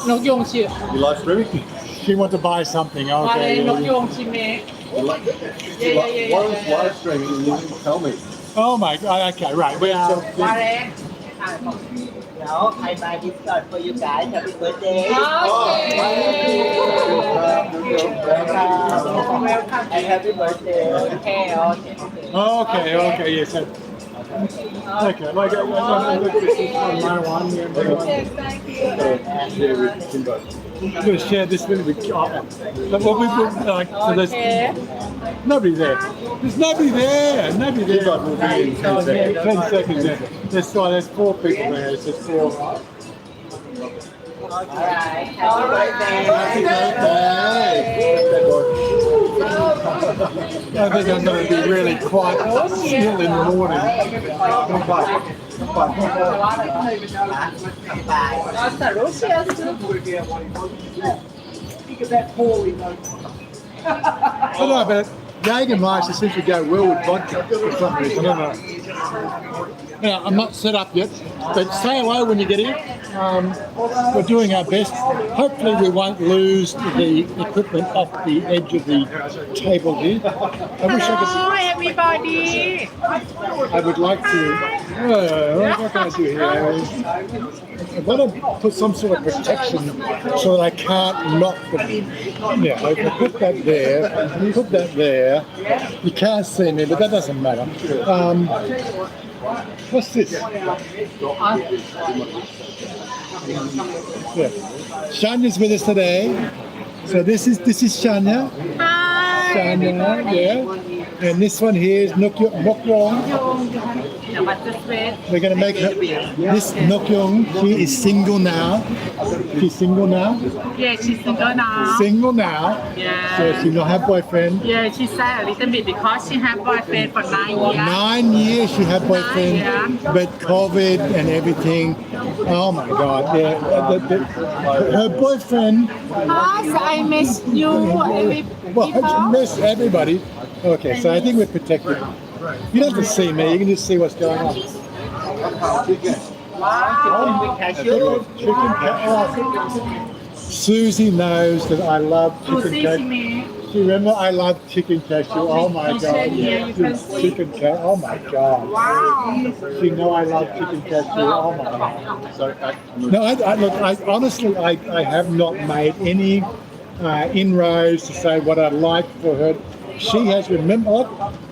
นกยุงชิม You live streaming? She wants to buy something. มาเลย Okay. นกยุงชิมเม What is live streaming? You didn't tell me. Oh my God. Okay, right. We are. มาเลย No, I buy this card for you guys. Happy birthday. โอเค And happy birthday. โอเคโอเค Okay. Okay. Yes. Okay. Like, this is my one. Share with Kimbo. I'm going to share this with but what we put, so there's nobody there. There's nobody there. Nobody there. Kimbo will be in 10 seconds. 10 seconds. Yeah. There's 4 people there. It's just 4. Alright, happy birthday. Happy birthday! I think I'm going to be really quite still in the morning. Bye. แต่รู้เชียร์ I don't know, but Jagan rice seems to go well with vodka for some reason. I don't know. Yeah, I'm not set up yet, but say hello when you get here. We're doing our best. Hopefully we won't lose the equipment off the edge of the table here. I wish I could... Hello everybody I would like to... what can I do here? I want to put some sort of protection so that I can't knock them. Yeah, I put that there, put that there. You can't see me, but that doesn't matter. What's this? Yeah. Chanya's with us today. So this is Chanya. Hi Chanya, yeah. And this one here is Nokyong. We're going to make her, this Nokyong, she is single now. She's single now. Yeah, she's single now. Single now. Yeah. So she don't have boyfriend. Yeah, she sad a little bit because she have boyfriend for 9 For years. 9 years she had boyfriend, Yeah. but COVID and everything. Oh my God! Yeah, her boyfriend. Yes, I miss you, Well, she missed everybody. Okay, so I think we're protected. You don't have to see me. You can just see what's going on. Chicken cashew. Susie knows that I love chicken cashew. She remember I love chicken cashew. Oh my God! Chicken cashew. Oh my God! Wow. She know I love chicken cashew. Oh my God! So, No, look. I honestly, I have not made any inroads to say what I'd like for her. She has remembered.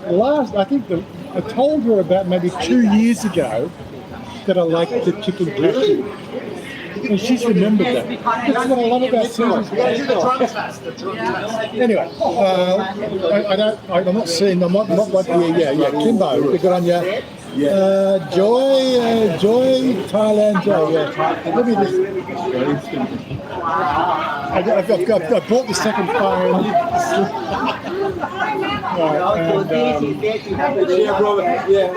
I think I told her about maybe 2 years ago that I liked the chicken cashew. And she's remembered that. That's what I love about Susan's Anyway, I'm not seeing, I'm not here. Yeah, Kimbo, good on you. Joy, Thailand, Joy. Yeah. Let me just. I bought the second phone. yeah, Robert. Yeah,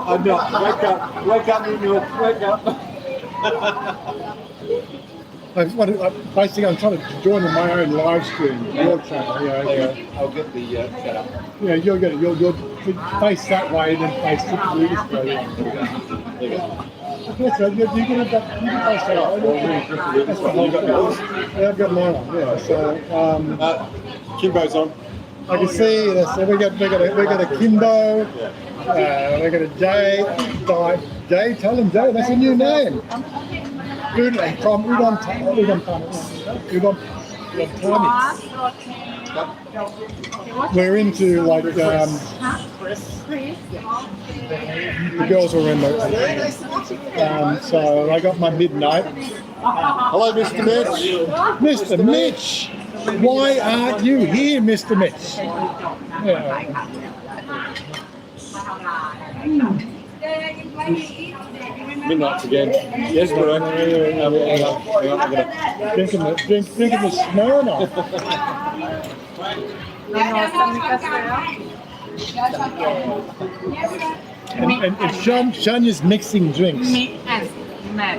I'm not. Wake up, wake up. Basically, I'm trying to join in my own live stream, your channel. Yeah, I'll get the setup. yeah, you'll get it. You'll face that way, then face this way. Yes, so you can face that way. That's the whole thing. Yeah, I've got mine on. Yeah, so Kimbo's on. I can see. So we got a Kimbo. We got a Jay. Tell him Jay. That's a new name. From Udon We're into like the girls will remember. So I got my midnight. Hello, Mr. Mitch. Mr. Mitch, why aren't you here, Mr. Mitch? Yeah. Midnight again. Yes, bro. Drinking the Smirnoff. And Chanya's mixing drinks.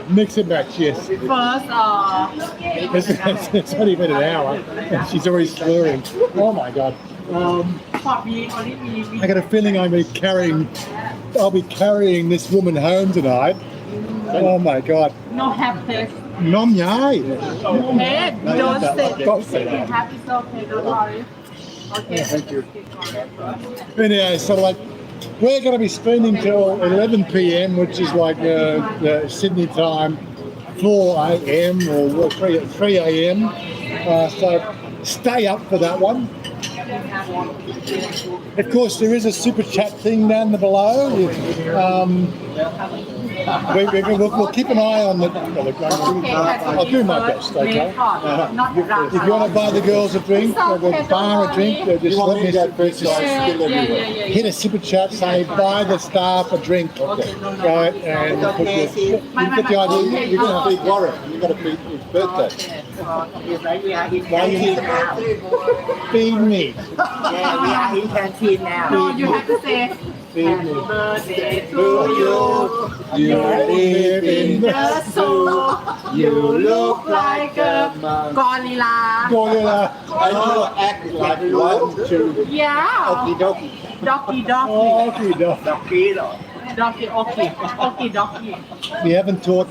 Mix it back, yes. First, It's not even an hour, and she's already slurring. Oh my God. I got a feeling I'll be carrying this woman home tonight. Oh my God. no have taste. Nom Yai. Hey, don't say Don't if say you that. have it's okay, don't worry. Okay. Thank you. Anyway, so like we're going to be spending till 11 p.m., which is like Sydney time, 4 a.m. or 3 a.m. So stay up for that one. Of course, there is a super chat thing down below. We'll keep an eye on the. I'll do my best. Okay. If you want to buy the girls a drink, or the bar a drink, just let me hit a super chat. Say buy the staff a drink, right? And put you get the idea. You're going to feed Warren. You've got to feed his birthday. Why you feed me? Yeah, we are in canteen now. No, you have to say Feed me. birthday to you. You live in The soul. You look like a gorilla. Gorilla. And you act like 1, 2. Yeah. Okie dokie. Doggy, Oh, doggy. okay, no. Doggy, okay. Doggy. We haven't taught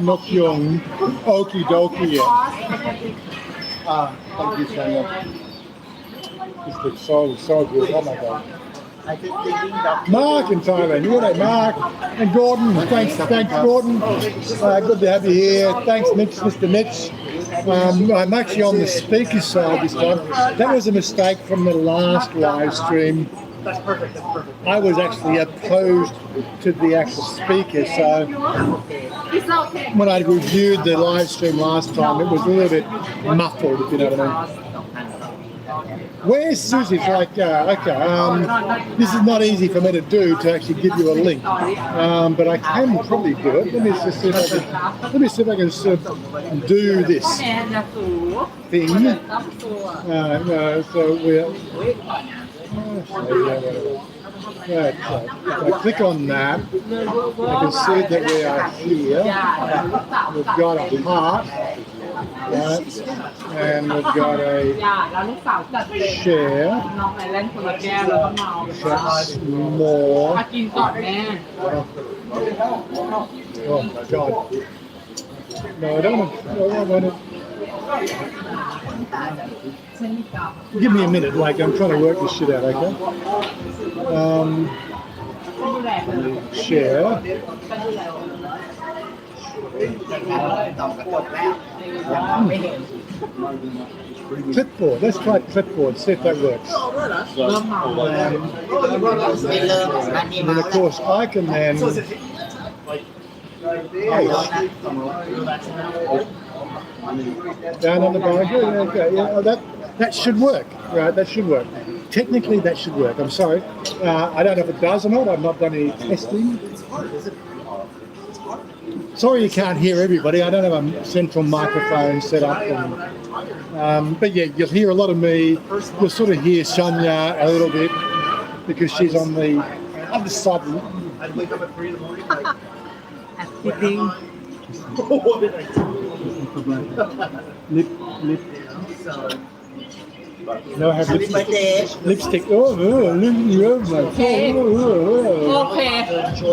Nok Young okie dokie yet. Thank you, Chanya. This looks so good. Oh my god. I just thinking that Mark in Thailand. You know Mark and Gordon. Thanks Gordon. Good to have you here. Thanks Mr. Mitch. I'm actually on the speaker side this time. That was a mistake from the last live stream. that's perfect. I was actually opposed to the actual speaker, so It's okay. when I reviewed the live stream last time, it was a little bit muffled, if you know what I mean. Where's Susie? It's like, this is not easy for me to do, to actually give you a link, but I can probably do it. Let me see if I can sort of do this thing. So we're. Right, so if I click on that, I can see that we are here. We've got a heart, right? And we've got a แล้วลูกสาวจัดเด็ก share, น้องไปเล่นคนละแก้วแล้วก็เมา that's more. มากินก่อนแม่ Oh my god. No, I don't want to. Give me a minute, like I'm trying to work this shit out, okay? Share. Clipboard. Let's try clipboard. See if that works. เริ่มเมาแล้ว And then of course I can then down on the bar. Okay, yeah, that should work, right? That should work. Technically, that should work. I'm sorry. I don't know if it does or not. I've not done any testing. Sorry you can't hear everybody. I don't have a central microphone set up. But yeah, you'll hear a lot of me. You'll sort of hear Chanya a little bit because she's on the other side. I'd wake up at 3 in the morning like, Eating. what did I do? Lip. No, I have lipstick. Oh, lip. Okay.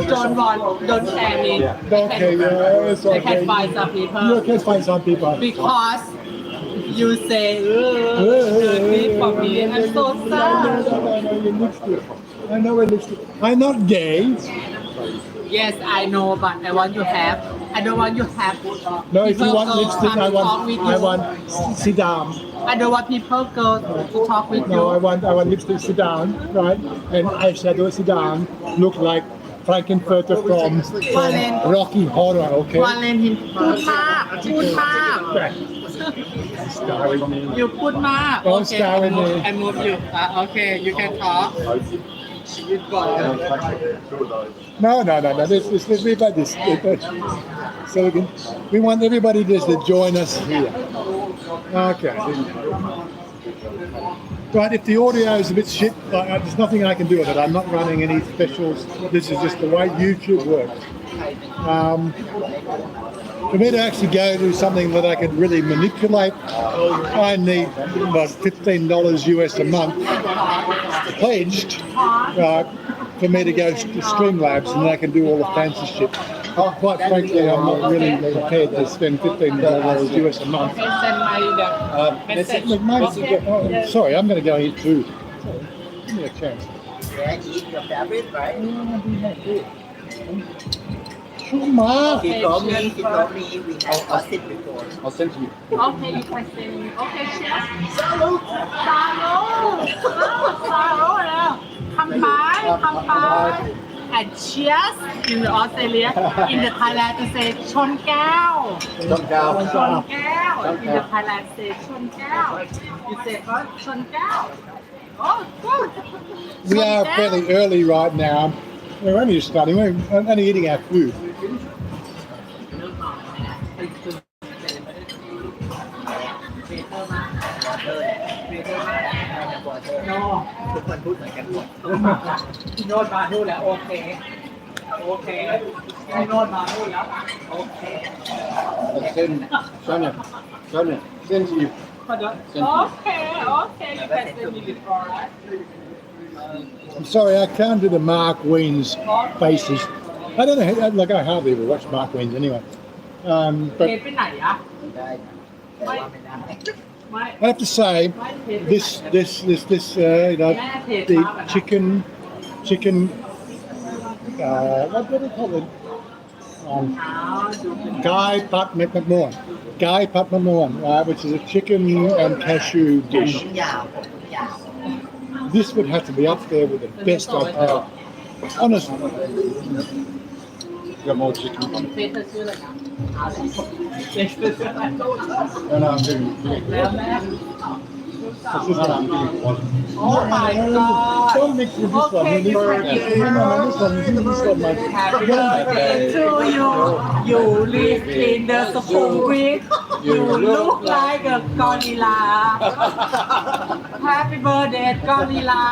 Don't want, don't care me. Okay, yeah, it's I okay. can find some people. You can find some people. Because you say, dirty for me. I'm so sad. No, you lipstick. I know a lipstick. I'm not gay. Yes, I know, but I want you have. I don't want you have. No, if you want People lipstick, come I to talk with you. want sit down. I don't want people go to talk with No, I you. want lipstick sit down, right? And eyeshadow sit down. Look like Frankenfurter from Rocky Horror, okay? วาเลนทินพูดมาก Starring me. You พูดมาก Don't star with me. I move you. Okay, you can talk. No. This we got this. So we want everybody just to join us here. Okay. Right, if the audio is a bit shit, there's nothing I can do with it. I'm not running any specials. This is just the way YouTube works. For me to actually go to something that I can really manipulate, I need about $15 US a month pledged for me to go to Streamlabs, and I can do all the fancy shit. Quite frankly, I'm not really prepared to spend $15 US a month. Okay, send my message. Look, sorry, I'm going to go here too. Give me a chance. Yeah, eat your favorite, right? Shuma. He told me we had gossip before. I'll send to you. Okay, you can send me. Okay, cheers. Salud. Salud. Salud แล้ว Come by, come by. And cheers in Australia. In the Thailand to say ชนแก้ว Don't go. ชนแก้ว In the Thailand say ชนแก้ว You say what? ชนแก้ว Oh, good. We are fairly early right now. We're only just starting. We're only eating our food. No. ทุกคนพูดเหมือนกันหมด พี่โนดมานู่นแล้วโอเค โอเคพี่โนดมานู่นแล้วโอเค I'll send Chanya. Chanya, send to you. โอเค โอเค you can send me before, right? I'm sorry, I can't do the Mark Wiens faces. I don't know, like I hardly ever watch Mark Wiens anyway. เพ But จไปไหนอะ ได้แต่ว่าไม่ได้ ไม่ I have to say, this, you know, the chicken, what do they call it? Gai Pat McMahon, right, which is a chicken and cashew ผม dish. ยาวผมยาว This would have to be up there with the best I've had. Honestly. Got more chicken. เพจเธอชื่ออะไรนะเพจเธอชื่ออะไร No, no, I'm doing แล้วแม่ I'm doing one. Oh my god Don't mix with this one. Okay, This you one, can- no, this one, mate. Happy birthday to you. You live in the Sukhumvit. You look like a gorilla. Happy birthday, gorilla.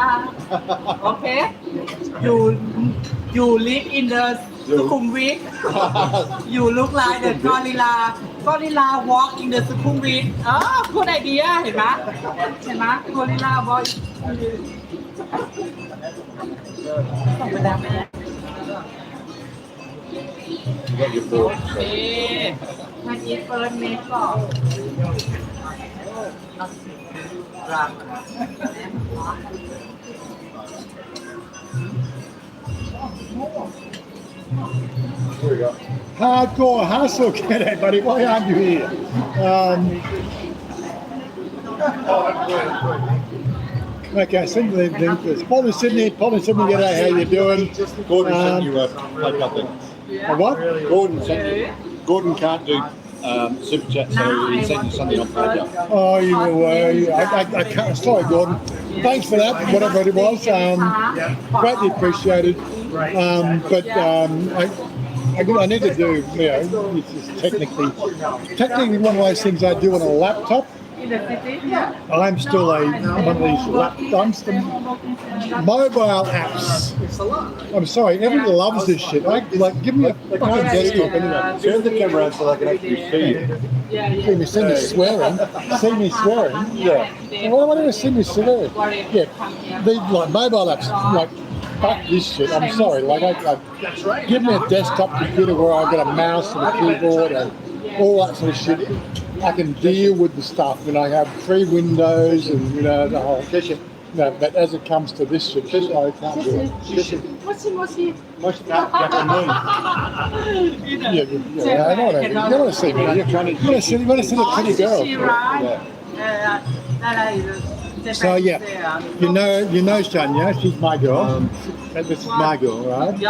Okay? You live in the Sukhumvit. You look like the gorilla. Gorilla walk in the Sukhumvit. Oh, good idea. เห็นไหม Gorilla walk. ส่งไปแล้วแม่ You got your board. เอ๊ะมันอีเฟิร์นเมคก่อนรัก Here we go. Hardcore hustle, Kenneth, buddy. Why aren't you here? Okay, send the link. It's Paul in Sydney. G'day, how you doing? Gordon sent you a like nothing. A what? Gordon sent you. Gordon can't do super chat, so he sent you something on PopeKael. Oh, you were. I can't. Sorry, Gordon. Thanks for that, whatever it was. Greatly appreciated. But I need to do, you know, this is technically one of those things I do on a laptop. In the city? Yeah. I'm still one of these mobile apps. I'm sorry, everyone loves this shit. Give me a fucking desktop anyway. Turn the camera on so I can actually see you. See me swearing. See me swearing. Yeah. Why do you see me swearing? Yeah. These like mobile apps, like fuck this shit. I'm sorry. Like give me a desktop computer where I've got a mouse and a keyboard and all that sort of shit. I can deal with the stuff, and I have 3 windows and you know the whole shit. No, but as it comes to this shit, I can't do it. Moshi. Most yeah, I know what I mean. You want to see me? You want to see the pretty girl? She right? So yeah, you know Chanya, she's my girl. This is my girl, right? You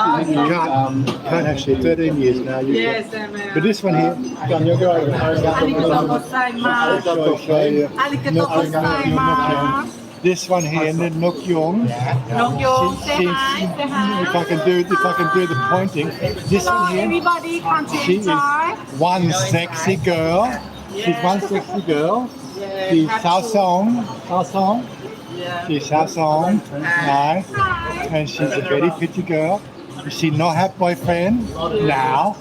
can't actually 13 years now. Yes, But this one here, Chanya, go over. Arigatou gozaimasu. Show you. Arigatou gozaimasu. This one here, and then Nok Yong. Nok Yong, say hi, say hi. If I can do the pointing. This Hello, one here. everybody, come to She is enjoy. one sexy girl. She's one sexy girl. She's Saosong. She's Saosong. Nice. And she's a very pretty girl. She not have boyfriend now.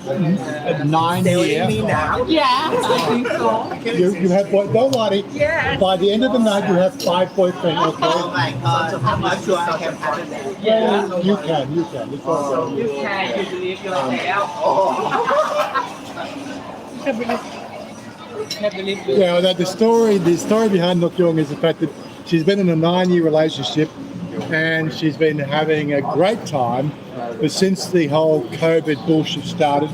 9 year. me now. Yeah, I think so. You have don't worry. Yes. By the end of the night, you have 5 boyfriends. Oh Okay. my god, I'm not sure I can handle that. Yeah. You can. It's all right. You can, you believe yourself. Can't believe you. Yeah, that the story behind Nok Young is the fact that she's been in a 9-year relationship and she's been having a great time. But since the whole COVID bullshit started,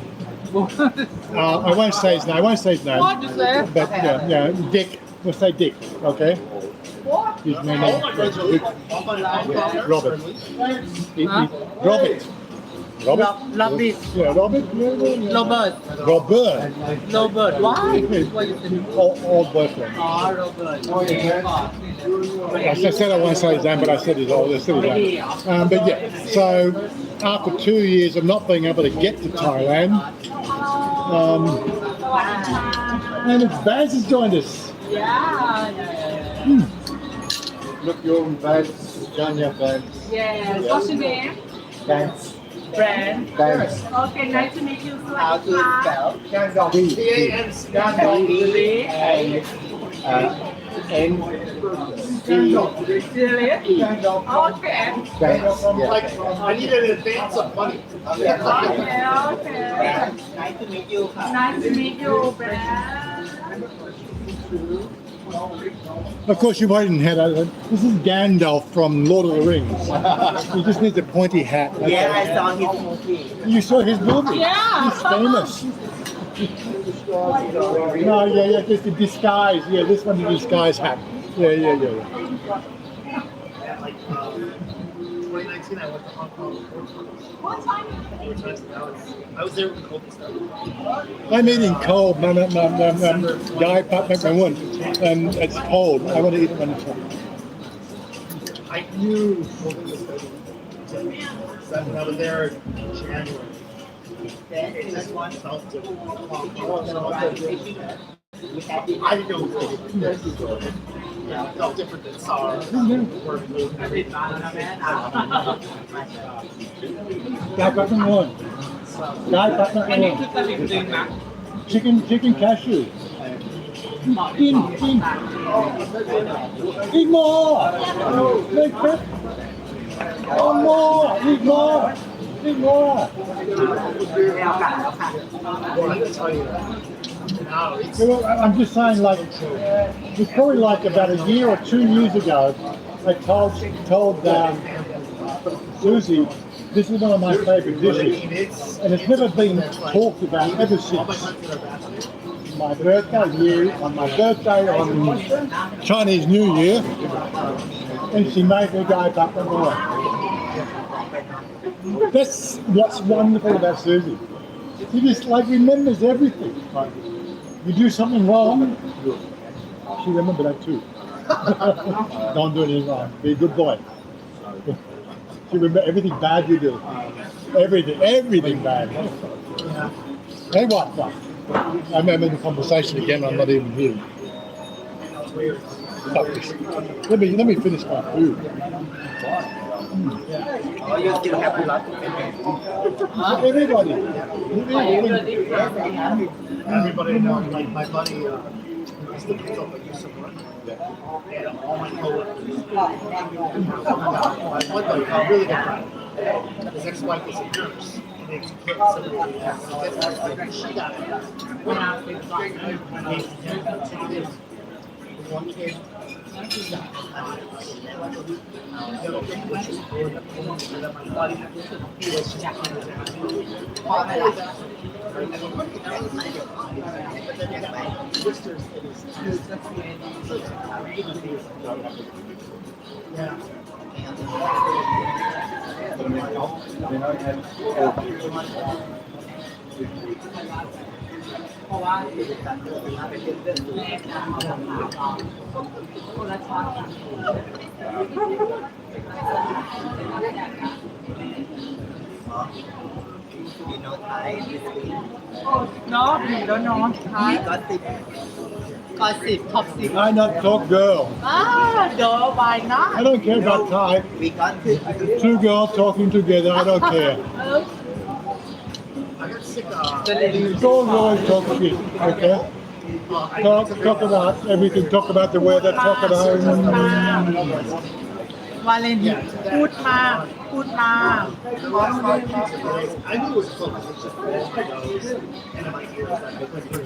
I won't say his name. What you say? But yeah, Dick. We'll say Dick. Okay. What? His name is Robert. Robert. Robert. Yeah, Robert. Robert. Robert. Why? What you say? Old boyfriend. Oh, Robert. I said I won't say his name, but I said his old. Name. But yeah, so after 2 years of not being able to get to Thailand, and it's Baz has joined us. Yeah. Look, you're Vance, Chanya, Vance. Yeah. What's your name? That's Brand. Vance. Okay, nice to meet you. how to spell. Serious? Okay. I need an advance of money. Okay. Nice to meet you. Nice to meet you, Brand. Of course, you won't have that. This is Gandalf from Lord of the Rings. He just needs a pointy hat. That's Yeah, all. I saw his movie. You saw his movie? Yeah. He's famous. No, yeah, just the disguise. Yeah, this one, the disguise hat. Yeah. 2019, I went to Hong Kong. I was there when the COVID started. I'm eating cold. My guy popped my one, and it's cold. I want to eat it when it's hot. I knew COVID was starting. So when I was there in January, it just felt different. I didn't know it was different. Yeah, it felt different than SARS. Guy popped my one. Chicken cashew. Eat more. Make it. More. Eat more. I'm just saying, like, it's probably like about a year or 2 years ago, I told Susie, this is one of my favourite dishes, and it's never been talked about ever since. My birthday, on Chinese New Year, and she made me go back and forth. That's what's wonderful about Susie. She just remembers everything. You do something wrong, she remembers that too. Don't do anything wrong. Be a good boy. She remembers everything bad you do. Everything bad. Hey, what? I'm having a conversation again. I'm not even here. Fuck this. Let me finish my food. Oh, you still have a lot to finish. Everybody. Everybody knows, like my buddy, he's the consultant that used to work. And all my coworkers. My one buddy, a really good friend. His ex-wife was a nurse. And they had 2 kids. She got it. One kid. You know Thai this week. No, you don't know. We gossip, top 10. I not talk girl. No, why not? I don't care about Thai. We got to 2 girls talking together. I don't care. basic. Don't always talk shit, okay? Talk about everything. Talk about the weather. Talk about. วาเลนพูดมาพูดมา I knew it was close.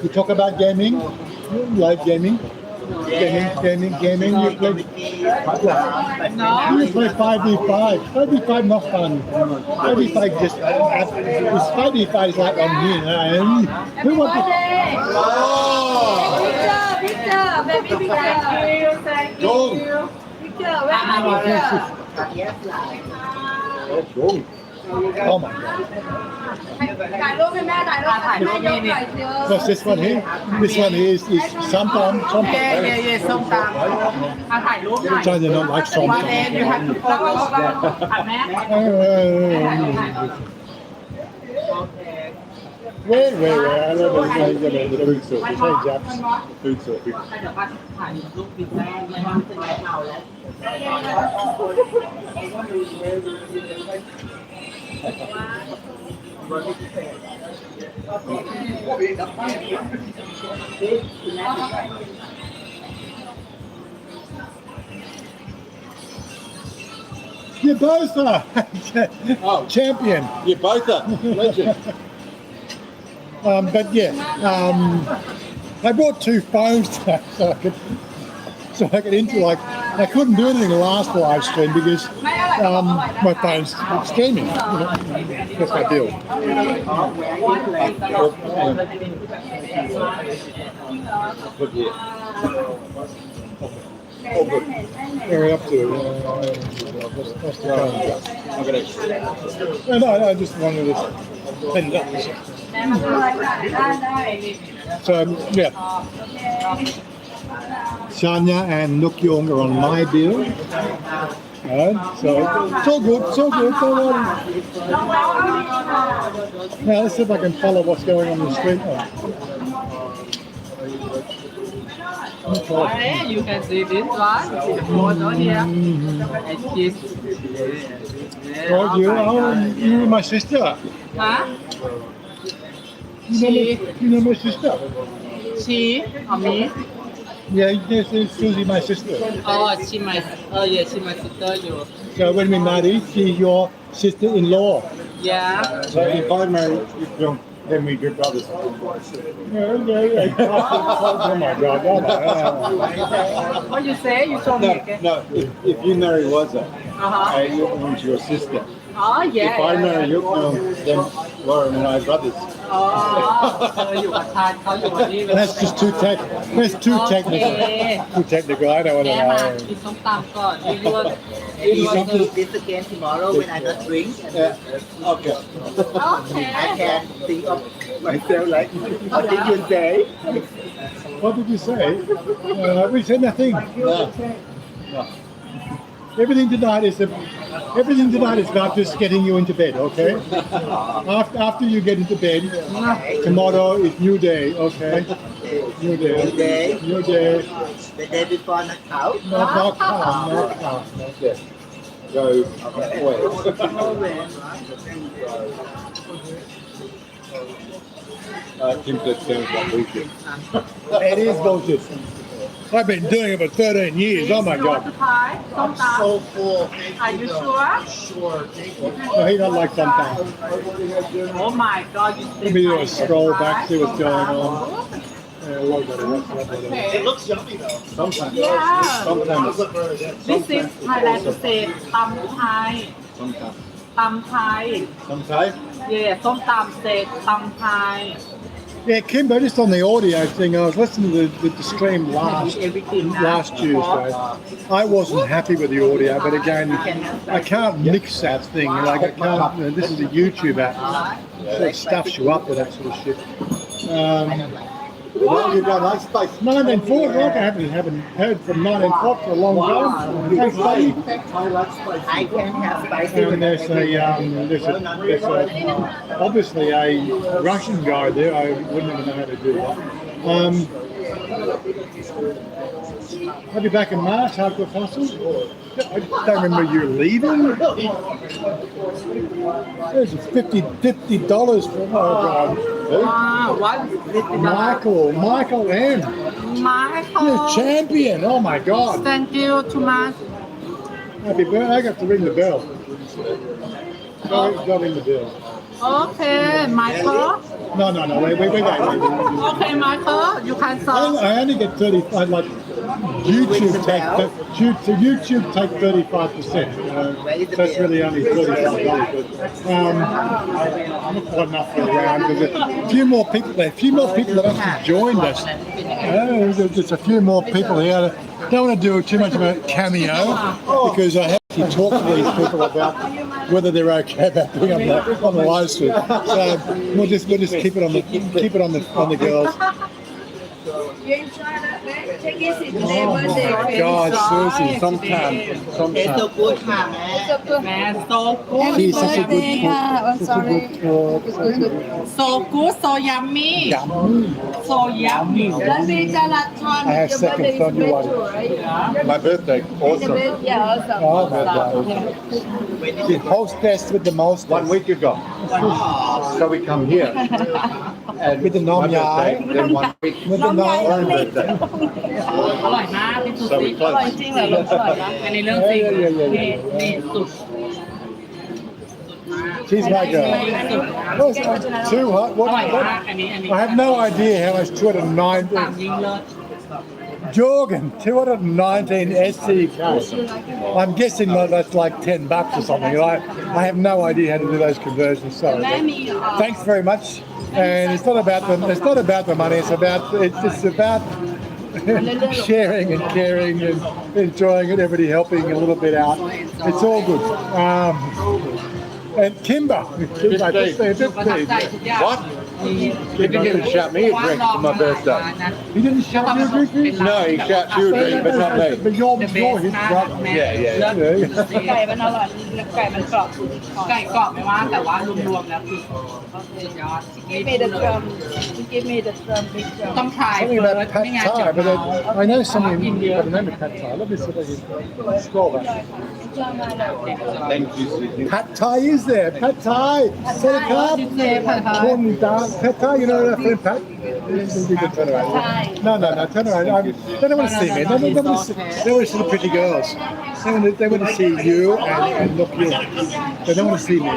You talk about gaming. You like gaming. Gaming. You play. You play 5v5. 5v5 not fun. 5v5 just. 5v5 is like on here. Who wants to? Picture, baby picture. Go. Picture, where are you? Oh my god. ถ่ายรูปให้แม่ถ่ายรูปให้แม่ยกหน่อยเยอะ What's this one here? This one is sometime. เย่เย่เย่ส้มตำถ่ายรูปหน่อย Chanya don't like วาเลน sometime. you have to focus ถ่ายแม่ Wait. I love it. Food sort. Change Japs. Food sort. เดี๋ยวป้าถ่ายรูปปิดแม่ไม่ว่าจะได้เอาแล้ว You both are champion. You both are legend. But yeah, I brought two phones so I could into like I couldn't do anything last live stream because my phone's streaming. That's my deal. Look here. Where are we up to? What's the phone? I'm gonna. No, I just wanted to send it up. So yeah, Chanya and Nuk Yong are on my deal. So it's all good. Don't worry. Now let's see if I can follow what's going on the street. Okay, you can see this one. The photo here. And kiss. Oh, you and my sister. Huh? You know my sister. She or me? Yeah, this is Susie, my sister. Oh, she my. Oh yeah, she my sister. You. So when we married, she's your sister-in-law. Yeah. So if I marry you, then we good brothers. Yeah. Oh my God. What you say? You told me again. No. If you marry Wazza, Uh-huh. Yuknum's your sister. Oh yeah. If I marry Yuknum, then Lauren and I are brothers. อ๋ออยู่กับชาติเขาอยู่กับนี่ That's just too technical. Too technical. I don't want แม่ to มา know. กินส้มตำก่อนนี่ลวก You want to do this again tomorrow when I not drink? Yeah. Okay. I can think of myself like, what did you say? What did you say? We said nothing. No. Everything tonight is about just getting you into bed, okay? After you get into bed, tomorrow is new day, okay? New day. The day before not out? Not calm. Okay. Go away. Kim said sounds like bullshit. It is bullshit. I've been doing it for 13 years. Oh my ตัว God. สุดท้ายส้มต So full. Thank ำ Are you sure? Sure. Thank you. No, he don't like sometimes. Oh my God, you Let me do a scroll back, see what's going on. It looks yummy though. Sometimes. Yeah. Sometimes. Look very good. This is Thailand to say ตำไทย Sometimes. ตำไทย Sometimes. Yeah ส้มตำเสร็จตำไทย Yeah, Kimbo, just on the audio thing, I was listening to the stream last Tuesday. I wasn't happy with the audio, but again, I can't mix that thing. Like I can't. This is a YouTube app, so it stuffs you up with that sort of shit. You don't like spice. 9 and 4, like I haven't heard from 9 and 4 for a long time. Thanks, buddy. I can have spicy. And there's obviously a Russian guy there. I wouldn't even know how to do that. I'll be back in March, Hardcore Fossil. I don't remember you leaving. There's $50 for, oh God. What? Michael M. Michael. You're a champion. Oh my God. Thank you too much. Happy birthday. I got to ring the bell. Go ring the bell. Okay, Michael. No, wait. Okay, Michael, you can solve. I only get 35, like YouTube take 35%. That's really only $35. But not quite enough for around because a few more people that actually joined us. There's a few more people here. Don't want to do too much of a cameo because I have to talk to these people about whether they're okay about being on the live stream. So we'll just keep it on the girls. You enjoy that, man? Take it easy today, birthday. God, Susie, It's sometime. so good ค่ะแม่ Man, so good. She's such a good cook. I'm sorry. So good, so yummy. So yummy. Birthday Jalatron. I have Your second birthday is thought you Metro, want. right? My birthday, awesome. Yeah, awesome. Oh, birthday. The hostess with the most. 1 week ago. So we come here. And With the nom my birthday, yai. then 1 week. With the nom. Own birthday. อร่อยมากพี่สุ So สี we close. จริงเหรออร่อยนะ อันนี้เรื่องจริง นี่สุด She's my girl. What's too hot? อร่อยมาก What? อันนี้ I have no idea how much 209. ต่างยิงเลย Jorgen, 219 SCK. I'm guessing that that's like $10 or something. I have no idea how to do those conversions. Sorry. Thanks very much. And it's not about the money. It's about sharing and caring and enjoying it. Everybody helping a little bit out. It's all good. And Kimber, just say ประทับใจ 50. ทุกอย่าง What? He didn't even shout me a drink for my birthday. He didn't shout you a drink. No, he shouts you a drink, but not me. But you're his brother. Yeah. ไก่มันอร่อยไก่มันกรอบ ไก่กรอบไม่ว่าแต่ว่ารวมๆแล้วคือสุดยอด Give me the drum Give me the drum big drum ต้องทาย Something เฟิ about ร์ส pad ไม่ไง thai, เจียว but เมา I know something by the name of pad thai. Let me see if I can scroll back. Thank you, Susie. Pad thai is there. Pad thai. Set it up. Pad thai. You know that friend Pat? You can turn around. No. Turn around. They don't want to see me. They want to see the pretty girls. They want to see you and look you. They don't want to see me.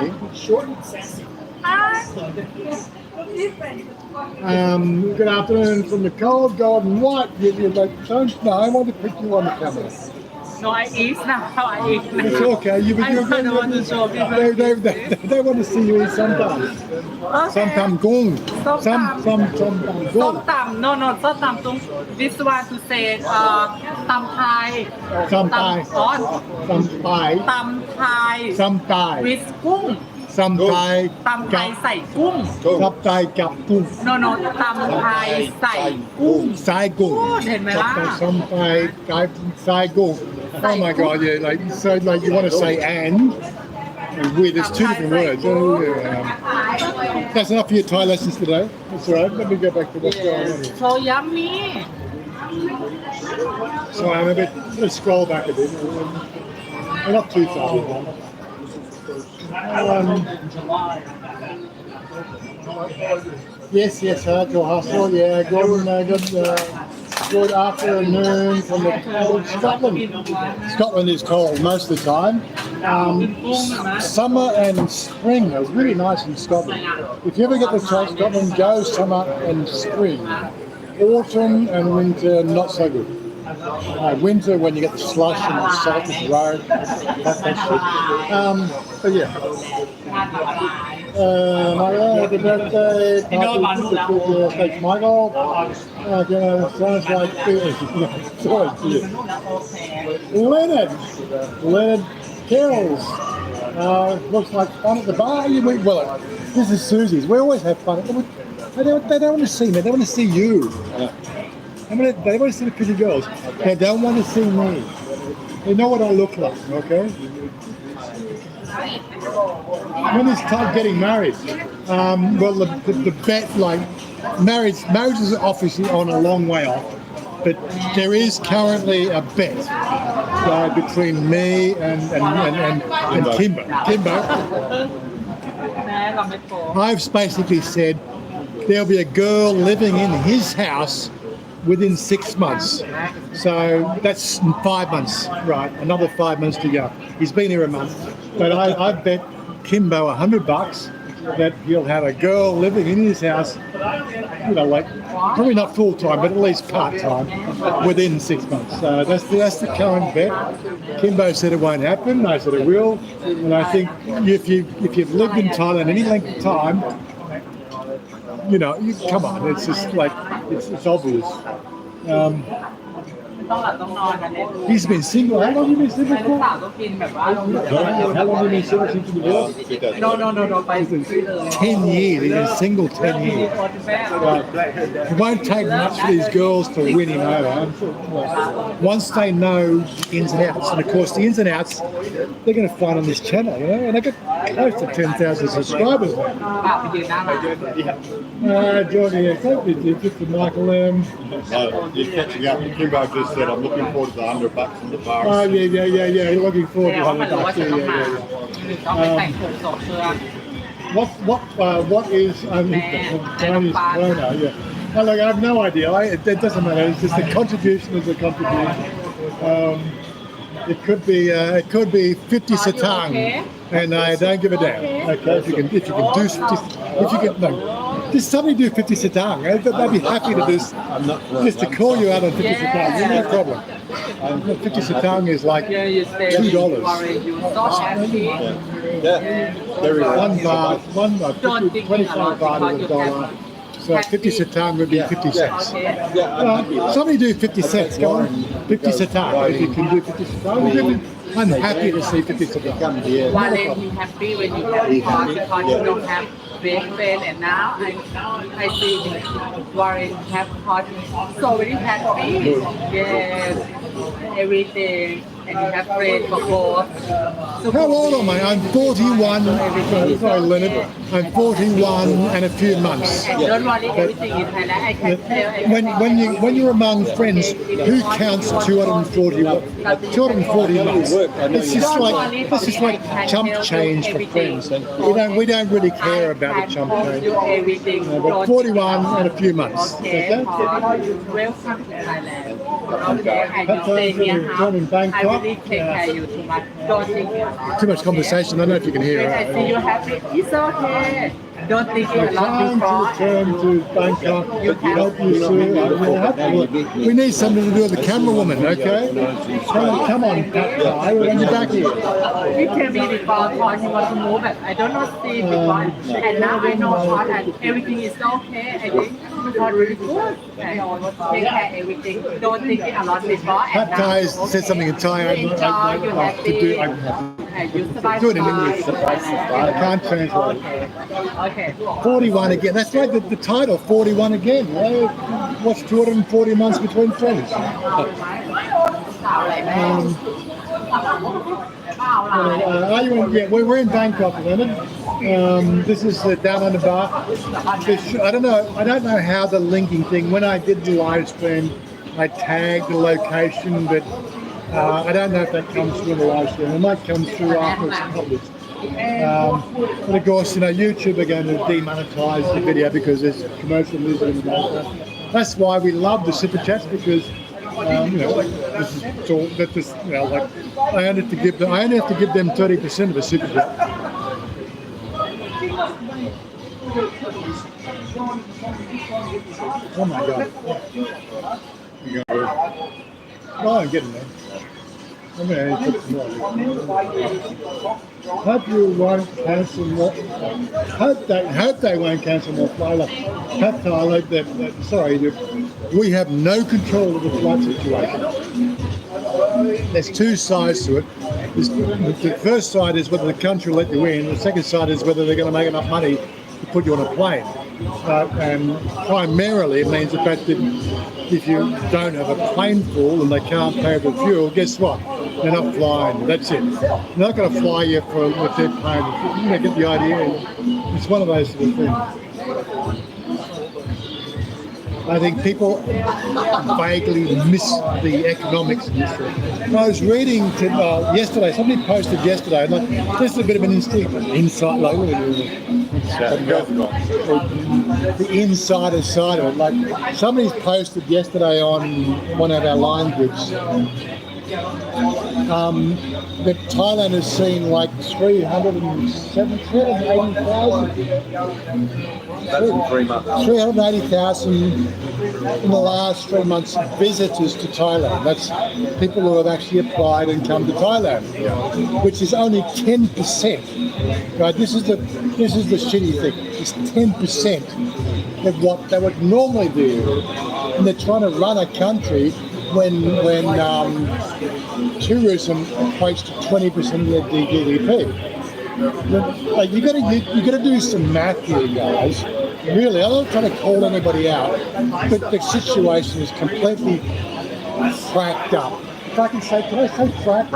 Good afternoon from the cold golden white. You're like, no, I want to put you on the camera. No, I eat now. I eat now. It's okay. I don't want to show people. They want to see you eat sometimes. Sometimes gung. Sometimes ส้ม gung. ตำ no ส้มตำตุ้ง this one to say ตำไทย Some Thai. อ๋อ Some Thai. ตำไทย Some Thai. with กุ้ง Some Thai. ตำไทยใส่กุ้ง Some Thai กับกุ้ง no ตำไทยใส่กุ้ง Sai gung. เห็นไหมล่ะ Some Thai Sai gung. Oh my God! Yeah, like you want to say and with there's two different words. Oh, yeah. That's enough for your Thai lessons today. That's all right. Let me go back to what's going on here. so yummy So I'm a bit. Let's scroll back a bit. We're not too far behind. Yes, Hardcore Hustle. Yeah, good afternoon from Scotland. Scotland is cold most of the time. Summer and spring is really nice in Scotland. If you ever get the chance, Scotland, go summer and spring. Autumn and winter, not so good. Winter when you get the slush and the salted road. That's shit. But yeah. Happy birthday. Thanks, Michael. Sounds like Leonard Carols. Looks like fun at the bar. Well, this is Susie's. We always have fun. They don't want to see me. They want to see you. They want to see the pretty girls. They don't want to see me. They know what I look like, okay? When is time getting married? Well, the bet, like, marriage is obviously on a long way off. but there is currently a bet between me and Kimbo. I've basically said there'll be a girl living in his house within 6 months. So that's 5 months, right? Another 5 months to go. He's been here a month, but I bet Kimbo $100 that he'll have a girl living in his house, you know, like probably not full time, but at least part time within 6 months. So that's the current bet. Kimbo said it won't happen. I said it will, and I think if you've lived in Thailand any length of time, you know, come on, it's just like it's obvious. He's been single. How long have you been single for? How long have you been single since you divorced? 10 years. He's been single 10 years. It won't take much for these girls to win him over. Once they know the ins and outs, and of course the ins and outs, they're going to find on this channel, you know, and they got close to 10,000 subscribers now. Johnny, it's Michael. You're catching up. Kimbo just said, I'm looking forward to the $100 in the bar. Oh, yeah. You're looking forward to $100. What is Chinese krona? Yeah. Oh, look, I have no idea. It doesn't matter. It's just a contribution is a contribution. It could be 50 satang, and I don't give a damn. Okay, if you can just somebody do 50 satang. They'd be happy to do just to call you out on 50 satang. No problem. 50 satang is like $2. One baht, 25 baht is $1. So 50 satang would be 50 cents. Somebody do 50 cents. Go on, 50 satang. If you can do 50 satang, I'm happy to see 50 satang. Warren, you happy when you have card because you don't have best friend, and now I see Warren have card, so very happy. Yes, everything, and you have friends for both. So how old am I? I'm 41. Sorry, Leonard. I'm 41 and a few months. And don't worry, everything in Thailand, I can tell everything. When you're among friends, who counts 240 months? It's just like chump change for friends. We don't really care about the chump change. But 41 and a few months. Okay. Welcome to Thailand. Okay, and you stay near I'm in house. I Bangkok. really take care of you too much. Don't think Too much conversation. I don't know if you can hear when I it. see you happy, it's okay. Don't think it a lot Time to before. return to Bangkok. Help you soon. We need something to do with the camera woman, okay? Come on, PopeKael. When you're back here. You tell me before Thought you want to move, but I don't know see before. And now I know Thought and everything is okay. I think Thought really good. And take care everything. Don't think it a lot before. And now PopeKael said something in Thai. you enjoy, you happy. And you survive. Do it in English. I can't translate. Okay. 41 again. That's like the title, 41 again. What's 240 months between friends? We're in Bangkok, Leonard. This is down on the bar. I don't know how the linking thing. When I did the live stream, I tagged the location, but I don't know if that comes through in the live stream. It might come through after it's published. But of course, you know, YouTube are going to demonetize the video because there's commercial music in the background. That's why we love the super chats, because you know, I only have to give them 30% of a super chat. Oh my God! Oh, I'm getting there. I'm going to put some more. Hope you won't cancel more. Hope they won't cancel more flights. Sorry, we have no control of the flight situation. There's two sides to it. The first side is whether the country will let you in. The second side is whether they're going to make enough money to put you on a plane. And primarily it means the fact that if you don't have a plane full and they can't pay for fuel, guess what? They're not flying. That's it. They're not going to fly you for what they're paying. You know, get the idea. It's one of those sort of things. I think people vaguely miss the economics of this thing. And I was reading yesterday, somebody posted yesterday, and this is a bit of an insight, like the insider side of it. Like somebody's posted yesterday on one of our line groups that Thailand has seen like 380,000 in the last 3 months visitors to Thailand. That's people who have actually applied and come to Thailand, which is only 10%. Right? This is the shitty thing. It's 10% of what they would normally do, and they're trying to run a country when tourism equates to 20% of their GDP. Like you got to do some math here, guys. Really, I'm not trying to call anybody out, but the situation is completely cracked up. If I can say cracked?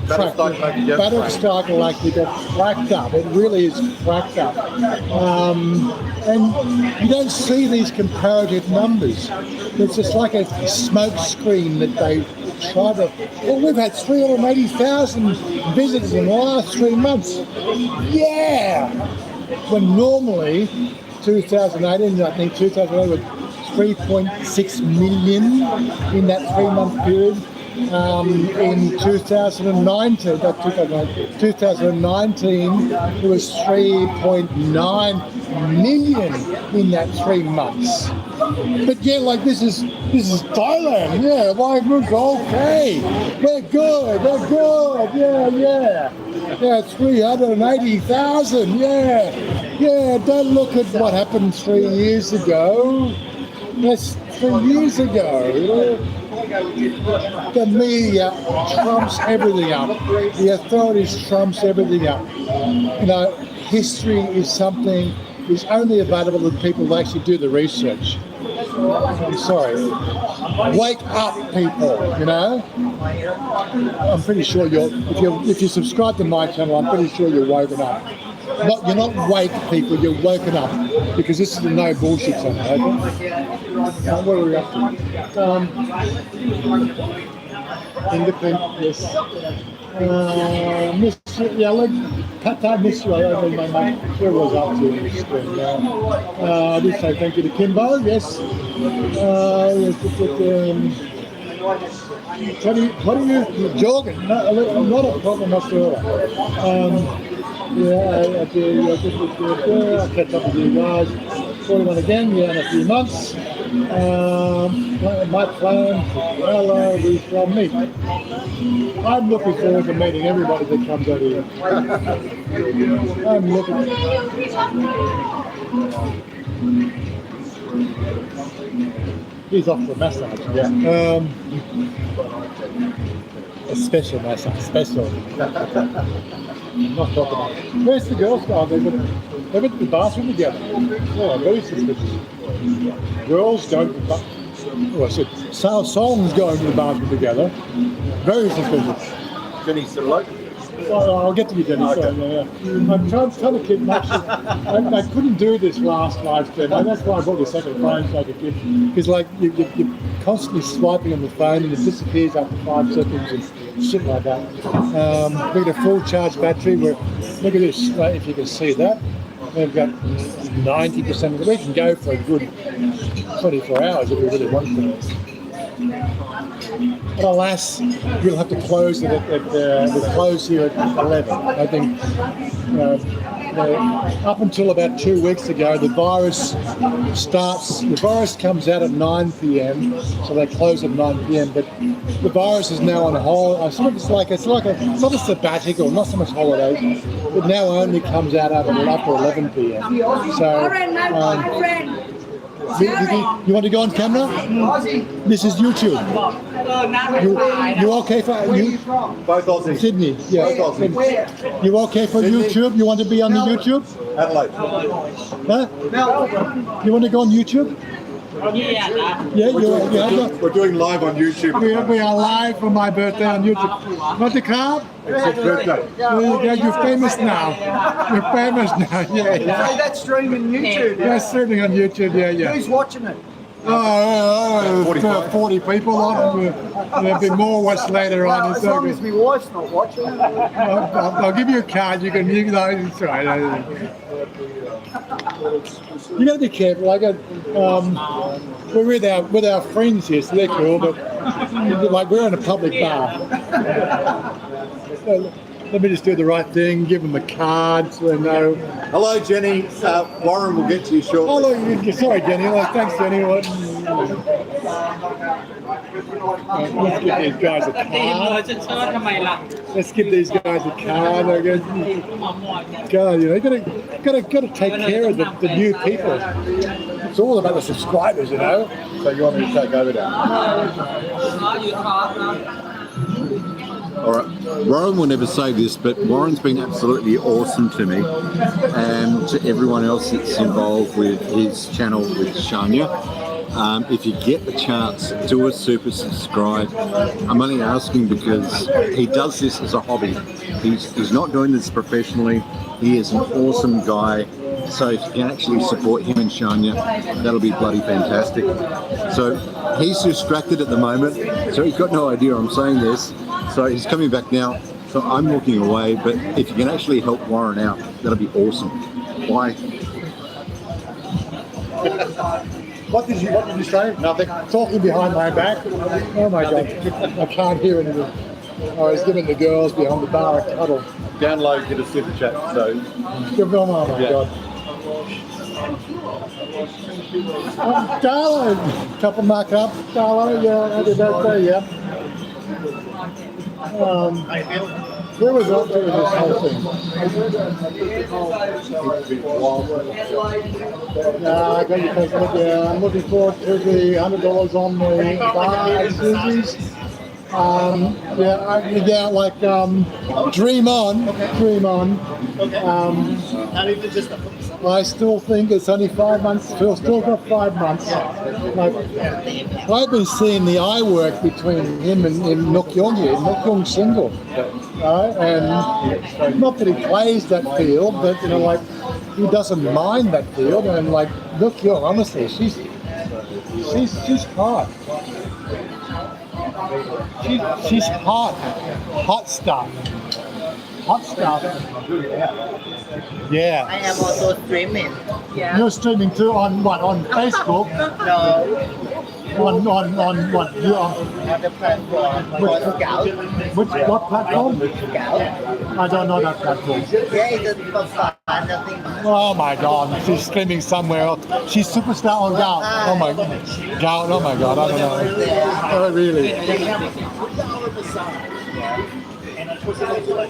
Battlestar Galactica cracked up. It really is cracked up. And you don't see these comparative numbers. It's just like a smoke screen that they try to... Well, we've had 380,000 visitors in the last 3 months. Yeah! When normally, 2018, I think 2008 was 3.6 million in that 3-month period. In 2019, it was 3.9 million in that 3 months. But yeah, like this is Thailand. Yeah, like it's okay. We're good. Yeah, 380,000. Yeah. Don't look at what happened 3 years ago. That's 3 years ago. The media trumps everything up. The authorities trumps everything up. History is something is only available to people who actually do the research. I'm sorry. Wake up, people. I'm pretty sure if you subscribe to my channel, I'm pretty sure you're woken up. You're not wake people, you're woken up, because this is the no bullshit channel, okay? What are we up to? Independent, yes. Miss you. I don't know my where was up to in the screen. I did say thank you to Kimbo, yes. What are you jogging? No, not a problem whatsoever. I'll catch up with you guys. 41 again, in a few months. My plan, hello, we shall meet. I'm looking forward to meeting everybody that comes out here. I'm looking. He's off for a massage. Yeah. A special massage. Special. Not talking about it. Where's the girls? Oh, they went to the bathroom together. Oh, very suspicious. Girls going to the bathroom. Oh, I said, songs going to the bathroom together. Very suspicious. Jenny's still alive? Oh, I'll get to you, Jenny. Okay. So, I'm trying to keep much. I couldn't do this last live stream. And that's why I bought the second phone so I could give. Because like you're constantly swiping on the phone and it disappears after 5 seconds and shit like that. We've got a full charge battery. Look at this. If you can see that, we've got 90% of it. We can go for a good 24 hours if we really want to. But alas, we'll have to close it we'll close here at 11. I think up until about 2 weeks ago, the virus comes out at 9 p.m, so they close at 9 p.m, but the virus is now on hold. It's not a sabbatical, not so much holidays, but now only comes out after 11 p.m. So, my friend. you want to go on camera? This is YouTube. You okay for you? Both Aussie. Sydney, yeah. Both Aussie. You okay for Sydney. YouTube? You want to be on the YouTube? Adelaide. Huh? You want to go on YouTube? Yeah, We're doing live on YouTube. we are live for my birthday on YouTube. Want the card? It's his birthday. You're famous now. You're famous now. Yeah. Hey, that's streaming YouTube. Yeah, streaming on YouTube. Yeah. Who's watching it? 40 people on it. There'll be more watch later on. As long as we watch, not watching. I'll give you a card. You can it's all right. You got to be careful. We're with our friends here, so they're cool, but like we're in a public bar. So, let me just do the right thing. Give them a card so they know. Hello, Jenny. Warren will get to you shortly. Oh, look, sorry, Jenny. Well, thanks, Jenny. Let's give these guys a card. Let's give these guys a card. God, you know, gotta take care of the new people. It's all about the subscribers, you know. So you want me to take over now? All right. Warren will never say this, but Warren's been absolutely awesome to me and to everyone else that's involved with his channel with Chanya. If you get the chance, do a super subscribe. I'm only asking because he does this as a hobby. He's not doing this professionally. He is an awesome guy. So if you can actually support him and Chanya, that'll be bloody fantastic. So he's distracted at the moment, so he's got no idea I'm saying this. So he's coming back now, so I'm walking away, but if you can actually help Warren out, that'll be awesome. Why? What did you say? Nothing. Talking behind my back. Oh my God, I can't hear anything. I was giving the girls behind the bar a cuddle. Download, get a super chat, so... Oh my God. Darling, couple mark up, darling, yeah, happy birthday, yeah. Where was up to this whole thing? Yeah, I got your Facebook, yeah. I'm looking forward to the $100 on the bar at Susie's. Dream on. I still think it's only 5 months. Still got 5 months. Like, I've been seeing the eye work between him and Nuk Yong here. Nuk Yong's single, and not that he plays that field, but you know, like he doesn't mind that field. And like Nuk Yong, honestly, she's hot. She's hot stuff. Yeah. I am also streaming. Yeah. You're streaming too on what? On Facebook? No, On what? You on on the platform for Scout. what platform? Scout. I don't know that platform. Yeah, it's for fun, nothing much. Oh my God, she's streaming somewhere else. She's superstar on Gout. Oh my God, oh my God, I don't know. Oh really?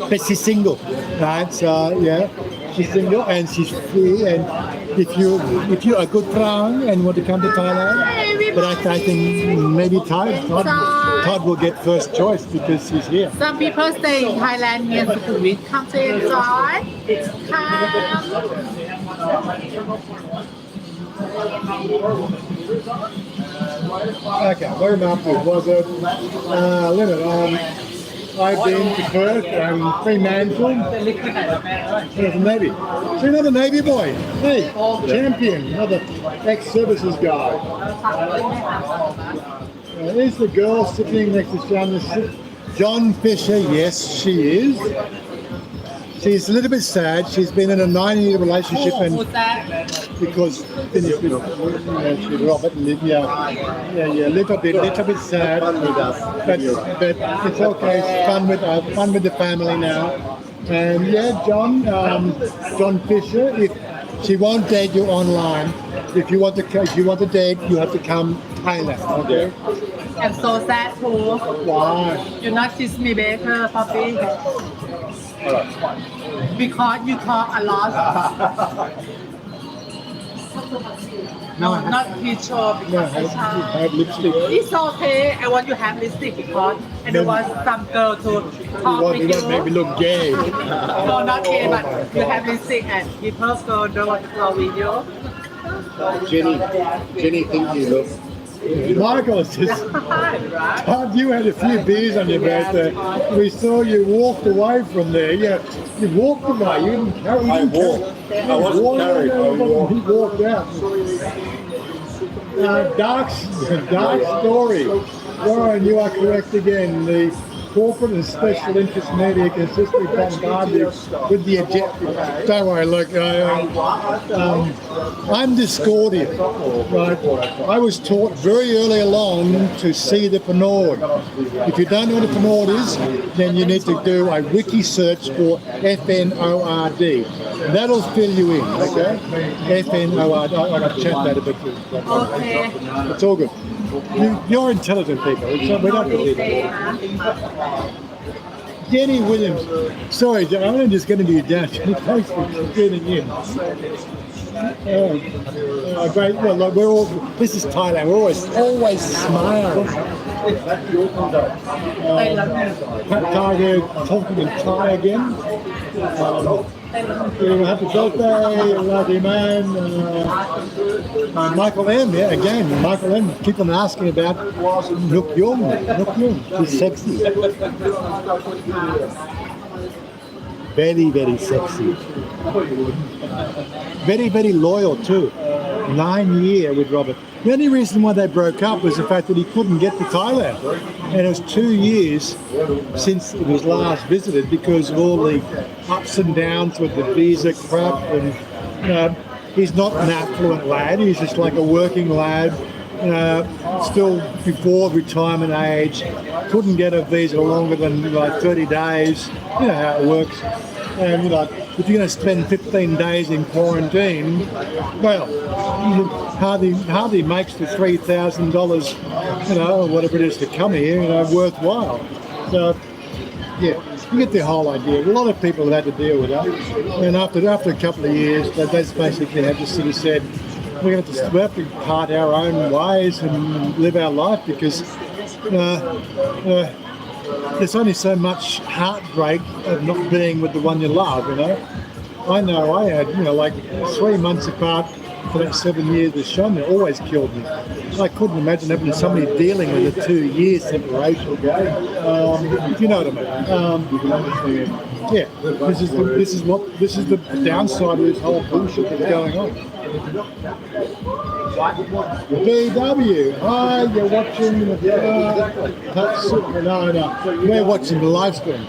But she's single, right? So yeah, she's single and she's free. And if you're a good crown and want to come to Thailand, but I think maybe Todd will get first choice because she's here. Some people stay in Thailand near Sukhumvit. Come to enjoy. Okay, where am I up with? Was it Leonard? I've been to Perth and Fremantle. There's a Navy. See another Navy boy. Hey, champion, another ex-services guy. There's the girl sitting next to John Fisher. Yes, she is. She's a little bit sad. She's been in a 9-year relationship and because finished with Robert and Liv. Yeah, little bit sad. But it's okay. It's fun with the family now. And yeah, John Fisher. If she won't date you online, if you want to date, you have to come Thailand. Okay. I'm so sad too. Why? You not kiss me better, puppy. Because you talk a lot. No, not picture because I have lipstick. it's okay. I want you to have lipstick because I don't want some girl to talk with You don't make me you. look gay. No, not gay, but you have lipstick and people girl don't want to talk with you. Jenny thinks you look... Michael says, Right? Todd, you had a few beers on your birthday. We saw you walked away from there. Yeah, you walked away. You didn't carry. I walked. I wasn't carried. I walked. He walked out. Dark story. Warren, you are correct again. The corporate and special interest media consistently bombard you with the objective. Don't worry, look, I'm discordian, right? I was taught very early along to see the Penord. If you don't know what a Penord is, then you need to do a wiki search for FNORD. That'll fill you in, okay? FNORD. I'll chat that a bit too. Okay. It's all good. You're intelligent people. We don't believe it. Jenny Williams. Sorry, I'm just going to be down. Thanks for tuning in. Great. Well, look, we're all. This is Thailand. We're always smiling. Thai here, talking in Thai again. Happy birthday, lucky man. Michael M. Yeah, again, Michael M. Keep on asking about Nuk Yung. She's sexy. Very, very sexy. Very, very loyal too. 9 years with Robert. The only reason why they broke up was the fact that he couldn't get to Thailand. And it was 2 years since it was last visited because of all the ups and downs with the visa crap. And he's not an affluent lad. He's just like a working lad. Still before retirement age. Couldn't get a visa longer than like 30 days. You know how it works. And if you're going to spend 15 days in quarantine, well, hardly makes the $3,000, or whatever it is to come here, worthwhile. So, yeah, you get the whole idea. A lot of people have had to deal with that. And after a couple of years, they basically have just sort of said, we have to part our own ways and live our life because there's only so much heartbreak of not being with the one you love, I know I had, like 3 months apart for that 7 years with Chanya always killed me. I couldn't imagine having somebody dealing with a 2 year separation. If you know what I mean. Yeah, this is the downside of this whole bullshit that's going on. BW, hi, you're watching the no, we're watching the live stream.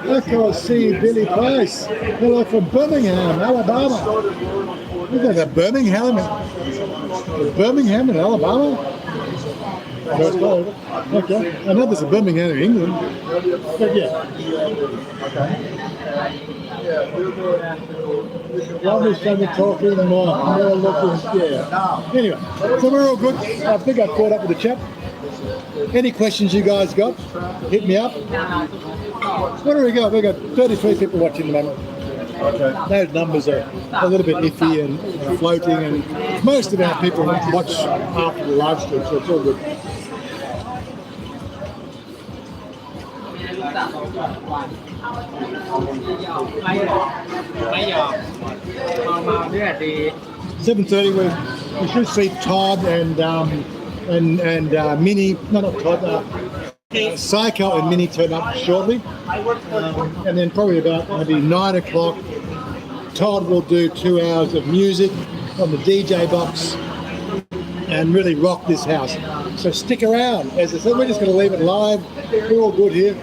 I see Billy Price. Hello from Birmingham, Alabama. Is that a Birmingham in Alabama? Okay, I know there's a Birmingham in England, but yeah. Lovely Chanya talking, more looking, yeah. Anyway, so we're all good. I think I've caught up with the chat. Any questions you guys got? Hit me up. What do we got? We've got 33 people watching at the moment. Okay. Those numbers are a little bit iffy and floating, and most of our people watch after the live stream, so it's all good. Seven 30. We should see Todd and Minnie. No, not Todd. Psycho and Minnie turn up shortly, and then probably about maybe 9 o'clock. Todd will do 2 hours of music on the DJ box and really rock this house. So stick around. As I said, we're just going to leave it live. We're all good here.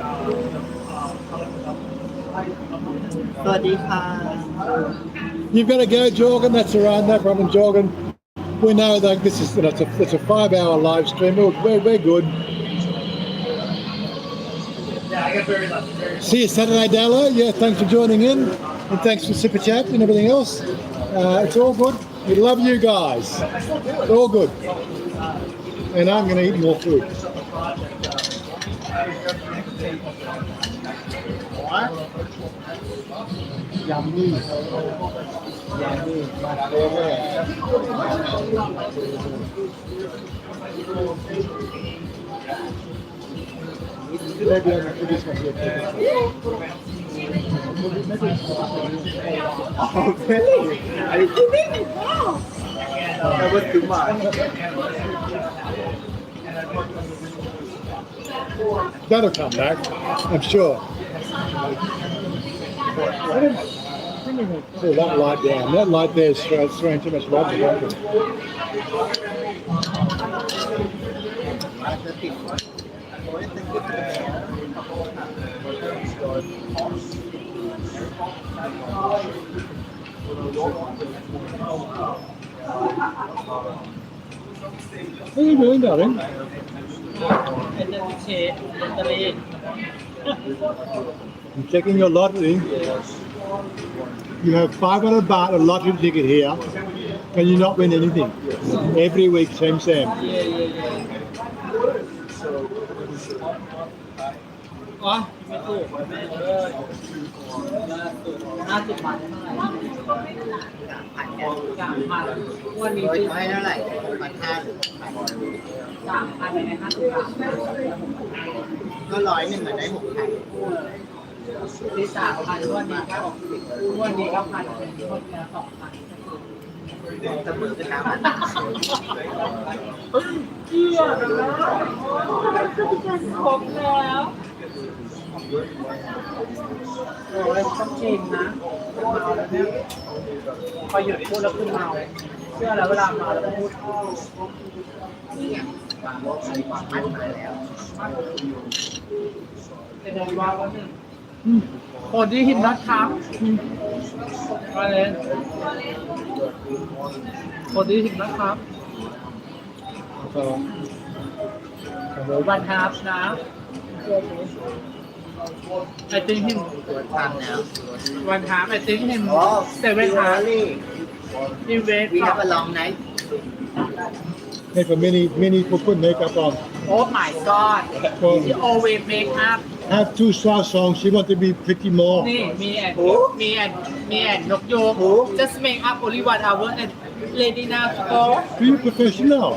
You've got to go, Jorgen. That's all right. No problem, Jorgen. We know that this is it's a 5-hour live stream. We're good. See you Saturday, Dalo. Yeah, thanks for joining in, and thanks for Super Chat and everything else. It's all good. We love you guys. It's all good. And I'm going to eat more food. Yummy. Maybe I'm going to put this one here. Oh, really? Are you kidding me? Wow. That was too much. That'll come back, I'm sure. Pull that light down. That light there is throwing too much light behind it. จะติดโอ้ยจะติดแล้ว What are you doing, darling? เป็นเรื่องเชฟลอตเตอรี่ I'm checking your lottery. You have 500 baht a lottery ticket here, and you not win anything. Every week, same. เย่ อ๋อไม่ถูก50 บาทเท่าไหร่3,000วันนี้ซื้อให้เท่าไหร่1,500 หรือ 3,000ใน50 บาทก็100นึงได้6,000ที่ 3,000 วันนี้ก็60วันนี้ก็1,000วันนี้2,000เสมอกันแล้วเยี่ยมครบแล้วโอ้ยต้องชิมนะเมาแล้วเนี่ยพอหยุดพูดแล้วคือเมาเชื่อแล้วเวลาเมาแล้วพูดมันมาแล้วเป็นไงบ้างวะเนี่ยคนที่หินนัดครับอะไรคนที่หินนัดครับวันฮาร์ฟนะI think him one half. I think him 7 half. He wait. We have a long night. Hey, for many people put makeup on. Oh my God. He always make up. Have 2 star songs. She want to be pretty more. นี่me and นกยูง just make up only 1 hour and lady now to go. Are you professional?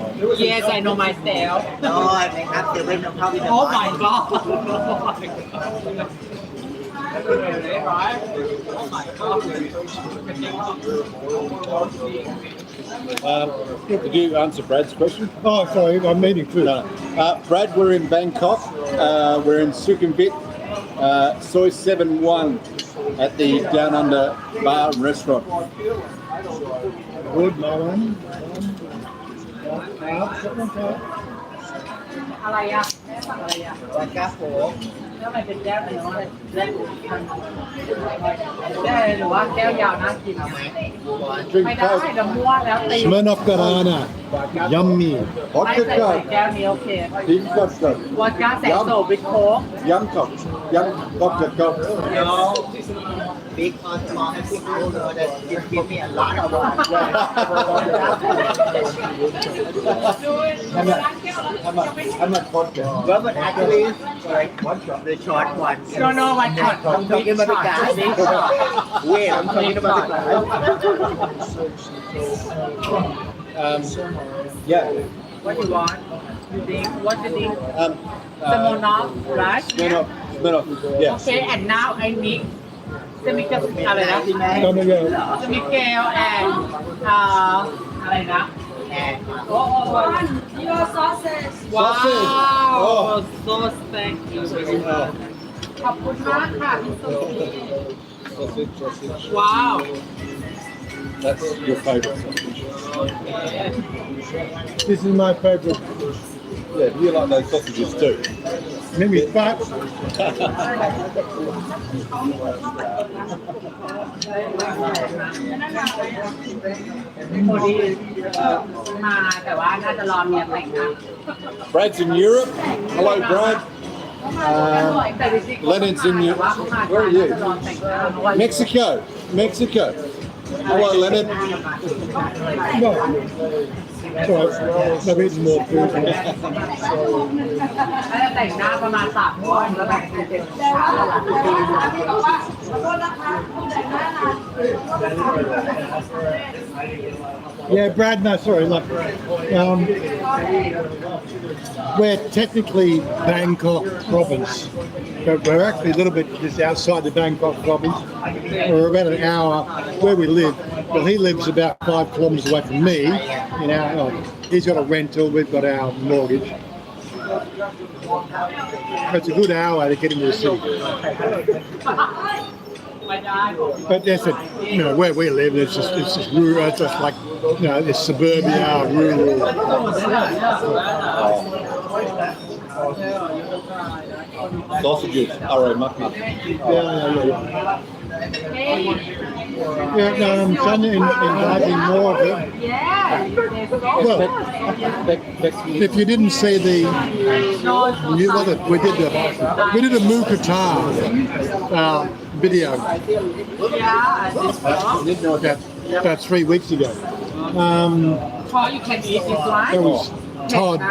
Yes, I know myself. No, I make up 7 o'clock in the morning. Oh my God. Did you answer Brad's question? Oh, sorry, I'm meeting food. No. Brad, we're in Bangkok. We're in Sukhumvit, Soi 71 at the Down Under Bar and Restaurant. Good, Marwan. อะไรอ่ะอะไรอ่ะวอดก้าโค้กแล้วมันเป็นแก้วไหนวะแก้วหรือว่าแก้วยาวน่ากินไหม Drink ไม่ได้ Coke. เดี๋ยวมั่วแล้วตี Smirnoff Garana. Yummy. ไม่ Vodka ใส่ Coke. แก้วนี้โอเค Pink vodka. วอดก้าแสงโซบิทโค้ก Yum Coke. Yum Vodka Coke. Big or small people know that it give me a lot of How much vodka? Well, but actually, like the short one. No, one shot. I'm talking about the glass. Big shot. Wait, I'm talking about the glass. Yeah. What do you want? You think? What do you think? Uh, Smirnoff, right? Smirnoff. Yes. Okay, and now I need semikel อะไรนะ Come again. semikel and อะไรนะ and Your sausage. wow Oh. so thank you ขอบคุณมากค่ะพี่สุธี Sausage. wow That's your favourite sausage. This is my favorite. Yeah, you like those sausages too. Maybe fat. พอดีมาแต่ว่าน่าจะรอเมียแต่งนะ Brad's in Europe. Hello, Brad. Leonard's in Europe. Where are you? Mexico. Hello, Leonard. No. Sorry, I've eaten more food. ถ้าจะแต่งหน้าประมาณ3 โมงแล้วแต่งเสร็จ แต่ว่าบอกว่าขอโทษนะคะผู้แต่งหน้านาน Yeah, Brad, no, sorry. Look, we're technically Bangkok province, but we're actually a little bit just outside the Bangkok province. We're about an hour where we live. Well, he lives about 5 kilometres away from me. He's got a rental, we've got our mortgage. It's a good hour to get into the city. But there's a, where we live, it's just rural. It's just like, it's suburbia, rural. Sausages, aromat. Chanya inviting more of it. Well, if you didn't see we did a Mookata video about 3 weeks ago. You can eat this one. That was Todd,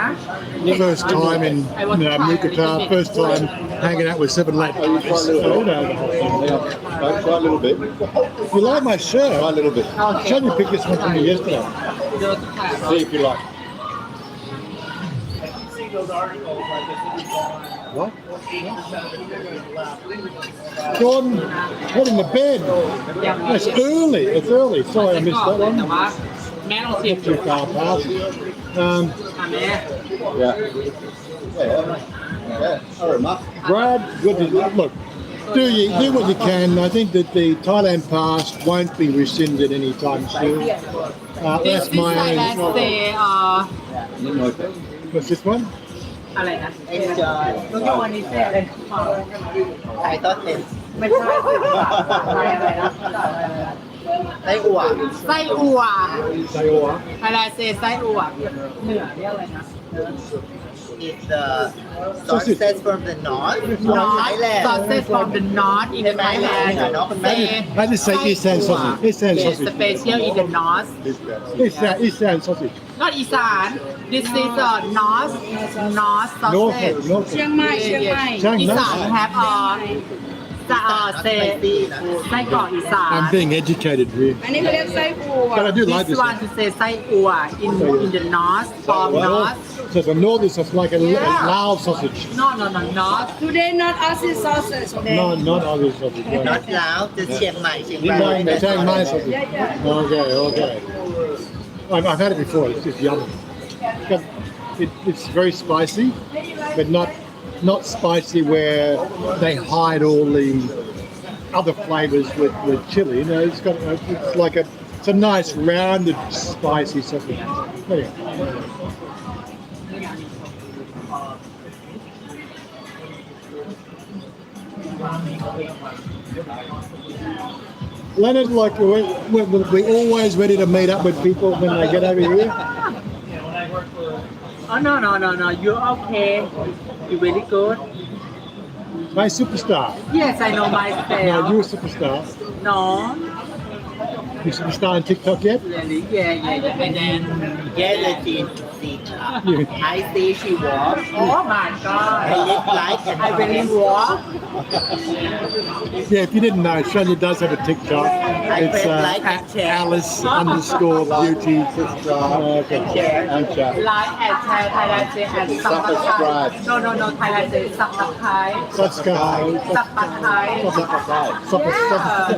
first time in Mookata, first time hanging out with 7-Eleven. Try a little bit. You like my shirt? Try a little bit. Chanya picked this one from me yesterday. See if you like. What? Jordan, what in the bed? It's early. It's early. Sorry, I missed that one. แม่ลองเสียบ Too far past. แม่ Yeah. Aromat. Brad, good to look. Do what you can. I think that the Thailand pass won't be rescinded anytime soon. That's my aim. What's this one? อะไรนะ enjoy ลูกวันนี้เสียอะไร ไข่ทอดเผ็ด ไม่ใช่อะไรนะ ไส้อั่ว ไส้อั่ว Sayoa. อะไรเซไส้อั่วเหนือเรียกอะไรนะ It's the sausage from the north from Thailand sausage from the north in Thailand I just say Eastern sausage. Eastern Yes, sausage. special in the north Eastern sausage. not อีสาน this is a north sausage North. เชียงใหม่เชียงใหม่ อีสาน have say ไส้กรอกอีสาน I'm being educated here. อันนี้เขาเรียกไส้อั่ว But I do like this this one to say ไส้อั่ว in the north from north So the north is just like a Lao sausage. no north Today not Aussie sausage today No, not other sausage. Yeah. not ลาวจะเชียงใหม่เชียงราย They're saying my sausage. Okay. I've had it before. It's just yummy. It's very spicy, but not spicy where they hide all the other flavors with chili. It's a nice rounded spicy sausage. Anyway. Leonard, we're always ready to meet up with people when they get over here. oh no you're okay you very good My superstar. yes I know No, myself you're a superstar. no You superstar on TikTok yet? really yeah and then Yes, the teen see I see she walk oh my god I live like I really walk Yeah, if you didn't know, Chanya does have a TikTok. It's Alice_beauty. And share. like and share Thailand say and subscribe no Thailand say subscribe Subscribe.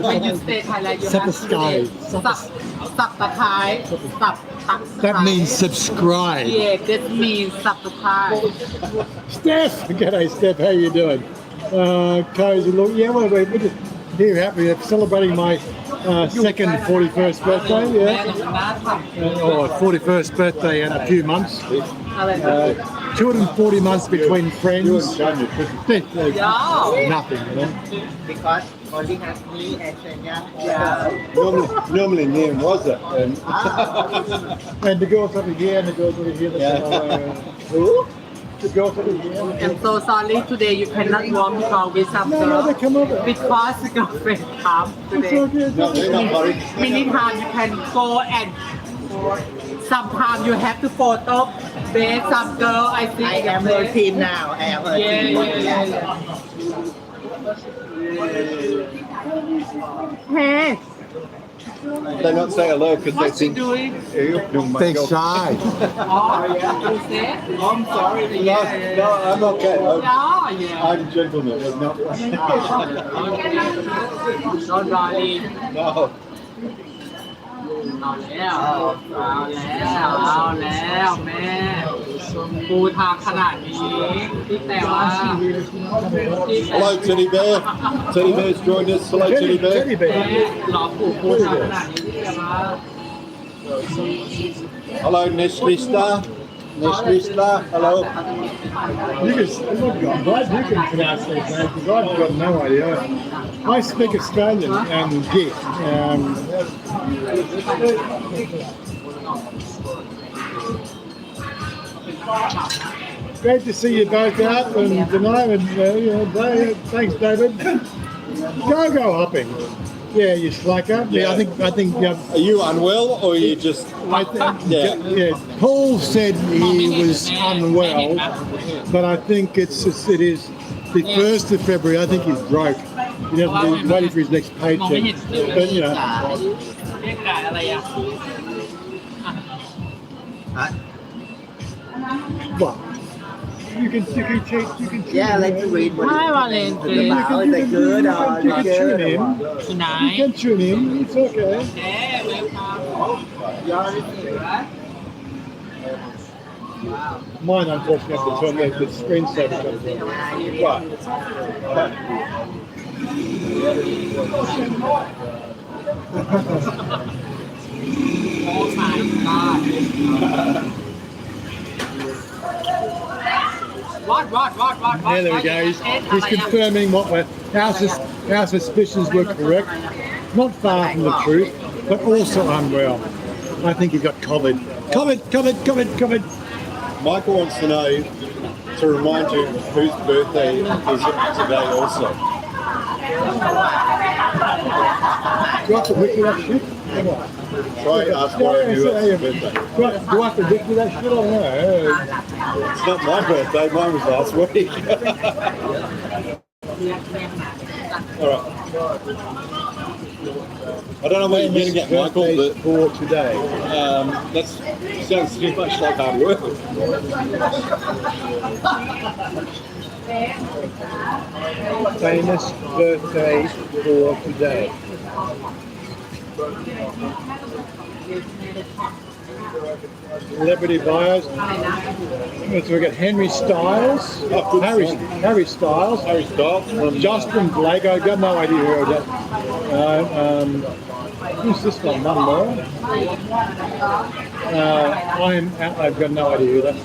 when you stay Thailand you have to Subscribe. subscribe That means subscribe. yeah that means subscribe Steph! G'day, Steph. How you doing? Cozy look. Yeah, we're just here happy. Celebrating my second 41st birthday. Yeah. Or 41st birthday in a few months. 240 months between friends. Nothing, you know. because only has me and Chanya Normally me and Wazza. And the girls over here and the girls over here. The girls over here. I'm so sorry today you cannot walk because with some No, girl they come over. because the girlfriend come It's today all good. No, they're not worried. many times you can go and sometimes you have to photo with some girl I think I am her team now I am her team Hey They not say hello because they what you think doing They're shy. oh you say I'm sorry No, I'm okay. yeah I'm a gentleman. I'm not. don't worry No. เอาแล้วแม่ ปูทางขนาดนี้ที่แต่ว่า Hello, Teddy Bear. Teddy Bear's joined us. Hello, Teddy Bear. Teddy bear. หลอกปูทางขนาดนี้ที่แต่ว่า Hello, Nestlista. Nestlista. Hello. You can, I'm glad you can pronounce these names because I've got no idea. I speak Australian and Git. Great to see you both out and tonight. And thanks, David. Go hopping. Yeah, you slacker. Yeah, I think. Are you unwell or are you just? Yeah. Paul said he was unwell, but I think it is the 1st of February. I think he's broke. He doesn't be waiting for his next มองไม่ paycheck. เห็น But you know, เรียกกายอะไรอ่ะ what? You can cheat. You can cheat. Yeah, I like to read what ไม่ว่าเลน it's about. Like good or You can tune good. in. ที่ไหน You can tune in. It's okay. เอ๊ะเวลคัม Mine, unfortunately, has to turn the screensaver comes on. Right. โอ้สายตา What? There we go. He's confirming our suspicions were correct. Not far from the truth, but also unwell. I think he got COVID. COVID. Michael wants to know to remind you whose birthday is it today also. Do I have to whip you that shit? Come on. Try and ask one of you it's birthday. Do I have to whip you that shit? I don't know. It's not my birthday, mine was last week. All right. I don't know what you're getting at, Michael, but for today. that sounds too much like hard work. Famous birthday for today. Celebrity bios. So we got Henry Styles, Harry Styles, from Justin Blake. I've got no idea who that. Who's this one? None more. I've got no idea who that.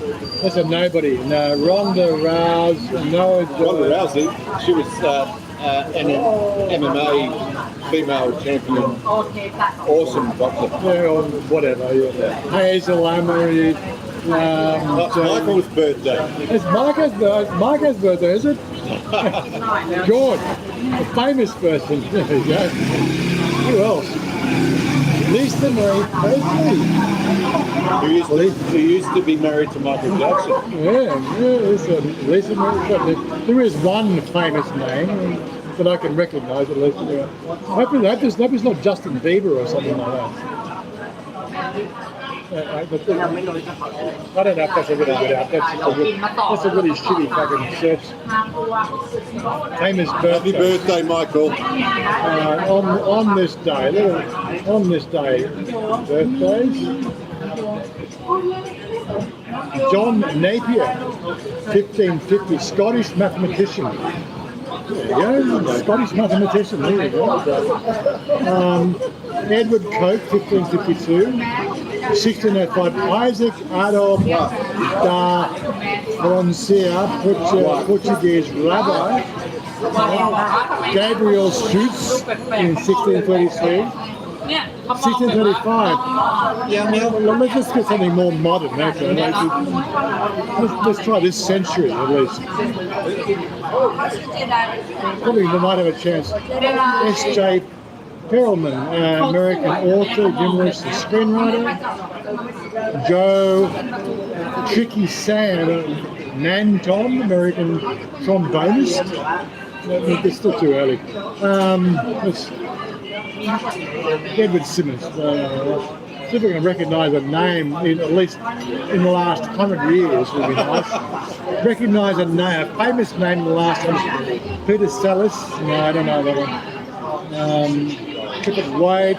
That's a nobody. No, Ronda Rousey. No, Ronda Rousey, she was an MMA female champion. Awesome boxer. Yeah, or whatever. Yeah. Hazel Amory. Michael's birthday. It's Marco's birthday, is it? George, a famous person. There you go. Who else? Lisa Marie Presley. Who used to be married to Michael Jackson. Yeah, it's Lisa Marie Presley. There is one famous name that I can recognise at least. Yeah. Hopefully it's not Justin Bieber or something like that. I don't know if that's a really good out. That's a really shitty fucking search. Famous birthday. Happy birthday, Michael. On this day, birthdays. John Napier, 1550, Scottish mathematician. There you go, Scottish mathematician, there you go. Edward Coke, 1552. 1605, Isaac Adolf da Francia, Portuguese rabbi. Gabriel Schutz in 1633. 1635. Yeah, now let's just get something more modern, actually. Let's try this century at least. Probably we might have a chance. S.J. Perelman, American author, humorist, and screenwriter. Joe Tricky Sam Nanton, American trombonist. It's still too early. Edward Simmons. See if we can recognise a name, at least in the last 100 years would be nice. Recognise a famous name in the last 100. Peter Sallis. No, I don't know that one. Clifford Wade.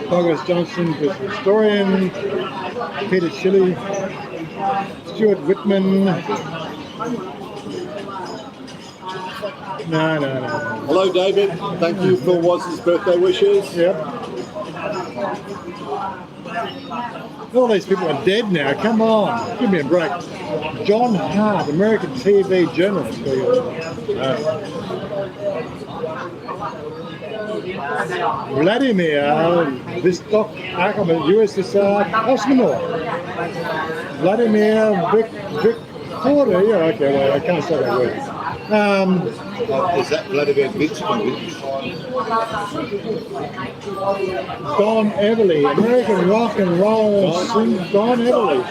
Douglas Johnson, business historian. Peter Shilley, Stuart Whitman. No. Hello, David. Thank you for Wazza's birthday wishes. Yep. All these people are dead now. Come on, give me a break. John Hart, American TV journalist. Vladimir Vostok, USSR cosmonaut. Vladimir Vic Porter. Yeah, okay, well, I can't say that word. Is that Vladimir Vitsky? Don Everly, American rock and roll singer. Don Everly.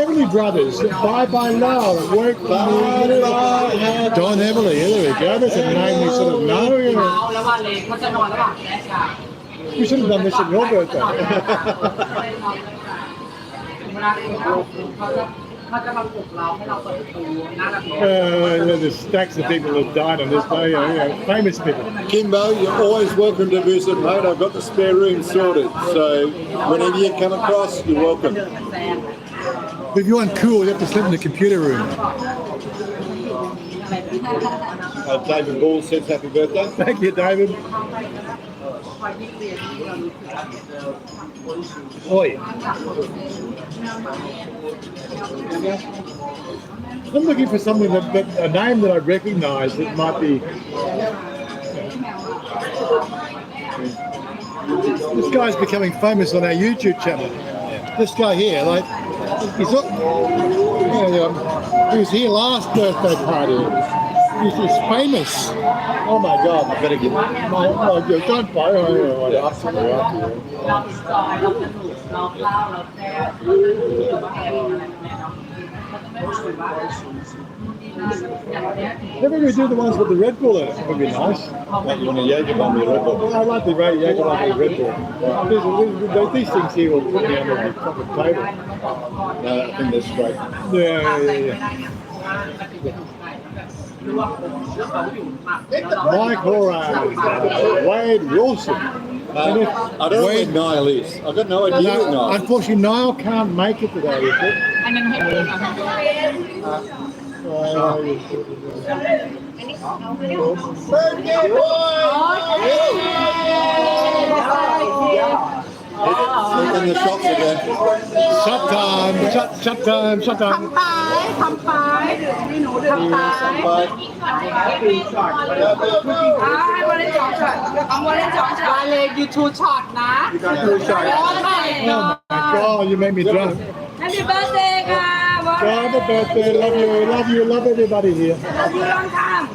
Everly Brothers, Bye Bye Love, Work for Me. Don Everly, there we go. That's a name we sort of know. You know. We should have done this at your birthday. There's stacks of people that died on this day, famous people. Kimbo, you're always welcome to visit, mate. I've got the spare room sorted, so whenever you come across, you're welcome. If you want cool, you have to sleep in the computer room. David Ball says happy birthday. Thank you, David. Oi. I'm looking for something that a name that I recognise that might be. This guy's becoming famous on our YouTube channel. This guy here, like, he was here last birthday party. He's famous. Oh my God! I better get. Don't buy. Maybe we do the ones with the Red Bull in it. That would be nice. You want a Jaeger bomb with Red Bull? I like the Jaeger bomb with Red Bull. These things here will put me under the fucking table. No, I think that's great. Yeah. Mike Horan, Wade Wilson. I don't know where Niall is. I've got no idea where Niall is. Unfortunately, Niall can't make it today. Birthday Look in the shops again. Shut time. you two shot นะ You got 2 shots. Oh my Oh my God, you made me drunk. Happy birthday ค่ะ Happy birthday, love everybody here. Love you long time.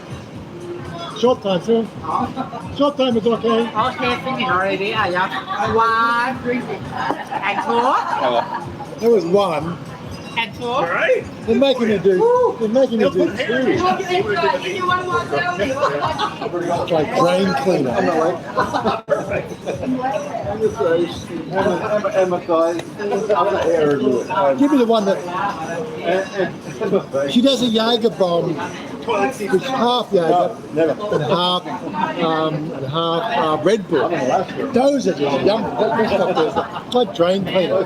Short time, sir. Short time is okay. Okay finish already อ่ะยับ one and two There was one. and two They're making me do 2. You want more selfie? It's like drain cleaner. Emma guys, I'm not here. Give me the one that she does a Jaeger bomb, which half Jaeger and half Red Bull. Those are just yum. That stuff is like drain cleaner.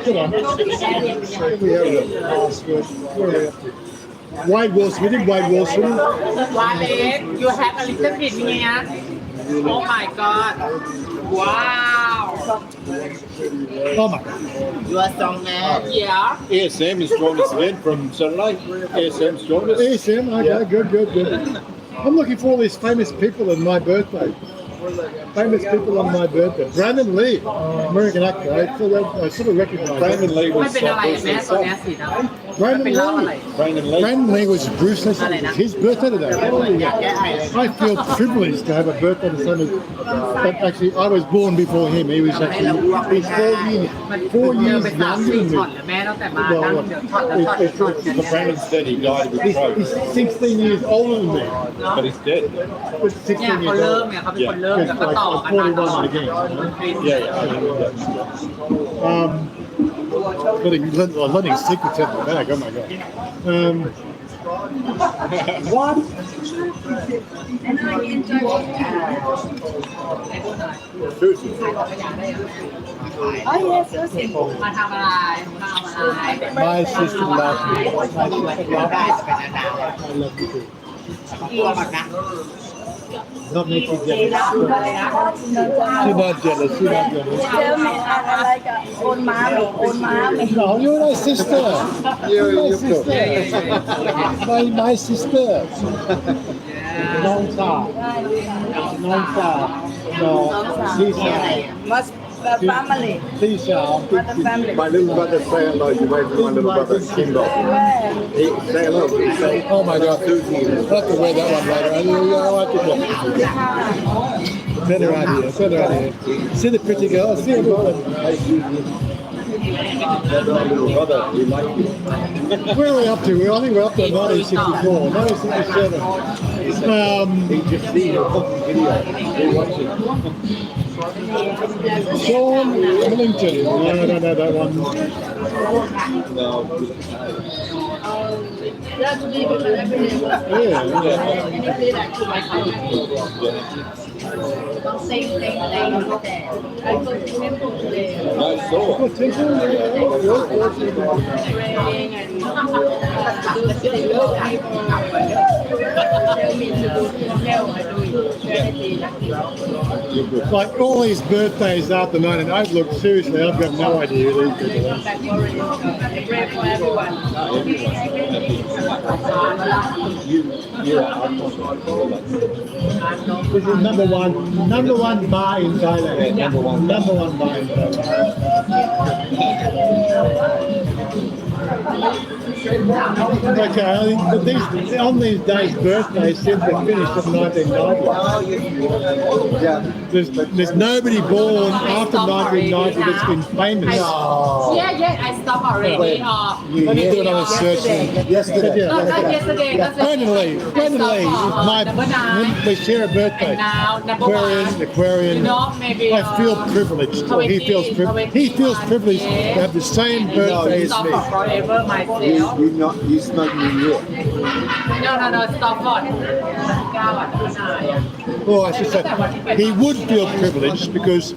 Good on. Wade Wilson. We did Wade Wilson. Wale you have a little bit here oh my god wow Oh my. You are strong man. yeah ASM has joined us again from Saturday. ASM's joined us. ASM. Okay, good. I'm looking for all these famous people on my birthday. Brandon Lee, American actor. I sort of recognize Brandon Lee ไม่ was เป็นอะไรแม่ตอนนี้สีดำ Brandon Lee was Bruce Lee. It's his birthday today. I feel privileged to have a birthday the same as. But actually, I was born before him. He's 4 years younger than me. แม่ตั้งแต่มาตั้งเดี๋ยวทอด Brandon said he died of a stroke, He's 16 years older than me. but he's dead. But เนี่ย 16 เขา years เริ่ม old. เนี่ยเขาเป็นคนเริ่มแล้วก็ต่อกันมาตลอด Yeah. Learning secrets at the back. Oh my god. What? And I enjoy Sushi. Oh yes, Susie. มาทำอะไรมาทำอะไร My sister loves me. My sister ได้ loves จะเป็นอาหาร me. I love you too. ตัวบักนะ Not make you jealous. She's not jealous. She's not jealous. Tell me I like old mommy, old mommy. No, you're my sister. You're my sister. My sister. Nong Sa. Nong Sa. No. Lisa. Must family. Lisa. What the family. My little brother say hello. You wave to my little brother, Kimbo. Where? He say hello. He say, Oh my God. I'll have to wear that one later. I'll have to look. Turn around here. Turn around here. See the pretty girl. See her girl. that's my little brother. He likes you. Where are we up to? I think we're up to 1964, 1967. He just seen your fucking video. He watching. Sean Millington. No, I don't know that one. No. That's legal every Same thing. I go to temple today. Nice sword. Oh, Temple? Praying and do spiritual people. Tell me to do email. I do it. Like all these birthdays after 1908, look, seriously, I've got no idea who these people are. Back already. I pray for everyone. This is number one bar in Thailand. Number one bar in Thailand. Okay, I think but on these days' birthdays since they finished in 1990. Yeah. There's nobody born after 1990 that's been famous. Yeah, I stopped already. Let me do another search. Yesterday. Not yesterday. Brandon Lee, we share a birthday. Now, number Aquarian. You know, maybe. I feel privileged, or he feels privileged to have the same birthday as Stop me. for forever myself. You smoke New York. No, stopก่อน Well, I should say, he would feel privileged because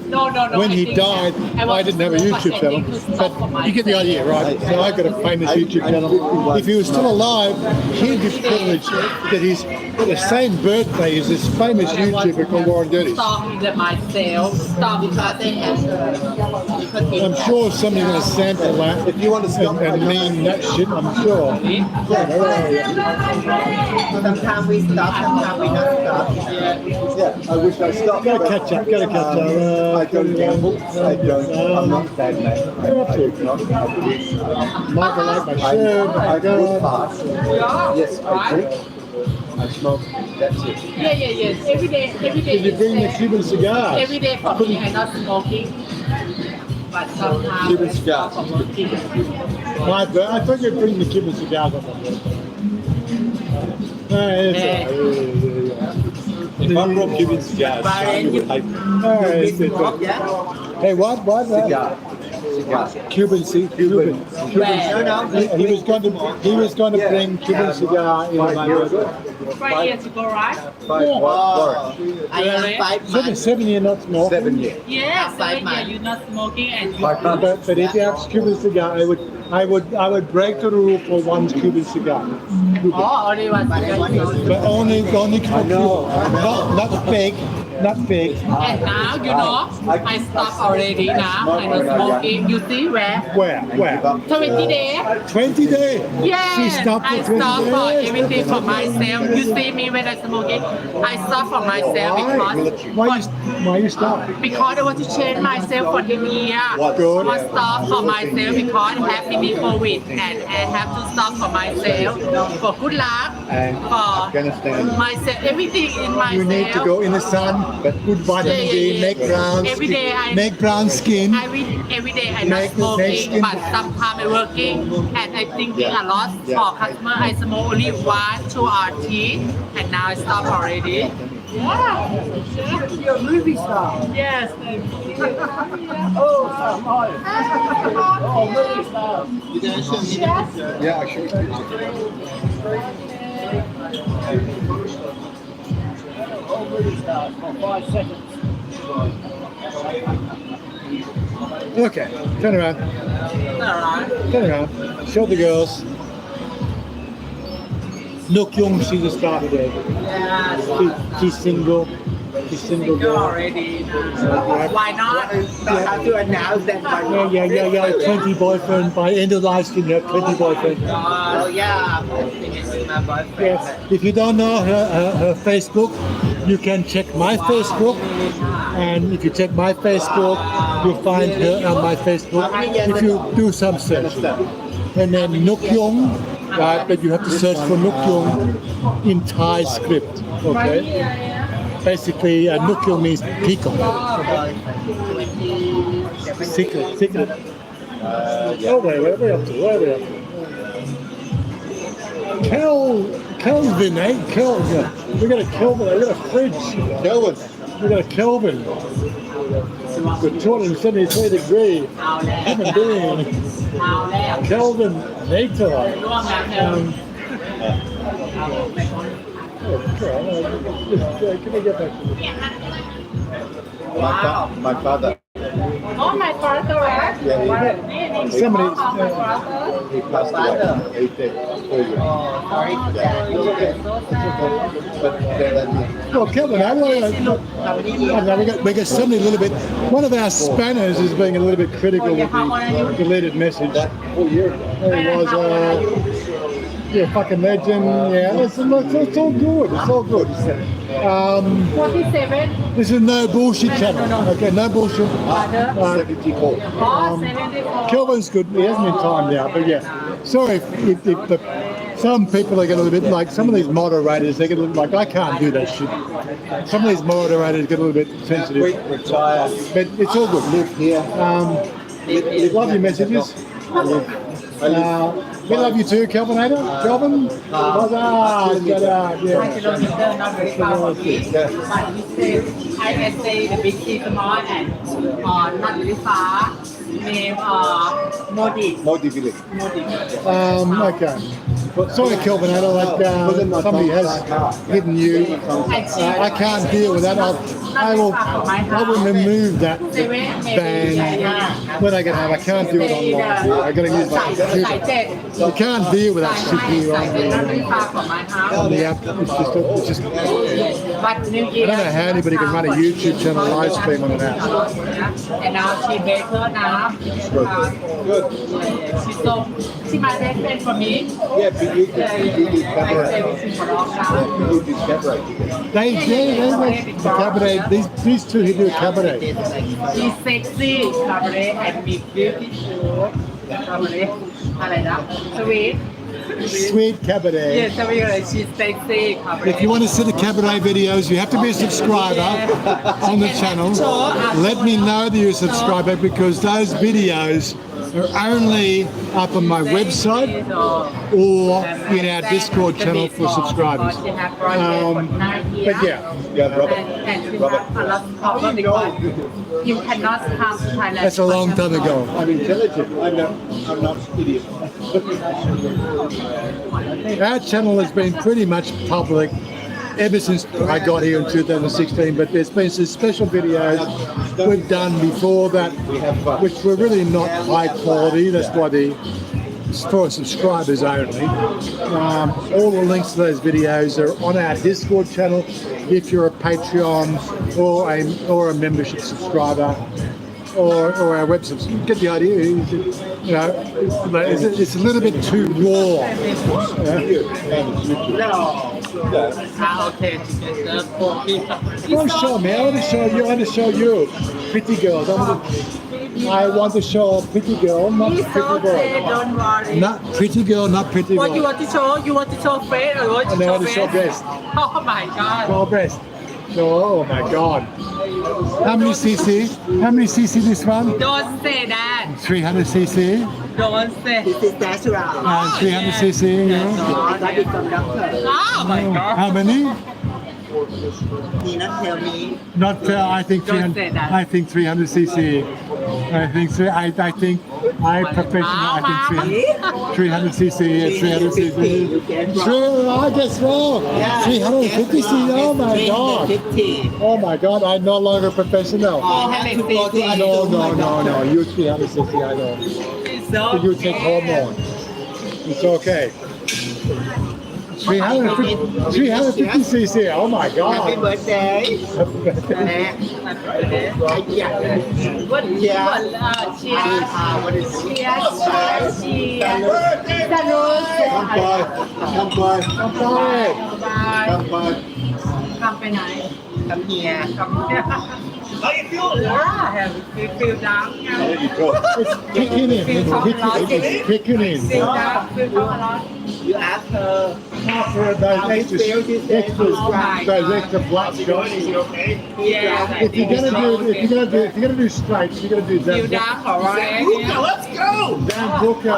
when he died, I didn't have a YouTube channel. But you get the idea, right? So I got a famous YouTube channel. If he was still alive, he'd be privileged that he's got the same birthday as this famous YouTuber called Warren Dirty. Stop myself. Stop because they have. I'm sure somebody's going to sample that If you want to stop and meme that shit, I'm sure. Sometimes we stop, sometimes we not stop. Yeah, I wish I stopped. Gotta catch up. I don't gamble. I'm not bad, mate. You're up to. Michael like my shirt, my I drink God. fast. Yes, I drink. I smoke. That's it. Yeah. Every day. Did you bring the Cuban cigars? Every day for me, I'm not smoking. But sometimes Cuban cigars. I stop smoking. I thought you'd bring the Cuban cigars on my birthday. If I brought Cuban cigars, Chanya would hate me. Hey, what? Cigar. Cuban. He was going to bring Cuban cigar in my birthday. 5 years ago, right? I am 5 months. 7 years not smoking. 7 years. Yeah, 7 years you're not smoking and you. But if you have Cuban cigar, I would break the rule for one Cuban cigar. Only one cigar. But only Cuban. Not fake. And now, you know, I stopped already now. I'm not smoking. You see where? Where? 20 days. 20 days. Yes, She stopped for I 20 stop for days. everything for myself. You see me when I smoking, I stop for myself Why you stop? because I want to change myself for the year. Good. I stop for myself because I have mini COVID and I have to stop for myself for good luck, for myself, everything in myself. You need to go in the sun, but good vitamin D, make brown Every skin. day Make brown skin. Every day I'm not smoking, but sometimes I'm working and I'm thinking a lot for customer. I smoke only 1, 2 or 3, and now I stop already. Yeah. You're a movie star. Yes. Thank you. Oh, Samoy. Oh, movie star. You guys show me the picture. Yeah, I should. Oh, movie star for 5 seconds. Okay, turn around. Alright. Turn around. Show the girls. Nook Young, she's a star today. Yeah. She's single. She's single You're girl. already. Why not? Don't have to announce that by Yeah. 20 boyfriend. By end of live stream, you have 20 boyfriend. Oh yeah, I'm finishing my boyfriend. Yes. If you don't know her Facebook, you can check my Facebook. And if you check my Facebook, you'll find her on my Facebook. If you do some search. And then Nook Young, right? But you have to search for Nook Young in Thai script. Okay. Basically, Nook Young means peacock. Secret. Oh, wait, where are we up to? Kelvin, eh? Kelvin. We got a Kelvin. We got a fridge. Kelvin. We got a Kelvin. With 273 degree. Human being. Kelvin later. Can we get back to this? My father. Oh, my father, right? Yeah, Somebody. he passed away. He did. Well, Kelvin, we got somebody a little bit. One of our spanners is being a little bit critical with the deleted message. There was yeah, fucking legend. Yeah, it's all good. It's all good. 47. This is no bullshit channel. Okay, no bullshit. 74. 74. Kelvin's good. He hasn't been timed out, but yeah. Sorry if some people they get a little bit like some of these moderators. They get a little like I can't do that shit. Some of these moderators get a little bit sensitive. Retired. But it's all good. Live here. Love your messages. We love you too, Kelvinator. Kelvin, Wazza, yeah. Kilometer, not very far from me. But he said, I can say the big city small and not very far. Name Modi. Modi village. Okay. Sorry, Kelvinator, like somebody has hidden you. I can't deal with that. I will remove that ban when I get home. I can't do it online. I got to use my computer. You can't deal with that shit here on the app. It's just. I don't know how anybody can run a YouTube channel live stream on an app. And now she baked her now. Good. She's so she might take it for me. Yeah, but you did cabaret. You did cabaret. They the cabaret. These two who do cabaret. She's sexy cabaret and be beautiful cabaret. อะไรนะ Sweet cabaret. Yes, she's sexy cabaret. If you want to see the cabaret videos, you have to be a subscriber on the channel. Let me know that you're a subscriber because those videos are only up on my website or in our Discord channel for subscribers. But yeah, Robert. And she has a lot of problem because you cannot come to Thailand. that's a long time ago. I'm intelligent. I'm not idiot. Our channel has been pretty much public ever since I got here in 2016, but there's been some special videos we've done before that, which were really not high quality. That's why it's for subscribers only. All the links to those videos are on our Discord channel if you're a Patreon or a membership subscriber. Or our website. You get the idea. You know, it's a little bit too raw. Okay, Don't show me. I want to show you. I want to show you, pretty girls. I want to show pretty girl, not It's pretty okay, boy. don't worry. Not pretty girl, not pretty What you boy. want to show? You want to show face or what? I want to show breast. Oh my god. Show breast. Oh my God. How many cc? How many cc this one? Don't say that. 300 cc. Don't say. This is natural. 300 cc. Yeah. I got it from doctor. Oh my god. How many? He not tell me. Not fair. I think Don't say that. I think 300 cc. I think I professional. I think 300 cc. 300 cc. True. I guess wrong. 350 cc. Oh my god. 350. Oh my god. I'm no longer professional. You have to go to No. You 300 cc. I know. So You take hormone. It's okay. 350 cc. Oh my Happy god. birthday. what Yeah. cheers What is cheers cheers 乾杯 Come by. กลับไปไหน Come here. กลับเนี่ยHow you feel? Yeah, feel down. There you go. It's kicking in. It's kicking in. Feel down. Feel down. You ask her. For those extra black shots. Yeah. If you're gonna do straights, you're gonna do Feel that. down, alright. Let's go! Zambuca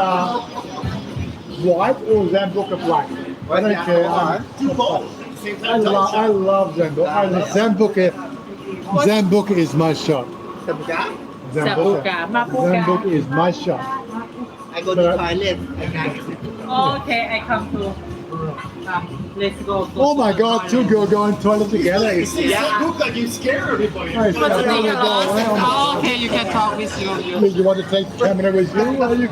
white or Zambuca black. I don't care. Do both. Same time. I love Zambuca. Zambuca is my shot. Zambuca, Mapuca. Zambuca is my shot. I go to toilet. Okay, I come to. Let's go. Oh my God, two girls going toilet together. You see, Sambuca, you scare everybody. Hey, Okay, you can talk with you. You want to take the camera with you? Well, you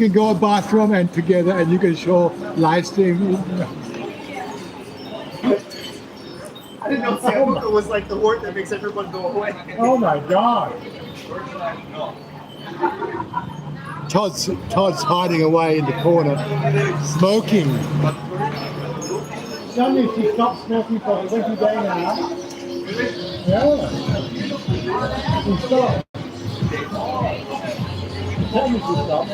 can go to bathroom and together, and you can show live stream. I didn't know Sambuca was like the word that makes everyone go away. Oh my God! Todd's hiding away in the corner, smoking. Chanya, she stopped smoking for 20 days now. Yeah. She stopped. Chanya, she stopped.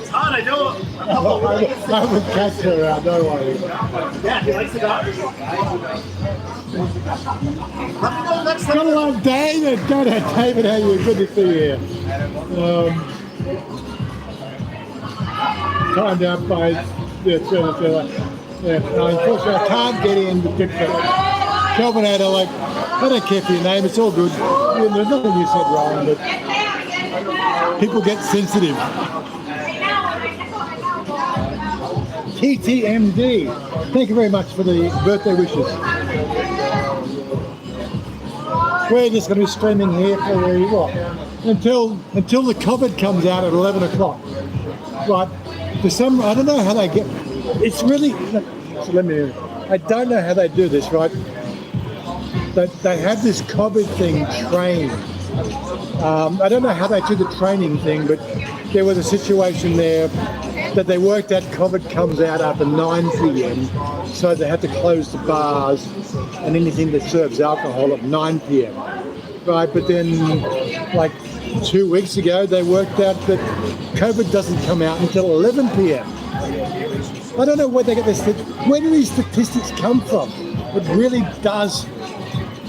Todd, I know. I would catch her out, don't worry. Yeah, he likes cigars. Let me know next time. Gotta love David. David, how you? Good to see you here. Timed out by unfortunately I can't get in the picture. Kelvin had I don't care for your name, it's all good. There's nothing you said wrong, but people get sensitive. TTMD. Thank you very much for the birthday wishes. We're just going to be streaming here for until the COVID comes out at 11 o'clock. But for some, I don't know how they get. It's really. So I don't know how they do this, right? They have this COVID thing trained. I don't know how they do the training thing, but there was a situation there that they worked out COVID comes out after 9 p.m. So they had to close the bars and anything that serves alcohol at 9 p.m. Right, but then like 2 weeks ago they worked out that COVID doesn't come out until 11 p.m. I don't know where they get this. Where do these statistics come from? It really does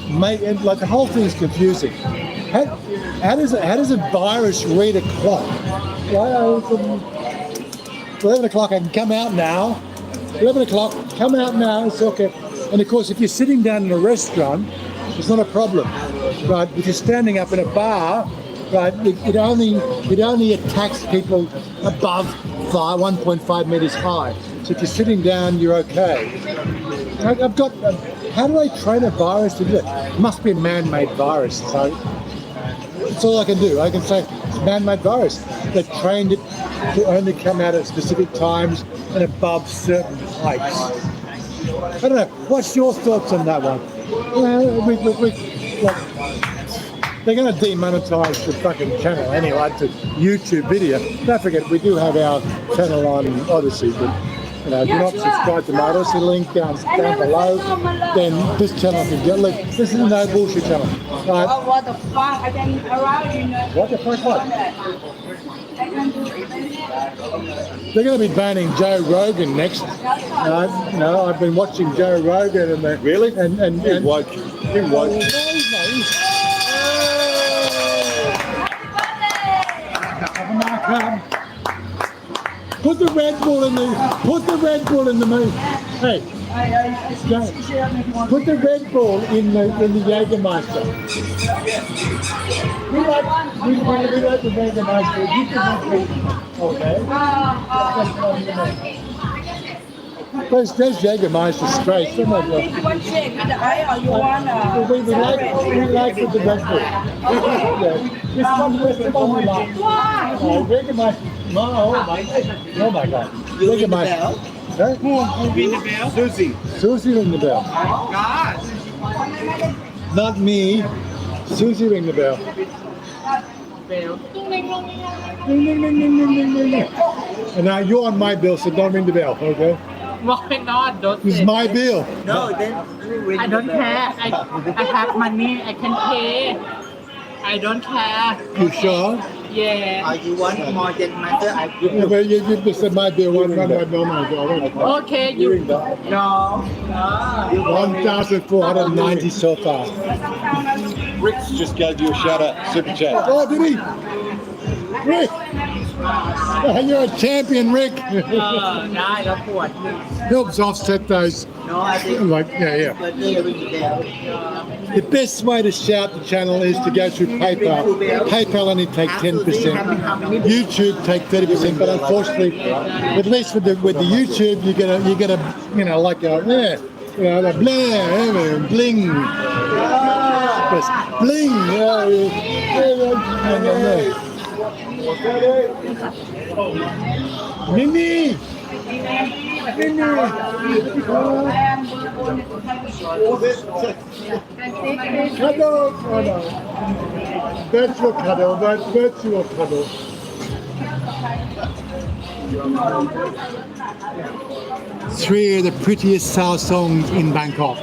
make it like the whole thing is confusing. How does a virus read a clock? 11 o'clock, I can come out now. 11 o'clock, come out now, it's okay. And of course, if you're sitting down in a restaurant, it's not a problem. Right? If you're standing up in a bar, right, it only attacks people above 1.5 meters high. So if you're sitting down, you're okay. I've got, how do I train a virus to do that? It must be a man-made virus. So that's all I can do. I can say it's a man-made virus. They trained it to only come out at specific times and above certain heights. I don't know. What's your thoughts on that one? They're going to demonetize the fucking channel anyway, to YouTube video. Don't forget, we do have our channel on Odyssey, but do not subscribe to my Odyssey link down below. Then this channel can get linked. This is a no bullshit channel. Right? What the fuck? I can around you know. What the fuck? What? They're going to be banning Joe Rogan next. I've been watching Joe Rogan and Really? And He woke. Put the Red Bull in the moon. Hey, Put the Red Bull in the Jägermeister. We like the Jägermeister. You can have it. Okay. There's Jägermeister straight. You want shake with the ice or you want We like with the Red Bull. Yeah. This one we like. Jägermeister. Oh my God. Jägermeister. Huh? Who ring the bell? Susie ring the bell. Gosh. Not me. Susie ring the bell. Bell. Ding, ding, ding, ding, ding, ding, ding. And now you're on my bill, so don't ring the bell, okay? Why not? Don't This is my bill. No, then I don't care. I have money. I can pay. I don't care. You sure? Yeah. you want more than matter, I give Yeah, but you this is my bill. One, no, my bill. Okay, you. No. No. 1,490 so far. Rick's just gave you a shout out, super chat. Oh, did he? Rick! You're a champion, Rick. ได้แล้วปวด Helps offset those. No, I think Like, yeah. but they ring the bell. The best way to shout the channel is to go through PayPal. PayPal only take 10%. YouTube take 30%, but unfortunately, at least with the YouTube, you get a like a bling. Yes, bling. Mimi. Cuddle. Virtual cuddle. Virtual cuddle. Three of the prettiest Sao songs in Bangkok.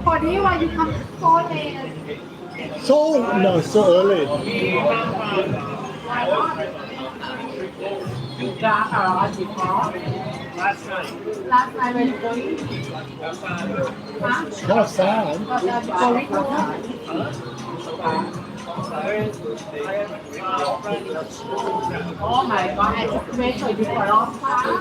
For you, why you come so late? So early. Last night when you going? How sad. Oh my god, I just wait for you for a long time.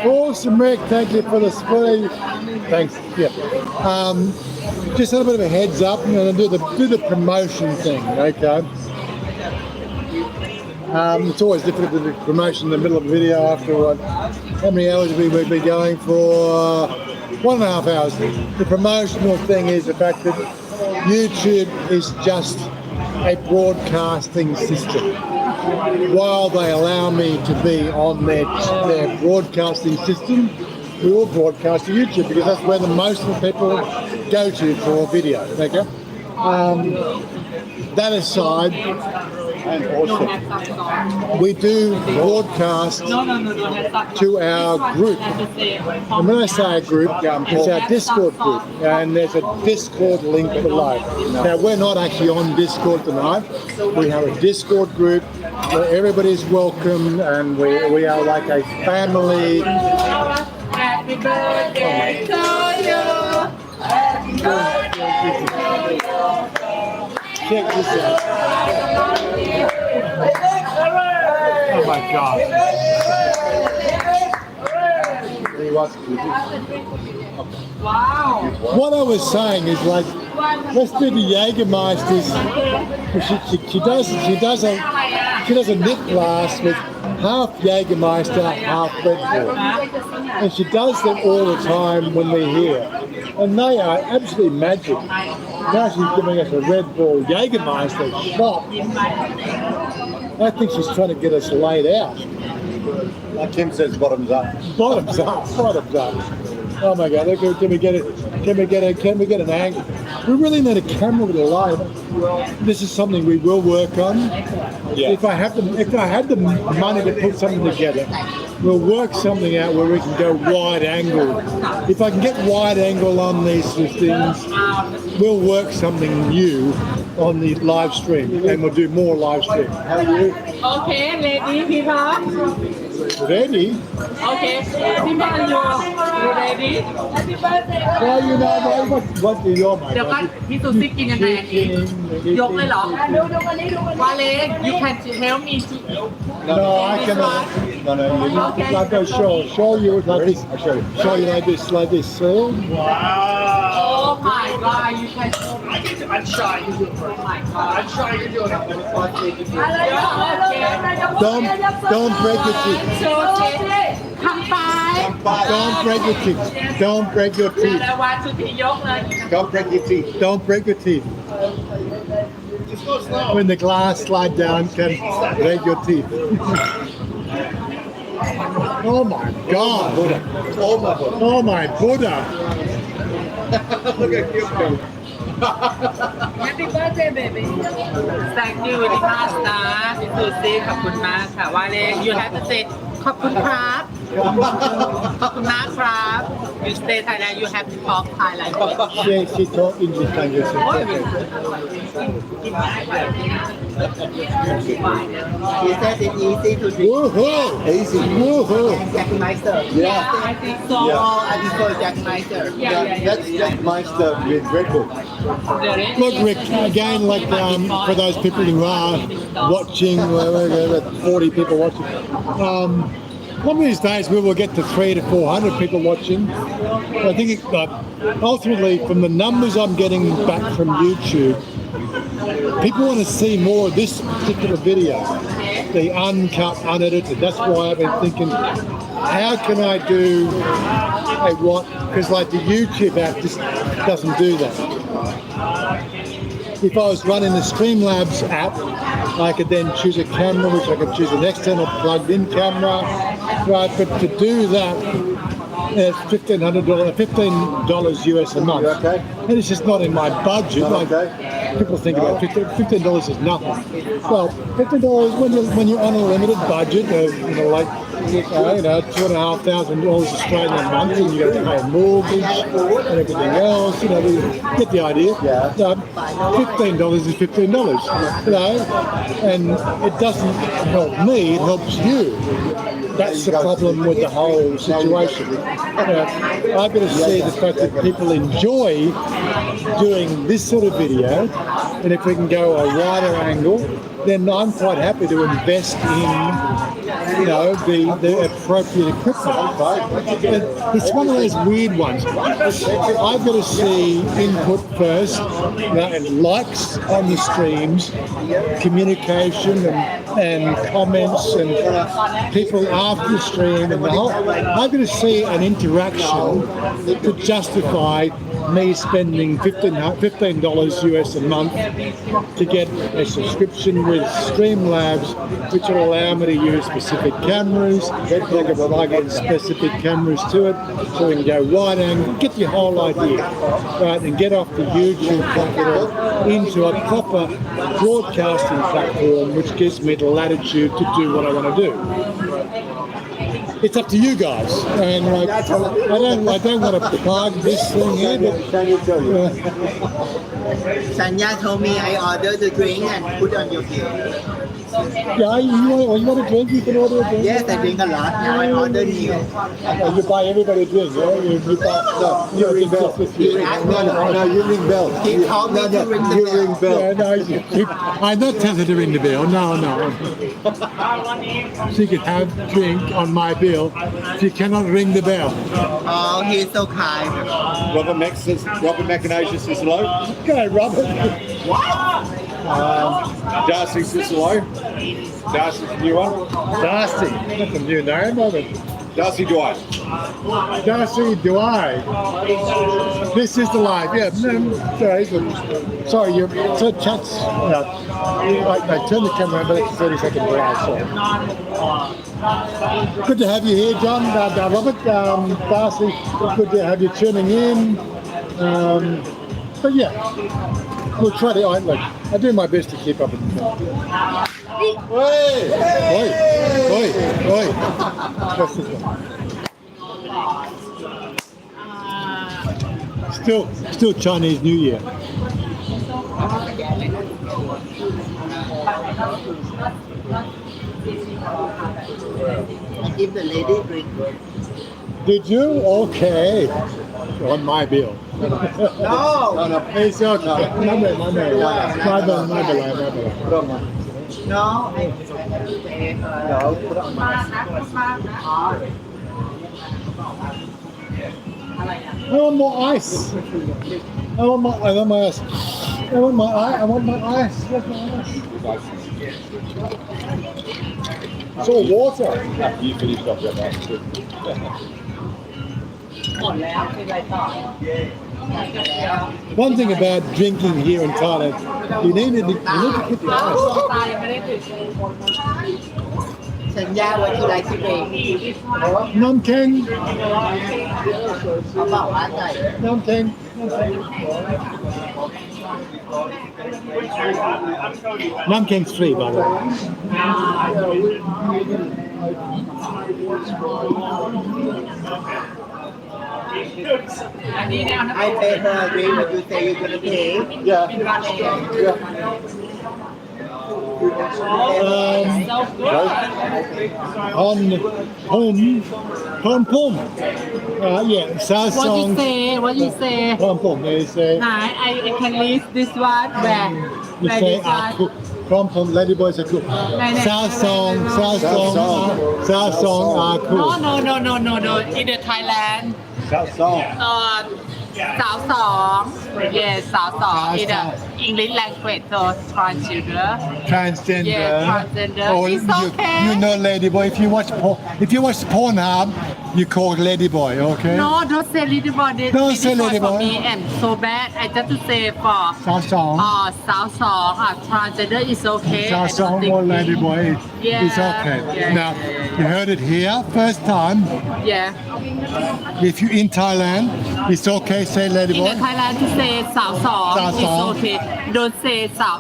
Awesome, Rick. Thank you for the spray. Thanks. Yeah. Just a little bit of a heads up. I'm going to do the promotion thing. Okay. It's always difficult to do promotion in the middle of a video after how many hours we've been going for? 1.5 hours. The promotional thing is the fact that YouTube is just a broadcasting system. While they allow me to be on their broadcasting system, we all broadcast to YouTube because that's where the most of the people go to for video. Okay. That aside, and also we do broadcast to our group. And when I say a group, it's our Discord group, and there's a Discord link below. Now we're not actually on Discord tonight. We have a Discord group where everybody's welcome, and we are like a family. Happy birthday to you. Happy birthday to you. Check this out. Oh my God. Wow. What I was saying is like, let's do the Jägermeisters. She does a nip glass with half Jägermeister, half Red Bull. And she does them all the time when we're here. And they are absolutely magic. Now she's giving us a Red Bull Jägermeister shot. I think she's trying to get us laid out. Like Tim says, bottoms up. Bottoms up, bottoms up. Oh my God! Look, can we get it? Can we get an angle? We really need a camera with a light. This is something we will work on. Yeah. If I had the money to put something together, we'll work something out where we can go wide angle. If I can get wide angle on these things, we'll work something new on the live stream, and we'll do more live stream. How are you? Okay, ready, people? Ready? Okay, people, you ready? Why you not? What do you want? เดี๋ยวก็พี่ซูซี่กินยังไงอันนี้ยกเลยเหรอวาเลน you can help me to No, I cannot. No, you Okay. like I show you like this. I show you like this. So, oh my god you can I'm shy. You do it first. I'm shy. You do it. don't break your teeth. โชว์เชฟทำไป Don't break your teeth. Don't break your เดี๋ยว teeth. แล้ววาชุติยกเลย Don't break your teeth. Don't break your teeth. Just go slow. When the glass slide down, can break your teeth. Oh my God! Oh my God. Oh my Buddha! Look at you go. Happy birthday baby thank you very much นะพี่ซูซี่ขอบคุณมากค่ะวาเลน you have to say ขอบคุณครับขอบคุณมากครับ you stay Thailand you have to talk Thai language She talk English language. He said it's easy to drink. Woohoo! Easy. Woohoo! Jackmeister. Yeah. I think so I prefer Jackmeister. That's my stuff with Red Bull. Look, Rick, again, like for those people who are watching, 40 people watching, one of these days we will get to 300 to 400 people watching. I think ultimately, from the numbers I'm getting back from YouTube, people want to see more of this particular video, the uncut, unedited. That's why I've been thinking, how can I do a what? Because like the YouTube app just doesn't do that. If I was running the Streamlabs app, I could then choose a camera, which I could choose an external plugged-in camera, right? But to do that, it's $15 US a month, Okay. and it's just not in my budget. Like, people think about $15 is nothing. Well, $15 when you're on a limited budget of like $2,500 Australian a month, and you got to pay a mortgage and everything else. You get the idea. Yeah. $15 is $15. And it doesn't help me; it helps you. That's the problem with the whole situation. I've got to see the fact that people enjoy doing this sort of video, and if we can go a wider angle, then I'm quite happy to invest in, the appropriate equipment. It's one of those weird ones. I've got to see input first, and likes on the streams, communication and comments and people after the stream, and the whole. I've got to see an interaction to justify me spending $15 US a month to get a subscription with Streamlabs, which will allow me to use specific cameras. I can plug in specific cameras to it, so we can go wide angle, get the whole idea, right, and get off the YouTube platform into a proper broadcasting platform, which gives me the latitude to do what I want to do. It's up to you guys, and I don't want to plug this thing here, but Chanya told me I order the drink and put on your bill. yeah, you want a drink? You can order a drink. Yes, I drink a lot. Now I order new. You buy everybody a drink, yeah? You buy, you ring bell. No, you ring bell. He told me to ring the You bell. ring bell. Yeah, no, I'm not tempted to ring the bell. No. She can have drink on my bill. She cannot ring the bell. Oh, he's so kind. Robert Mackination says hello. Go, Robert. Darcy says hello. Darcy's the new one. Darcy. That's a new name, Robert. Darcy Dwight. Darcy, do I? This is the live. Yeah. Sorry, you so chats. I turn the camera, but it's 30-second delay. So. Good to have you here, John. Robert, Darcy. Good to have you tuning in. But yeah, we'll try to. I do my best to keep up with the film. Oi. That's this one. Still Chinese New Year. I give the lady drink. Did you? Okay. On my bill. No. It's okay. My bad. No. I want more ice. I want my ice. I want my ice. Where's my ice? It's all water. You finished off your ice too. หมดแล้วเป็นไรต่อ One thing about drinking here in Thailand, you need to keep your ตายไม่ได้ติด Chanya, what you like to drink? ice. Nam Keng. How about Wazza? Nam Keng. Nam Keng's free, by the way. อันนี้แนว I pay her a drink, but you say you're gonna pay. Yeah. so good Pom. Yeah, South what you Song. say what you say Pom. They say. I can read this one where You say Pom. Ladyboys are cool. South Song are cool. no in the Thailand South Song. สาวสองสาวสอง in the English language so transgender Transgender. Yeah, transgender. Oh, It's okay. you know ladyboy. If you watch Pornhub, you call it ladyboy. Okay. No, don't say little boy. Don't say Little boy little for boy. me and so bad. I just to say for South Song. สาวสองtransgender is okay. South Song or ladyboy. Yeah. It's okay. Yeah, Now yeah. you heard it here first time. Yeah. If you're in Thailand, it's okay. Say In ladyboy. the Thailand to say สาวสอง สาวส is อง okay. Don't say สาว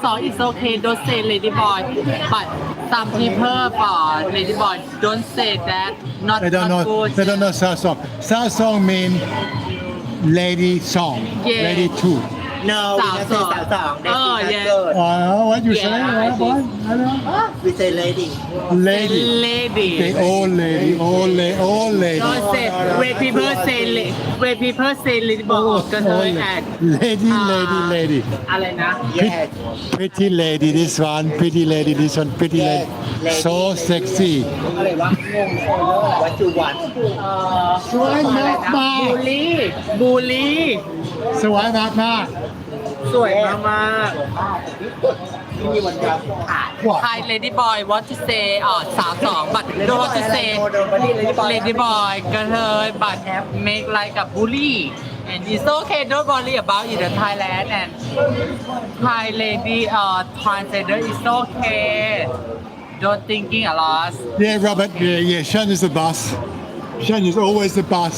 สอง is okay. Don't say lady boy. But some people for lady boy don't say that. Not They don't know. good. They don't know South Song. South Song mean lady song. Yeah. Lady two. No, we don't say Song. song. That's Oh, not yeah. good. What you Yeah, say? I What, boy? I don't know. We say lady. Lady. Lady. The old lady. Don't say when people say when people say lady boy ก็เคยอ่าน Lady. อะไรนะ Yes. Pretty lady, this one. Pretty lady, this one. Pretty lady. Lady. So sexy. อะไรวะ What you want? สวยมากมาก บูลลี่ สวยมากมาก สวยมาก นี่มันจะขาด What? Hi lady boy what to say สาวสอง but don't want to say lady boy ก็เธอ but make like a bully and it's okay don't worry about it in Thailand and Thai lady transgender is okay don't thinking a lot Yeah, Robert. Yeah. Shan is the boss. Shan is always the boss.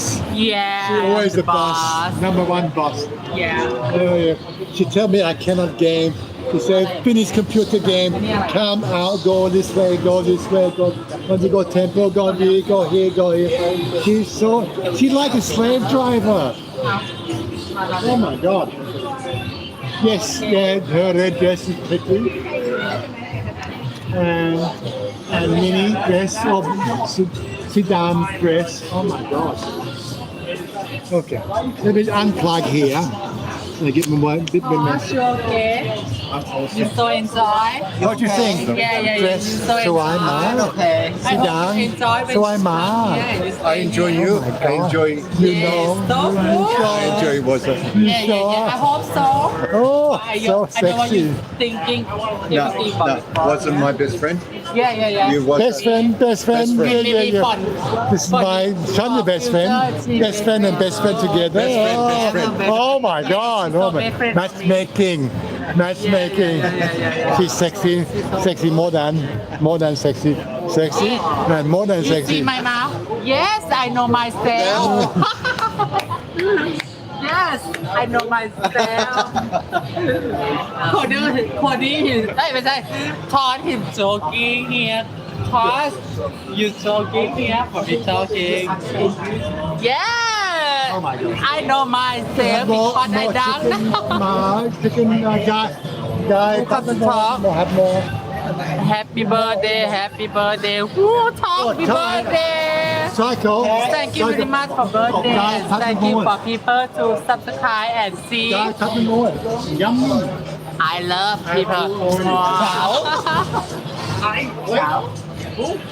yeah She always the boss. Number one boss. yeah Yeah. She tell me I cannot game. She said, finish computer game. Come out, go this way, go. Want to go temple, go here. She's like a slave driver. Oh my God. Yes, yeah, her red dress is pretty. And mini dress of Siddham dress. Oh my God. Okay, let me unplug here. I get my bit my you okay You so enjoy. What do you think? Yeah. Dress You so สวยมาก Okay. I Sit hope down. you enjoy when สวยมาก Yeah, you I enjoy you. Oh my I God. enjoy. You know. So good. I enjoy Wazza. Yeah. I hope so. Oh, I so know what sexy. you're thinking. No, Wazza my best friend. Yeah. You Wazza. Best friend. Best friend. Yeah. This is my Chanya best friend. Best friend and best friend together. Best friend. Oh my God. Oh my. Matchmaking. She's sexy more than sexy. Sexy? No, more than You see sexy. my mouth? Yes, I know myself. Yes, I know myself. Cody is,ไม่ใช่ Todd is joking here. Todd, you joking here for me joking. Yeah, Oh my God. I know myself because I don't know. Chicken guy. Have more. Happy birthday. Woo, happy birthday. Psycho. Thank you very much for birthday. Guys, happy Thank you moment. for people to subscribe and see. Guy, cut me more. Yummy. I love people.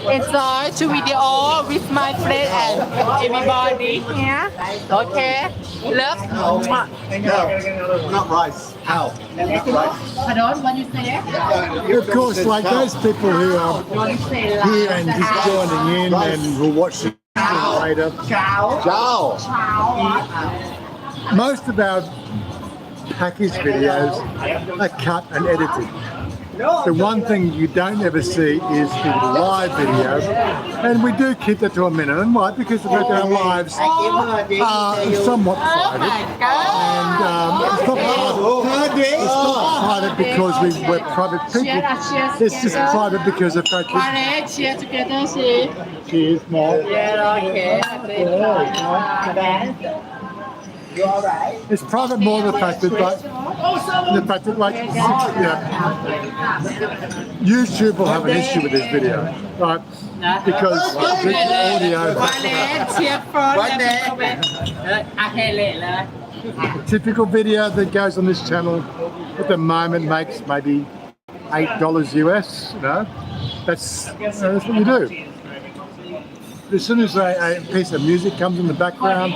Enjoy to video with my friend and everybody here. Okay. Love. Not rice. How? Pardon, what you say? Of course, like those people who are here and just joining in and will watch the later. Ciao. Most of our package videos are cut and edited. The one thing you don't ever see is the live video, and we do keep that to a minimum, right? Because our lives are somewhat private, and it's not private because we're private people. It's just private because of the fact that Cheer together, see. cheers, more. Yeah, okay. It's private more the fact that like YouTube will have an issue with this video, right? Because the audio, Cheer for typical video that goes on this channel at the moment makes maybe $8 US. You know, that's what you do. As soon as a piece of music comes in the background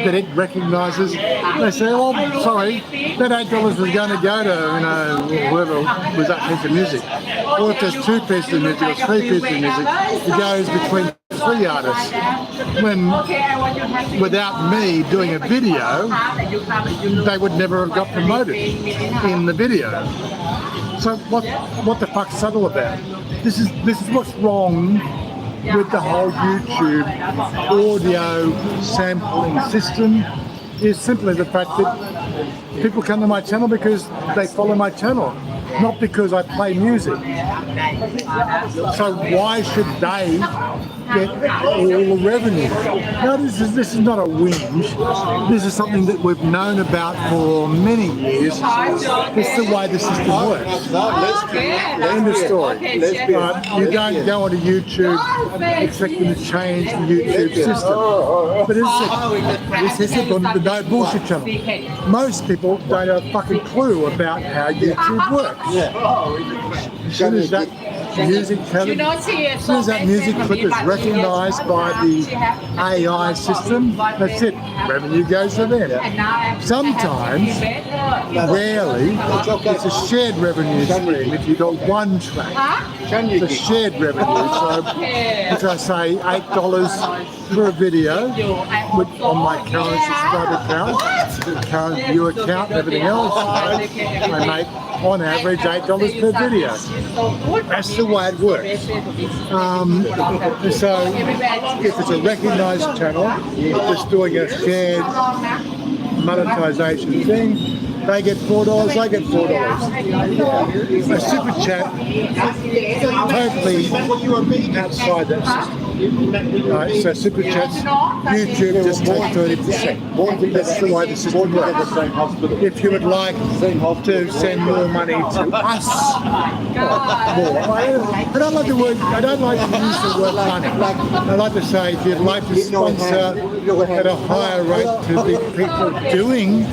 that it recognises, they say, "Oh, sorry, that $8 was going to go to whoever was that piece of music." Or if there's two pieces of music or three pieces of music, it goes between three artists. When without me doing a video, they would never have got promoted in the video. So what the fuck's subtle about? This is what's wrong with the whole YouTube audio sampling system, is simply the fact that people come to my channel because they follow my channel, not because I play music. So why should they get all the revenue? No, this is not a whinge. This is something that we've known about for many years. It's the way the system works. End of story. You don't go onto YouTube expecting to change the YouTube system. But this is the no bullshit channel. Most people don't have a fucking clue about how YouTube works. As soon as that music clip is recognised by the AI system, that's it. Revenue goes to them. Sometimes, rarely, it's a shared revenue stream. If you've got one track, it's a shared revenue. So if I say $8 for a video on my current subscriber count, the current viewer count, and everything else, I make on average $8 per video. That's the way it works. So if it's a recognised channel that's doing a shared monetization thing, they get $4, I get $4. A super chat totally outside that system. Right, so super chats, YouTube just take 30%. That's the way the system works. If you would like to send more money to us, more. I don't like the word. I don't like to use the word money. I like to say if you'd like to sponsor at a higher rate to the people doing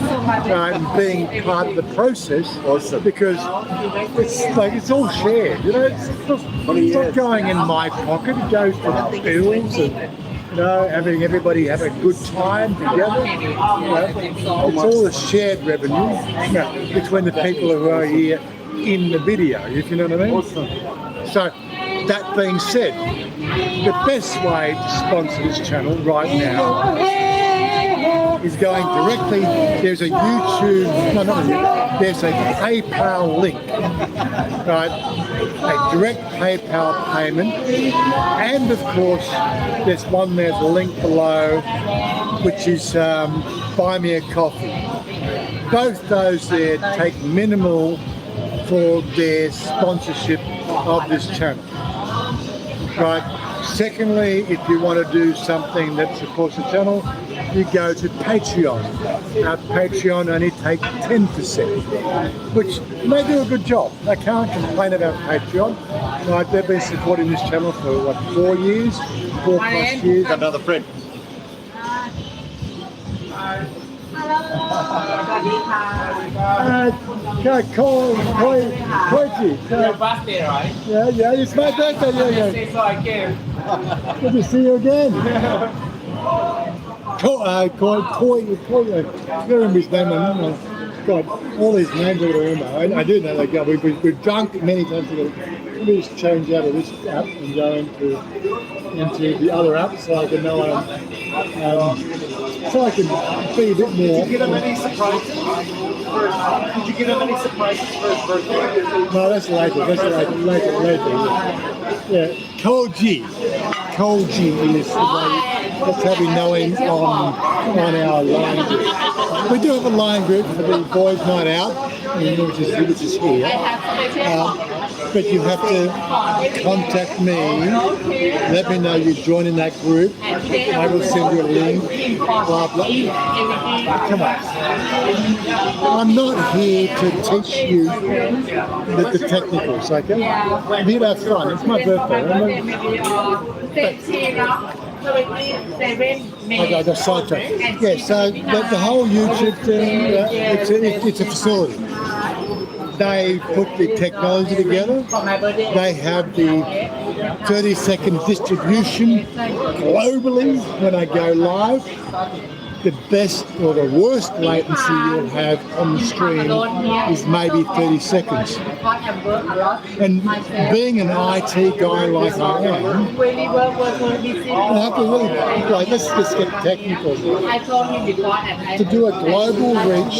being part of the process, because it's all shared. You know, it's not going in my pocket. It goes to the bills and having everybody have a good time together. It's all a shared revenue between the people who are here in the video, if you know what I mean. So that being said, the best way to sponsor this channel right now is going directly. There's a YouTube, there's a PayPal link, right? A direct PayPal payment, and of course there's a link below which is buy me a coffee. Both those there take minimal for their sponsorship of this channel, right? Secondly, if you want to do something that supports the channel, you go to Patreon. Now, Patreon only take 10%, which they do a good job. I can't complain about Patreon. Right, they've been supporting this channel for 4 years, 4+ years. Got another friend. Call Koichi. Your birthday, right? Yeah, it's my birthday. Yeah. So I came. Good to see you again. Remember his name. God, all these names I remember. I do know that guy. We've drunk many times together. Let me just change out of this app and go into the other app so I can know so I can be a bit more. Did you get him any surprises? Did you get him any surprises for his birthday? No, that's later. Yeah, Koji is the one. That's how we know him on our line group. We do have a line group for the boys' night out, which is here. But you have to contact me. Let me know you're joining that group. I will send you a link. Blah blah. Come on. I'm not here to teach you the technicals, okay? I'm here to have fun. It's my birthday. I got sidetracked. Yeah, so the whole YouTube thing, it's a facility. They put the technology together. They have the 30-second distribution globally when I go live. The best or the worst latency you'll have on the stream is maybe 30 seconds. And being an IT guy like I am, I have to really, let's get technical. To do a global reach,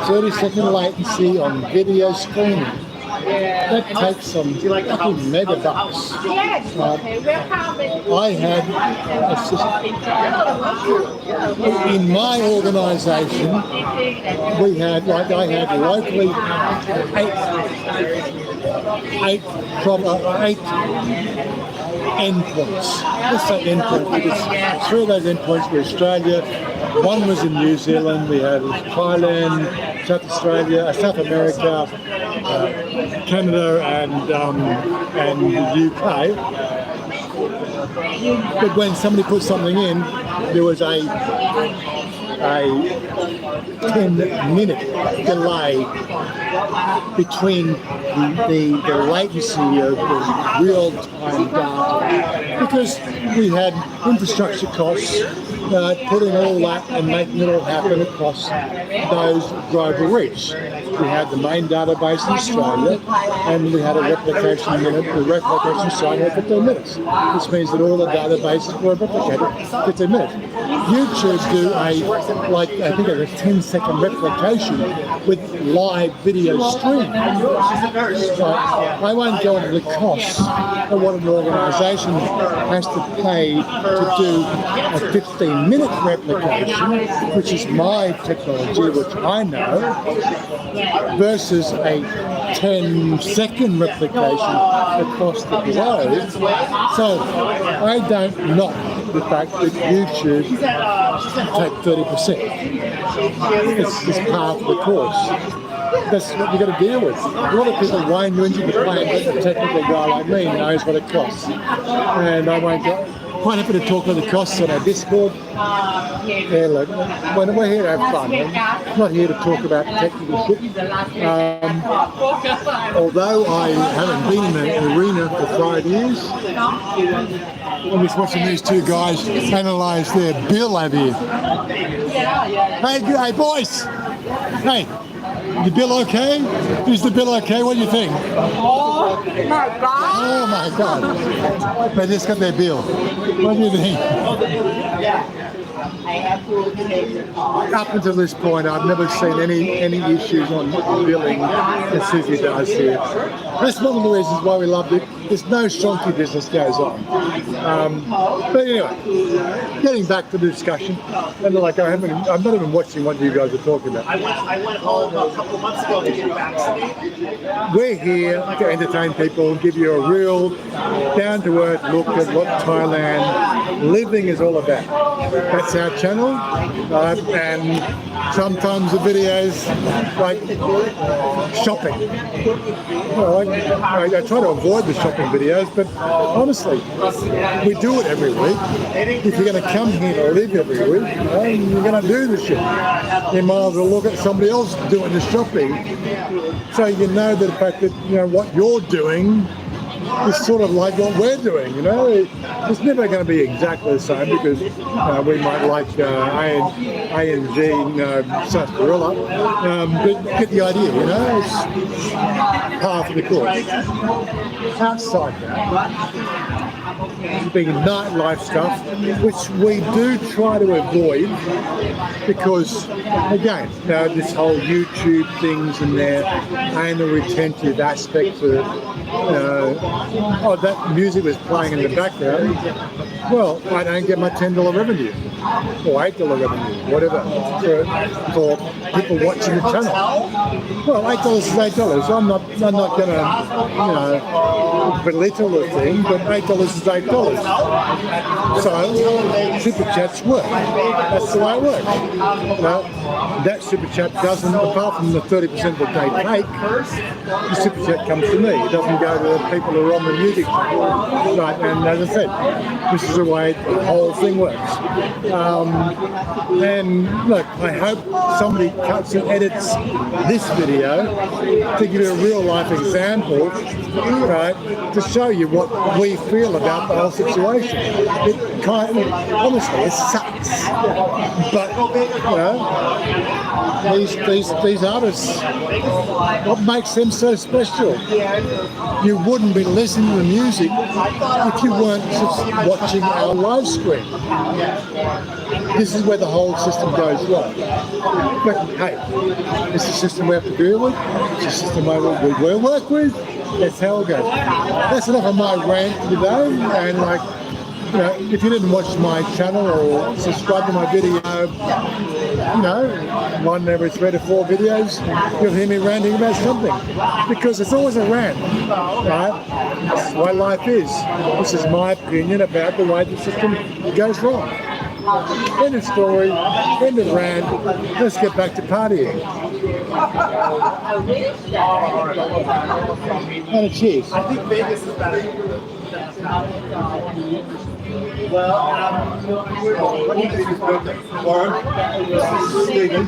30-second latency on video streaming, that takes some megabucks. I had in my organisation, I had locally eight endpoints. Let's say endpoints because 3 of those endpoints were Australia, 1 was in New Zealand, we had Thailand, South America, Canada, and the UK. But when somebody put something in, there was a 10-minute delay between the latency of the real-time data, because we had infrastructure costs, putting all that and making it all happen across those global reach. We had the main database in Australia, and we had a replication minute. The replication site had 15 minutes, which means that all the databases were replicated 15 minutes. YouTube do I think a 10-second replication with live video stream. I won't go into the costs of what an organisation has to pay to do a 15-minute replication, which is my technology, which I know, versus a 10-second replication across the globe. So I don't knock the fact that YouTube take 30%. It's part of the course. that's what you got to deal with. A lot of people wane you into the plan, but a technical guy like me knows what it costs. And I won't go. Quite happy to talk about the costs on our Discord. Yeah, look, we're here to have fun. We're not here to talk about technical shit. Although I haven't been in the arena for 5 years, I'm just watching these two guys analyse their bill over here. Hey boys! Hey, the bill okay? Is the bill okay? What do you think? Oh my God! Oh my God! They just got their bill. What do you think? Up until this point, I've never seen any issues on billing that Susie does here. That's one of the reasons why we love it. There's no shonky business goes on. But anyway, getting back to the discussion, and like I'm not even watching what you guys are talking about. I went home a couple of months ago to get vaccinated. We're here to entertain people, give you a real down-to-earth look at what Thailand living is all about. That's our channel, and sometimes the videos like shopping. I try to avoid the shopping videos, but honestly, we do it every week. If you're going to come here to live every week, you're going to do the shit. You might as well look at somebody else doing the shopping, so you know the fact that what you're doing is sort of like what we're doing. It's never going to be exactly the same because we might like A&G sarsaparilla, but get the idea. It's half of the course. Outside that, being nightlife stuff, which we do try to avoid because, again, this whole YouTube things and their anal retentive aspect to that music was playing in the background. Well, I don't get my $10 revenue or $8 revenue, whatever, for people watching the channel. Well, $8 is $8. I'm not going to, belittle the thing, but $8 is $8. So super chats work. That's the way it works. Now, that super chat doesn't, apart from the 30% that they take, the super chat comes to me. It doesn't go to the people who are on the music channel. Right, and as I said, this is the way the whole thing works. And look, I hope somebody cuts and edits this video to give you a real life example, right, to show you what we feel about the whole situation. It honestly, it sucks. But these artists, what makes them so special? You wouldn't be listening to the music if you weren't just watching our live stream. This is where the whole system goes wrong. But hey, it's a system we have to deal with. It's a system we will work with. That's how it goes. That's enough of my rant today. And if you didn't watch my channel or subscribe to my video, one every 3 to 4 videos, you'll hear me ranting about something. Because it's always a rant, right? That's the way life is. This is my opinion about the way the system goes wrong. End of story, end of rant. Let's get back to partying. And a cheers. I think Vegas is better. Well, what do you think is birthday? Warren? Stephen?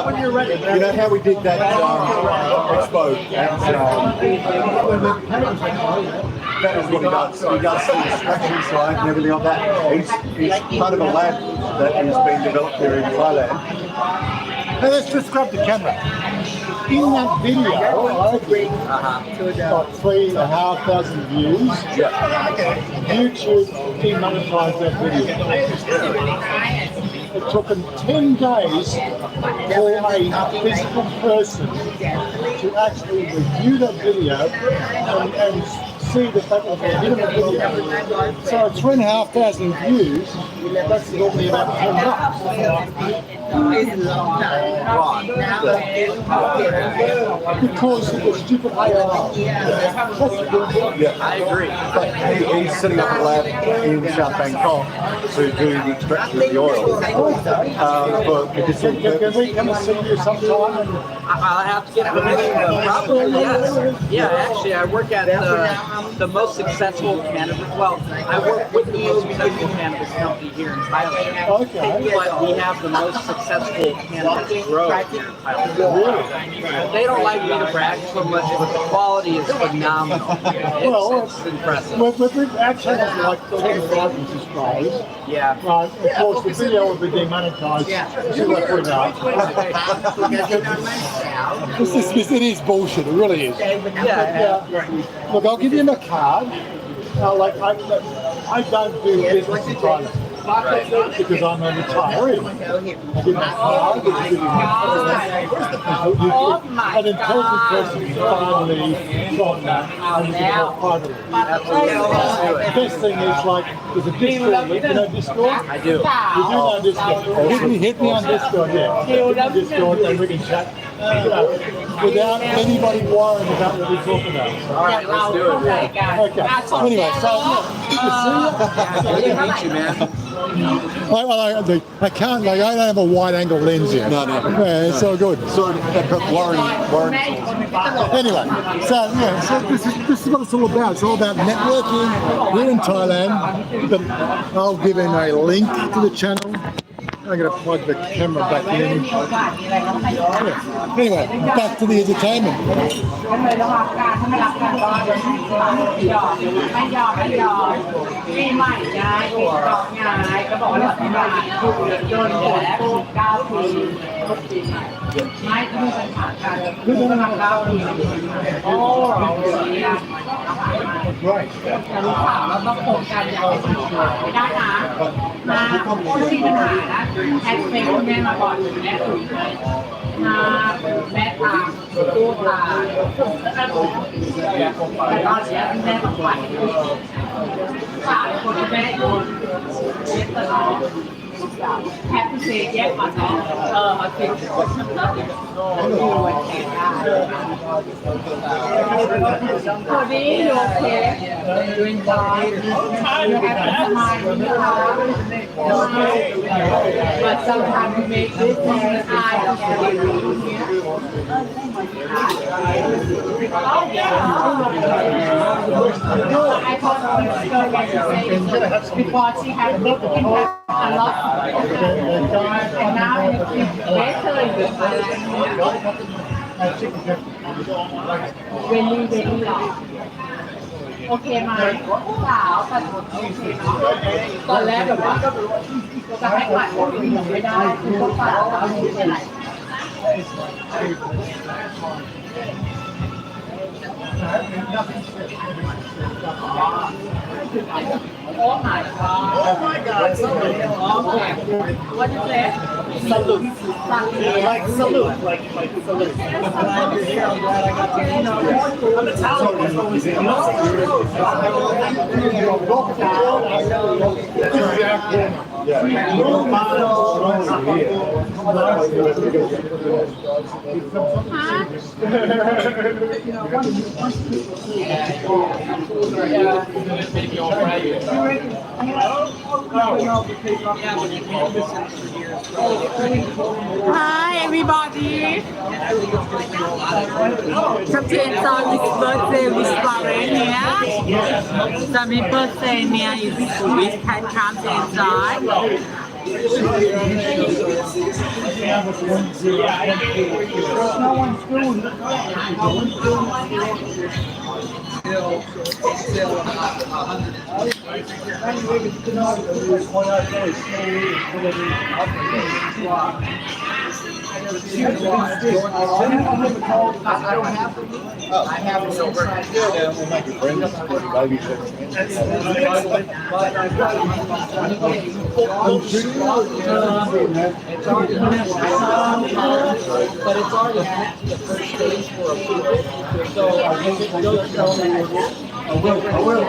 When you're ready. You know how we did that expo? That is what he does. He does the extraction side and everything like that. He's part of a lab that has been developed here in Thailand. Now let's just grab the camera. In that video, got 3,500 views. YouTube demonetized that video. It took them 10 days for a physical person to actually review that video and see the fact that they're in the video. So 3,500 views, that's normally about $10. It's a long time. Now Because of the stupid AI. Yeah, I agree. But he's setting up a lab in South Bangkok to do the extraction of the oil for medicinal Can purposes. we come and see you sometime? I'll have to get permission. Probably, yes. Yeah, actually, I work at the most successful cannabis. Well, I work with the most successful cannabis company here in Thailand. Okay. But we have the most successful cannabis grow here in Thailand. They don't like me to brag so much, but the quality is phenomenal. It's impressive. We've actually got like 10,000 subscribers. Yeah. Of course, the video will be demonetized. So we'll put it up. It is bullshit. It really is. Yeah. Look, I'll give you my card. I don't do business in China because I'm a retiree. I give my card. An intelligent person can finally from that and you can help privately. The best thing is like there's a Discord link. You know Discord? I do. You do know Discord. Hit me on Discord, yeah. Hit me on Discord and we can chat. You know, without anybody worrying about what we talk about. All right, let's do it. Okay. Anyway, so good to see you. Good to meet you, man. I can't, like, I don't have a wide angle lens yet. No. Yeah, it's so good. So, but Warren. Anyway, so this is what it's all about. It's all about networking. We're in Thailand. But I'll give him a link to the channel. I'm going to plug the camera back in. Yeah. Anyway, back to the entertainment. ปีใหม่ไงปีเก่าไงก็บอกว่าปีใหม่โดนอยู่แล้ว9 ปีปีใหม่ไม่ก็มีปัญหากันคือมัน9 ปีโอ้เราเนี่ยแต่ลูกสาวเราต้องโครงการอย่างไม่ได้นะมาถ้ามีปัญหานะแอดเฟซคุณแม่มาก่อนแม่ตุ๋ยมาแม่ตาตู้ตาแต่ตอนนี้แม่ต้องไปสามคนแม่โดนเช็ดตลอดแฮปปี้เซย์แยกมาเนาะมาติดตัวนี้โอเคดูอินไซด์ดูแอปสมายนะคะ but sometimes we make this eye I thought before she had big impact a lot and now it's better in Thailand very long โอเคไหมสาวแต่โอเคเนาะตอนแรกแบบว่าจะให้ผ่านคนอื่นไม่ได้คือต้องผ่านแล้วไม่เป็นไร Oh my god! Oh my God! Salute! Okay. What is it? Salute! Like salute! Like salute! I'm glad you're here. I'm glad I got to meet you. I'm Italian. Hi everybody! Come to enjoy this birthday with Warren here. Some people say Mia is sweet, can come to enjoy. I have silver. But it's already had the first stage for approval, so it goes from I will.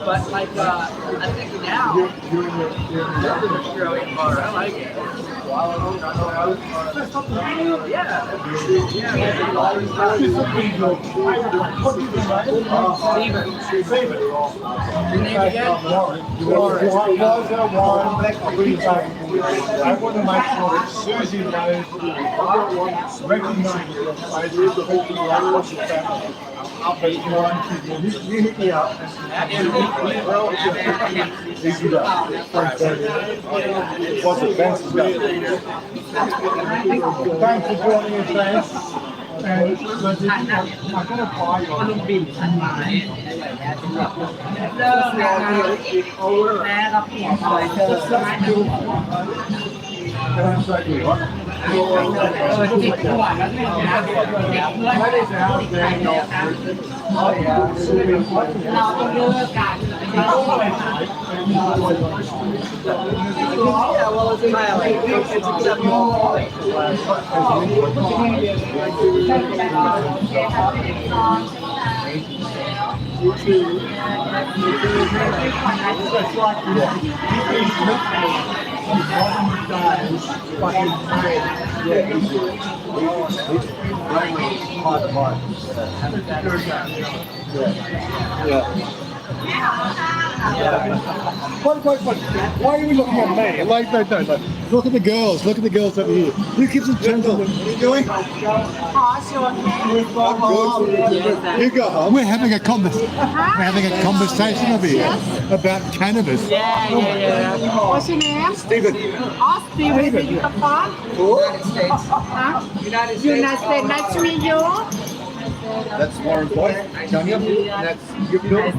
But like, I think now, Australian bar, I like it. I want to make sure that Susie knows, recognises that I do the whole thing like what's your family. You hit me up. Easy done. What's it, Vance is done. Thanks for joining us, Vance. And I'm going to buy you on the beach. เริ่มนะคะแม่เราเปลี่ยนคาแรคเตอร์มาดูจิตหัวแล้วหนึ่งนะเด็กเพื่อนติดใครแล้วนะเราต้องเลิกกัน Yeah, well, it's Thailand. It's acceptable. What? Why are you looking at me? Like, no. Look at the girls. Look at the girls over here. You kids and gentlemen, what are you doing? You go home. We're having a conversation over here about cannabis. What's your name? Stephen. Oh, Steven. Where you come from? Huh? United States. Nice to meet you. That's Warren's wife, Chanya. That's your daughter.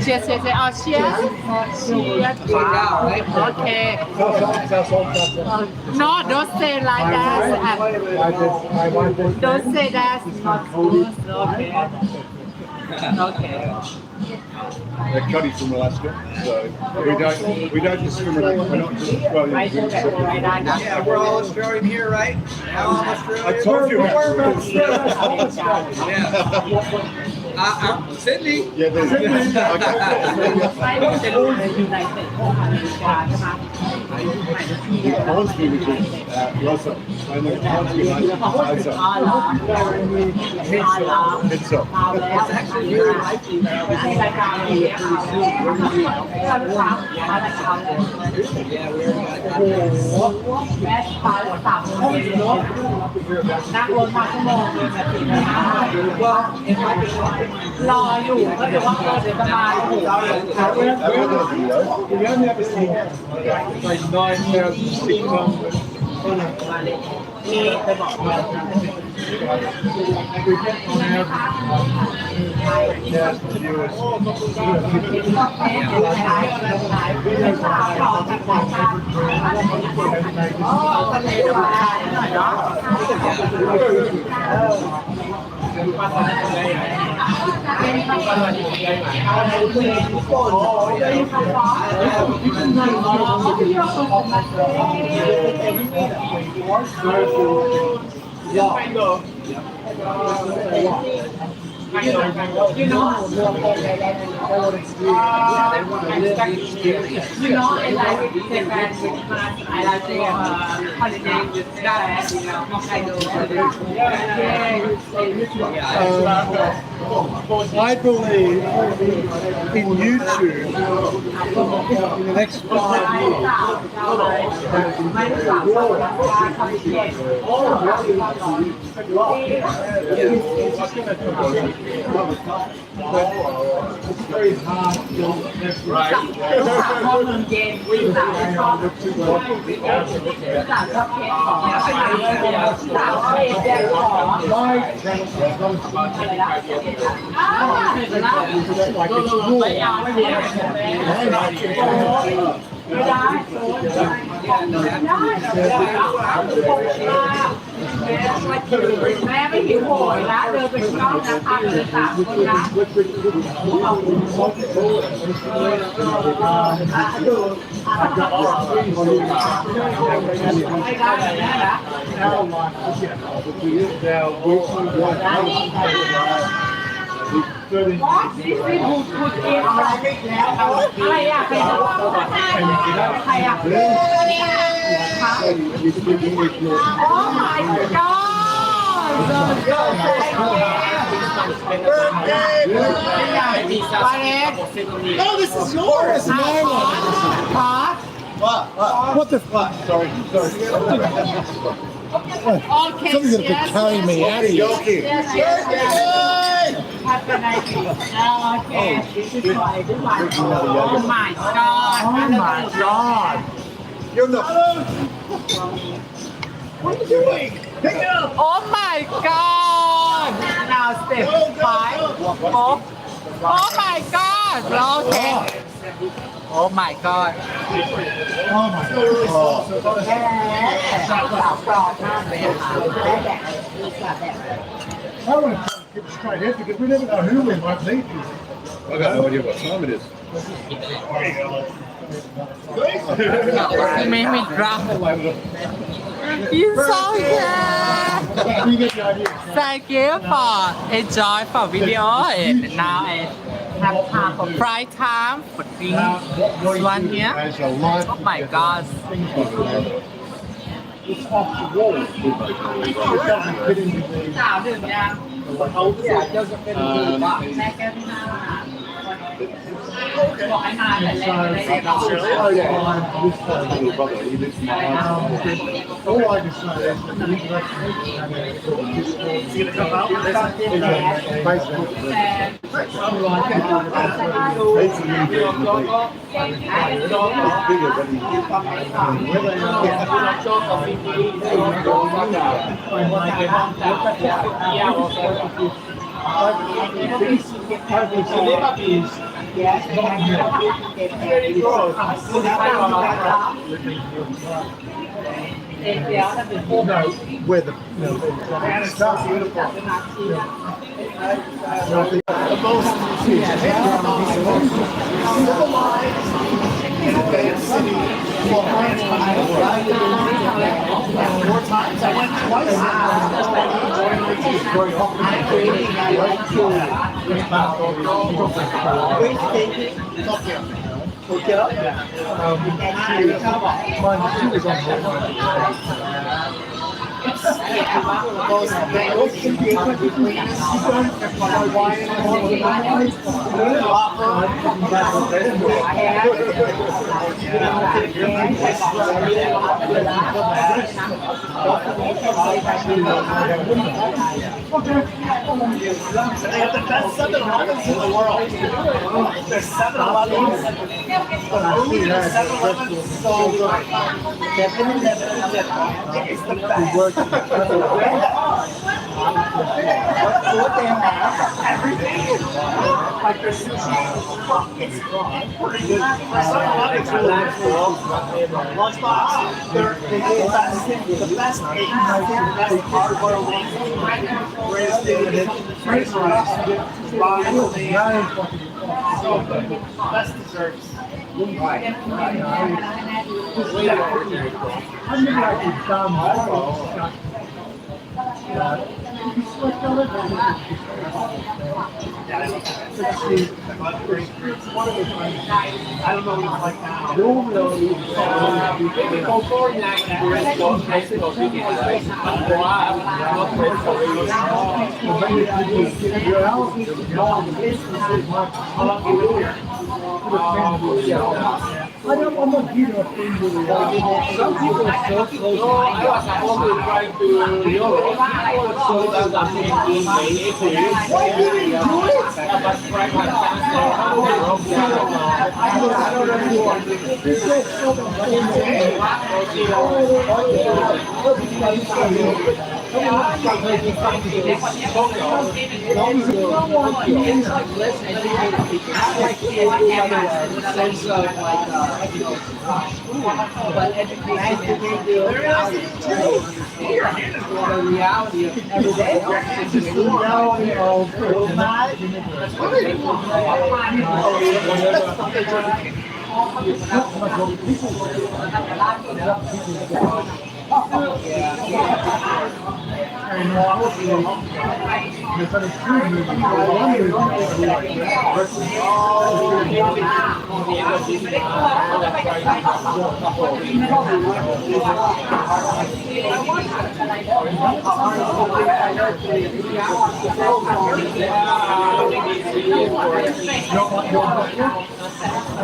Cheers. Oh, cheers. Okay. No, don't say like that. Don't say that. Okay. They're Cuddy from Alaska, so we don't discriminate. We're not just Australian. Yeah, we're all Australian here, right? All Australian. I told you. Yeah. I'm Sydney. Yeah, there's okay. Hornsby, which is Wazza. And the Hornsby, Wazza. It's Actually, really likely. Yeah, we're นั่งรถมาชั่วโมงนึงนาทีนะ well, if I รออยู่ก็เดี๋ยวว่าเดี๋ยวจะมาถูก We only ever seen like 9,600. You know, and like Japan, I like to holiday with guys, you know, Hokkaido. I believe in YouTube in the next 5 years. ข้อเมืองเย็นวิสาชอบวิสาชอบเคสของวิสาเคสแดงของอะไรนะไม่เอาไม่ได้แม่ไม่หิวโหยนะเดินไปข้างนอกนะพาเดินตามคนนะไม่ได้แน่นะนี่พูดเองอะไรอ่ะใครอ่ะโอ้ my god No, this is yours. What the fuck? Sorry. Okay, Somebody's going to carry me out of here. Okay, this is why. Oh my god. Oh my god. You're not. What are you doing? Pick it up. Oh my god. Now step 5. Oh my god. Okay. Oh my god. Oh my god. I want to get straight ahead because we never know who we might meet. I got no idea what time it is. You made me drunk. You so good. You get the idea. Thank you for enjoy for video and now I have time for flight time for drink one here. There's a lot Oh my god. of things like that. It's off the wall. It doesn't fit into the... สาวดื่มยังแม่แก้วที่หน้าบอกให้มาแต่แรกเลย All I can say is that the where the Four times. I went twice. They have the best 7-Elevens in the world. There's 7-Elevens. The food in 7-Eleven is so good. It's the best. Everything. Like their sushi. It's pretty good. 7-Eleven is really good. Lunchbox. They're the best eggs. The best hard-boiled eggs. Greatest thing. French fries. So good. Best desserts. I don't know what it's like now. How long have you been here? I'm not here to offend you. Some people are so close. I was supposed to try to Europe, so that was in April. Why didn't you do it? But try my but education the reality of everyday life. Just the reality of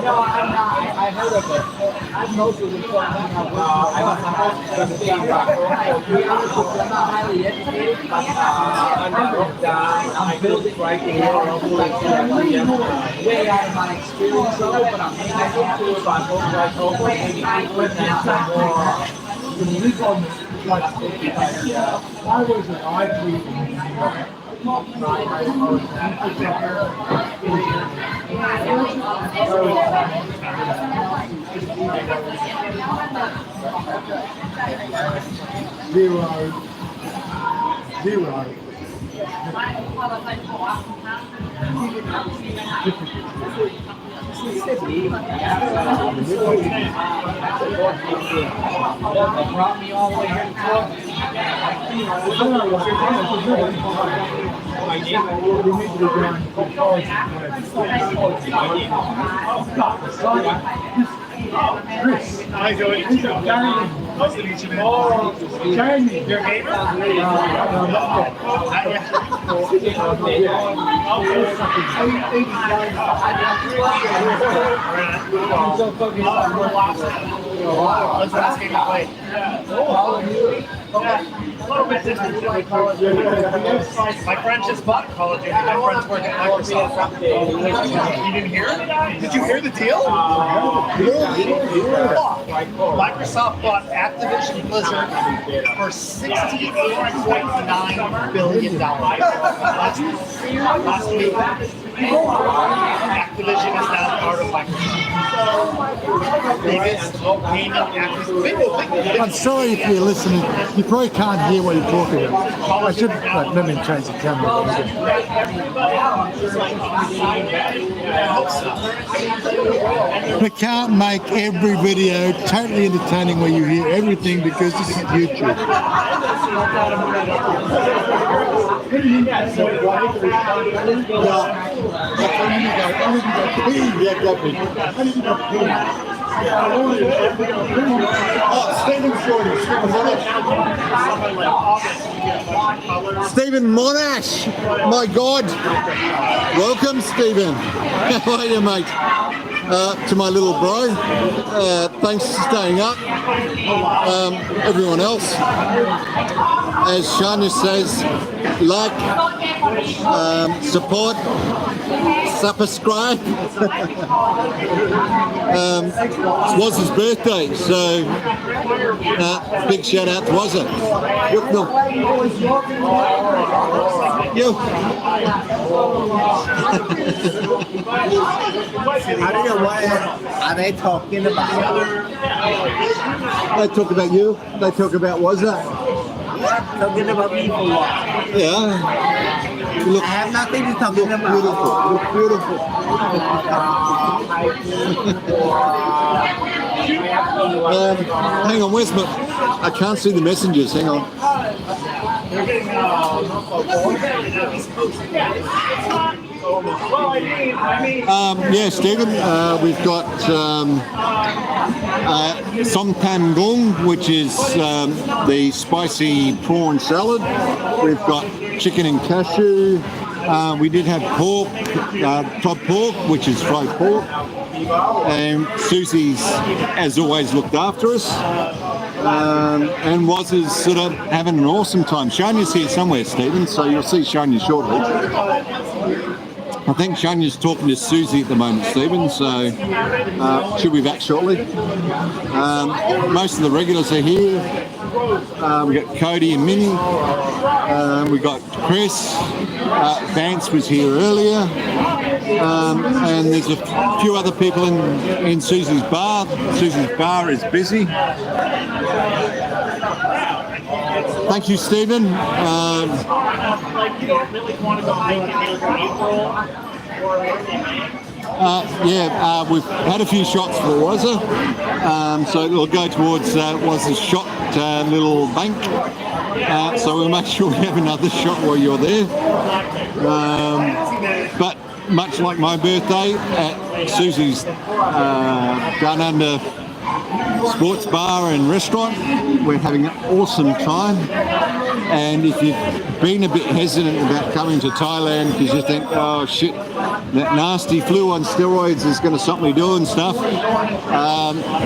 No, I'm not. I heard of it. I'm mostly the important thing I was supposed to be I'm not highly educated. I'm building right here. Way out of my experience of it, but I'm I was an IP zero. brought me all the way here to talk. How you doing? Nice to meet you, man. Chanya. Your neighbor? Let's ask him to play. A little bit distant to my college. My friend just bought Call of Duty. My friends work at Microsoft. You didn't hear? Did you hear the deal? Microsoft bought Activision Blizzard for $68.9 billion. Last week. Activision is now part of Microsoft. Biggest gaming Activision. I'm sorry if you're listening. You probably can't hear what you're talking about. I should let me change the camera. We can't make every video totally entertaining where you hear everything because this is YouTube. Stephen Monash, my God. Welcome, Stephen. How are you, mate? To my little bro. Thanks for staying up. Everyone else, as Chanya says, like, support, subscribe. It's Wazza's birthday, so big shout out to Wazza. Yo. I don't know what are they talking about. They talk about you. They talk about Wazza. Talking about me for what? Yeah. You look I have nothing to talk about. beautiful. You look beautiful. Hang on, where's my... I can't see the messengers. Hang on. Yeah, Stephen, we've got som tam gung, which is the spicy prawn salad. We've got chicken and cashew. We did have pork, top pork, which is fried pork. And Susie's, as always, looked after us. And Wazza's sort of having an awesome time. Chanya's here somewhere, Stephen, so you'll see Chanya shortly. I think Chanya's talking to Susie at the moment, Stephen, so she'll be back shortly. Most of the regulars are here. We've got Cody and Minnie. We've got Chris. Vance was here earlier. And there's a few other people in Susie's bar. Susie's bar is busy. Thank you, Stephen. We've had a few shots for Wazza, so it'll go towards Wazza's shot little bank. So we'll make sure we have another shot while you're there. But much like my birthday at Susie's Down Under sports bar and restaurant, we're having an awesome time. And if you've been a bit hesitant about coming to Thailand because you think, oh shit, that nasty flu on steroids is going to stop me doing stuff,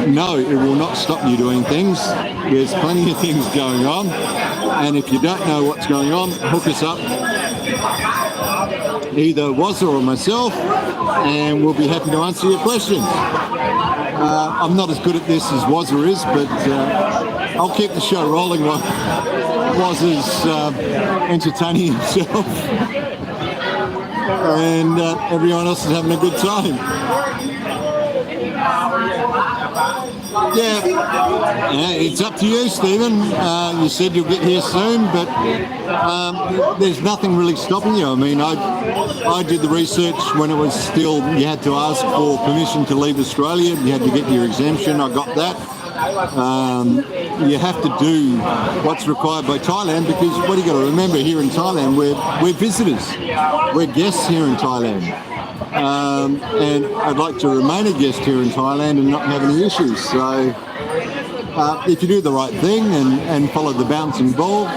no, it will not stop you doing things. There's plenty of things going on, and if you don't know what's going on, hook us up, either Wazza or myself, and we'll be happy to answer your questions. I'm not as good at this as Wazza is, but I'll keep the show rolling while Wazza's entertaining himself and everyone else is having a good time. Yeah, it's up to you, Stephen. You said you'll get here soon, but there's nothing really stopping you. I mean, I did the research when it was still, you had to ask for permission to leave Australia. You had to get your exemption. I got that. You have to do what's required by Thailand, because what you got to remember, here in Thailand, we're visitors. We're guests here in Thailand. And I'd like to remain a guest here in Thailand and not have any issues. So if you do the right thing and follow the bouncing ball,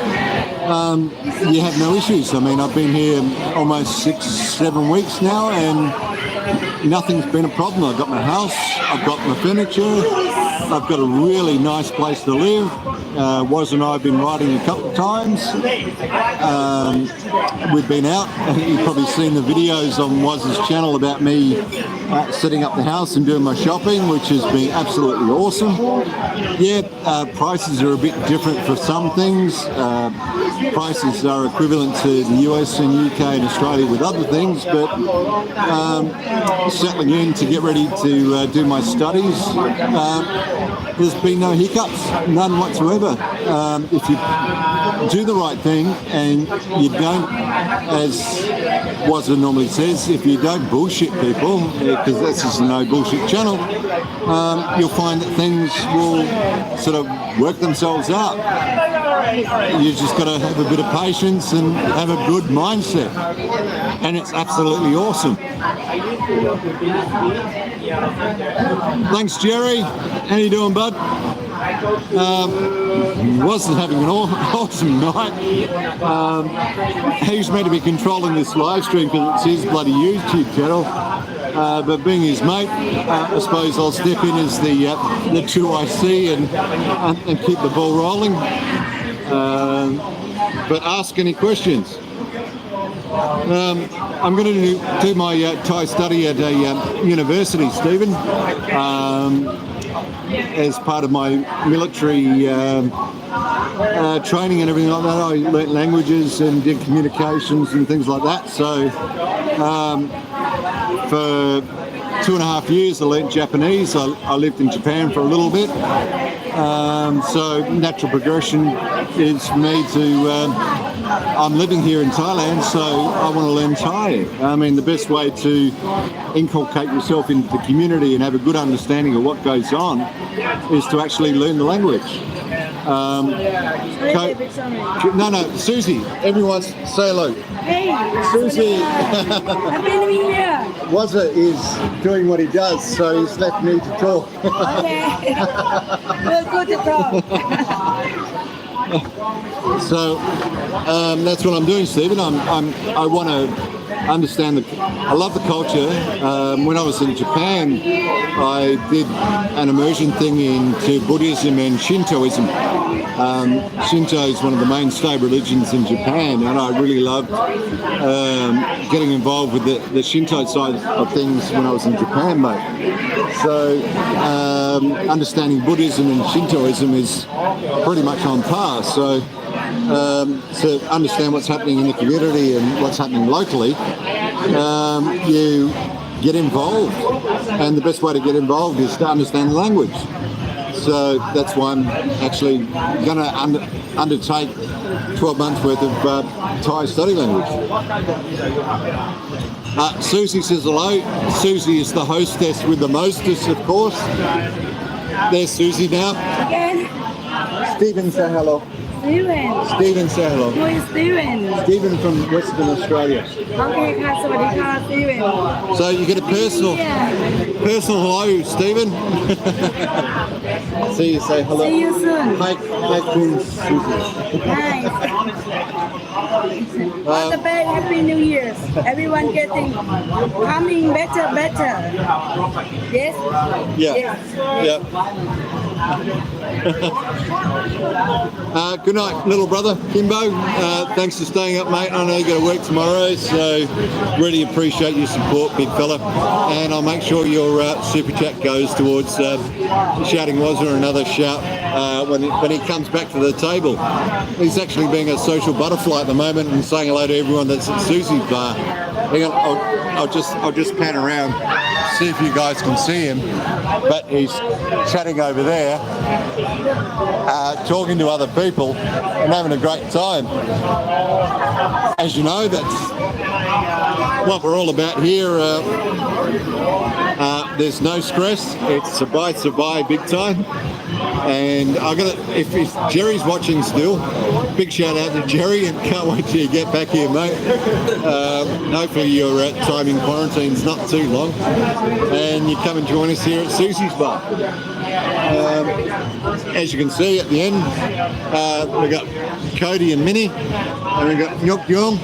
you have no issues. I mean, I've been here almost 6-7 weeks now and nothing's been a problem. I've got my house, I've got my furniture, I've got a really nice place to live. Waz and I have been riding a couple of times. We've been out. You've probably seen the videos on Waz's channel about me setting up the house and doing my shopping, which has been absolutely awesome. Yeah, prices are a bit different for some things. Prices are equivalent to the US and UK and Australia with other things, but settling in to get ready to do my studies, there's been no hiccups, none whatsoever. If you do the right thing and you don't, as Wazza normally says, if you don't bullshit people, because this is a no bullshit channel, you'll find that things will sort of work themselves out. You just got to have a bit of patience and have a good mindset, and it's absolutely awesome. Thanks, Jerry. How you doing, bud? Wasn't having an awesome night. He's meant to be controlling this live stream because it's his bloody YouTube channel. But being his mate, I suppose I'll step in as the 2IC and keep the ball rolling. But ask any questions. I'm going to do my Thai study at a university, Stephen, as part of my military training and everything like that. I learnt languages and did communications and things like that. So for 2.5 years I learnt Japanese. I lived in Japan for a little bit. So natural progression is for me to, I'm living here in Thailand, so I want to learn Thai. I mean, the best way to inculcate yourself into the community and have a good understanding of what goes on is to actually learn the language. No, Susie, everyone say hello. Hey, Susie. Happy New Year. Wazza is doing what he does, so he's left me to talk. Okay. Good to talk. So that's what I'm doing, Stephen. I want to understand I love the culture. When I was in Japan, I did an immersion thing into Buddhism and Shintoism. Shinto is one of the mainstay religions in Japan, and I really loved getting involved with the Shinto side of things when I was in Japan, mate. So understanding Buddhism and Shintoism is pretty much on par. So to understand what's happening in the community and what's happening locally, you get involved, and the best way to get involved is to understand the language. So that's why I'm actually going to undertake 12 months worth of Thai study language. Susie says hello. Susie is the hostess with the mostest, of course. There's Susie now. Again, Stephen, say hello. Steven. Stephen, say hello. Who is Steven? Stephen from Western Australia. โอเคค่ะ สวัสดีค่ะ Steven. So you get a personal hello, Stephen. See you, say hello. See you soon. Hi, Queen Susie. Nice. All the best. Happy New Year. Everyone getting coming better. Yes? Yeah. Yes. Yeah. Good night, little brother, Kimbo. Thanks for staying up, mate. I know you got to work tomorrow, so really appreciate your support, big fella. And I'll make sure your super chat goes towards shouting Wazza another shout when he comes back to the table. He's actually being a social butterfly at the moment and saying hello to everyone that's at Susie's bar. Hang on, I'll just pan around, see if you guys can see him. But he's chatting over there, talking to other people and having a great time. As you know, that's what we're all about here. There's no stress. It's survive big time. And if Jerry's watching still, big shout out to Jerry, and can't wait till you get back here, mate. Hopefully your time in quarantine's not too long, and you come and join us here at Susie's bar. As you can see at the end, we've got Cody and Minnie, and we've got Nyok Yong.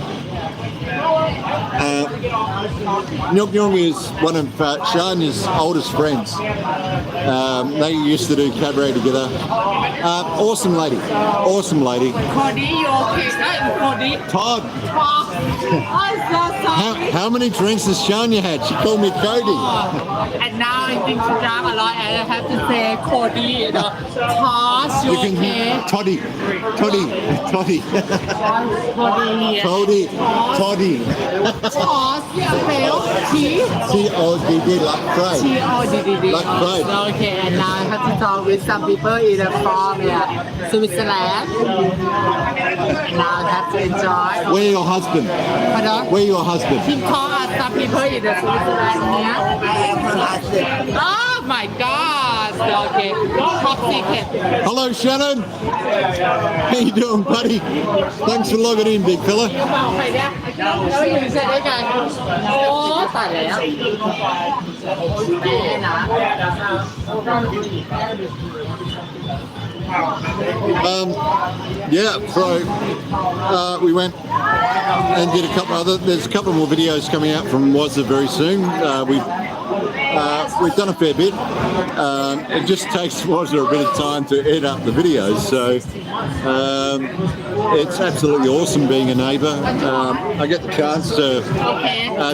Nyok Yong is one of Chanya's oldest friends. They used to do cabaret together. Awesome lady. Cody, you okay? Cody. Todd. I'm so sorry. How many drinks has Chanya had? She called me Cody. And now I think she drank a lot, and I have to say Cody, you know. Toss, you okay? Toddy. Cody here. Toddy. Toss, yeah, fail. T-O-D-D, like fried. T-O-D-D-D. Like fried. Okay, and now I have to talk with some people in the farm here, Switzerland. Now I have to enjoy. Where your husband? Pardon? Where your husband? He called us some people in the Switzerland here. Oh my God! Okay, top secret. Hello, Shannon. How you doing, buddy? Thanks for logging in, big fella. บอกใครเนี่ยเราอยู่ด้วยกันโอ้ตายแล้วแม่นะ Yeah, so we went and did there's a couple more videos coming out from Wazza very soon. We've done a fair bit. It just takes Wazza a bit of time to edit up the videos, so it's absolutely awesome being a neighbour. I get the chance to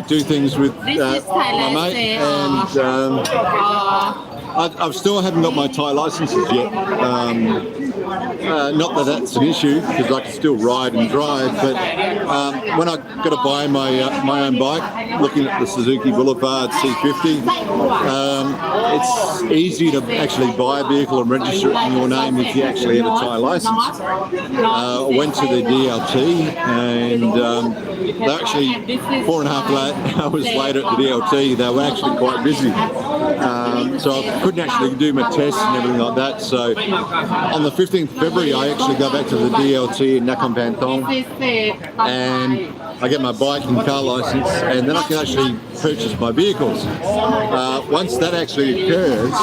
do things with my mate, and I still haven't got my Thai licenses yet. Not that that's an issue, because I can still ride and drive, but when I got to buy my own bike, looking at the Suzuki Boulevard C50, it's easy to actually buy a vehicle and register it in your name if you actually have a Thai license. I went to the DLT, and they're actually 4.5 hours later at the DLT. They were actually quite busy, so I couldn't actually do my tests and everything like that. So on the 15th of February, I actually go back to the DLT in Nakhon Pantong, and I get my bike and car license, and then I can actually purchase my vehicles. Once that actually occurs,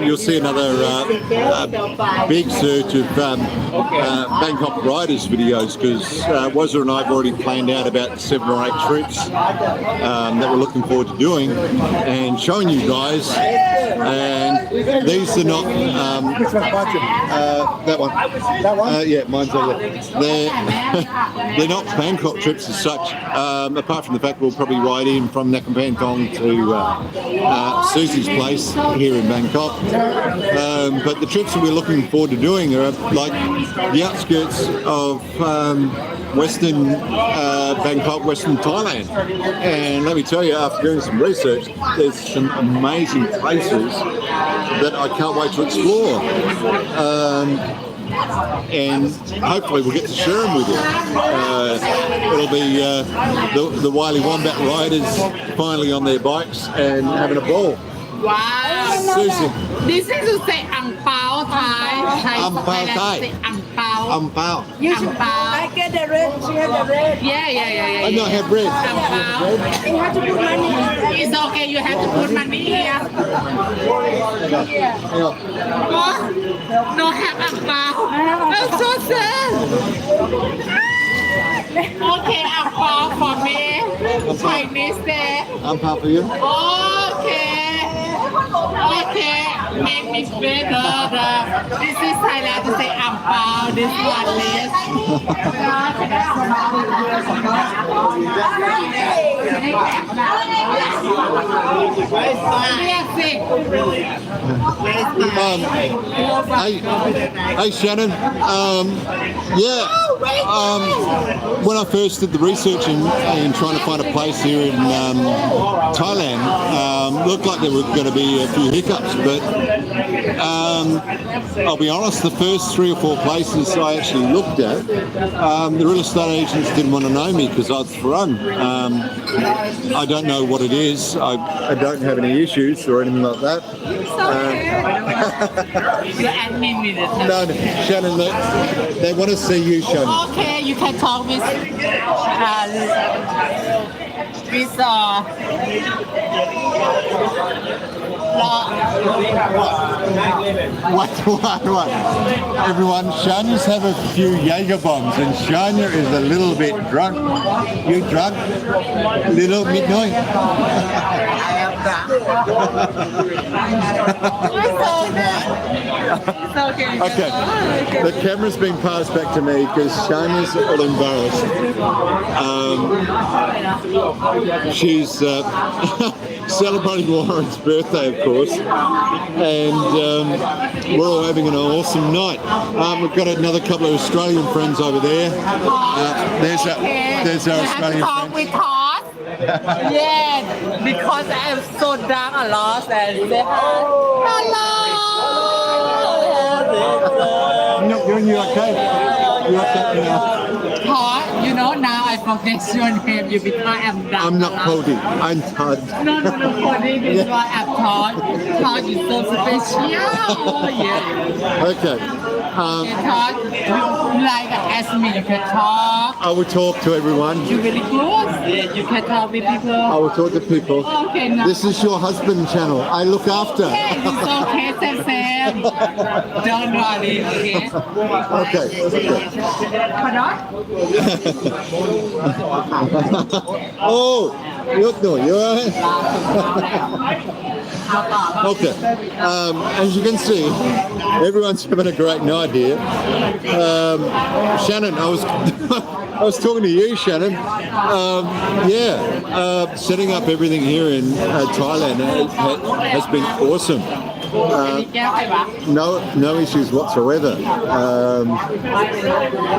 you'll see another big surge of Bangkok riders videos, because Wazza and I have already planned out about 7 or 8 trips that we're looking forward to doing and showing you guys. And these are not that one. Yeah, mine's over there. They're not Bangkok trips as such, apart from the fact we'll probably ride in from Bangkok to Susie's place here in Bangkok. But the trips that we're looking forward to doing are like the outskirts of Western Bangkok, Western Thailand. And let me tell you, after doing some research, there's some amazing places that I can't wait to explore. And hopefully we'll get to share them with you. It'll be the Wily Wombat riders finally on their bikes and having a ball. Wow. Susie. This is to say ang pao Thai. Ang pao Thai. Ang pao. Ang pao. You should, I get the red. She has the red. Yeah. I not have bread. Ang pao. You have to put money in. It's okay, you have to put money here. What? No have ang pao. I'm so sad. Okay, ang pao for me. Chinese there. Ang pao for you. Okay, make me better. This is Thailand to say ang pao. This one less. Hey Shannon, when I first did the research and trying to find a place here in Thailand, looked like there were going to be a few hiccups, but I'll be honest, the first 3 or 4 places I actually looked at, the real estate agents didn't want to know me because I was foreign. I don't know what it is. I don't have any issues or anything like that. You admin me this. No, Shannon, they want to see you, Shannon. Okay, you can talk with What? Everyone, Shanya's have a few Jaeger bombs, and Chanya is a little bit drunk. You drunk? Little midnight? I am drunk. It's okay. Okay, the camera's been passed back to me because Shanya's all embarrassed. She's celebrating Warren's birthday, of course, and we're all having an awesome night. We've got another couple of Australian friends over there. There's our Australian friends. We talk. Yeah, because I'm so dark and lost and say hello. You okay? You okay now? Todd, you know now I forget your name. You because I'm dark. I'm not Cody. I'm Todd. No, Cody. This is why I'm Todd. Todd is so special. Yeah. Okay. Todd, like ask me, you can talk. I will talk to everyone. You're really good. You can talk with people. I will talk to people. Okay, no. This is your husband channel. I look after. Okay, it's okay, Sam. Don't worry, okay? Okay. Oh, you're alright? Okay. As you can see, everyone's having a great night here. Shannon, I was talking to you, Shannon. Setting up everything here in Thailand has been awesome. No issues whatsoever.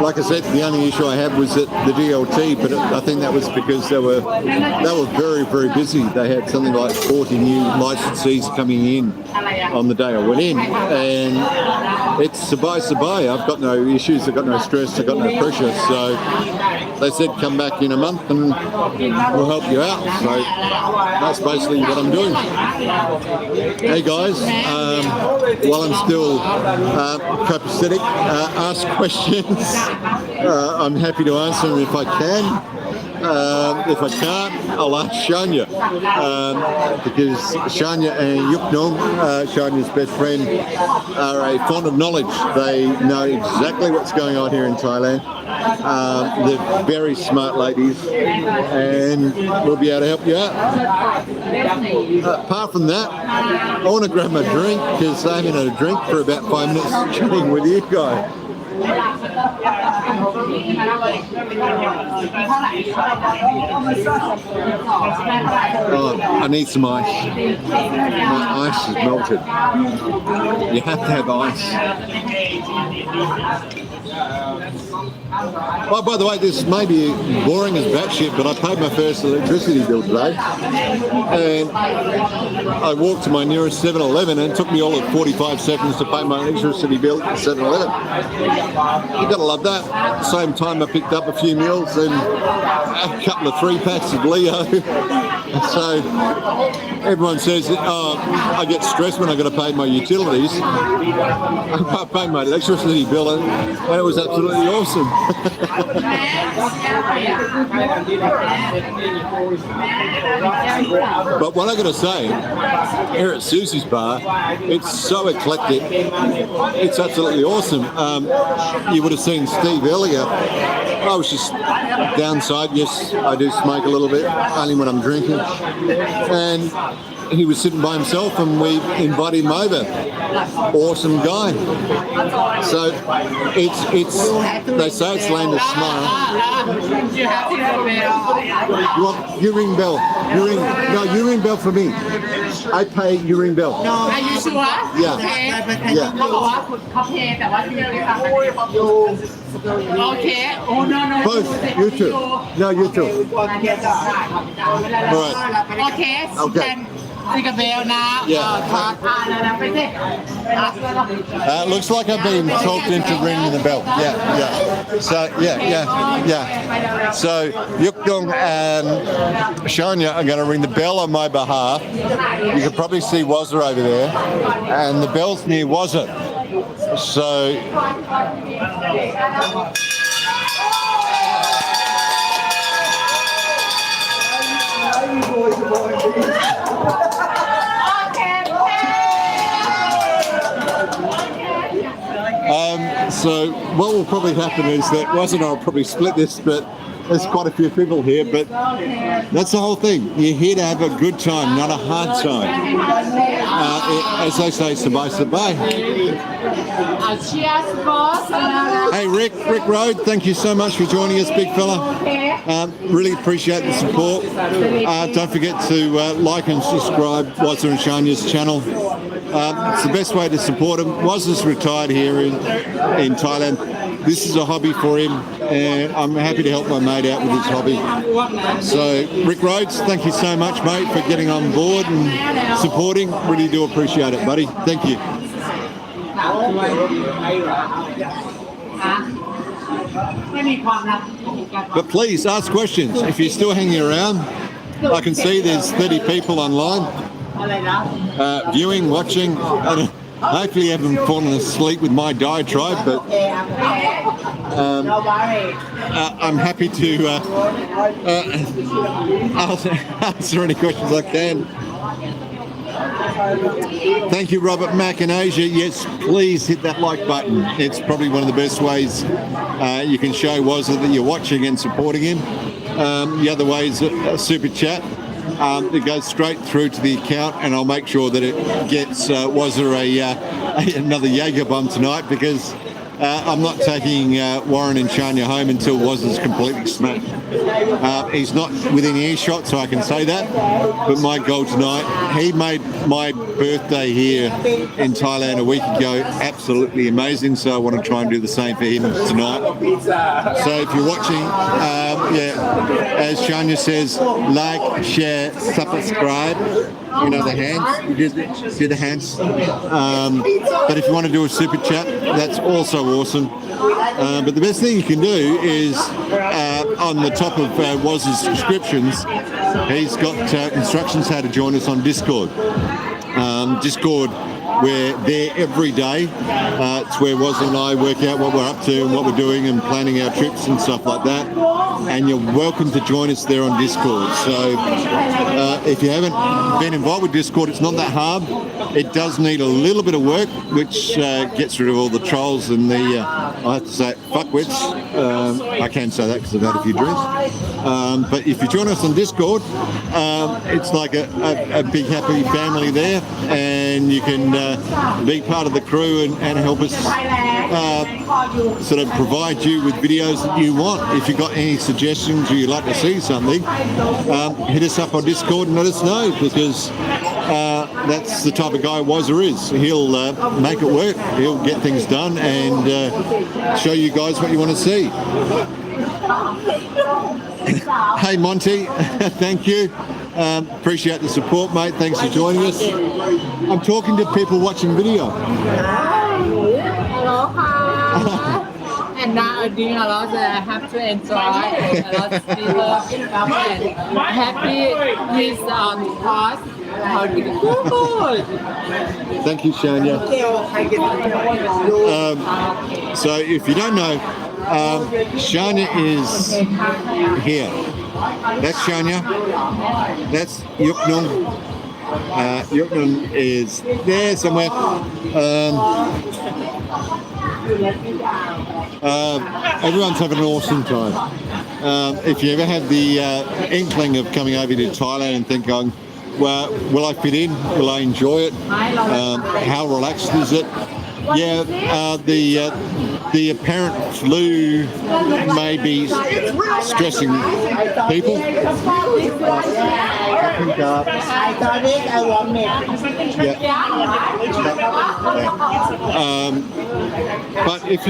Like I said, the only issue I had was at the DLT, but I think that was because they were very, very busy. They had something like 40 new licensees coming in on the day I went in, and it's sabai. I've got no issues, I've got no stress, I've got no pressure. So they said come back in a month and we'll help you out. So that's basically what I'm doing. Hey guys, while I'm still copacetic, ask questions. I'm happy to answer them if I can. If I can't, I'll ask Chanya, because Chanya and Yuknong, Chanya's best friend, are a font of knowledge. They know exactly what's going on here in Thailand. They're very smart ladies, and we'll be able to help you out. Apart from that, I want to grab my drink because I haven't had a drink for about 5 minutes chatting with you guys. Oh, I need some ice. My ice is melted. You have to have ice. Oh, by the way, this may be boring as batshit, but I paid my first electricity bill today. And I walked to my nearest 7-Eleven and it took me all of 45 seconds to pay my electricity bill at 7-Eleven. You've got to love that. At the same time, I picked up a few meals and a couple of 3-packs of Leo. So everyone says, oh, I get stressed when I got to pay my utilities. I paid my electricity bill and it was absolutely awesome. But what I got to say, here at Susie's Bar, it's so eclectic. It's absolutely awesome. You would have seen Steve earlier. I was just downside. Yes, I do smoke a little bit, only when I'm drinking. And he was sitting by himself and we invited him over. Awesome guy. So it's they say it's land of smile. You ring bell. You ring bell for me. I pay, you ring bell. Are you sure? Yeah. Yeah. เขาบอกว่าเขาเพย์แต่ว่าที่ไม่ทำโอเคโอ้ no no Both. You too. No, you too. All right. โอเคสิกันสิกาเบลนะ Yeah. นะไปสิ Looks like I've been talked into ringing the bell. Yeah. So, yeah. So, Yukdong and Chanya are going to ring the bell on my behalf. You can probably see Wazza over there. And the bell's near Wazza. So... So what will probably happen is that Wazza and I will probably split this, but there's quite a few people here, but that's the whole thing. You're here to have a good time, not a hard time. As they say, sabai. Hey, Rick Road, thank you so much for joining us, big fella. Really appreciate the support. Don't forget to like and subscribe Wazza and Chanya's channel. It's the best way to support him. Wazza's retired here in Thailand. This is a hobby for him, and I'm happy to help my mate out with his hobby. So, Rick Rhodes, thank you so much, mate, for getting on board and supporting. Really do appreciate it, buddy. Thank you. But please, ask questions. If you're still hanging around, I can see there's 30 people online. Viewing, watching. Hopefully you haven't fallen asleep with my diatribe, but I'm happy to answer any questions I can. Thank you, Robert Mack in Asia. Yes, please hit that like button. It's probably one of the best ways you can show Wazza that you're watching and supporting him. The other way is a super chat. It goes straight through to the account, and I'll make sure that it gets Wazza another Jaeger bomb tonight, because I'm not taking Warren and Chanya home until Wazza's completely smashed. He's not within earshot, so I can say that. But my goal tonight, he made my birthday here in Thailand a week ago absolutely amazing, so I want to try and do the same for him tonight. So if you're watching, as Chanya says, like, share, subscribe. You know, the hands, do the hands. But if you want to do a super chat, that's also awesome. But the best thing you can do is on the top of Wazza's subscriptions, he's got instructions how to join us on Discord. Discord, we're there every day. It's where Wazza and I work out what we're up to and what we're doing and planning our trips and stuff like that. and you're welcome to join us there on Discord. So if you haven't been involved with Discord, it's not that hard. It does need a little bit of work, which gets rid of all the trolls and the, I have to say, fuckwits. I can say that because I've had a few drinks. But if you join us on Discord, it's like a big happy family there, and you can be part of the crew and help us sort of provide you with videos that you want. If you've got any suggestions or you'd like to see something, hit us up on Discord and let us know, because that's the type of guy Wazza is. He'll make it work, he'll get things done and show you guys what you want to see. Hey Monty, thank you. Appreciate the support, mate. Thanks for joining us. I'm talking to people watching video. And now I think a lot have to enjoy a lot of people and happy with course. How did it go? Thank you, Chanya. So if you don't know, Chanya is here. That's Chanya. That's Yuknung. Yuknung is there somewhere. Everyone's having an awesome time. If you ever have the inkling of coming over to Thailand and thinking, well, will I fit in? Will I enjoy it? How relaxed is it? Yeah, the apparent flu may be stressing people. But if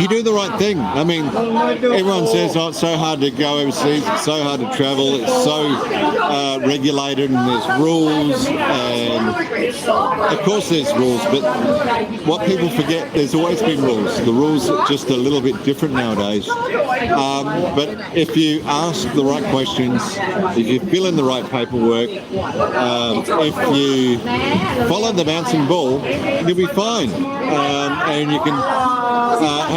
you do the right thing, I mean, everyone says, oh, it's so hard to go overseas, it's so hard to travel, it's so regulated and there's rules, and of course there's rules, but what people forget, there's always been rules. The rules are just a little bit different nowadays. But if you ask the right questions, if you fill in the right paperwork, if you follow the bouncing ball, you'll be fine. And you can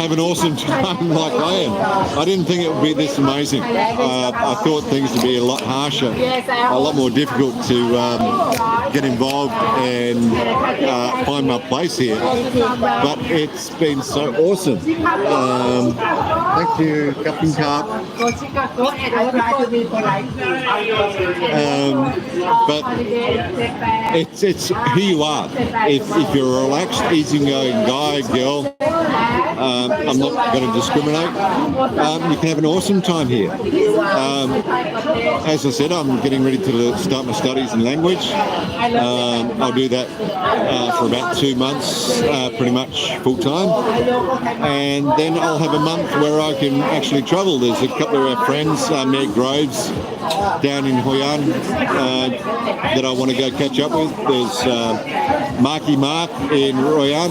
have an awesome time like I am. I didn't think it would be this amazing. I thought things would be a lot harsher, a lot more difficult to get involved and find my place here. But it's been so awesome. Thank you, Captain Carp. But it's who you are. If you're a relaxed, easygoing guy, girl, I'm not going to discriminate. You can have an awesome time here. As I said, I'm getting ready to start my studies in language. I'll do that for about 2 months, pretty much full time, and then I'll have a month where I can actually travel. There's a couple of our friends, Meg Groves, down in Hoi An, that I want to go catch up with. There's Marky Mark in Hoi An.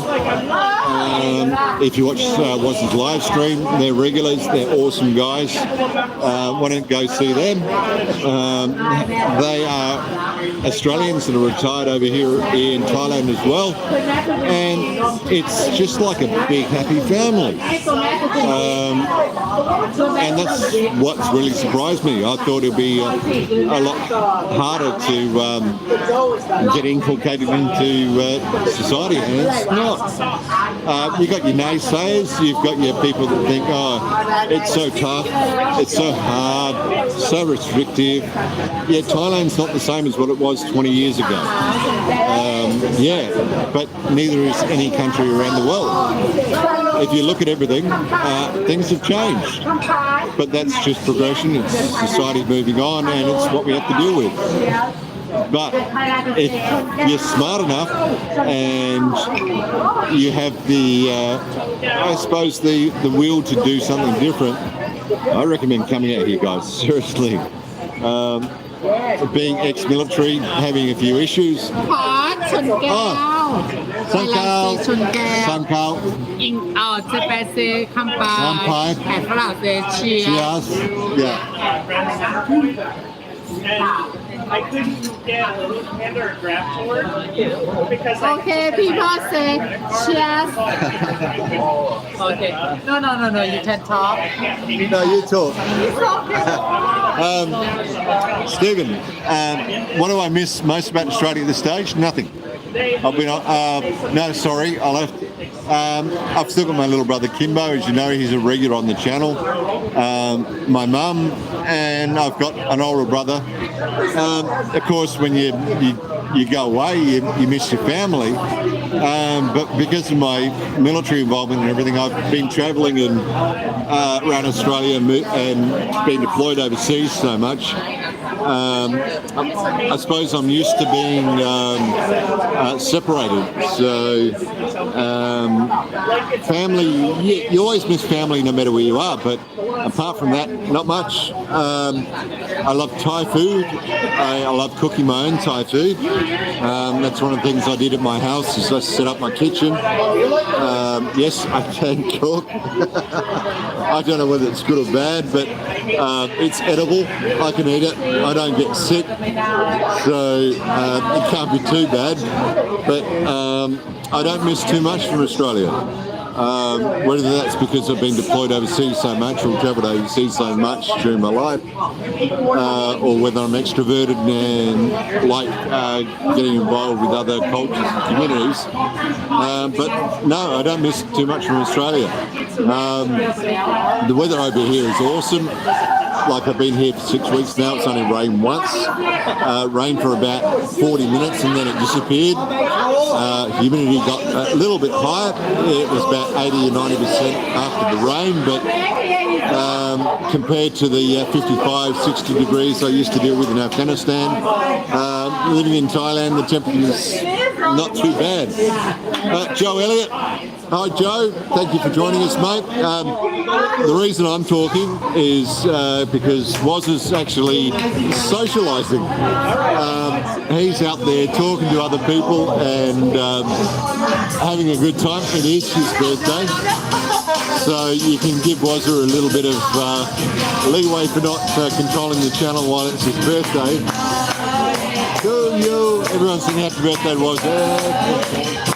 If you watch Wazza's live stream, they're regulars, they're awesome guys. Why don't go see them? They are Australians that are retired over here in Thailand as well, and it's just like a big happy family. And that's what's really surprised me. I thought it'd be a lot harder to get inculcated into society, and it's not. You've got your naysayers, you've got your people that think, oh, it's so tough, it's so hard, so restrictive. Yeah, Thailand's not the same as what it was 20 years ago. Yeah, but neither is any country around the world. If you look at everything, things have changed. But that's just progression, it's society moving on, and it's what we have to deal with. But if you're smart enough and you have the, I suppose, the will to do something different, I recommend coming out here, guys, seriously. Being ex-military, having a few issues. Sankael. Cheers. Yeah. and I couldn't get hand her a grab tour because I โอเค people say cheers Okay. No. You can talk. No, you talk. It's okay Stephen, what do I miss most about Australia at this stage? Nothing. I've been no, sorry. I've still got my little brother Kimbo. As you know, he's a regular on the channel. My mum, and I've got an older brother. Of course, when you go away, you miss your family. But because of my military involvement and everything, I've been travelling around Australia and been deployed overseas so much. I suppose I'm used to being separated. So family, you always miss family no matter where you are, but apart from that, not much. I love Thai food. I love cooking my own Thai food. That's one of the things I did at my house is I set up my kitchen. Yes, I can cook. I don't know whether it's good or bad, but it's edible. I can eat it. I don't get sick, so it can't be too bad. But I don't miss too much from Australia. Whether that's because I've been deployed overseas so much or travelled overseas so much during my life, or whether I'm extroverted and like getting involved with other cultures and communities. But no, I don't miss too much from Australia. The weather over here is awesome. Like I've been here for 6 weeks now. It's only rained once. Rained for about 40 minutes and then it disappeared. Humidity got a little bit higher. It was about 80 or 90% after the rain, but compared to the 55, 60 degrees I used to deal with in Afghanistan, living in Thailand, the temperature is not too bad. Joe Elliott. Hi Joe, thank you for joining us, mate. The reason I'm talking is because Wazza's actually socialising. He's out there talking to other people and having a good time. It is his birthday, so you can give Wazza a little bit of leeway for not controlling the channel while it's his birthday. Cool, you. Everyone sing happy birthday to Wazza.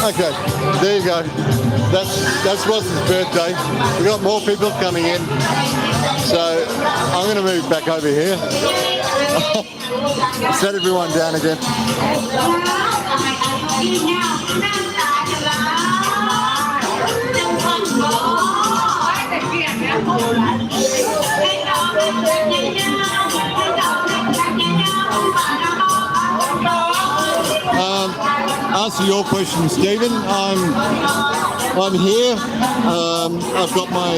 Okay, there you go. That's Wazza's birthday. We've got more people coming in. So I'm going to move back over here. Set everyone down again. เกียรติเนี่ย Answer your question, Stephen. I'm here. I've got my,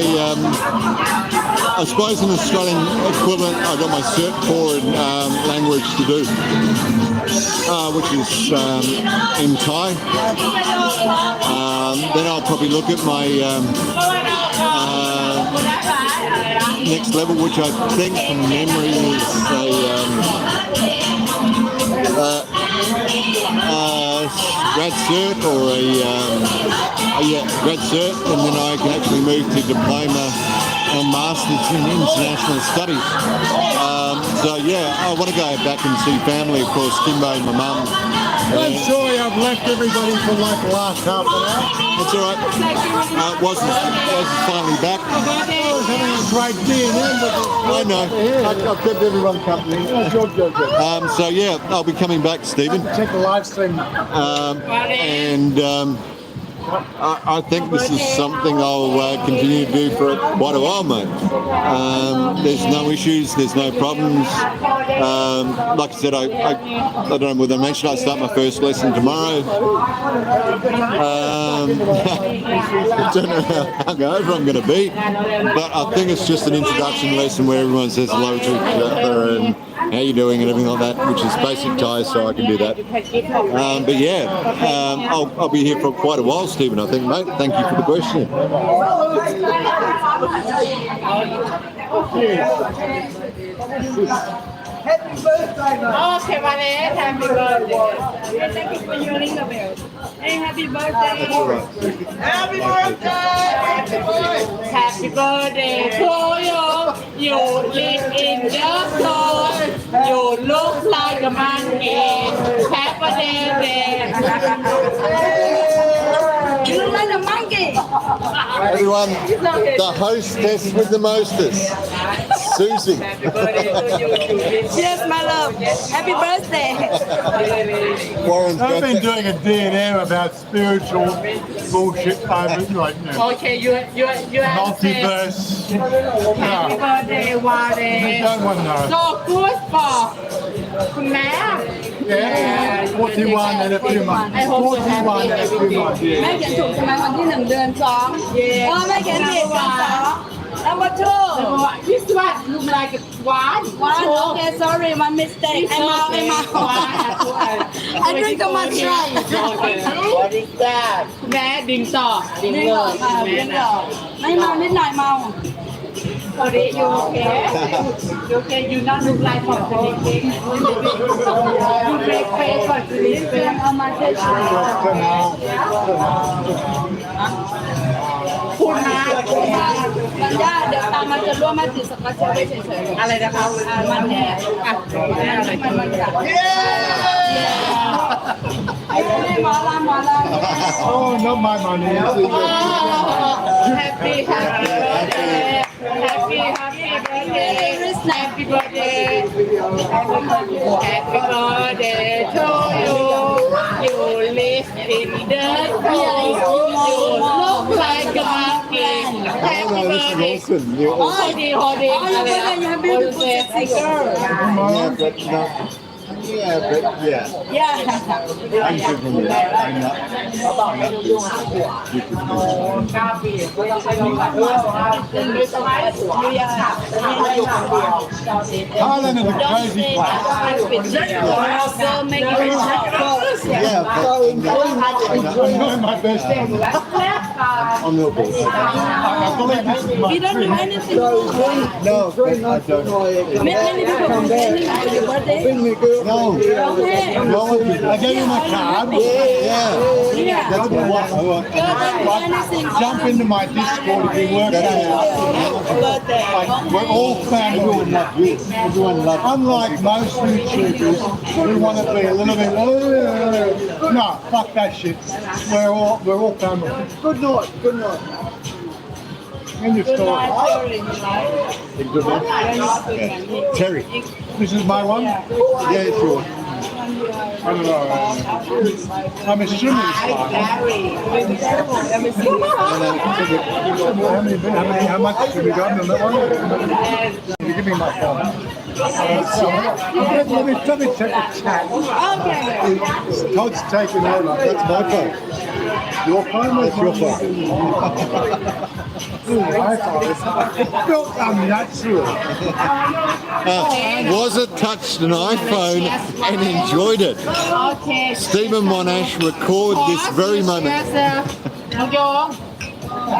I suppose an Australian equivalent. I've got my cert for language to do, which is in Thai. Then I'll probably look at my next level, which I think from memory is a grad cert or grad cert, and then I can actually move to diploma and masters in international studies. So yeah, I want to go back and see family, of course, Kimbo and my mum. I'm sorry I've left everybody for like the last half an hour. That's all right. Wasn't finally back. I was having a great day then, but I know. I've kept everyone company. good. So yeah, I'll be coming back, Stephen. Check the live stream. And I think this is something I'll continue to do for quite a while, mate. There's no issues, there's no problems. Like I said, I don't know whether I mentioned I start my first lesson tomorrow. I don't know how hungover I'm going to be, but I think it's just an introduction lesson where everyone says hello to each other and how you doing and everything like that, which is basic Thai, so I can do that. But yeah, I'll be here for quite a while, Stephen, I think, mate. Thank you for the question. Okay, Vale, happy birthday. Thank you for your ring the bell. Hey, happy birthday. Happy birthday. Happy birthday to you. You live in the soul. You look like a monkey. Happy birthday. You look like a monkey. Everyone, the hostess with the mostest, Susie. Cheers, my love. Happy birthday. Warren's I've been birthday. doing a DNA about spiritual bullshit over like Okay, you multiverse. Happy birthday, I Wale. don't want to know. So good for คุณแม่ Yeah, 41 and a few months. 41 and a few months. แม่เขียนถูกใช่ไหมวันที่1 เดือน 2แม่เขียนผิดเดือน 2 number 2 This one look like one. okay sorry one mistake ไอ้เมา I drink too much right What is that คุณแม่ดึงต่อดึง นี่ เล หรอย ค่ะนี่หรอไม่เมานิดหน่อยเมา Sorry, you okay? You okay? You not look like from sleeping. You make face for sleeping. เอามาเฉย คุณมา ๆมันยากเดี๋ยวตามมันจะร่วมมาติดสกัดเฉยๆ อะไรนะคะ มันแน่มันจับหมอลำ Oh, not my money. Happy birthday. Happy birthday. Happy birthday. Happy birthday to you. You live in the soul. You look like a monkey. Happy birthday. Hold it. Oh, you're beautiful, sexy girl. Yeah, but yeah. Yeah. I'm good from that. I'm not. Thailand is a crazy place. Girl, make it Yeah, but I'm doing my best. on your best. I believe this is my You don't do dream. anything. No, I don't. Many people complaining on your birthday. No, Okay. no one did. I gave you my card. Yeah, Yeah. that's what I want. Girl, don't do anything. Jump into my Discord if you work that out. Like, we're all family. Everyone loves you. Unlike most YouTubers who want to be a little bit, no, fuck that shit. We're all family. Good night. Good night. End of story. Good night. Yeah. Terry. This is my one. Yeah, sure. I don't know. I'm assuming it's fine. How much have we got on that one? Can you give me my phone? Let me check the chat. Todd's taking over. That's my phone. Your phone? That's your phone. It felt unnatural. Wazza touched an iPhone and enjoyed it. Okay. Stephen Monash record this very moment. น้องโยง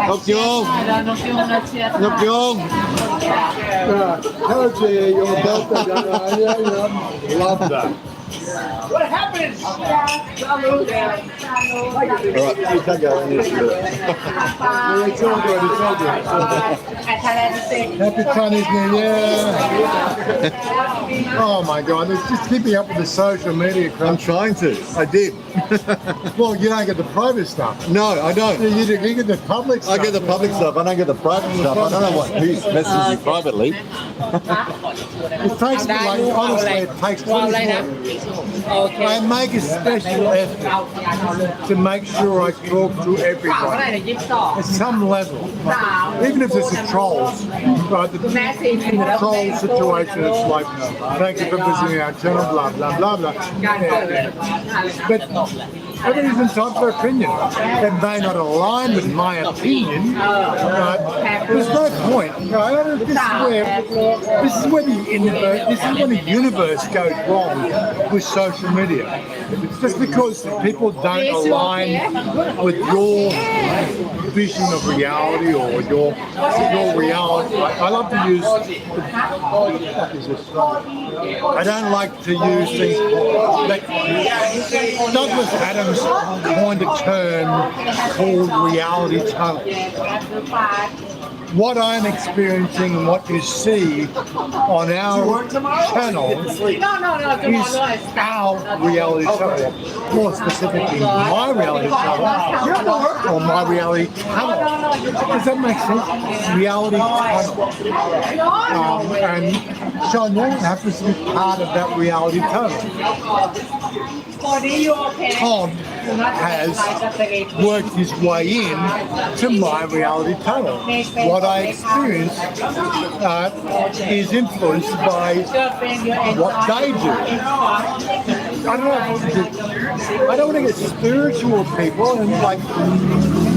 Look, Yong. น้องโยงนะเชียร์ Look, Yong. Tell Jay your birthday. Love that. What happened? All right, you can go in this. It's all good. It's all good. Happy Chinese New Year. Oh my God, it's just keeping up with the social media crap. I'm trying to. I did. Well, you don't get the private stuff. No, I don't. You get the public stuff. I get the public stuff. I don't get the private stuff. I don't know what who messages you privately. It takes me, like, honestly, it takes 24. I make a special effort to make sure I talk to everybody at some level. Even if it's a trolls, right? The troll situation, it's like, thank you for visiting our channel, blah, blah, blah, blah. But everybody's entitled to their opinion. They may not align with my opinion, right? There's no point, right? This is where the universe goes wrong with social media. It's just because people don't align with your vision of reality or your reality. I love to use. I don't like to use things like Douglas Adams coined a term called reality tunnel. What I'm experiencing and what you see on our channel is our reality tunnel. More specifically, my reality tunnel or my reality tunnel. Does that make sense? Reality tunnel. And Chanya happens to be part of that reality tunnel. Tom has worked his way in to my reality tunnel. What I experience is influenced by what they do. I don't want to get spiritual with people, and like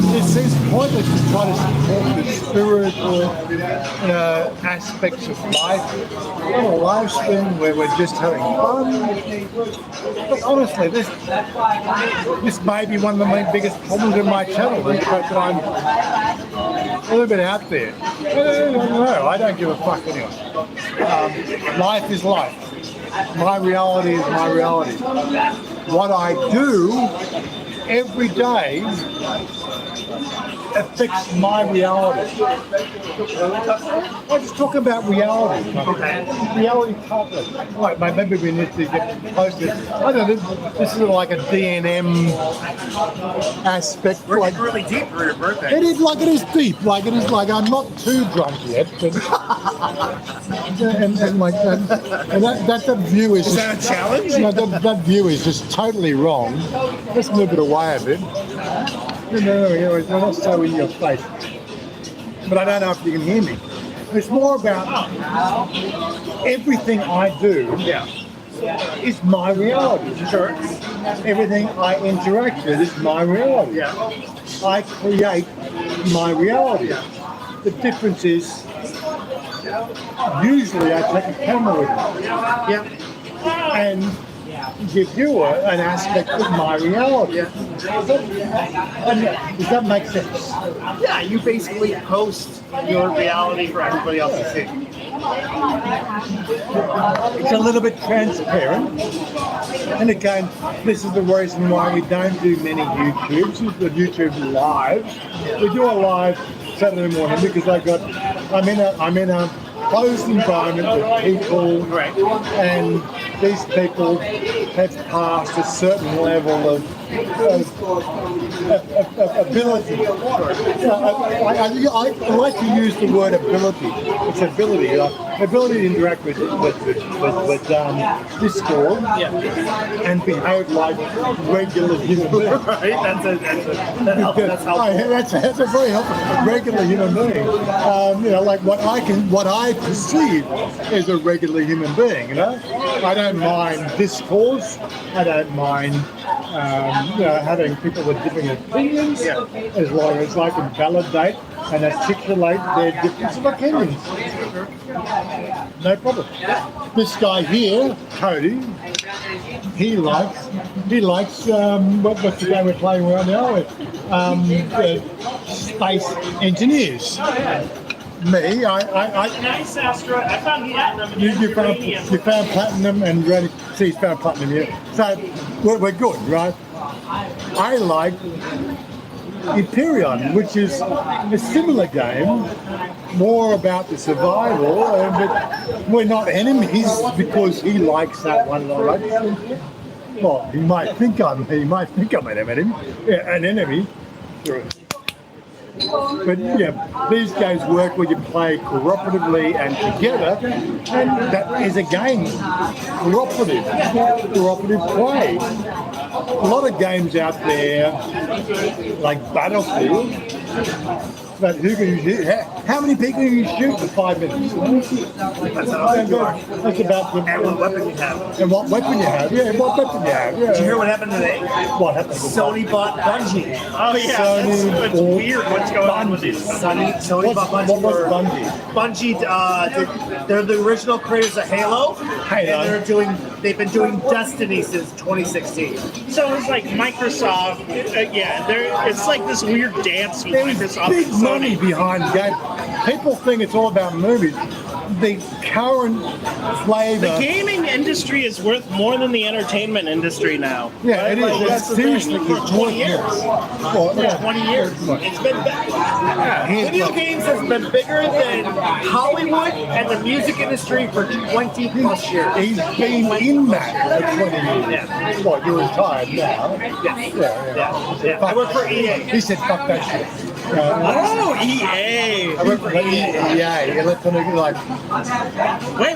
it seems pointless to try to support the spiritual aspects of life on a live stream where we're just having fun. But honestly, this may be one of my biggest problems in my channel, the fact that I'm a little bit out there. No, I don't give a fuck anyway. Life is life. My reality is my reality. What I do every day affects my reality. I'm just talking about reality. Reality coverage. Like, maybe we need to get closer. I don't know, this is like a DNM aspect. We're like, getting really deep for your birthday. it is deep. Like it is like I'm not too drunk yet, but and like that, and that view is that a challenge? No, that view is just totally wrong. Let's move it away a bit. No, not so in your face. But I don't know if you can hear me. It's more about everything I do. Is my reality. Sure. Everything I interact with is my reality. Yeah. I create my reality. The difference is, usually I take a camera with me. Yeah. And give you an aspect of my reality. Does that make sense? Yeah, you basically post your reality for everybody else to see. It's a little bit transparent. And again, this is the reason why we don't do many YouTube lives. We do a live Saturday morning because I'm in a closed environment with people, and these people have passed a certain level of ability. I like to use the word ability. It's ability. ability to interact with Discord and behave like regular human beings. Right? That's helpful. That's a very helpful regular human being. You know, like what I perceive as a regular human being. You know, I don't mind discourse. I don't mind you know, having people with different opinions, as long as I can validate and articulate their difference of opinions. No problem. This guy here, Cody, he likes what's the game we're playing right now? Space engineers. Me, Nice, Astra. I found platinum. you found platinum and ready. See, he's found platinum here. So we're good, right? I like Imperion, which is a similar game, more about the survival, but we're not enemies because he likes that one and I like that one. Well, he might think I'm an enemy. Sure. But yeah, these games work where you play cooperatively and together, and that is a game. Cooperative play. A lot of games out there, like Battlefield, but how many people can you shoot in 5 minutes? That's about the, and what weapon you have. And what weapon you have. Yeah, what weapon you have. Yeah. Did you hear what happened today? What happened? Sony bought Bungie. Oh yeah, it's weird what's going on with these. Sony bought Bungie. What was Bungie? Bungie, they're the original creators of Halo. And they've been doing Destiny since 2016. So it's like Microsoft. It's like this weird dance with Microsoft Big and Sony. money behind game. People think it's all about movies. The current flavor. The gaming industry is worth more than the entertainment industry now. Yeah, Right? it Like, is. that's the Seriously, thing. it's 20 years. Well, For 20 years. It's been video games has been bigger than Hollywood and the music industry for 20 plus years. He's been in that for 20 years. Yeah. What, you're retired now? Yeah. I work for EA. He said, fuck that shit. Oh, EA! I work for EA. Electronic, like, Wait.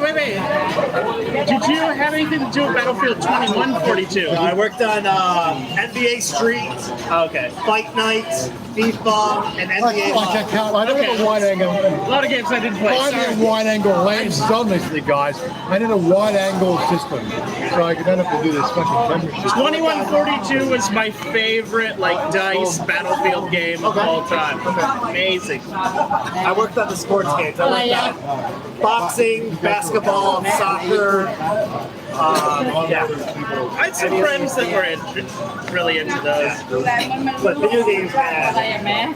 Did you have anything to do with Battlefield 2142? I worked on NBA Street, Okay. Fight Night, FIFA, and NBA Live. I don't have a wide angle. A lot of games I didn't play. I Sorry. need a wide angle lens on this, guys. I need a wide angle system, so I don't have to do this fucking camera shit. 2142 was my favorite DICE Battlefield game of all time. Amazing. I worked on the sports games. I worked on boxing, basketball, soccer. I had some friends that were really into those. But video games, man,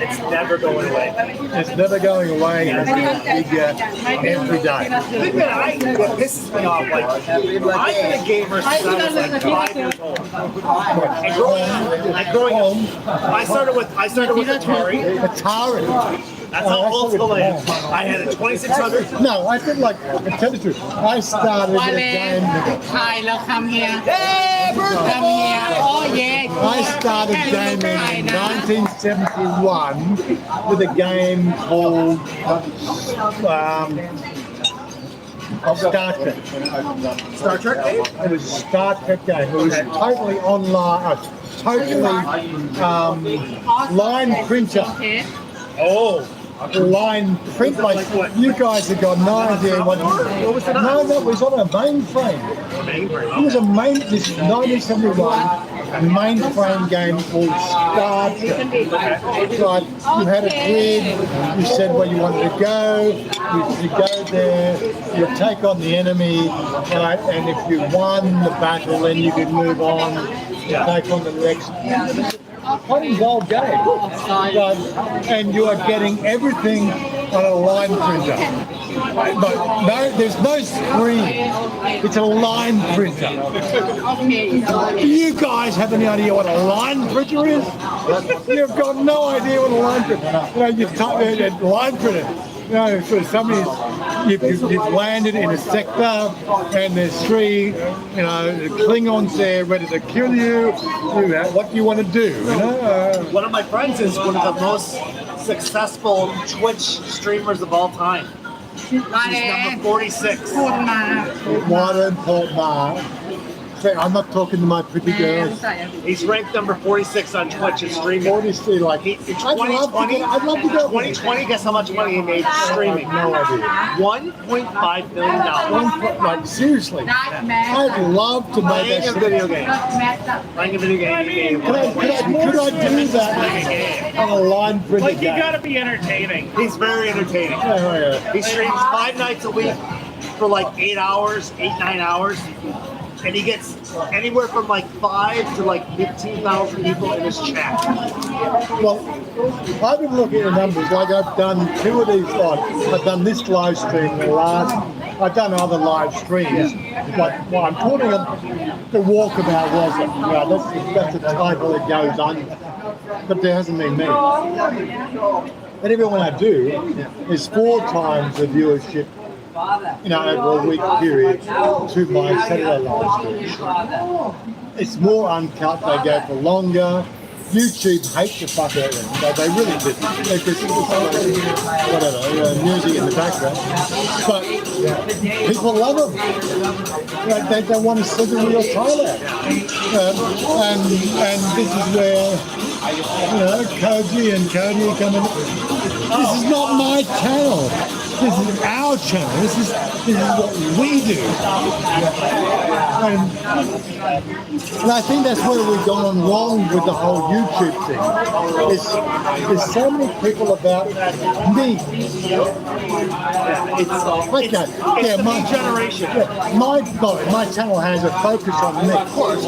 it's never going away. It's never going away. It's getting bigger every day. The thing that pisses me off, I've been a gamer since I was 5 years old. And growing up, I started with Atari. Atari. That's how old school I am. I had a 2600. No, I feel like, to tell the truth, I started with a game. Hi, come here. Come here. Oh, yeah. I started gaming in 1971 with a game called Star Trek. Star Trek game? It was a Star Trek game. It was totally online, line printer. Oh. Line print, like you guys have got no idea what. What was it on? No, that was on a mainframe. It was this 1971 mainframe game called Star Trek. So you had a grid, you said where you wanted to go, you go there, you take on the enemy, right? And if you won the battle, then you could move on, take on the next. Quite involved game, and you are getting everything on a line printer. But no, there's no screen. It's a line printer. Do you guys have any idea what a line printer is? You've got no idea what a line printer. You type in line printer. So somebody's you've landed in a sector, and there's 3, Klingons there ready to kill you. What do you want to do? One of my friends is one of the most successful Twitch streamers of all time. มาเลย Number 46. พูดมา Warren Port Bar. I'm not talking to my pretty แม่ girls. ใส่อะ He's ranked number 46 on Twitch and streaming. 40 like In I'd love to go. 2020, guess how much money he made streaming? No idea. $1.5 million. Like seriously, ได้แม่ I'd love to make Playing a that. video game. แม่จับ Playing a video game. Could I do that on a line printed Like, you game? gotta be entertaining. He's very entertaining. Yeah. He streams 5 nights a week for like 8 hours, 9 hours. And he gets anywhere from like 5 to like 15,000 people in his chat. Well, I've been looking at the numbers. Like I've done 2 of these. I've done this live stream. I've done other live streams. Like I'm calling it the walkabout Wazza. That's the title it goes under. But there hasn't been me. And every one I do is 4 times the viewership. Over a week period to my Saturday live stream. It's more uncut. They go for longer. YouTube hate the fuck out of them. They really do. They just whatever music in the background, but people love them. They want to see the real Thailand, and this is where Koji and Cody are coming. This is not my channel. This is our channel. This is what we do. And I think that's where we've gone wrong with the whole YouTube thing. There's so many people about me. It's my generation. My channel has a focus on me. Of course,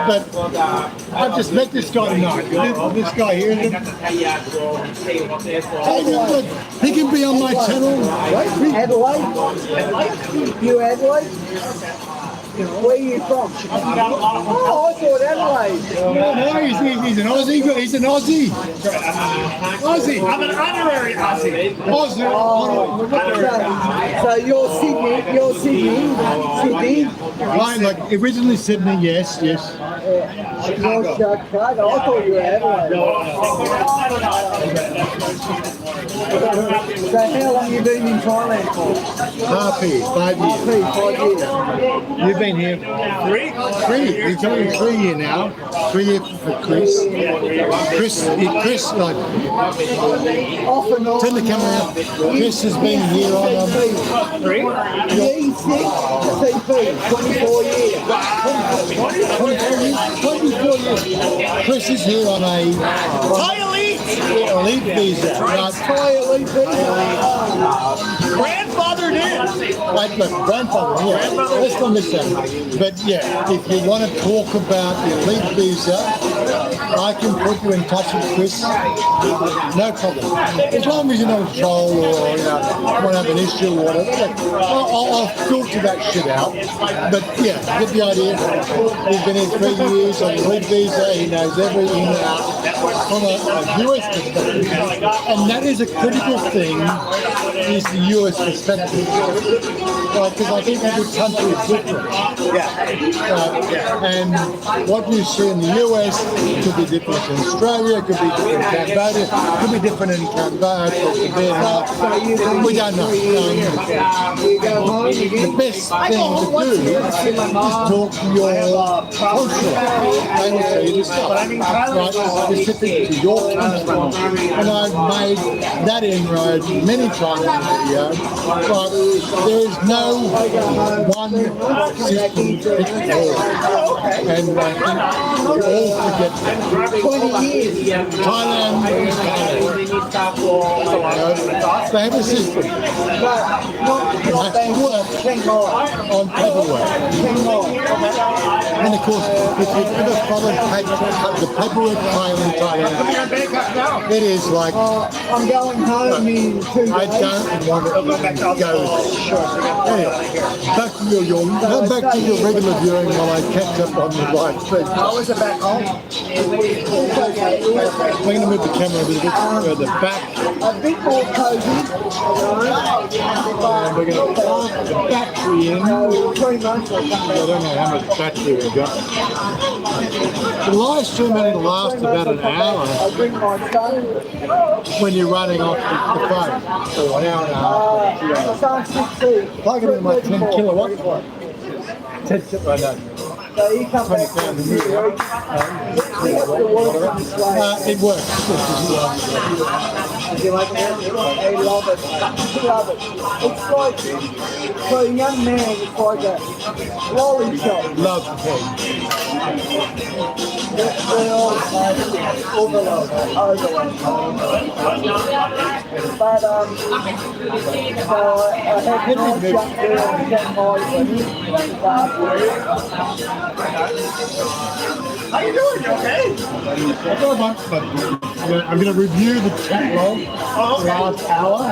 but I've just met this guy tonight. This guy here. He can be on my channel. Adelaide? You Adelaide? Where are you from? Oh, I thought Adelaide. No, he's an Aussie. He's an Aussie. Aussie. I'm an honorary Aussie. Aussie. So you're Sydney? Sydney? Right, like originally Sydney, yes. Chicago. I thought you were Adelaide. So how long have you been in Thailand for? Happy, 5 years. 5 years. You've been here 3? You're coming 3 years now. 3 years for Chris. Chris, like, Off and on. turn the camera out. Chris has been here on 24 years. 24 years. Chris is here on a Thai elite! elite visa. Right? Thai elite visa. Grandfathered in. Like, look, grandfather, yeah. Let's not miss that. But yeah, if you want to talk about the elite visa, I can put you in touch with Chris. No problem. As long as you're not a troll or want to have an issue or whatever, I'll filter that shit out. But yeah, get the idea. He's been here 3 years on the elite visa. He knows every in and out from a US perspective. And that is a critical thing, is the US perspective. Because I think every country is different. And what you see in the US could be different in Australia, could be different in Cambodia, could be different in Cambodia, Vietnam. We don't know. The best thing to do is talk to your culture. They will tell you this stuff, right? Specific to your country. And I've made that inroad many times in the video, but there is no one system fits all. And I think we all forget that. 20 years. Thailand is Thailand. They have a system. But not work Shanghai. on paperwork. And of course, if you've ever followed the paperwork file in Thailand, it is like, I'm going home in 2 days. I don't want to go there. Anyway, back to your regular viewing while I catch up on the live stream. How is it back home? We're going to move the camera a little bit further back. A bit more cozy. And we're going to plug the battery in. 3 months or something. I don't know how much battery we've got. The live stream only lasts about an hour when you're running off the phone. Or an hour and a half. Plug it in my 10 kilowatt. 10 kilowatt, no. 20,000 it works. Do you like it? I love it. Love it. It's like, for a young man, it's like a lolly shop. Love the thing. They're all overload. But, so I had no jump there and get more How you doing? You okay? I'm going to review the chat log last hour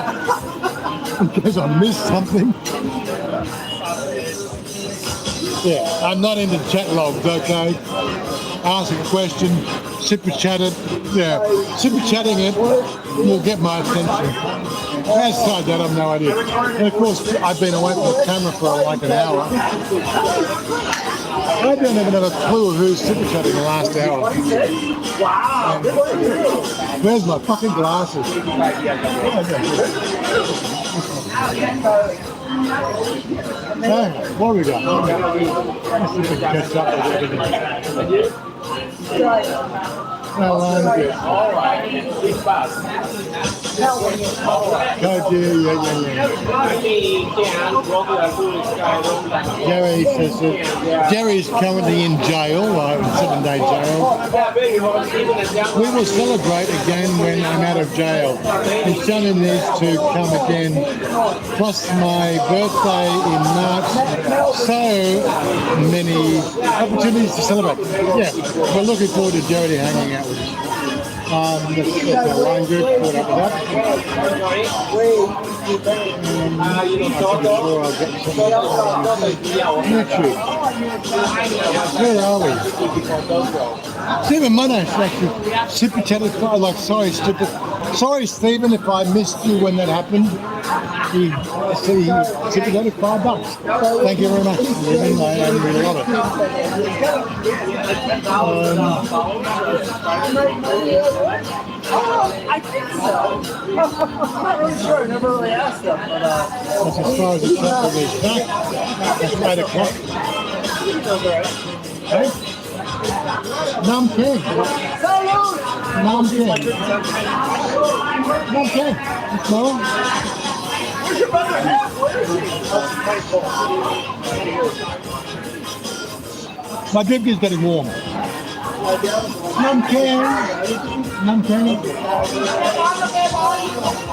in case I missed something. Yeah, I'm not into chat logs, okay? Ask a question, super chat it. Yeah, super chatting it will get my attention. Outside that, I've no idea. And of course, I've been away from the camera for like an hour. I don't even have a clue who's super chatting the last hour. Wow! Where's my fucking glasses? Hey, what have we got? Let's see if we can catch up with everything. How long is it? Oh dear, yeah. Jerry says that Jerry's currently in jail, 7-day jail. We will celebrate again when I'm out of jail. And Chanya needs to come again. Plus my birthday in March. So many opportunities to celebrate. Yeah, we're looking forward to Jerry hanging out with us. That's our wine group, caught up with that. I'm sure I'll get YouTube. Where are we? Stephen Monash actually super chatted. Like, sorry, Stephen, if I missed you when that happened. He super chatted $5. Thank you very much. I really love it. I think so. I'm not really sure. I never really asked them. But, that's as far as the chat will be. That's 8 o'clock. Hey? Nam King. Nam King. Nam King. No? where's your brother at? Where is he? My drink is getting warm. Nam King. Nam King.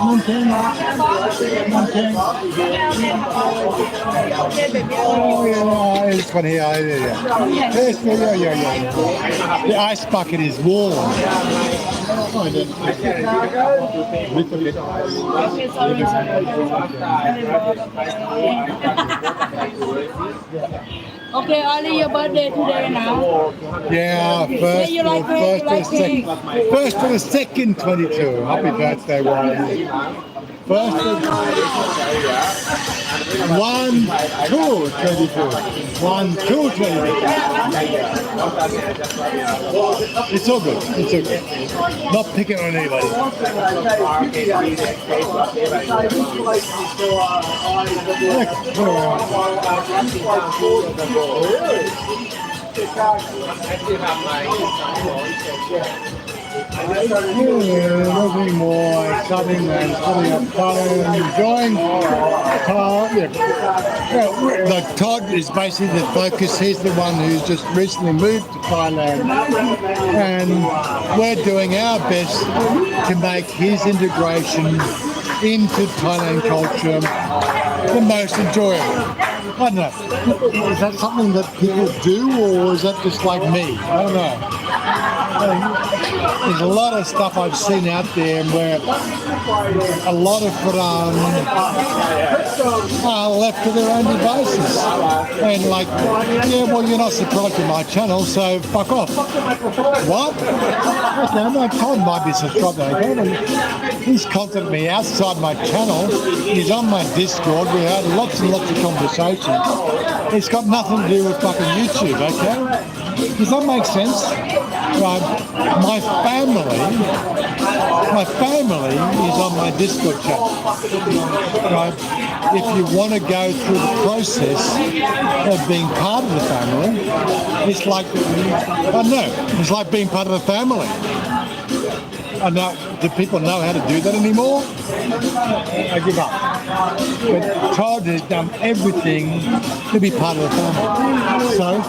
Nam King. Nam King. Oh yeah, it's funny. Yeah. Yes, yeah. The ice bucket is warm. Okay, only your birthday today now. Yeah, first to the second 22. Happy birthday, Warren. First to 1, 2, 22. 1, 2, 22. It's all good. It's all good. Not picking on anybody. Nothing more exciting than putting up Thailand, enjoying Todd. Like Todd is basically the focus. He's the one who's just recently moved to Thailand, and we're doing our best to make his integration into Thailand culture the most enjoyable. I don't know. Is that something that people do, or is that just like me? I don't know. there's a lot of stuff I've seen out there where a lot of Quran are left to their own devices. And like, yeah, well, you're not subscribed to my channel, so fuck off. What? Okay, my Todd might be subscribed to my channel. He's contacted me outside my channel. He's on my Discord. We had lots and lots of conversations. It's got nothing to do with fucking YouTube, okay? Does that make sense? Right. My family is on my Discord channel. Right. If you want to go through the process of being part of the family, it's like, I don't know, it's like being part of the family. And now, do people know how to do that anymore? I give up. But Todd has done everything to be part of the family. So,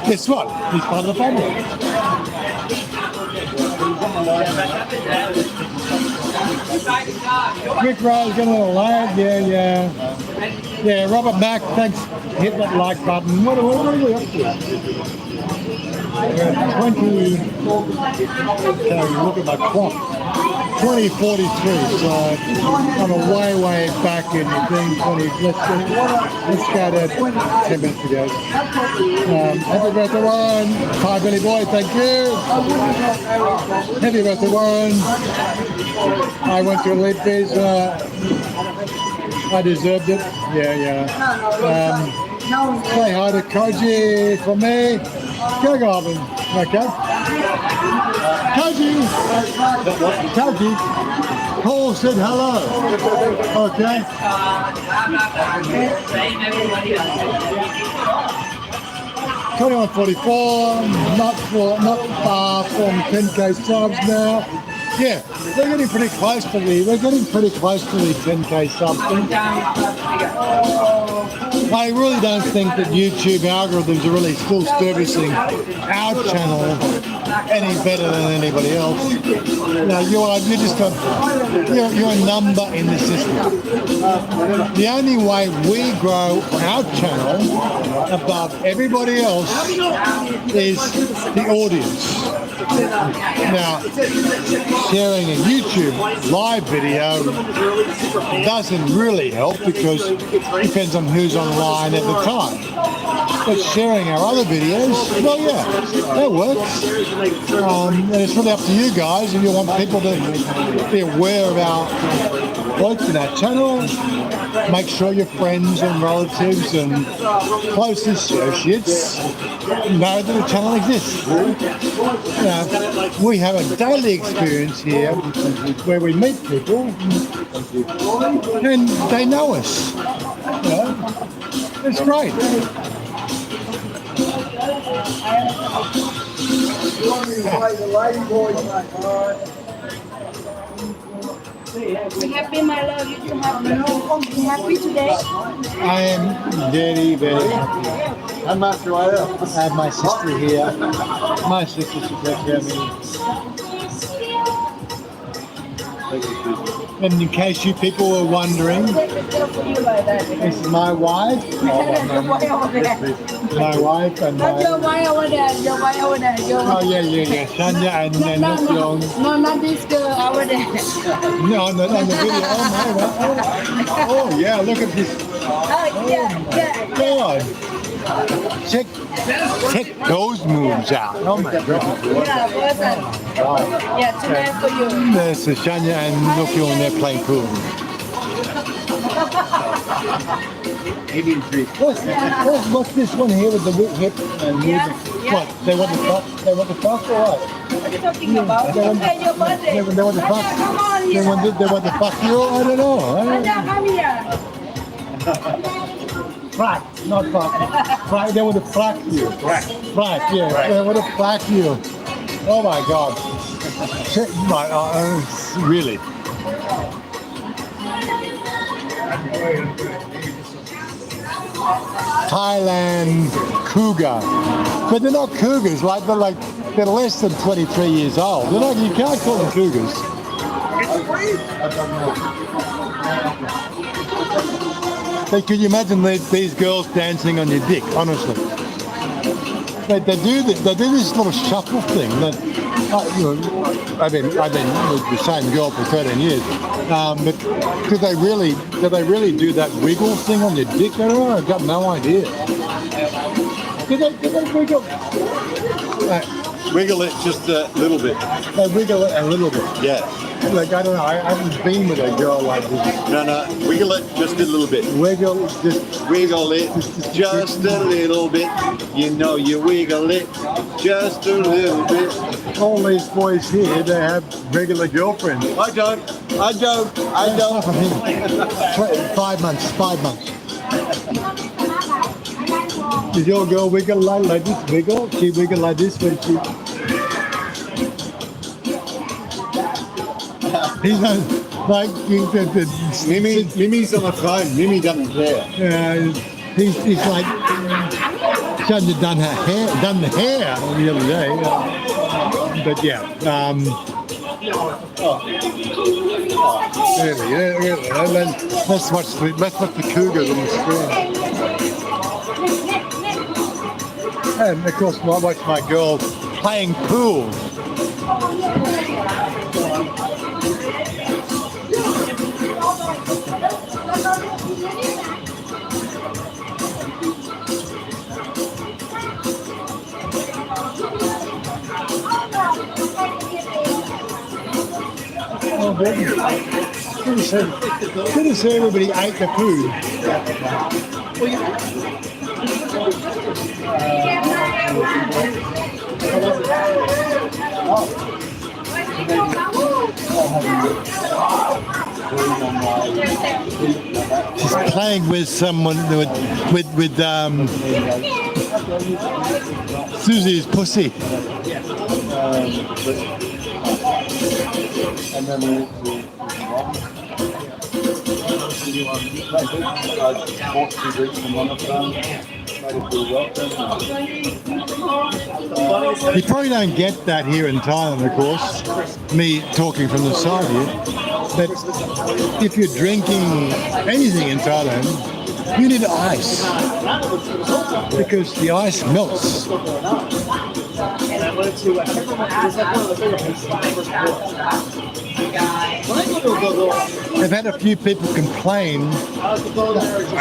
guess what? He's part of the family. Rick Ray's getting a little late. Yeah, Robert Mack, thanks. Hit that like button. What are we up to? 20. Okay, look at my clock. 2043. So I'm way back in the thing. 20. Let's go to 10 minutes ago. Happy birthday, Warren. Hi, Billy Boy. Thank you. Happy birthday, Warren. I went to Elite Visa. I deserved it. Yeah. Say hi to Koji for me. Go, Garvin. Okay. Koji. Paul said hello. Okay. 2144. Not far from 10k subs now. Yeah, we're getting pretty close to the 10k subs thing. I really don't think that YouTube algorithms are really still servicing our channel any better than anybody else. Now you're a number in the system. The only way we grow our channel above everybody else is the audience. Now, sharing a YouTube live video doesn't really help because it depends on who's online at the time. But sharing our other videos, well, yeah, that works. And it's really up to you guys if you want people to be aware of our blokes in our channel. Make sure your friends and relatives and close associates know that the channel exists. We have a daily experience here where we meet people and they know us. It's great. Happy, my love. You happy today? I am very happy. I have my sister here. My sister should take care of me. And in case you people were wondering, this is my wife. My wife and my... Your wife over there. Oh, yeah. Chanya and Young. No, not this girl over there. No, on the video. Oh, yeah, look at this. God. Check those moves out. Oh my God. Yeah, tonight for you. There's Chanya and Nokia and they're playing pool. What's this one here with the hip and movement? What? They want the fuck? They want the fuck or what? What are you talking about? Your birthday. They want the fuck? Come on here. They want the fuck you? I don't know. Come here. Frack, not fuck. Frack, they want to frack you. Frack, yeah. They want to frack you. Oh my God. Really. Thailand cougar. But they're not cougars, they're less than 23 years old. They're not, you can't call them cougars. But can you imagine these girls dancing on your dick, honestly? They do this little shuffle thing that I've been with the same girl for 13 years. But do they really do that wiggle thing on your dick? I've got no idea. Do they wiggle? Wiggle it just a little bit. They wiggle it a little bit. Yeah. Like, I don't know, I haven't been with a girl like this. No, wiggle it just a little bit. Wiggle it just a little bit. You know you wiggle it just a little bit. All these boys here, they have regular girlfriends. I don't. 5 months. Did your girl wiggle like this? Wiggle? She wiggle like this when she... He's on, like, Mimi's on the phone. Mimi doesn't care. he's like, Chanya done the hair the other day. But yeah, really. Let's watch the cougars on the screen. And of course, I watch my girl playing pool. Oh, goodness. Good to see everybody ate the food. She's playing with someone with Susie's pussy. And then we bought 2 drinks from one of them. You probably don't get that here in Thailand, of course, me talking from the side here, but if you're drinking anything in Thailand, you need ice, because the ice melts. I've had a few people complain, I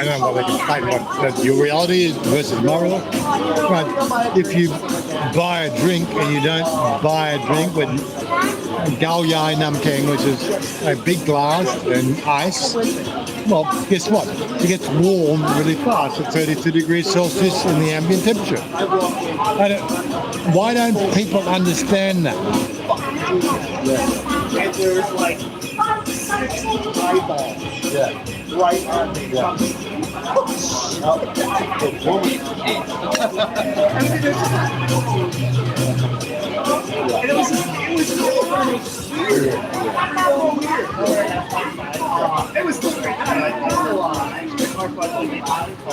don't know what they complain about, that your reality is versus my reality, but if you buy a drink and you don't buy a drink with Gao Yai Namkeng, which is a big glass and ice, well, guess what? It gets warm really fast at 32 degrees Celsius in the ambient temperature. Why don't people understand that? And there's like 6 eyeballs right on the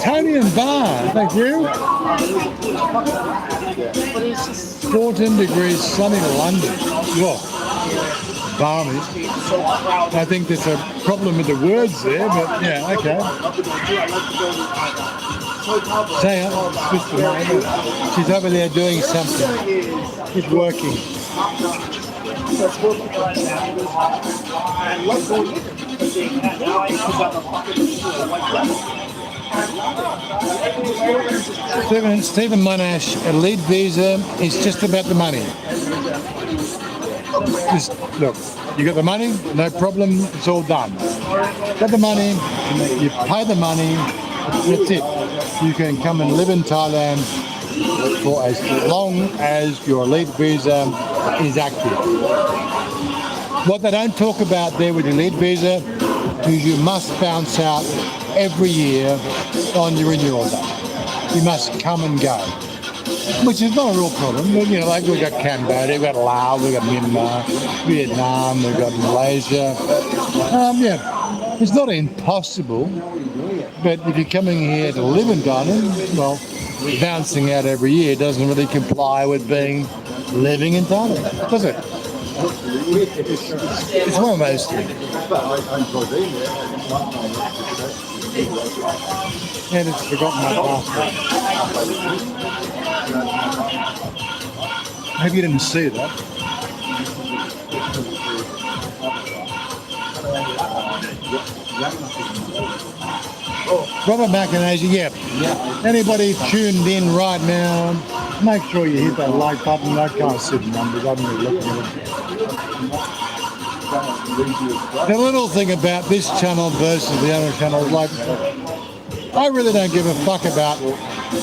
Tony and Bar, thank you. 14 degrees sunny London. Whoa. Balmy. I think there's a problem with the words there, but yeah, okay. Say she's over there doing something. It's working. Stephen Monash, elite visa is just about the money. Just look, you got the money, no problem, it's all done. Got the money, you pay the money, that's it. You can come and live in Thailand for as long as your elite visa is active. What they don't talk about there with elite visa is you must bounce out every year on your renewal day. You must come and go, which is not a real problem. You know, like we've got Cambodia, we've got Laos, we've got Myanmar, Vietnam, we've got Malaysia. Yeah, it's not impossible, but if you're coming here to live in Thailand, well, bouncing out every year doesn't really comply with being living in Thailand, does it? It's one of those things. And it's forgotten my passport. I hope you didn't see that. Robert McInerney, yeah. Anybody tuned in right now, make sure you hit that like button. I can't see the numbers. I'm really looking at it. The little thing about this channel versus the other channels, like, I really don't give a fuck about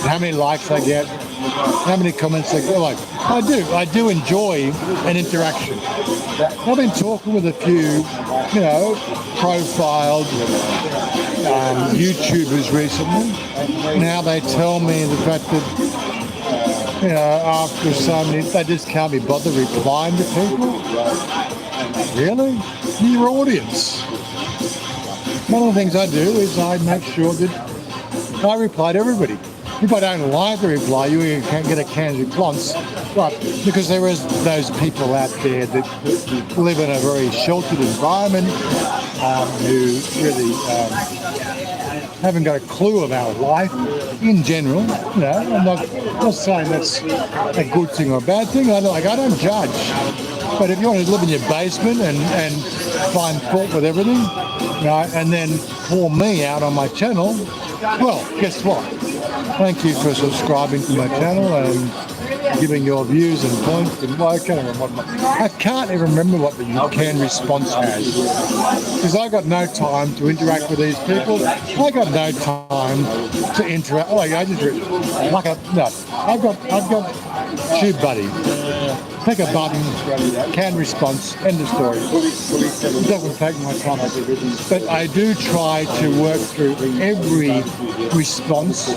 how many likes I get, how many comments I get. Like, I do enjoy an interaction. I've been talking with a few, profiled YouTubers recently. Now they tell me the fact that, after so many, they just can't be bothered replying to people. Really? Your audience. One of the things I do is I make sure that I reply to everybody. If I don't like the reply, you can't get a canned response. But because there is those people out there that live in a very sheltered environment, who really haven't got a clue about life in general. I'm not saying that's a good thing or a bad thing. I don't judge. But if you want to live in your basement and find fault with everything, and then pour me out on my channel, well, guess what? Thank you for subscribing to my channel and giving your views and points. And I can't even remember what the canned response has, because I got no time to interact with these people. I got no time to interact. I've got TubeBuddy. Click a button, canned response, end of story. It doesn't take my time. But I do try to work through every response.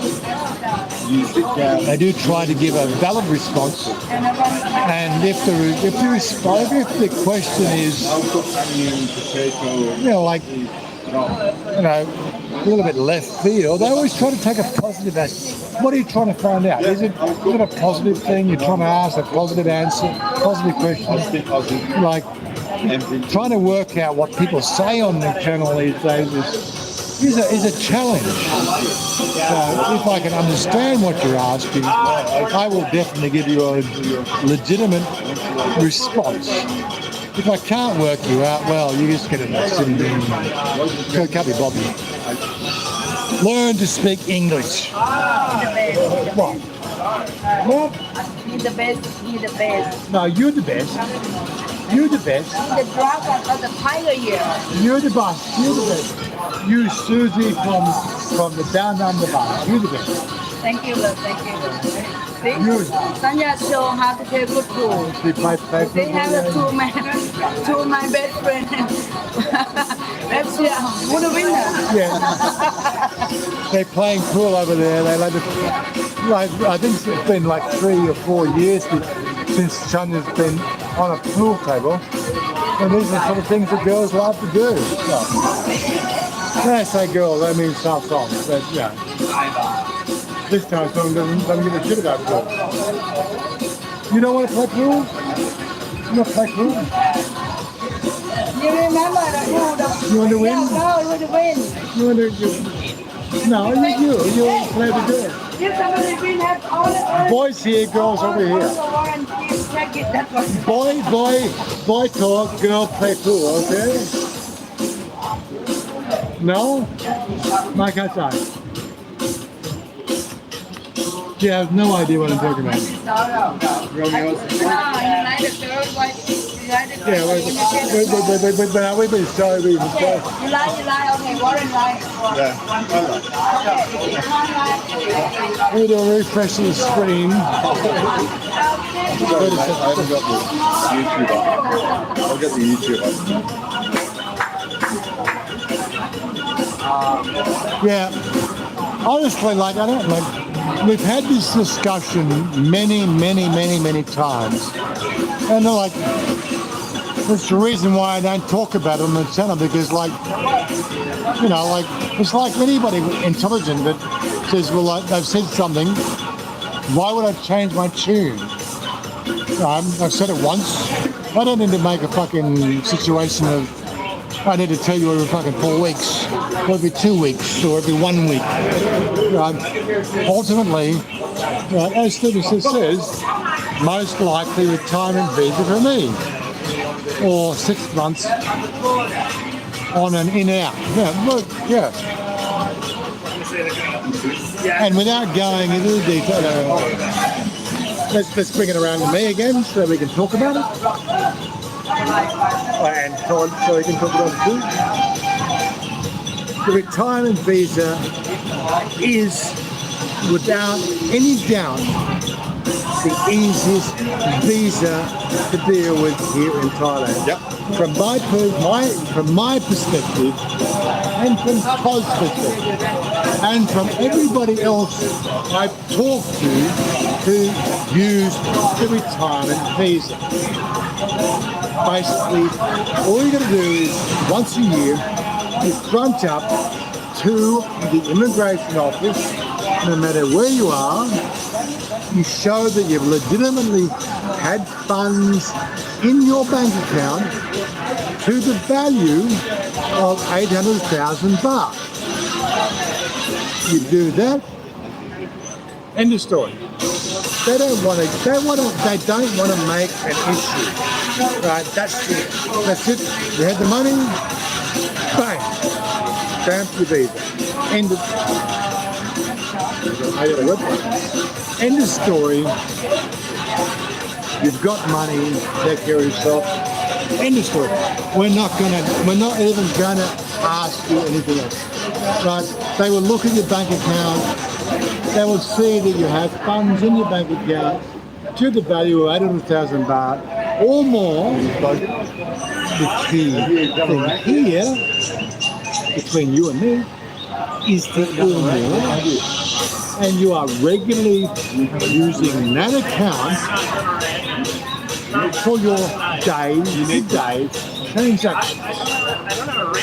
I do try to give a valid response. And if the question is, a little bit left field, I always try to take a positive answer. What are you trying to find out? Is it a positive thing? You're trying to ask a positive answer, positive question? Like, trying to work out what people say on the channel these days is a challenge. So if I can understand what you're asking, I will definitely give you a legitimate response. If I can't work you out, well, you just get in that sitting down. Can't be bothered. Learn to speak English. What? He's the best. He's the best. No, you're the best. You're the best. He's the dragon of the tiger year. You're the best. You're the best. You, Susie, from the down under bar. You're the best. Thank you, love. Thank you. See? Chanya show how to play good pool. They have two of my best friends. Let's see who the winner. Yeah. They're playing pool over there. They I think it's been like 3 or 4 years since Chanya's been on a pool table. And these are the sort of things that girls love to do. So, when I say girls, I mean South Song. But this time someone doesn't give a shit about pool. You don't want to play pool? You want to play pool? You remember the pool? You want to win? No, you want to win. You want to... No, you want to play the girl. If somebody win, have all the... Boys here, girls over here. Boy talk, girl play pool, okay? No? Mike outside. She has no idea what I'm talking about. Yeah, wait, sorry. You like, okay, Warren like. Yeah, I like. We're going to refresh the screen. I haven't got the YouTube up. I'll get the YouTube up. Yeah, honestly, I don't we've had this discussion many times, and that's the reason why I don't talk about it on the channel, because it's like anybody intelligent that says, well, they've said something, why would I change my tune? I've said it once. I don't need to make a fucking situation of I need to tell you every fucking 4 weeks, or every 2 weeks, or every 1 week. Ultimately, as Stephen says, most likely retirement visa for me, or 6 months on an in-out. Yeah, look, yeah. And without going into the detail, let's bring it around to me again so we can talk about it. And so we can talk about it too. The retirement visa is, without any doubt, the easiest visa to deal with here in Thailand. Yep. From my perspective, and from Todd's perspective, and from everybody else I've talked to who used the retirement visa. Basically, all you got to do is once a year, you front up to the immigration office, no matter where you are. You show that you've legitimately had funds in your bank account to the value of 800,000 baht. You do that, end of story. They don't want to make an issue. Right, that's it. You had the money, bang, stamp your visa. End of story. You've got money, take care of yourself. End of story. We're not even gonna ask you anything else. Right? They will look at your bank account, they will see that you have funds in your bank account to the value of 800,000 baht or more. The key thing here, between you and me, is to earn more. And you are regularly using that account for your day-to-day transactions.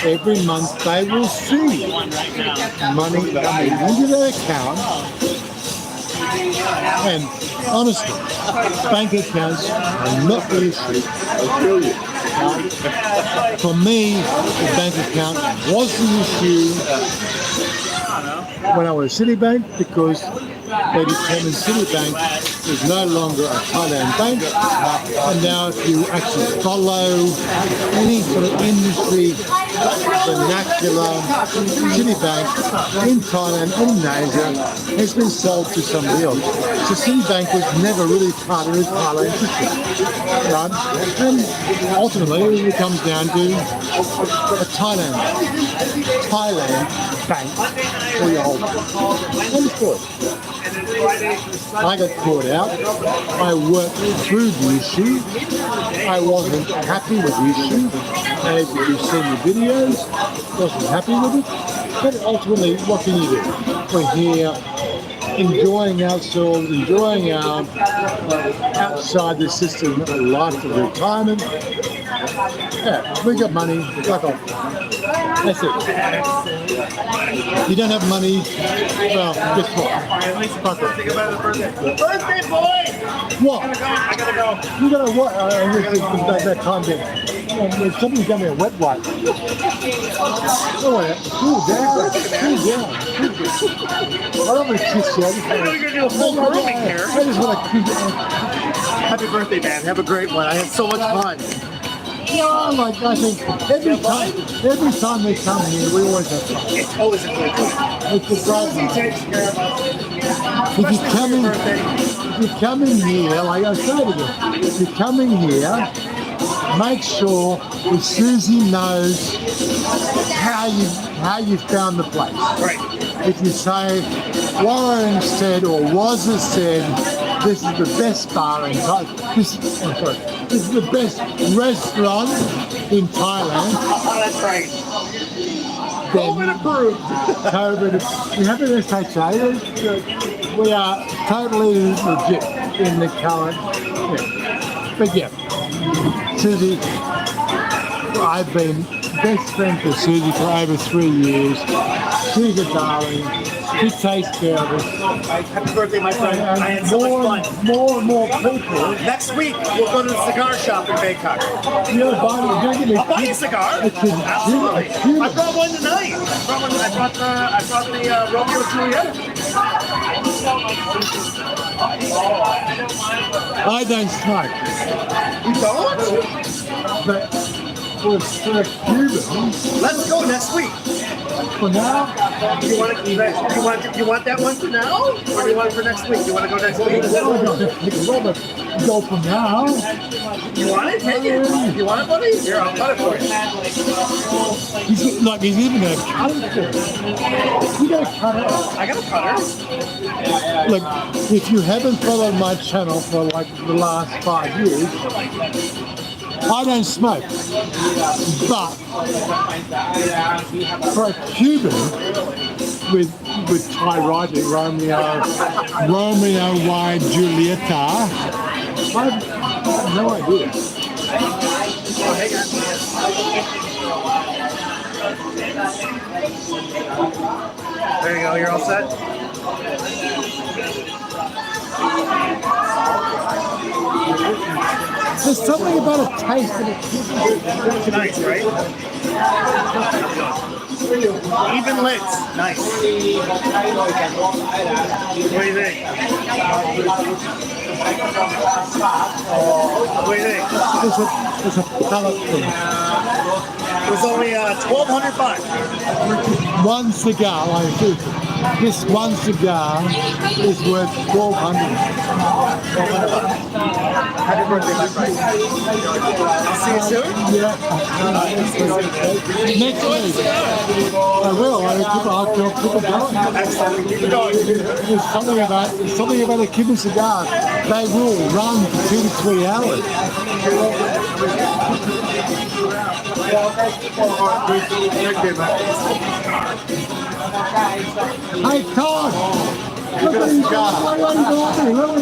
Every month they will see money coming into their account. And honestly, bank accounts are not the issue. For me, the bank account was the issue when I was at Citibank, because they determined Citibank is no longer a Thailand bank. And now if you actually follow any sort of industry vernacular, Citibank in Thailand and in Asia has been sold to somebody else. So Citibank was never really part of the Thailand system. Right? And ultimately it comes down to a Thailand bank for your whole understood. I got caught out. I worked through the issue. I wasn't happy with the issue. As you've seen the videos, wasn't happy with it. But ultimately, what can you do? We're here enjoying ourselves, enjoying our outside the system life of retirement. Yeah, we got money, fuck off. That's it. You don't have money, well, guess what? Fuck off. Birthday boy! What? I gotta go. You gotta what? That time then. Somebody's got me a wet wipe. Oh, cool down. Cool down. I don't want to kiss you. I know you're gonna do a full grooming here. I just want to kiss you. Happy birthday, man. Have a great one. I had so much fun. No, like I think every time they come here, we always have fun. It's always a good time. It's a great He takes care of us. If you come in here, like I said to you, if you come in here, make sure that Susie knows how you found the place. Right. If you say Warren said or Wazza said this is the best bar in Thailand, this is the best restaurant in Thailand. Oh, that's right. COVID approved. You have an SHA? We are totally legit in the current. Yeah. But yeah, Susie, I've been best friend with Susie for over 3 years. She's a darling. She takes care of us. Happy birthday, my friend. And I had so much fun. more and more people. Next week, we'll go to the cigar shop in Bangkok. You're going to I'll buy you a cigar. Absolutely. I brought one tonight. I brought the Romeo and Juliet. I don't smoke. You don't? But for Cuban. Let's go next week. For now, You want that one for now, or do you want it for next week? You want to go next week? go for now. You want it? Take it. You want it, buddy? Here, I'll cut it for you. He's even gonna cut it for us. You gotta cut it. I got a cutter. Look, if you haven't followed my channel for like the last 5 years, I don't smoke. But for a Cuban with Thai writing, Romeo y Julieta, I have no idea. There you go. You're all set. There's something about a taste of it. It's nice, right? Even lids. Nice. What do you think? What do you think? It's a palate thing. It was only $1,200. One cigar, like this one cigar is worth $1,200. Happy birthday, my friend. I'll see you soon. Yeah. Next week. I will. I'll keep it going. Excellent. Keep it going. There's something about a Cuban cigar. They will run for 2 to 3 hours. Hey, Todd! Look what he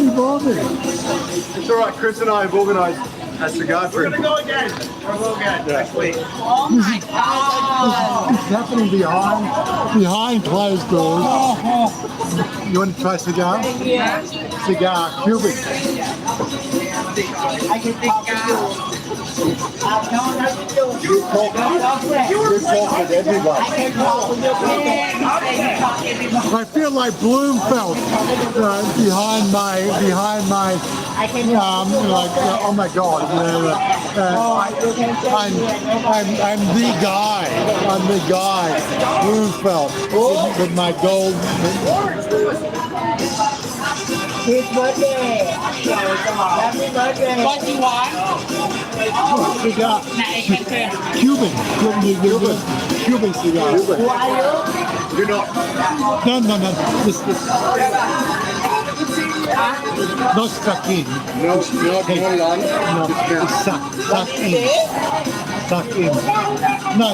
bought me. It's all right. Chris and I have organised a cigar trip. We're going to go again. We'll go again next week. Oh my God. It's happening behind closed doors. You want to try cigar? Yeah. Cigar, Cuban. I can think You talk with everybody. I feel like Bloomfeld behind my oh my God, I'm the guy, Bloomfeld with my gold. His birthday. Happy birthday. What do you want? Cigar. Cuban cigar. Who are you? You're not. No. This. Not stuck in. No, not Holland. No, it's stuck in. Stuck in. No.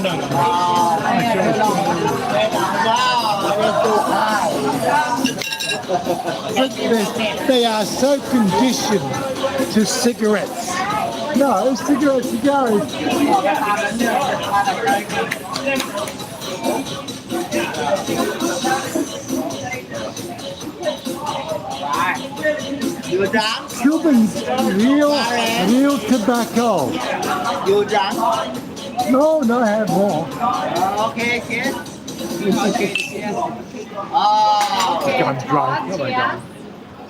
They are so conditioned to cigarettes. No, cigars. You drunk? Cubans, real tobacco. You drunk? No, I have more. Okay, cheers. Oh, I'm drunk. Oh my God.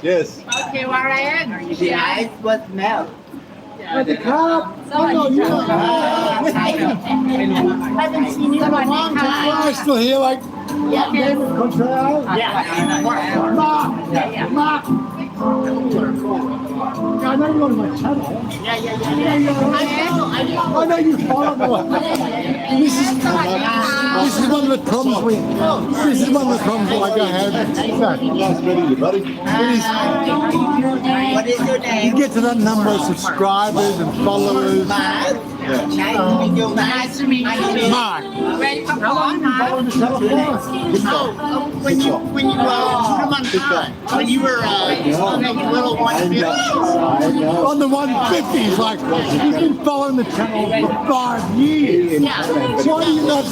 Yes. Okay, Warren. the ice was melt. The car. Oh no, you don't. Haven't seen you in a long time. I'm still here, like David Contreras. Mark. I know you're on my channel. I know you follow me. This is one of the problems we. This is one of the problems like I have. Nice meeting you, buddy. What is your You name? get to that number of subscribers and followers. Mark. Nice to meet you, Mark. Nice to meet you. Mark, Where you come how long from? have you been following the channel for? When you come on when you were little 150. On the 150s, like you've been following the channel for 5 years. Why do you not?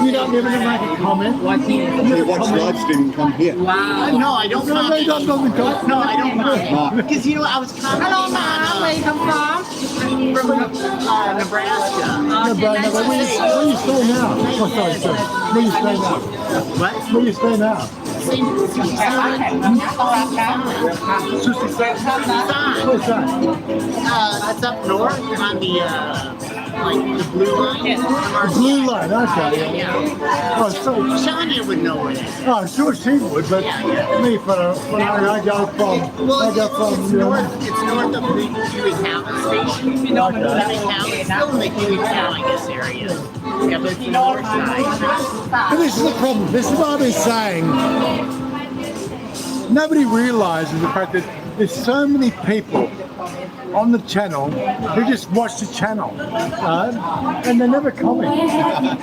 You don't never make a comment. You watch live stream and come here. No, I don't No, they don't comment. No, I don't mind. Because I was commenting Hello, Mom. Where you come from? from Nebraska. No, bro, no, where you stay now? Oh, sorry. Where you stay now? What? Where you stay now? say sushi salad? Sushi salad. Where's that? It's up north on the like the blue line. The blue line, okay. Yeah. Oh, so, Chanya would know where that is. oh, sure she would, but me, I go from, It's north of the Huey Town station. You know, Huey Town. It's still in the Huey Town, I guess, area. Yeah, but it's the north side. but this is the problem. This is what I've been saying. Nobody realizes the fact that there's so many people on the channel who just watch the channel and they never comment.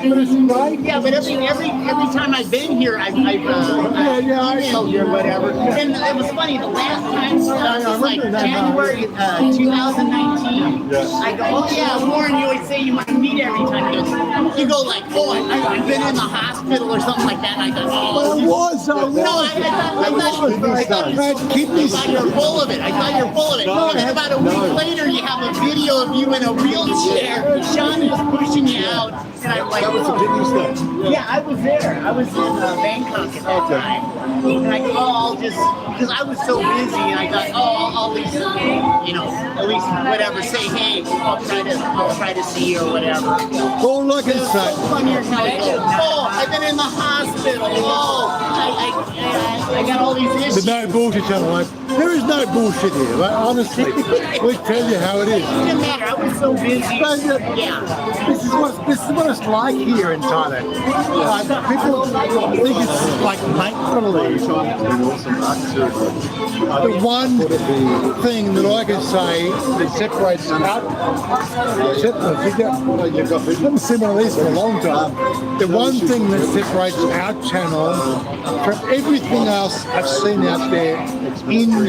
But it's great. Yeah, but every time I've been here, I've emailed you or whatever. And it was funny. The last time it was like January 2019. I go, oh yeah, Warren, you always say you want to meet every time. You go like, oh, I've been in the hospital or something like that. And I go, oh, I was. no, I thought you're full of it. I thought you're full of it. And then about a week later, you have a video of you in a wheelchair. Sean was pushing you out, and I'm like, That was a Disney stuff. yeah, I was there. I was in Bangkok at that time, and I go, oh, I'll just because I was so busy, and I thought, oh, I'll at least, you know, at least whatever, say, hey, I'll try to see you or whatever. All I can say. Funnier how it goes. Oh, I've been in the hospital. Oh, I got all these issues. The no bullshit channel, mate. There is no bullshit here, right? Honestly, we tell you how it is. It didn't matter. I was so busy. Yeah. This is what it's like here in Thailand. People think it's like make believe. The one thing that I can say that separates out, I haven't seen one of these for a long time. The one thing that separates our channel from everything else I've seen out there in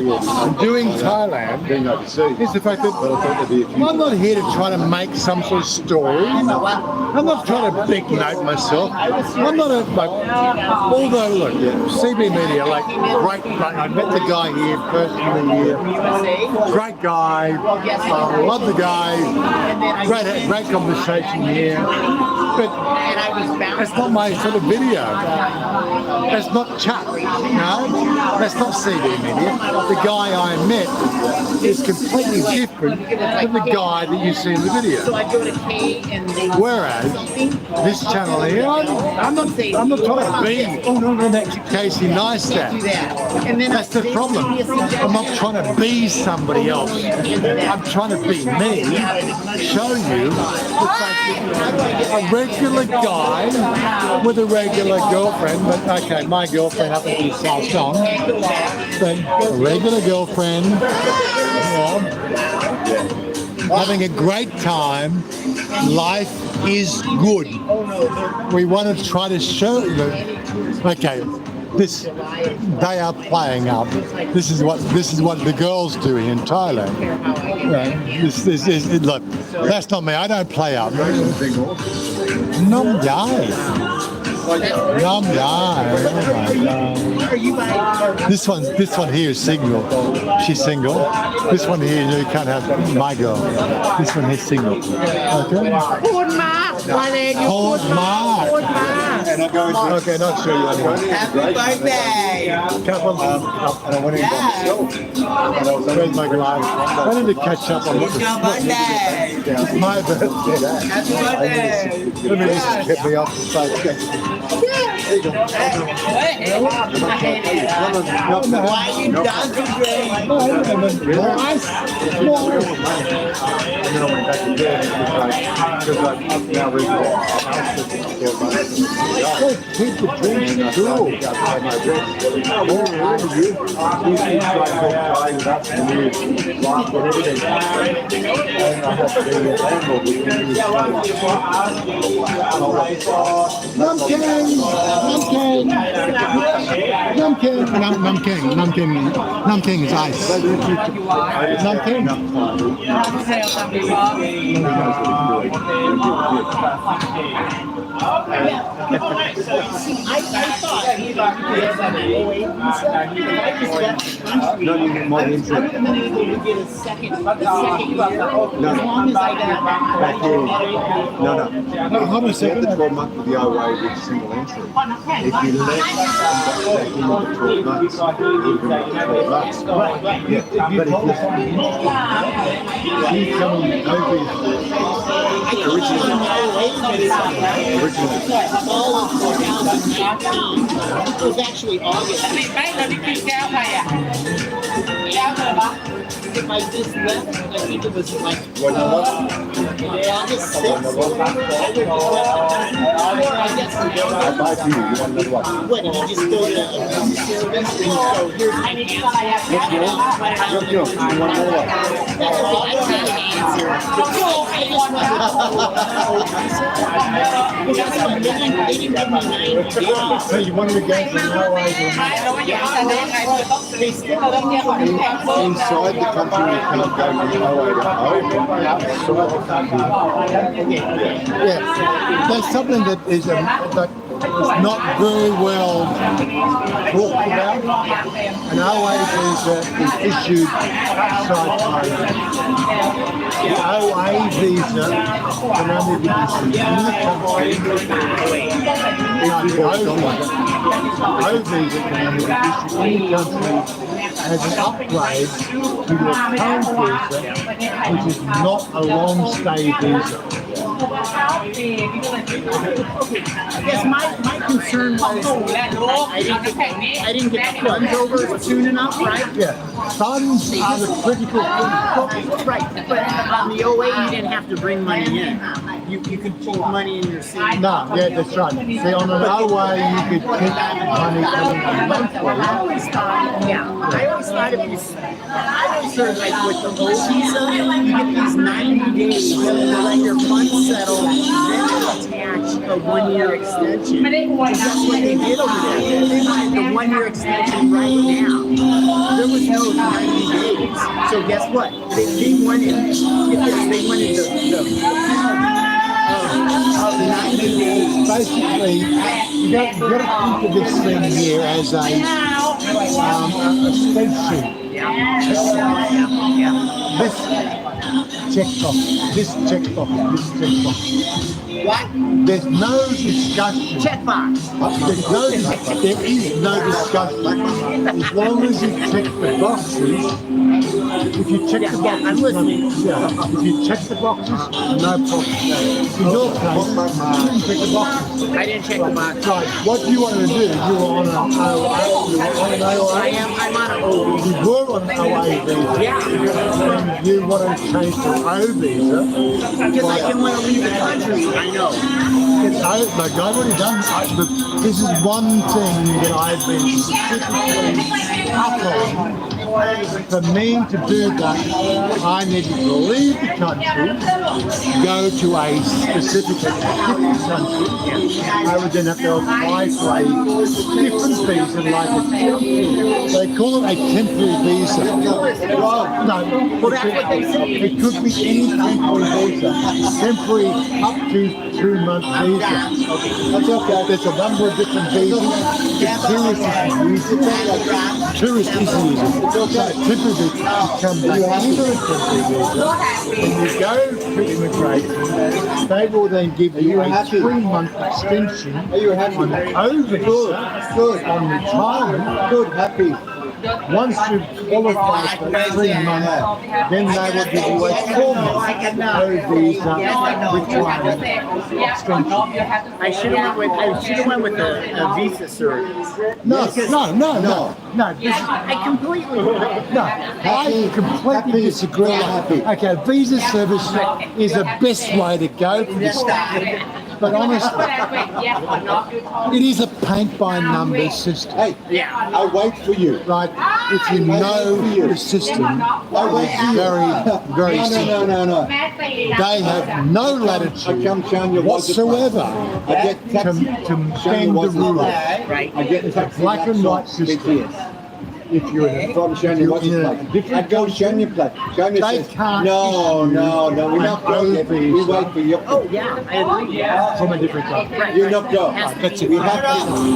doing Thailand is the fact that I'm not here to try to make some sort of story. I'm not trying to big note myself. I'm not although look, CB Media, like great, I met the guy here personally here. Great guy, love the guy, great conversation here. But that's not my sort of video. That's not chat, no? That's not CB Media. The guy I met is completely different from the guy that you see in the video. So I go to K and they Whereas this channel here, I'm not trying to be Casey Neistat. That's the problem. I'm not trying to be somebody else. I'm trying to be me. Show you the fact that a regular guy with a regular girlfriend, but okay, my girlfriend happens to be South Dong, but a regular girlfriend, having a great time. Life is good. We want to try to show that. Okay, they are playing up. This is what the girls do in Thailand. Right. Look, that's not me. I don't play up. Nom yai. Yum, yum. This one here is single. She's single. This one here, you can't have my girl. This one here is single. Okay? Hold ma. Okay, not sure you anyway. Happy birthday! Couple. And I went in by myself. Where's my glass? I need to catch up on what it's my birthday. Happy birthday! Let me just get me off the side. Why you dancing great? And then I went back to bed because I've now read Keep the drinks cool. Namkeen is ice. Namkeen. I thought he was on the OA visa. If I just left the country, No, you get more I would entry. have been able to get a second year, as long as I got Back here. No. Hold on a You have second. the 12 months with the OA with single entry. If you left and got back in with the 12 months, you can make 12 months. Yeah, but if She's coming over. originally, it was actually August. ติดไหมเราได้กินแก้วใครอ่ะแก้วเธอปะ If I just left, I think it was like what you want? August 6th. I guess I buy for you. You want another one? what, you just go to a service and you go, here's อันนี้คืออะไรอ่ะแก้วเธอปะ Look, you want another one? that's okay, I don't have an answer. I just because they didn't give me 90 days. So you wanted to go from Hawaii to ไม่แล้วว่าอย่างนั้นได้ยังไงเธอต้องซื้อเราต้องเนี่ยก่อนที่แพงเพิ่ม Inside the country, you can't go from the OA to home. Outside the country. Yeah, there's something that is not very well talked about. An OA visa is issued outside Thailand. The OA visa can only be issued in the country. The O visa can only be issued in the country as an upgrade to your current visa, which is not a long stay visa. I guess my concern was I didn't get the funds over soon enough, right? Yeah, funds are the critical thing. Right, but on the OA you didn't have to bring money in. You could keep money in your savings. No, yeah, that's right. See, on an OA, you could keep money coming in monthly. I always thought if you, I always heard like with the O visa, you get these 90 days to let your funds settle, then attach a 1-year extension. ไม่ได้อวยนะ That's what they did over there. They wanted the 1-year extension right now. There was no 90 days. So guess what? They wanted, they wanted the 90 days. Basically, you got to think of this thing here as a spreadsheet. This checkbox, this checkbox, this checkbox. What? There's no discussion. Checkbox. There is no discussion. As long as you check the boxes, if you check the boxes, I'm listening. If you check the boxes, no problem. In your case, you didn't check the boxes. I didn't check the box. Right, what you wanted to do, you were on an OA, I'm on an O visa. you were on an OA visa. Yeah. You wanted to change to an O visa. Because I didn't want to leave the country. I know. Like I've already done, but this is one thing that I've been specifically up on. For me to do that, I needed to leave the country, go to a specific different country. I would then have to apply for a different visa, like they call it a temporary visa. No, it could be any temporary visa. Temporary up to 2-month visa. That's okay. There's a number of different visas. Tourist is used. So typically, you come back into a temporary visa, and you go to immigration. They will then give you a 3-month extension on the O visa, on retirement. Good, happy. Once you qualify for 3 months, then they will give you a 4-month O visa requirement extension. I should have went with a visa service. No. I completely. No, I completely disagree. Okay, visa service is the best way to go for this stuff. But honestly, it is a paint by numbers system. Hey, Yeah. I'll wait for you. Right? If you know the system, it's very, very simple. No. They have no latitude Chanya whatsoever I get tax. to bend the rules. Right. I get tax. Black and white system. if you're in a, From Chanya, what's you're his in a place? different I'd go Chanya place. Chanya They says, can't no, issue we're not going an yet. We overseas wait for you. Oh, yeah, I agree. Yeah. from a different country. You not go. That's it. We have to.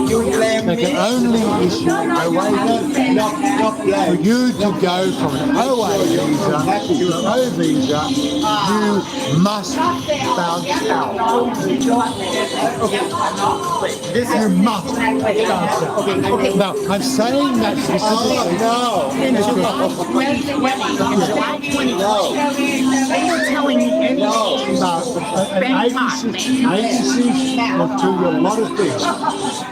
You blame They me. can only issue a waiver Not for blame. you to go from an OA visa to an O visa. You must bounce out. This You must bounce out. Now, I'm saying that specifically. No. in July 20, they were telling me anything. No, an agency will do a lot of things.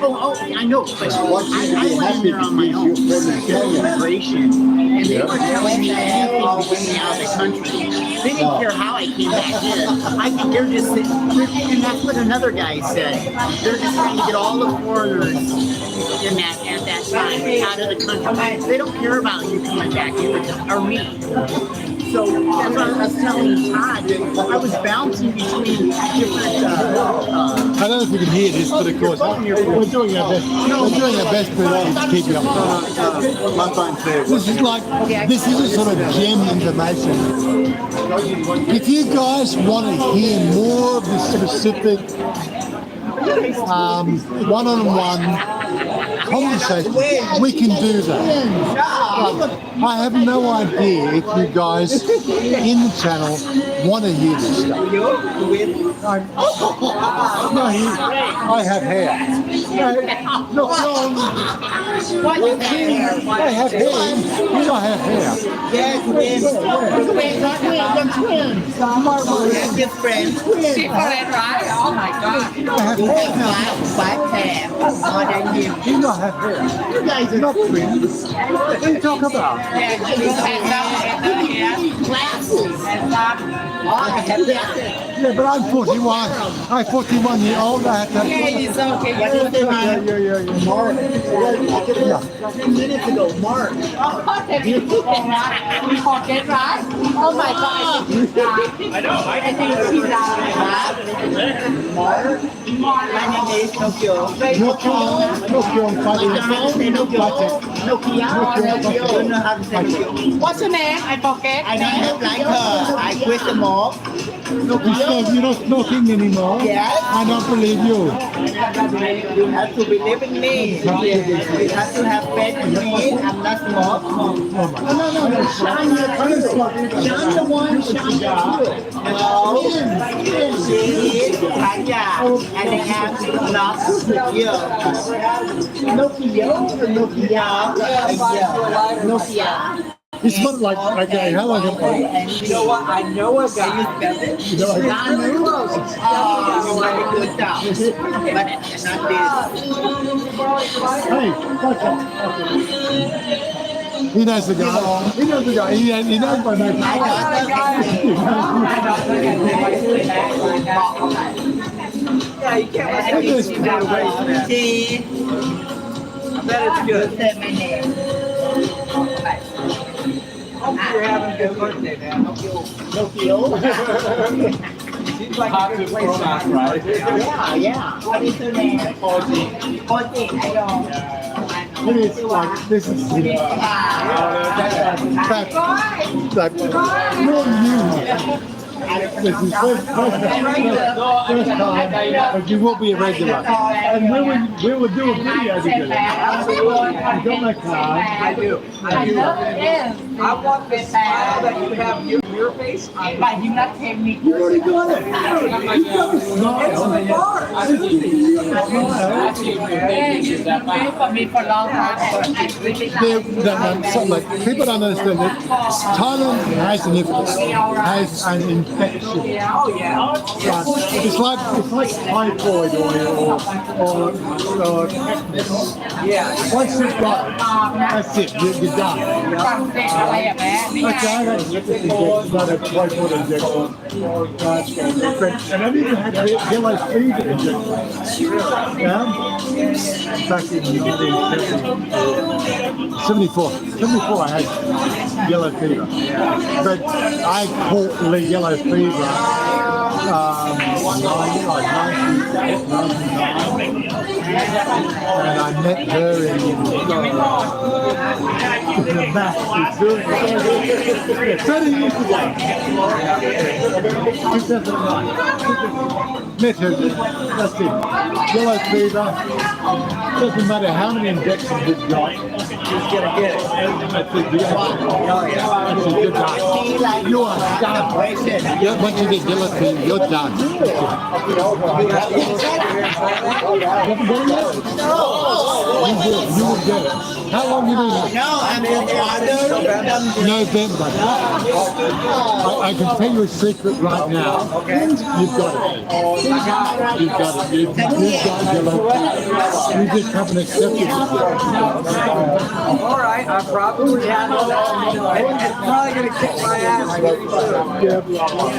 Oh, I know, but I went in there on my own, immigration, and they were telling me anything to get me out of the country. They didn't care how I came back in. I think they're just, and that's what another guy said. They're just trying to get all the foreigners in that at that time out of the country. They don't care about you coming back or me. So that's what I was telling Todd. I was bouncing between different. I don't know if you can hear this, but of course, we're doing our best. We're doing our best to keep you up. My phone's there. This is like, this is a sort of gem information. If you guys want to hear more of the specific one-on-one conversation, we can do that. I have no idea if you guys in the channel want to hear this stuff. I have hair. No, I have hair. You know I have hair. Yes, different. Different, right? Oh my God. I have hair. You know I have hair. You guys are not twins. What do you talk about? Yeah, but I'm 41. I'm 41 years old. I have to. It's okay. Mark. 10 minutes ago, Mark. You forget, right? Oh my God. I know. I think she's Mark. My name is Tokyo. Tokyo, Nokia. Don't know how to say Tokyo. What's your name? I forget. I don't have like her. I quit them all. You're not smoking anymore. Yes. I don't believe you. You have to believe in me. You have to have faith in me. I'm not small. No. Chanya one. Chanya two. No. She is Chanya. And they have not Nokia. Nokia or Nokia? Nokia. It's not like, okay, how long have I? You know what? I know a guy. You know, very good job. But not this. Hey, he knows the guy. He knows the guy. He knows my name. Yeah, you can't let me see that way. That is good. Say my name. Hope you're having a good birthday, man. Nokia. Seems like a good place. Right? Yeah. What is your name? 14. 14. I know. It's like, this is, in fact, like, you're new. This is first time, but you will be a regular. And we will do a video together. You got my card. I do. I want this smile that you have your face. But you not take me. You already got it. You got the Wait for me for a long time. like, people don't understand that Thailand has an influence, has an infection. Oh yeah. It's like typhoid or tetanus. Yeah. Once you've got it, that's it. You're done. Okay, that's not a typhoid injection. And I've even had yellow fever injections. Yeah? Back in 1974. 74 I had yellow fever. But I caught the yellow fever and I met her in the math. 30 years ago. 2009. Met her. That's it. Yellow fever. Doesn't matter how many injections you've got. Just gonna get it. That's it. That's a good night. You are done. Once you get yellow fever, you're done. You will get it. How long you been here? No, I'm in November. I can tell you a secret right now. You've got it. You've got it. You've got yellow fever. You just haven't accepted it yet. All right, I probably handle that. It's probably going to kick my ass really soon.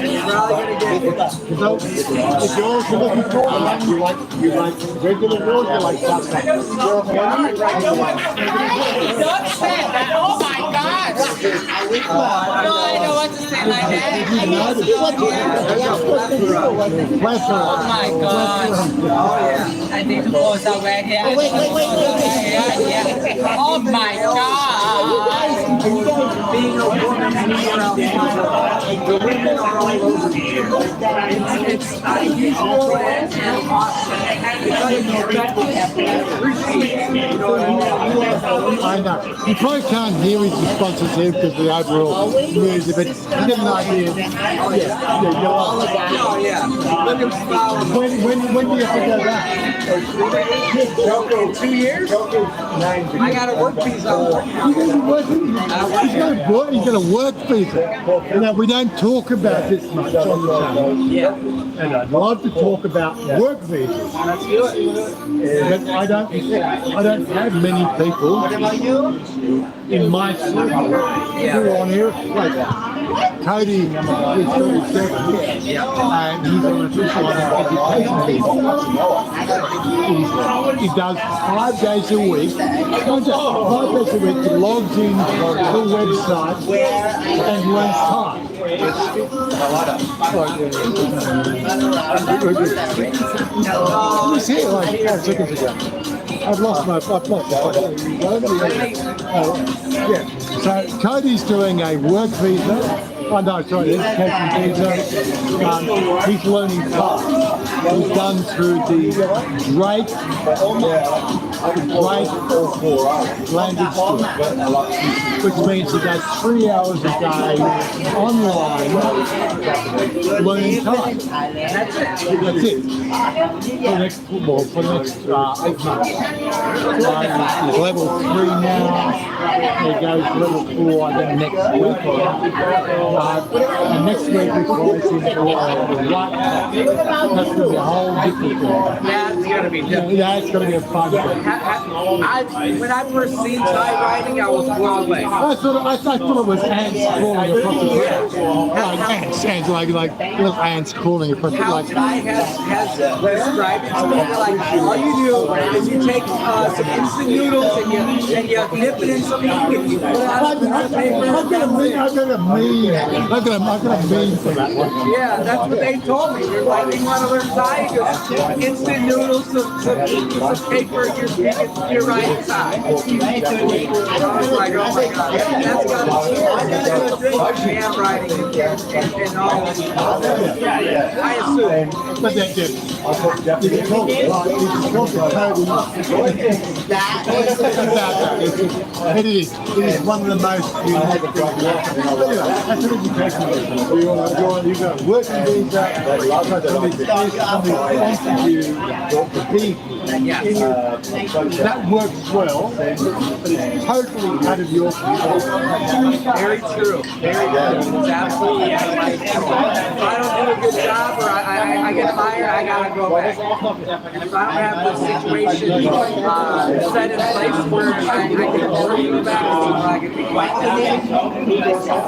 It's probably going to get it. So, if you're also looking for you like regular water, you like that. Don't say that. Oh my God. No, I know what to say like that. Oh my God. I think the balls are right here. Oh my God. Being a woman and being around people, the women are all over the It's not a huge influence and awesome. I know. You probably can't hear his responses here because of the overall music, but you get an idea. Look at smile. When do you have to go back? 2 years? I got a work visa. He's got a work visa. Now, we don't talk about this much on the channel. Yeah. And I'd love to talk about work visas. Let's do it. But I don't have many people in my circle who are on here. Like Cody is 37 and he's on a official education visa. He does 5 days a week. Not just 5 days a week. He logs in to the website and learns time. He was here like 5 seconds ago. I've lost my yeah. So Cody's doing a work visa. Oh no, sorry, education visa. He's learning Thai. He's done through the Drake language school, which means he does 3 hours a day online learning Thai. That's it. For the next 8 months. He's level 3 now. He goes level 4 I think next week. And next week we're going to right. That's going to be a whole different thing. That's going to be different. Yeah, it's going to be a fun thing. When I first seen Thai writing, I was blown away. I thought it was ants crawling across the ground. Ants, like little ants crawling across the ground. How Thai has described it to me, like all you do is you take some instant noodles and you dip it in some ink and you put it on a piece of paper. I've got a meme for that one. Yeah, that's what they told me. They're like, you want to learn Thai? Just instant noodles, some paper, you're right inside. I was like, oh my God, that's got to be handwriting and all. I assume. But that's it. You can talk to Cody. It is one of the most unique things. Anyway, that's an education visa. You've got a working visa, that works well, but it's totally out of your control. Very true. Very good. It's absolutely if I don't do a good job or I get fired, I gotta go back. And if I don't have the situation set in place where I can go back, I can be quite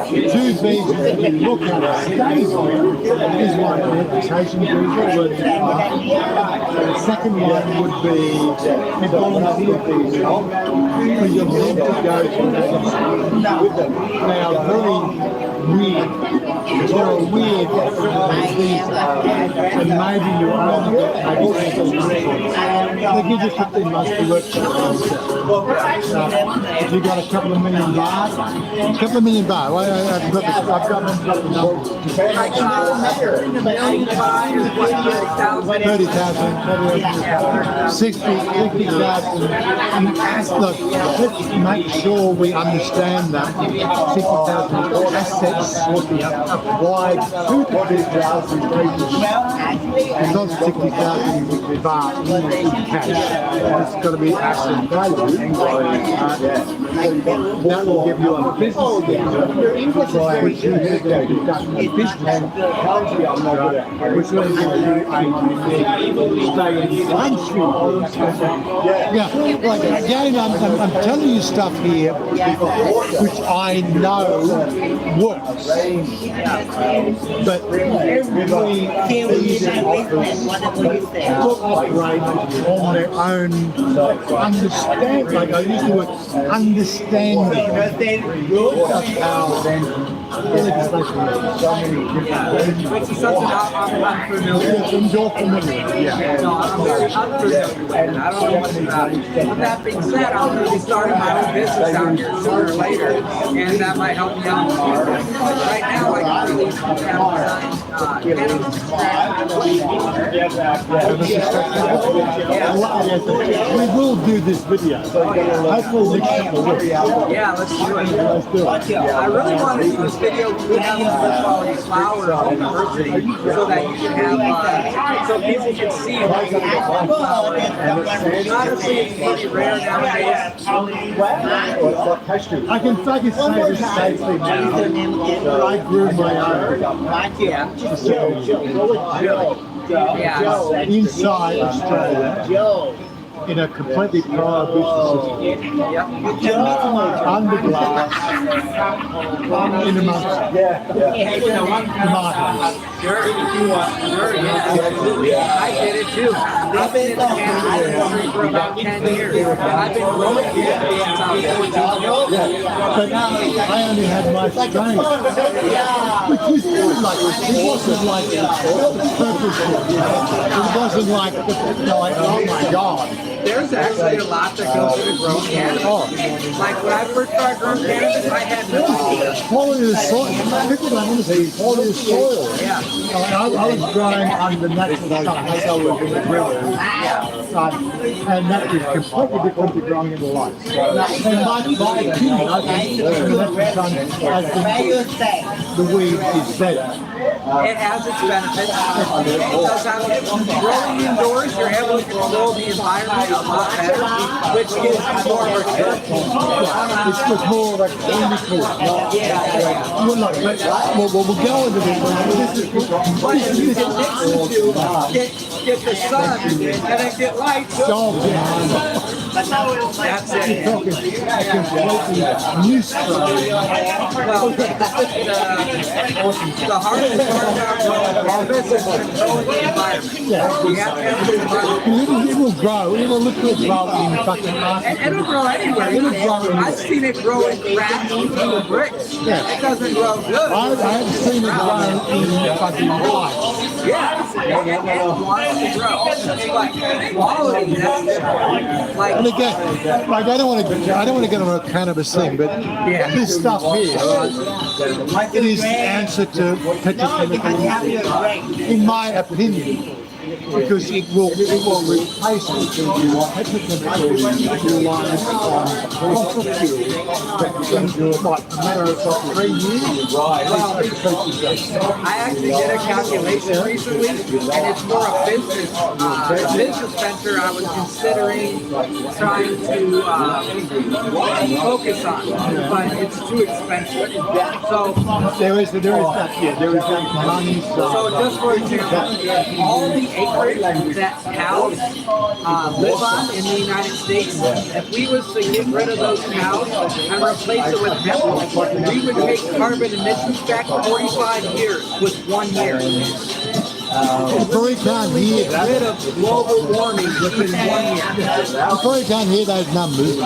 Two visas that you look at is one an education visa, the second one would be a volunteer visa, where you're meant to go to that. Now, very weird. there are weird things, and maybe you only get they give you 15 months to work for if you got a couple of million baht, well, I've got the numbers. 30,000, 60,000. Look, let's make sure we understand that 60,000 assets applied to the 50,000 it's not 60,000 baht in cash. It's got to be asset value. That will give you a business which you have done a business, which will give you yeah, like again, I'm telling you stuff here which I know works, but every season operate on their own understand. Like I use the word understanding of how legislation works. Which is something I'm unfamiliar with. You're familiar with, yeah. No, I'm very unfamiliar with it. I don't know much about it. With that being said, I'm going to be starting my own business out here sooner or later, and that might help me out. Right now, I can really we will do this video. Hopefully next couple of weeks. Yeah, let's do it. I really want to do this video with good quality flowers on the birthday, so that you can have, so people can see what's going on. Honestly, it's pretty rare nowadays. I can say this safely now. I grew my own. Inside Australia, in a completely prohibition system, under glass, in amongst tomatoes. Sure, I did it too. I've been in the cannabis industry for about 10 years. I've been growing cannabis since I was 14 years old. But I only had my strain. Which was good, like, it wasn't like purposeful. It wasn't like, oh my God. There's actually a lot that goes into growing cannabis. Like when I first started growing cannabis, I had no idea. Quality of the soil. People don't understand the quality of the soil. Yeah. I was growing under natural sun. That's how we were in the grill. And that is completely different to growing in the light. And my opinion, I think the natural sun has the weed is better. It has its benefits. It does have growing indoors, you're able to control the environment a lot better, which gives you more return. It's more like chemical. We'll go into this. But if you can mix the two, get the sun and then get light. That's That's it. You're talking a completely new stuff. Well, the hardest part about cannabis is controlling the environment. You have to have the environment. It will grow. It will literally grow in fucking market. It'll grow anywhere. It'll grow anywhere. I've seen it grow in cracks and bricks. Yeah. It doesn't grow good. I have seen it grow in fucking light. Yeah, it wants to grow. But quality, that's different. Like, And again, like I don't want to get on a cannabis thing, but this stuff here, it is the answer to petrochemical industry, in my opinion. Because it will replace petrochemical reliance on fossil fuels in what, a matter of 3 years? I actually did a calculation recently, and it's more a business venture I was considering trying to focus on, but it's too expensive. So there is that money. So just for example, all the acreage that cows live on in the United States, if we was to get rid of those cows and replace it with hemp, we would take carbon emissions back 45 years with 1 year. You probably can't hear Get rid of global warming within 1 year. You probably can't hear those numbers,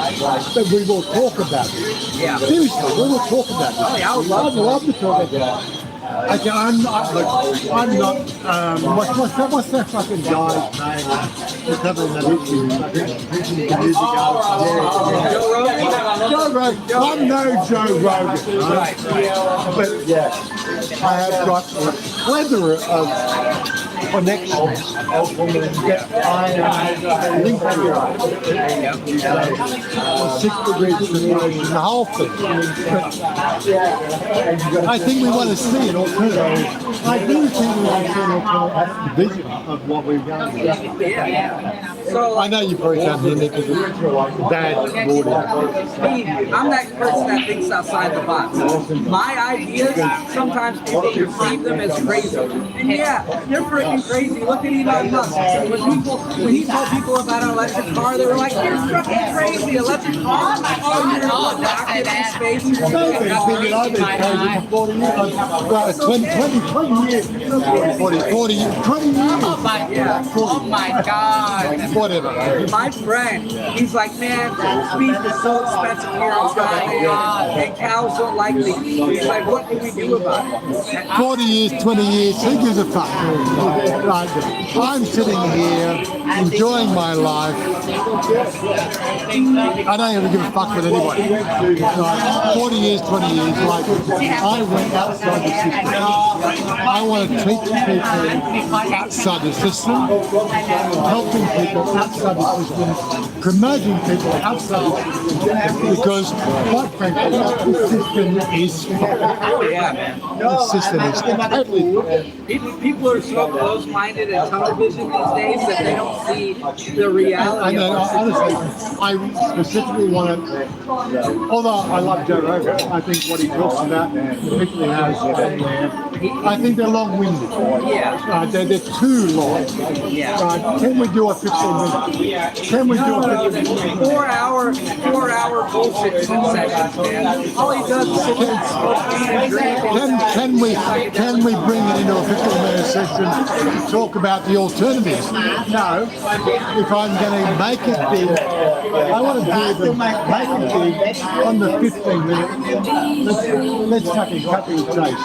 but we will talk about it. Yeah. Seriously, we will talk about it. Oh, yeah, I would love I'd love to talk about it. Okay, I'm not. What's that fucking guy's name? The couple of minutes ago. Joe Rogan. I'm no Joe Rogan, right? But I have got a plethora of connections that I link to 6 degrees of separation, the whole thing. But I think we want to see an alternative. I do think we want to see an alternative vision of what we've done. So I know you probably can't hear me because it's bad audio. I'm that person that thinks outside the box. My ideas, sometimes people perceive them as crazy. And yeah, they're freaking crazy. Look at Elon Musk. When he told people about an electric car, they were like, "You're fucking crazy, electric car? Oh, you're a rocket in space." I've been crazy for 40 years. Well, 20 years. 40 years. 20 years. Oh my God. Whatever. My friend, he's like, man, beef is so expensive here in Thailand, and cows don't like me. He's like, what can we do about it? 40 years, 20 years, who gives a fuck? I'm sitting here enjoying my life. I don't even give a fuck with anybody. 40 years, 20 years, like I went outside the system. I want to teach people outside the system, helping people outside the system, promoting people outside the system, because quite frankly, the system is the system is totally. People are so close-minded and tunnel vision these days that they don't see the reality. I know, honestly, I specifically want to, although I love Joe Rogan, I think what he talks about, particularly how he's there, I think they're long-winded. Yeah. They're too long. Yeah. Can we do a 15 minute? Can we do a 15 minute? 4 hour bullshit sessions, man. All he does is sit there and smoke weed and drink. Can we bring it into a 15-minute session to talk about the alternatives? No. If I'm going to make it big, I want to make it big on the 15 minutes. Let's fucking cut to the chase.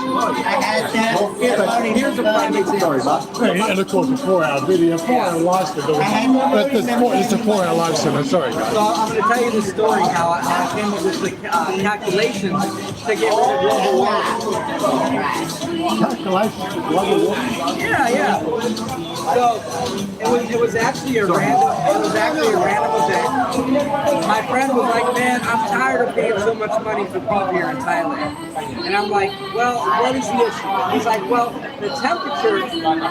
Here's a prime example. And of course, a 4-hour video, 4-hour live stream. But it's a 4-hour live stream. Sorry, guys. So I'm going to tell you the story how I came up with the calculations to get rid of global warming. Calculations of global warming? Yeah. So it was actually a random event. My friend was like, "Man, I'm tired of paying so much money for beef here in Thailand." And I'm like, "Well, what is the issue?" He's like, "Well, the temperature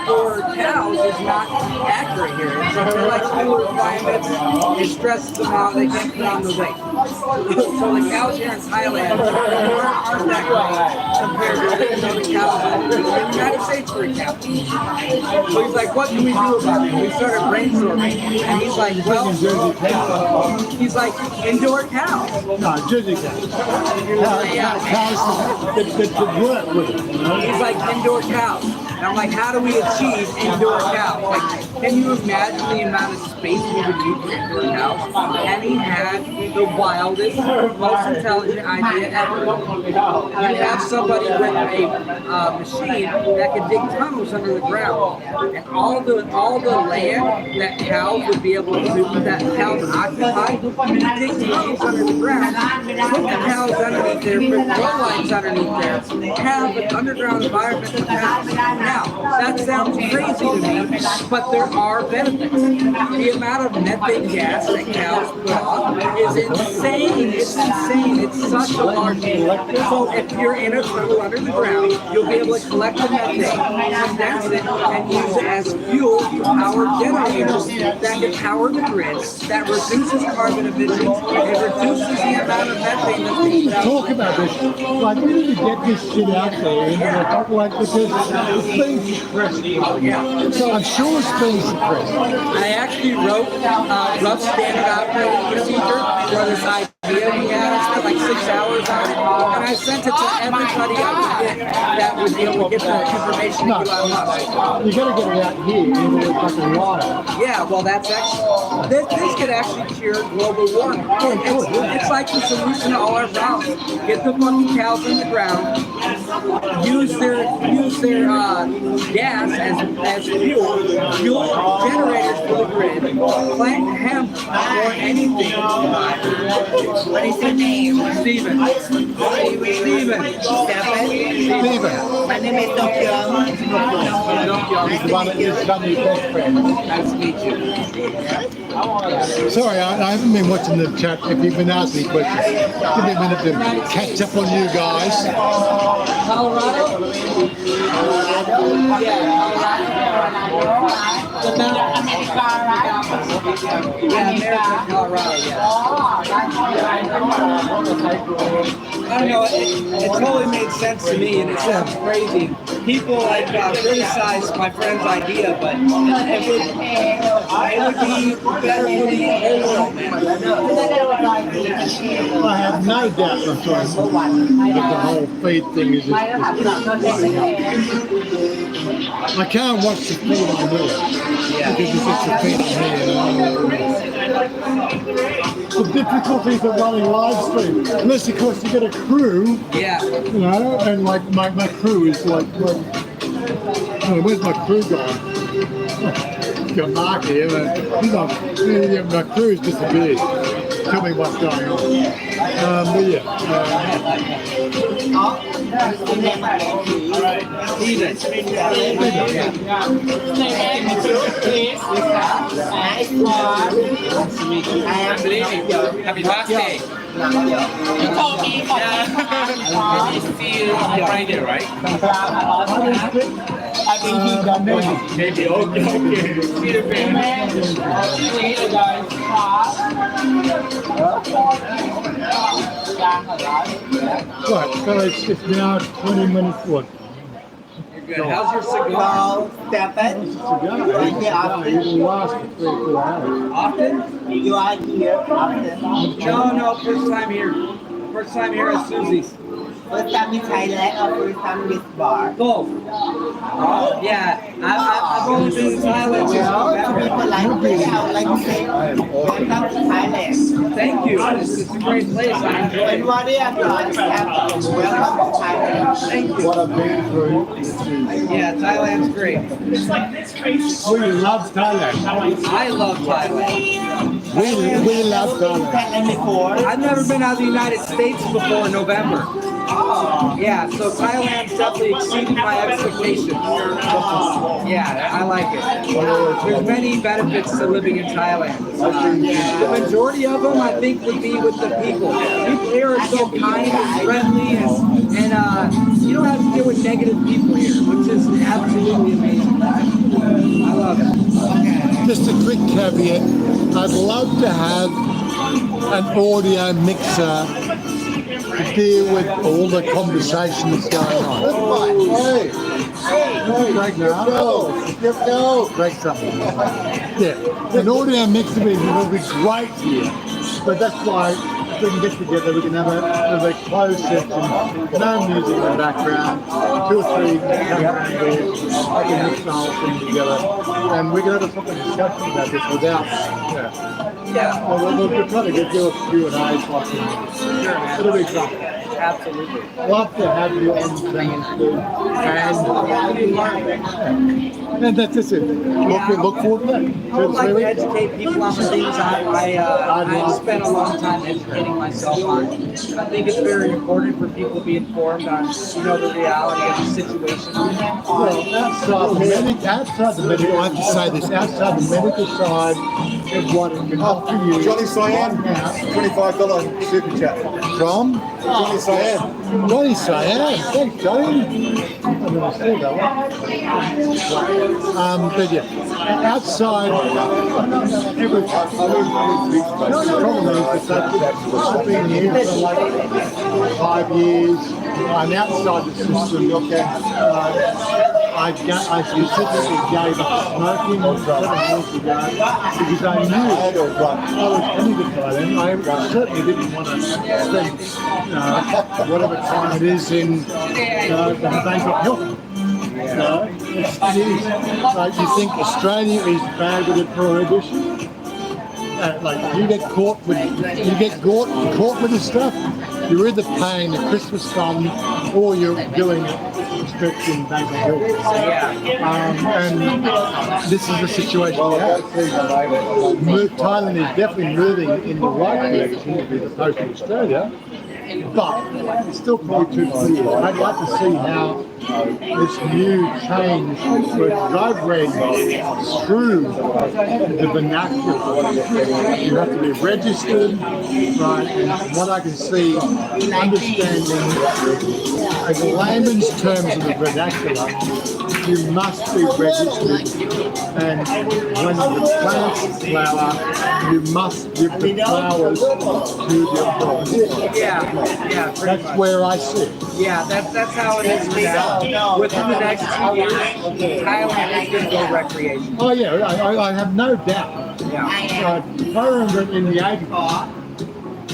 for cows is not accurate here. It's like cooler climates, it stresses them out, they can't put on the weight." So the cows here in Thailand aren't that great compared to the cows in the United States, for example. So he's like, "What can we do about it?" We started brainstorming, and he's like, "Well," he's like, "Indoor cows." No, Jersey cows. Cows that work with it. He's like, "Indoor cows." And I'm like, "How do we achieve indoor cows?" Like, can you imagine the amount of space we would need for indoor cows? And he had the wildest, most intelligent idea ever. You have somebody with a machine that can dig tunnels under the ground, and all the land that cows would be able to, that cows occupy, you dig tunnels under the ground, put the cows underneath there, put grow lights underneath there, have an underground environment for cows. Now, that sounds crazy to me, but there are benefits. The amount of methane gas that cows put off is insane. It's insane. It's such a large deal. So if you're in a tunnel under the ground, you'll be able to collect the methane, condense it, and use it as fuel to power generators that can power the grid, that reduces carbon emissions, it reduces the amount of methane that's being put out. Talk about this. Like, we need to get this shit out there into the public because it's being suppressed. So I'm sure it's being suppressed. I actually wrote rough standard operating procedure for this idea we had. I spent like 6 hours on it, and I sent it to everybody I could get that would be able to get the information to Elon Musk. You got to get it out here into the fucking water. Yeah, well, that's actually, this could actually cure global warming. It's like the solution to all our problems. Get the fucking cows in the ground, use use their gas as fuel generators for the grid, plant hemp or anything. What is your name? Steven. My name is Tokyo. He's the one that is Chanya's best friend. Nice to meet you. Sorry, I haven't been watching the chat. If you've been asking questions, give me a minute to catch up on you guys. Colorado? Yeah, America, Colorado, yeah. I don't know, it totally made sense to me, and it sounds crazy. People like criticize my friend's idea, but it would be better for the whole world, man. I have no doubt my friend that the whole feed thing is just I can't watch the feed on here because it's just the feed on here. The difficulties of running live stream, unless of course you get a crew, Yeah. you know, and like my crew is like where's my crew gone? Got Mark here, but he's not, my crew's disappeared. Tell me what's going on. But yeah. Happy birthday. You told me for see you on Friday, right? Maybe. Okay. See you, man. See you guys. Right, so it's now 20 minutes what? Good. How's your cigar? Stefan, It'll last for 3 or 4 hours. Often? you are here often. No, first time here. First time here at Susie's. First time in Thailand or first time in this bar? Both. Yeah, I've only been in Thailand since November. People like me, I would like to say welcome to Thailand. Thank you. It's a great place. I enjoy it. Everybody I'm welcome to Thailand. Thank you. What I've been through is Yeah, Thailand's great. we love Thailand. I love Thailand. We love Thailand. Thailand before. I've never been out of the United States before November. Yeah, so Thailand's definitely exceeded my expectations. Yeah, I like it. There's many benefits to living in Thailand. The majority of them, I think, would be with the people. People here are so kind and friendly, and you don't have to deal with negative people here, which is absolutely amazing. I love it. Just a quick caveat. I'd love to have an audio mixer to deal with all the conversation that's going on. Greg now. Greg something. Yeah, an audio mixer will be great here. But that's why if we can get together, we can have a closed session, no music in the background, 2 or 3 camera angles, I can mix the whole thing together, and we can have a proper discussion about this without, well, we'll try to do a Q&A type thing. It'll be fun. Absolutely. Love to have you on channel too. And that's just it. Look forward to that. I would like to educate people on the things I spent a long time educating myself on. I think it's very important for people to be informed on, the reality of the situation. Well, outside the medical, I have to say this, outside the medical side of what it can offer you. Johnny Cyan, $25 super chat. From? Johnny Cyan. Johnny Cyan. Thanks, Johnny. I never saw that one. But yeah, outside everything. The problem is that I've been here for like 5 years. I'm outside the system. I specifically gave up smoking 7 years ago because I knew I was coming to Thailand. I certainly didn't want to spend whatever time it is in the Bangkok Hill. It is. You think Australia is bad with the prohibition? You get caught with this stuff. You're either paying the Christmas fund or you're doing it district in Bangkok. Yeah. And this is the situation we have. Thailand is definitely moving in the right direction as opposed to Australia, but it's still probably too clear. I'd like to see how this new change, which I've read through the vernacular, you have to be registered, right? And from what I can see, understanding in layman's terms of the vernacular, you must be registered, and when the plants flower, you must give the flowers to the authorities. Yeah, That's where I sit. yeah. That's how it is now. Within the next 2 years, Thailand is going to go recreational. Oh yeah, I have no doubt. Yeah. I remember in the 80s,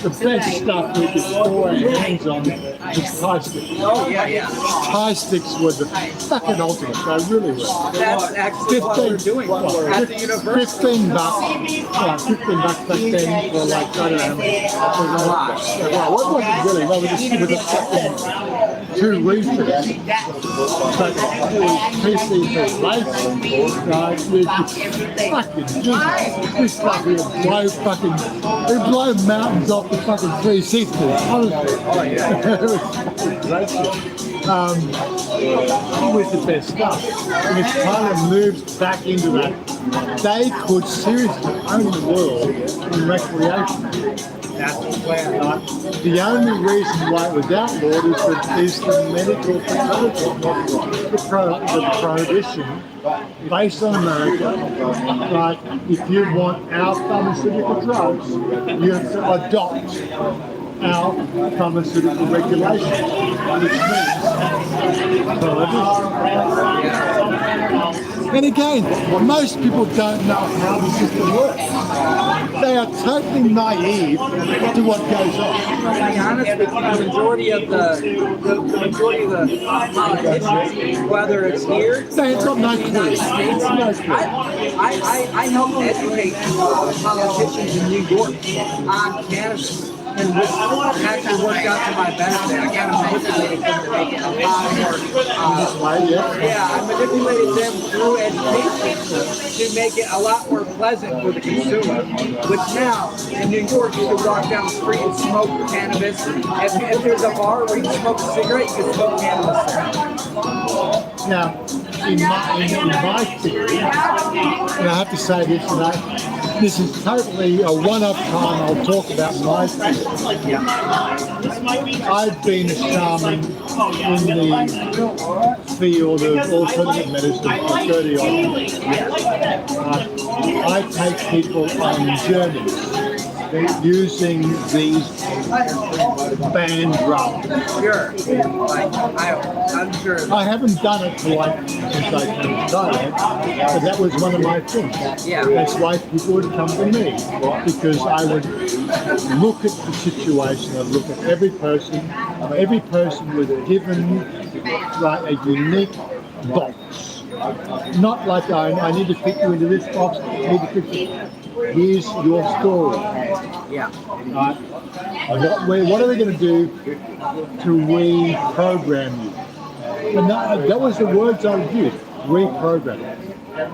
the best stuff we could store our hands on was Thai sticks. Oh yeah. Thai sticks were the fucking ultimate. They really were. That's actually what we're doing at the university. 15 bucks. 15 bucks back then for like, I don't know. Well, what was it really? Well, we just with a fucking 2 refills. But PCP lace, right? It's fucking just this stuff will blow fucking, it'll blow mountains off the fucking 3 sisters. Honestly. Oh yeah. Great shit. It was the best stuff. And if Thailand moves back into that, they could seriously own the world in recreation. That's the plan. The only reason why it was outlawed is the medical the prohibition based on America. Like, if you want our pharmaceutical drugs, you have to adopt our pharmaceutical regulations, which means prohibition. And again, most people don't know how the system works. They are totally naive to what goes on. To be honest with you, the majority of the politicians, whether it's here It's got no clue. I help educate politicians in New York on cannabis. And which actually worked out to my benefit. I kind of manipulated them to make it a lot more. I manipulated them through education to make it a lot more pleasant for the consumer. Which now, in New York, you can walk down the street and smoke cannabis. If there's a bar where you can smoke a cigarette, you can smoke cannabis there. Now, in my theory, and I have to say this, this is totally a one-off time I'll talk about my theory. I've been a shaman in the field of alternative medicine for 30 odd years. I take people on journeys using these band drums. Sure. I'm sure. I haven't done it for since I came to Thailand, but that was one of my things. Yeah. That's why people would come to me, because I would look at the situation, I'd look at every person was given a unique box. Not like I need to fit you into this box, I need to fit you. Here's your story. Yeah. What are we going to do to reprogram you? And that was the words I would use, reprogram.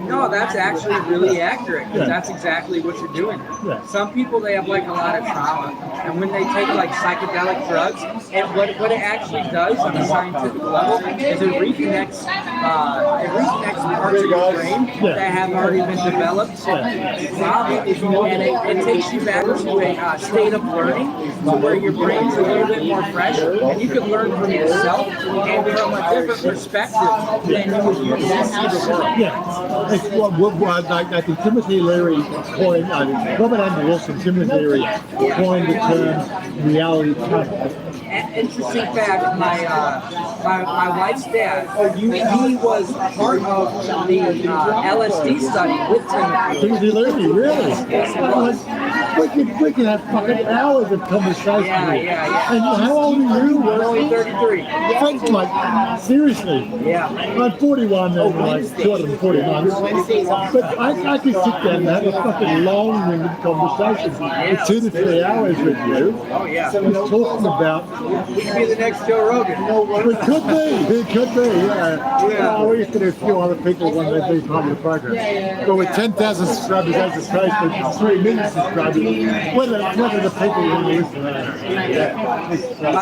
No, that's actually really accurate, because that's exactly what you're doing. Yeah. Some people, they have like a lot of trauma, and when they take like psychedelic drugs, and what it actually does on a scientific level is it reconnects parts of your brain that have already been developed, and it takes you back to a state of learning, to where your brain's a little bit more fresh, and you can learn from yourself and from a different perspective than you would use to see the world. Yeah. It's I think Timothy Leary coined, Robert Andrew Wilson, Timothy Leary coined the term reality tunnel. Interesting fact, my wife's dad, he was part of the LSD study with Timothy. Timothy Leary, really? Yes, it was. we can have fucking hours of conversation. Yeah. And how old are you? I'm only 33. Thanks, like, seriously. Yeah. I'm 41 and like 240 months. But I could sit down and have a fucking long-winded conversation for 2 to 3 hours with you. Oh, yeah. Just talking about. We could be the next Joe Rogan. It could be, yeah. We used to do a few other people when they'd be part of the program. But with 10,000 subscribers as a space, but 3 million subscribers, whether the people will listen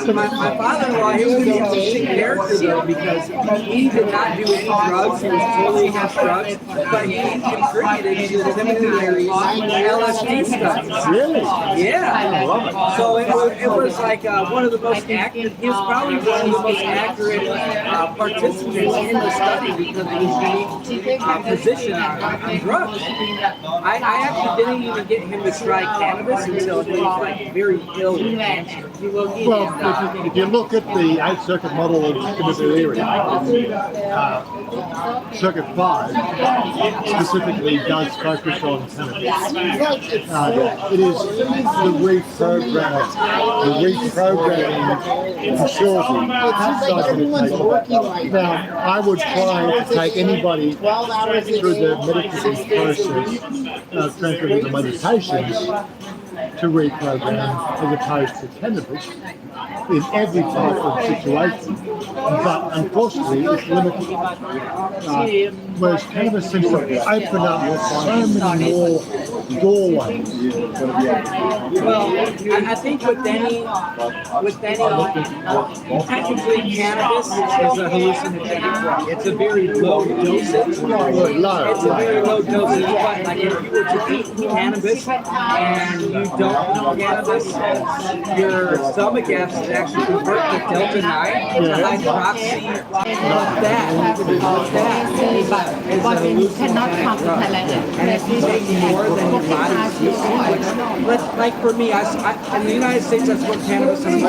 to My father-in-law, he was an interesting character though, because he did not do any drugs. He was totally against drugs, but he contributed to the seminary's LSD studies. Really? Yeah. So it was like one of the most accurate. He was probably one of the most accurate participants in the study because of his unique position on drugs. I actually didn't even get him to try cannabis until he was like very ill with cancer. Well, if you look at the 8 circuit model of chemical theory, circuit 5 specifically does focus on cannabis. It is the reprogramming facility. Now, I would try to take anybody through the meditative process of transferring the meditations to reprogram as opposed to cannabis in every type of situation. But unfortunately, it's limited. Whereas cannabis seems to open up so many more doorways. Well, I think with any, technically cannabis is a hallucinogenic drug. It's a very low dosage. It's a very low dosage, but like if you were to eat cannabis and you don't know cannabis, your stomach acid actually convert the delta 9 to hydroxy. But you cannot come to Thailand. And if you take more than your body's used to, like for me, in the United States, that's what cannabis is.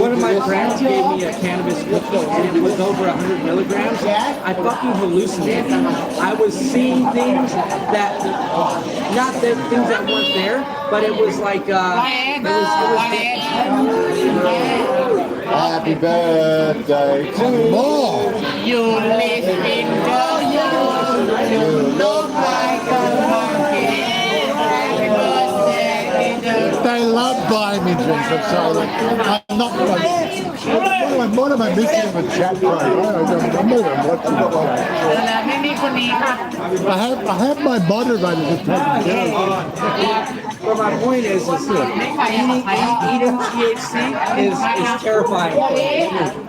One of my friends gave me a cannabis cookbook and it was over 100 milligrams. I fucking hallucinated. I was seeing things that, not the things that weren't there, but it was like, Happy birthday to more. You live in the you look like a monkey. Happy birthday. They love buying me drinks. I'm sorry. I'm not what am I missing in the chat program? I'm not even watching the chat. I have my moderators taken care of. But my point is eating THC is terrifying.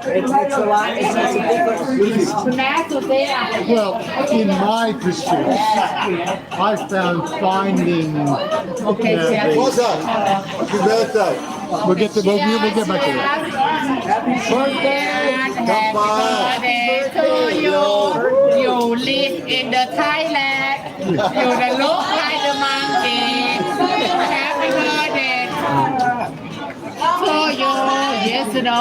It's a lot. It's a different. Well, in my pursuit, I found finding. Wazza, happy birthday. We'll get back to that. Happy birthday to you. You live in the Thailand. You look like the monkey. Happy birthday to you. Yes, no.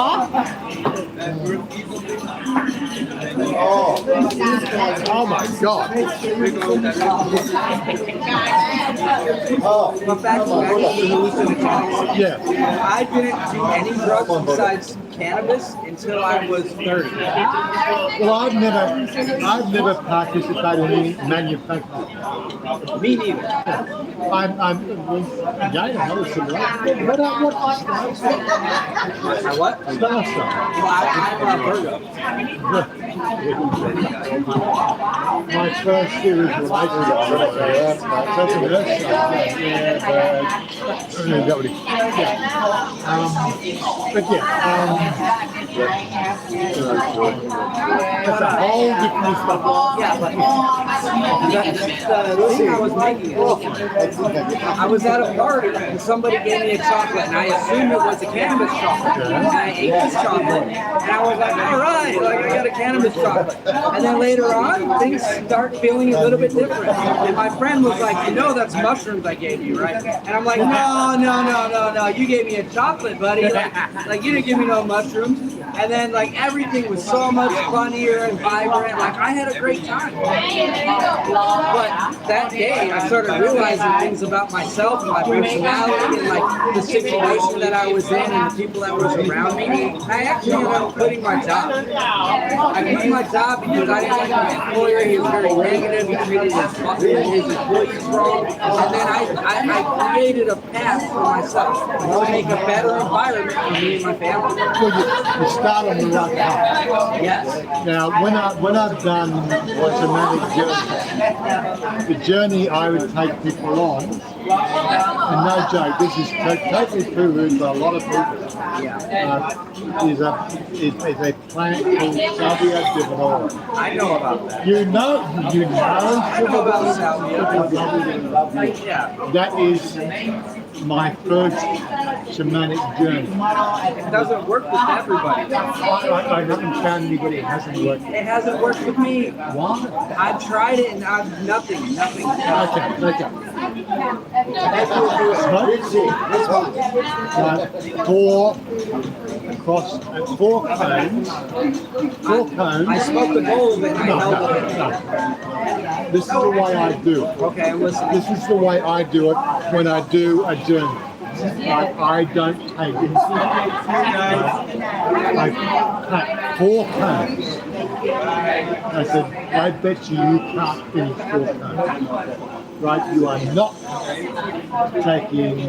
Oh my God! The fact that Yeah. I didn't do any drugs besides cannabis until I was 30. Well, I've never participated in any manufacturing. Me neither. I'm again another similar. What? Starstruck. I'm a Virgo. My first series was that's a whole different stuff. Yeah, but the thing I was making it. I was at a party and somebody gave me a chocolate and I assumed it was a cannabis chocolate. And I ate this chocolate and I was like, all right, like I got a cannabis chocolate. And then later on, things start feeling a little bit different. And my friend was like, you know that's mushrooms I gave you, right? And I'm like, no, you gave me a chocolate, buddy. Like you didn't give me no mushrooms. And then like everything was so much funnier and vibrant. Like I had a great time. But that day I started realizing things about myself, my personality, and like the situation that I was in and the people that was around me. I actually ended up quitting my job. I quit my job because I didn't like my employer. He was very negative. He treated his employees wrong. And then I created a path for myself to make a better environment for me and my family. Well, you start on the right path. Yes. Now, when I've done somatic journey, the journey I would take people on, and no joke, this is totally poo-hooed by a lot of people, is a plant called Salvia divinorum. I know about that. You know about salvia. That is my first shamanic journey. It doesn't work with everybody. I haven't found anybody it hasn't worked with. It hasn't worked with me. Why? I've tried it and I've nothing. Okay. Four cones. I smoked the bowl and I held it. No. This is the way I do it. Okay, listen. This is the way I do it when I do a journey. I don't take it. I cut 4 cones. I said, I bet you can't finish 4 cones. Right, you are not taking a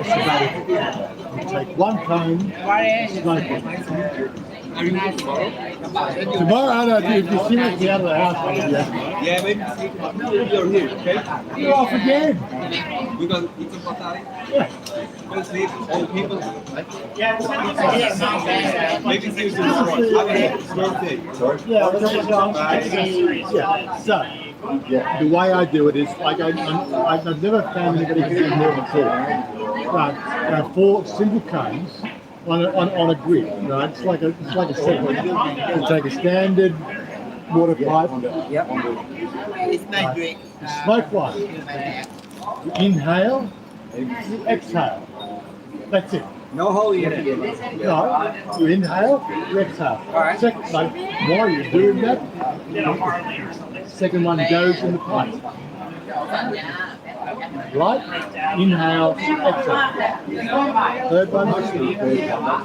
sabbatical. You take 1 cone, smoke it. Tomorrow, I don't know, if you see me out of the house, I'll be Yeah, maybe you're here, okay? You're off again. Because it's a Patari. Yeah. Because sleep, old people. Yeah, Maybe it's usually it's birthday. Yeah, so the way I do it is like I've never found anybody who can do it before. But 4 simple cones on a grid, right? It's like a set. You take a standard water pipe. Yep. It's my drink. You smoke one. You inhale. You exhale. That's it. No holy in it. No, you inhale, you exhale. Alright. While you're doing that, second one goes in the pipe. Right? Inhale, exhale. Third one,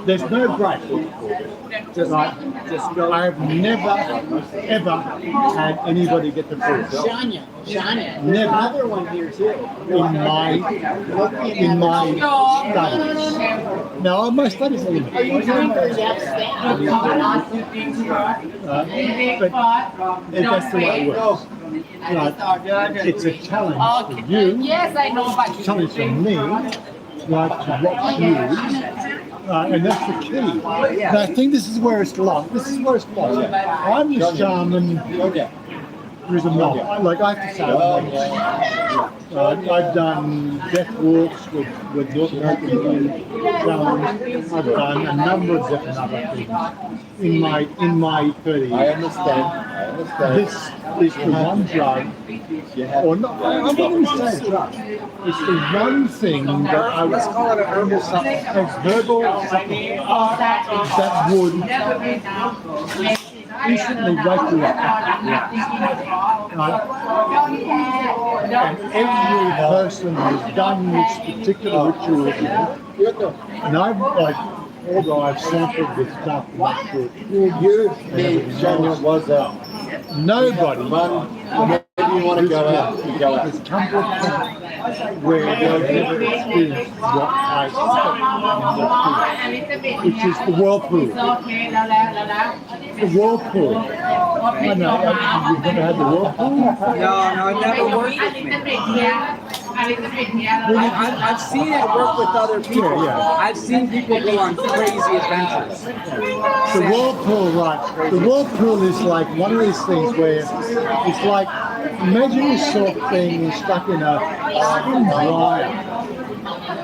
there's no break. Just go. I have never, ever had anybody get the first. Chanya. Never. Another one here too. In my studies. No, my studies are limited. Are you doing for that But that's the way it works. Right. It's a challenge for you. Yes, I know, but It's a challenge for me, like to watch you. And that's the key. And I think this is where it's lost. I'm the shaman. There's a monk. Like I have to say, I've done death walks with North American shamans. I've done a number of different other things in my 30 years. I understand. This is the one drug, or not, I wouldn't say drug. It's the one thing that I would call it a herbal supplement, a herbal supplement that would instantly wake you up. And every person who's done this particular ritual with me, and although I've sampled this stuff, You, me, Chanya, Wazza. nobody Maybe you want to go out, you go out. has come to a point where they've never experienced what I experienced, which is the whirlpool. The whirlpool. I know, you've never had the whirlpool? No, it never worked with me. I've seen it work with other people. Yeah. I've seen people go on crazy adventures. The whirlpool, right. The whirlpool is like one of these things where it's like, imagine this sort of thing stuck in a spin dryer.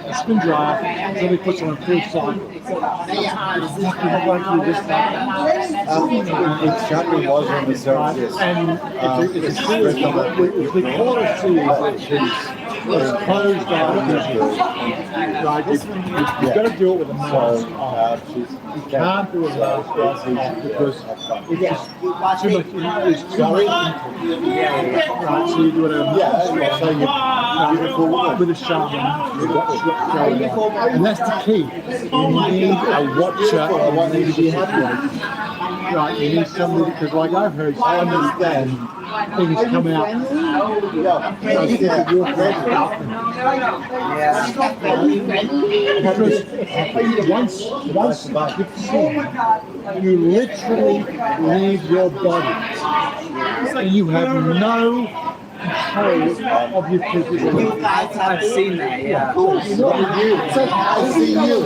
A spin dryer, somebody puts on a full cycle. It's Chanya was on the surface. And it's a series of it. We call it a series. It's closed down. Right, you've got to do it with a mask on. You can't do a last one because it's just too much. It's too much. Right, so you do it so you with a shaman, and that's the key. You need a watcher. Right, you need somebody because, like I've heard, I understand things come out. Because once it's in, you literally leave your body, and you have no control of your physical. I've seen that, yeah. I see you.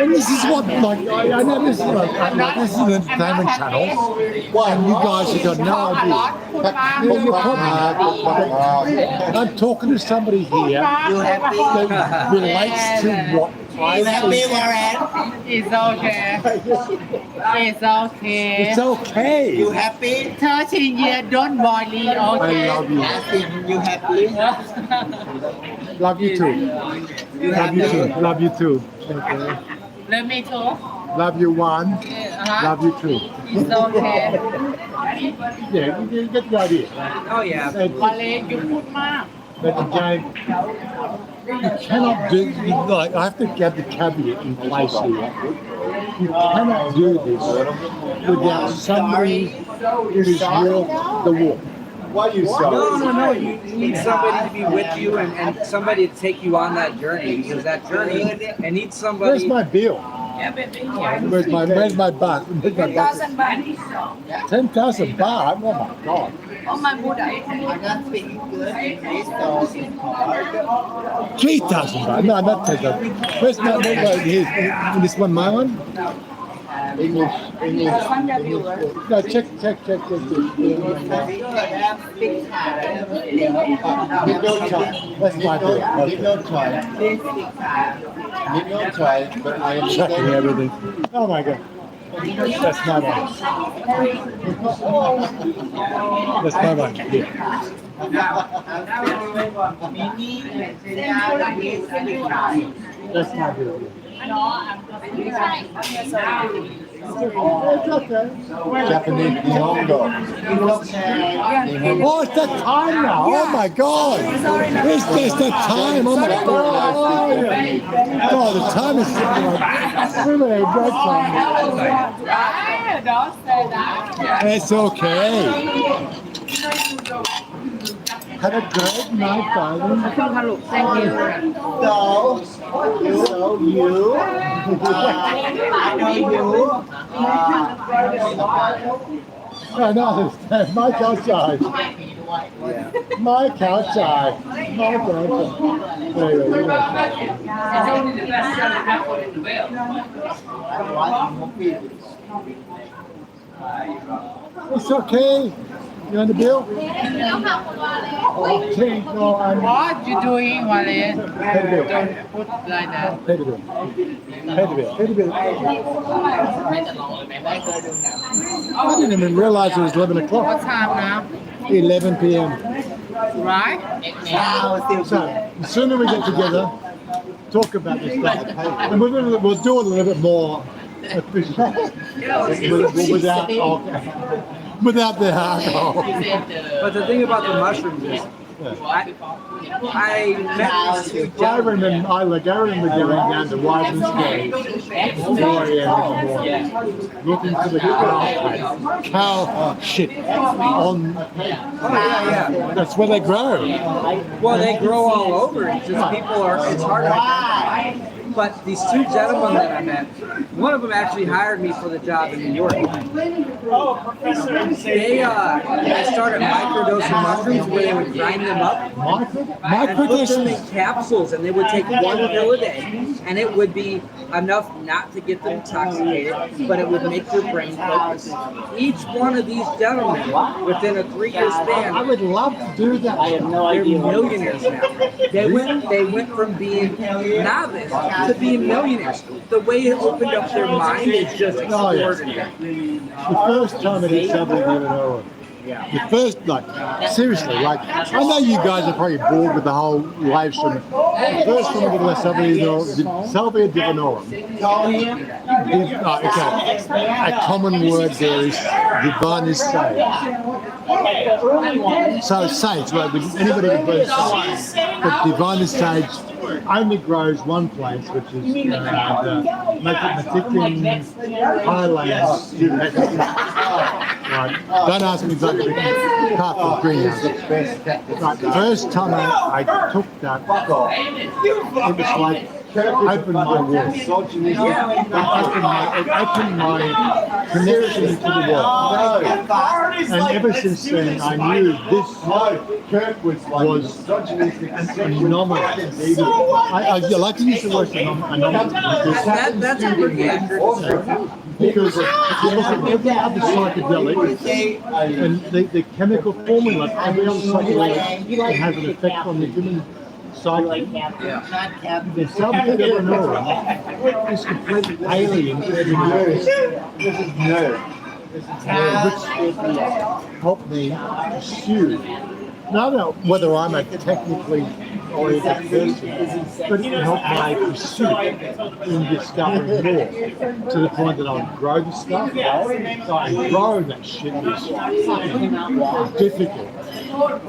And this is what, like, I know this is like this is an entertainment channel, and you guys have got no idea. I'm talking to somebody here that relates to what I see. It's okay. It's okay. It's okay. You happy? 13 years, don't worry, I okay? love you. You happy? Love you too. Love you too. Love you too. Okay. Love me too. Love you one. Love you two. It's okay. Yeah, you get the idea. Oh yeah. วาเลอยู่พูดมาก But again, you cannot do, like, I have to get the caveat in place here. You cannot do this without somebody who is walk the walk. Why you so? No. You need somebody to be with you and somebody to take you on that journey because that journey, it needs somebody. Where's my bill? Where's my butt? Where's my butt? 10,000 baht. 10,000 baht? Oh my God. Oh my Buddha. I'm not speaking good English, so 3,000 baht. No, not 10,000. Where's my, this one, my one? English. Sanya viewer. No, check. Need no try. That's my bill. Need no try. Need no try, but I am Checking everything. Oh my God. That's my one. That's my one. Yeah. That's my bill. It's okay. Japanese Nihongo. Oh, it's that time now. Oh my God. It's just that time. Oh my God. Oh, the time is really a great time. Don't say that. It's okay. Had a great night, darling. Thank you. so you I know you I know, my outside. My outside. My outside. There you go. It's only the best seller ever in the world. It's okay. You on the bill? Okay, no, I'm What you doing, Wale? pay the bill. Don't put like that. Pay the bill. Pay the bill. Pay the bill. I didn't even realize it was 11 What o'clock. time now? 11 p.m. Right? So, the sooner we get together, talk about this stuff, and we'll do it a little bit more efficient. Without alcohol. Without the alcohol. But the thing about the mushrooms is, I met these two Garen and I remember going down to Wazza's Cave, 4 a.m. in the morning, looking for the cow shit on. yeah. That's where they grow. Well, they grow all over. It's just people are. It's hard to identify. But these two gentlemen that I met, one of them actually hired me for the job in New York. They started microdosing mushrooms where they would grind them up and put them in capsules, and they would take 1 pill a day, and it would be enough not to get them intoxicated, but it would make your brain focus. Each one of these gentlemen, within a 3-year span, I would love to do that. I have no they're millionaires now. They went from being novice to being millionaires. The way it opened up their mind is just extraordinary. The first time I did something, I didn't know it. The first, like, seriously, like, I know you guys are probably bored with the whole live stream. The first one was Salvia Divinorum. Okay. A common word there is divine is saved. So sage, right? Anybody can put sage. But divine is sage only grows one place, which is the Matican Highlands. Right. Don't ask me about the part of greenhouse. Right. The first time I took that, it was like opened my world. It opened my connection to the world. And ever since then, I knew this was an anomaly. I like to use the word anomaly That's a good answer. because if you look at every other psychedelic and the chemical formula, every other psychedelic can have an effect on the human psyche. The subject of is completely alien to every which helped me pursue. Now, I don't know whether I'm a technically oriented person, but it helped my pursuit in discovering more to the point that I would grow the stuff. And grow that shit is difficult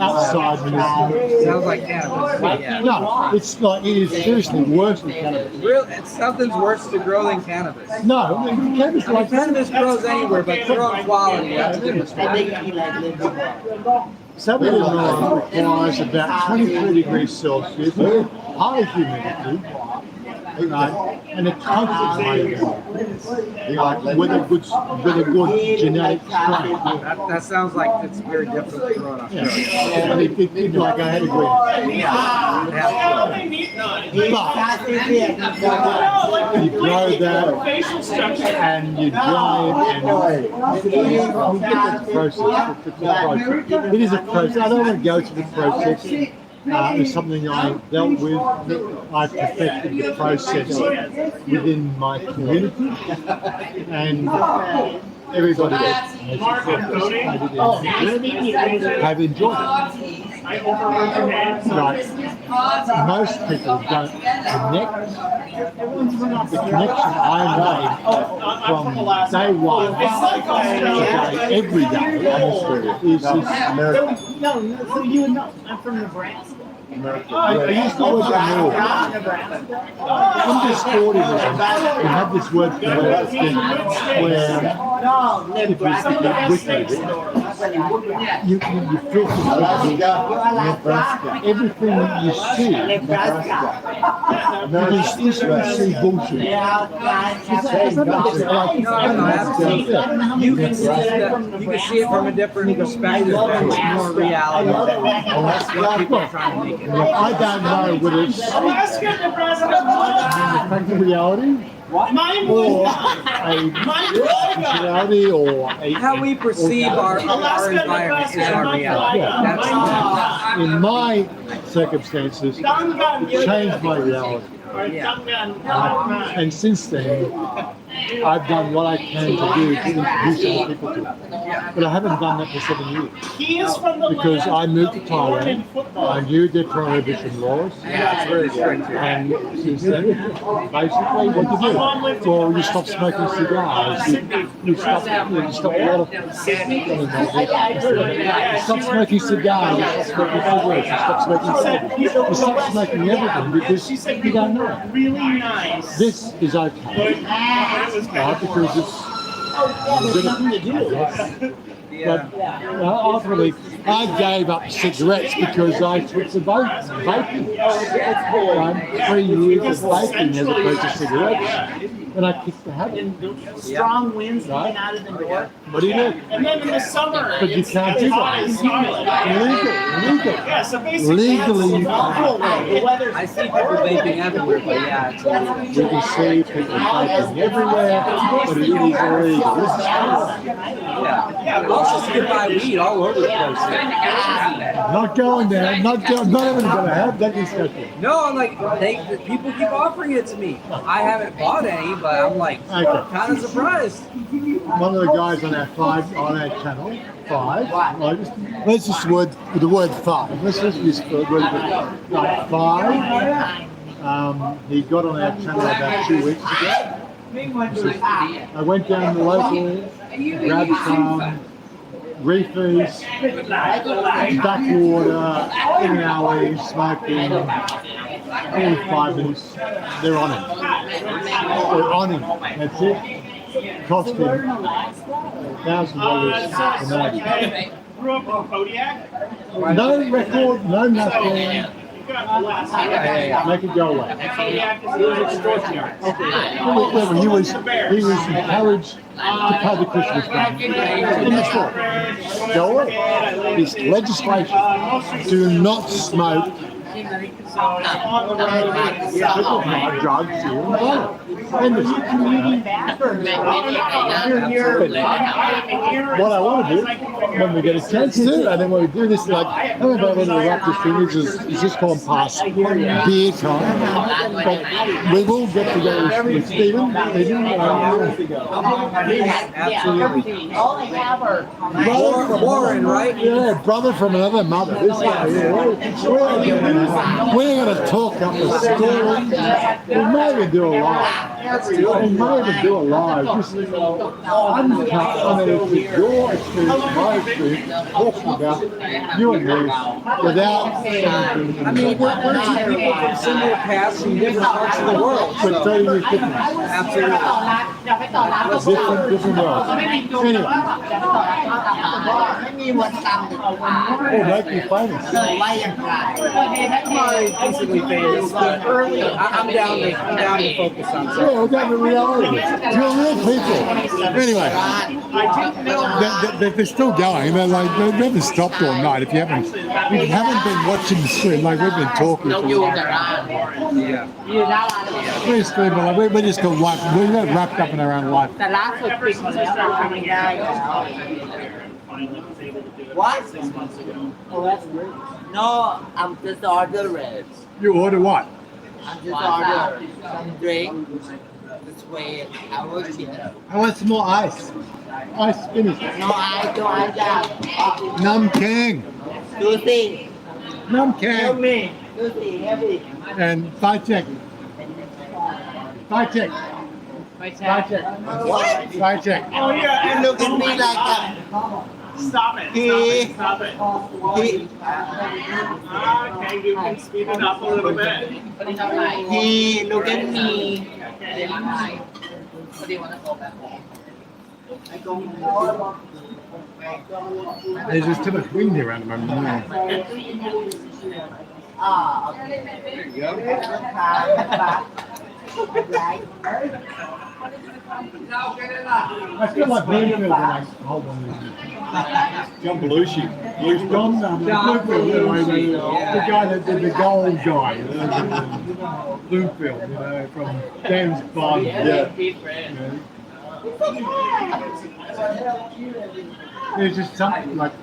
outside medicine. Sounds like cannabis. Yeah. No, it's like, it is seriously worse than cannabis. Something's worse to grow than cannabis. No, I mean, cannabis like Cannabis grows anywhere, but grow quality, that's a different story. Salvia Divinorum requires about 23 degrees Celsius, high humidity, and a constant with a good genetic strain. That sounds like it's very difficult to grow in Australia. Yeah. Like I had a green. But you grow that and you dry it and you get the process. It is a process. I don't want to go to the process. It's something I dealt with. I perfected the process within my community, and everybody else have enjoyed it. Right. Most people don't connect. The connection I made from day one to day, every day, is this American. No, so you would know. I'm from Nebraska. I used to work in North. In this 40s, we have this word for where if you get wicked, you feel Nebraska. Everything that you see, you see bullshit. You can see it from a different perspective. It's more reality than what people are trying to make it. I don't know whether it's reality or a reality or how we perceive our environment is our reality. Yeah. In my circumstances, it changed my reality. And since then, I've done what I can to do to introduce other people to it. But I haven't done that for 7 years. Because I moved to Thailand, I knew their prohibition laws. Yeah, it's really strict. And since then, basically, what you do? Well, you stop smoking cigars, you stop a lot of... You stop smoking cigars, you stop smoking cigarettes, you stop smoking cigarettes. You stop smoking everything because you don't know. Really nice. This is okay. Because it's but ultimately, I gave up cigarettes because I switched to vaping. 3 years of vaping as opposed to cigarettes, and I kicked the habit. Strong winds coming out of the door. What do you do? And then in the summer, But you can't do that. Legal. Yeah, so basically, Legally, you can't. the weather. I see people vaping everywhere, but yeah, it's You can see people vaping everywhere, but it is illegal. yeah. Also, you can buy weed all over the place. Not going there. Not even going to have that discussion. No, I'm like, people keep offering it to me. I haven't bought any, but I'm like, kind of surprised. One of the guys on our channel, five. Let's just the word five. Let's just use the word five. He got on our channel about 2 weeks ago. I went down the local, grabbed some reefers, backwater, in an alley, smoking. All 5 minutes, they're on him. They're on him. That's it. Cost him $1,000 for night. No record, no nothing. Make it go away. He was encouraged to pay the Christmas fund in the store. Go away. It's legislation. Do not smoke. Drugs what I want to do when we get a chance to, and then when we do this, like, I don't know whether to wrap this thing is just gone past beer time. But we will get together with Stephen. Absolutely. Warren, right? Yeah, brother from another mother. This guy here. We're going to talk up a story. We may even do a live. Just uncut, unedited, your experience, my experience, talking about you and me without anything. I mean, we're two people from similar paths from different parts of the world. But 30 years difference. Absolutely. Different worlds. Anyway. Oh, make you famous. Basically famous. I'm down to focus on something. Yeah, we're down to reality. You're real people. Anyway, they're still going. They haven't stopped all night. If you haven't been watching the stream, like we've been talking. We're streaming. We just got wrapped up in our own life. What? Oh, that's great. No, I'm just ordering. You order what? I'm just ordering some drink. This way, I will be there. I want some more ice. Ice finish. No, I don't have. Nam King. Lucy. Nam King. Help me. Lucy, help me. And Thai check. Thai check. Thai check. What? Thai check. Oh yeah, You look at me like that. stop it. Stop it. Okay, you can speed it up a little bit. He look at me. There's just too much wind here around the moment. I feel like Bloomfield when I hold on. John Belushi. John Bloomfield, the guy that did the gold guy. Bloomfield, from James Bond. There's just something like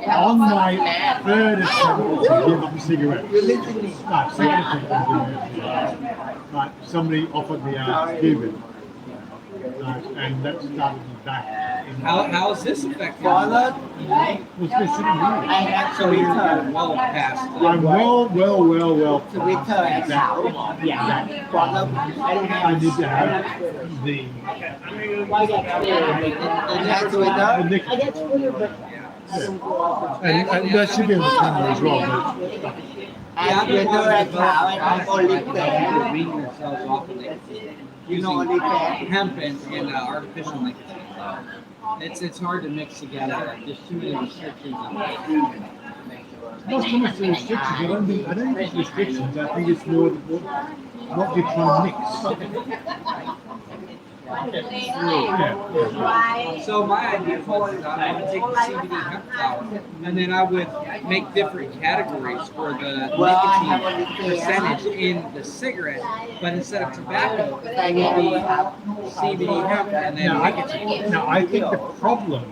on my third attempt to give up a cigarette. No, second attempt. Like somebody offered me a Cuban. And that started me back. How is this affecting you? Well, it's been sitting here. So you're well past. I'm well. To return now. Yeah. I need to have the and that should be on the camera as well. I'm only Wean yourselves off of it. Using hemp and artificial linkage. It's hard to mix together. There's too many restrictions on it. Not so much the restrictions. I don't think it's restrictions. I think it's more what you're trying to mix. So my idea was I would take the CBD hemp flower and then I would make different categories for the nicotine percentage in the cigarette, but instead of tobacco, it would be CBD hemp and then nicotine. Now I think the problem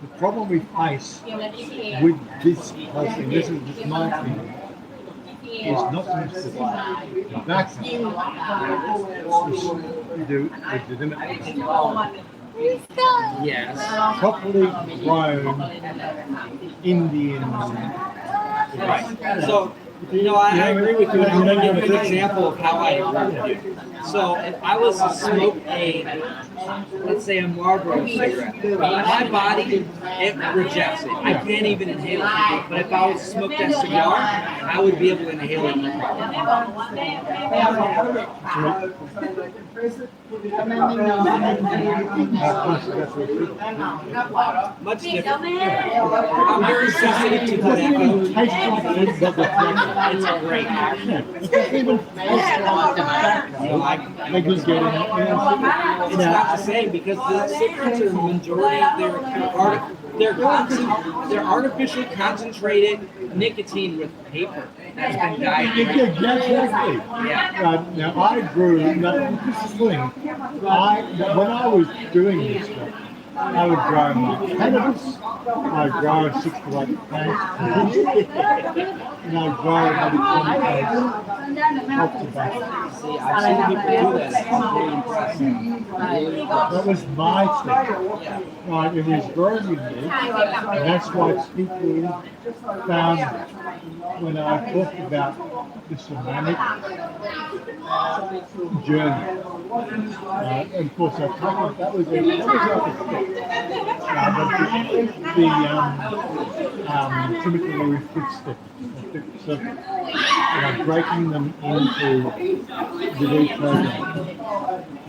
the problem we face with this whole thing, this is just my opinion, is not so much the vaccine. We do legitimate Yes. properly grown Indian. Right. So, I agree with you. And I'm going to give you an example of how I agree with you. So, if I was to smoke let's say a Marlboro cigarette, my body, it rejects it. I can't even inhale it. But if I was to smoke that cigar, I would be able to inhale it no problem. Much different. I'm very sensitive to tobacco. It's great. It's not the same because the cigarettes are the majority of they're artificial concentrated nicotine with paper that's been dyed. Exactly. Yeah. Now I grew. Now this is the thing. When I was doing this stuff, I would grow my cannabis. I'd grow 6 to 8 plants, and I'd grow maybe 20 plants of tobacco. See, I've seen people do that. I'm really impressed. That was my thing. It was very unique, and that's why people found when I talked about the shamanic journey. And of course, that was like a typically we fixed it. So, breaking them into the day program.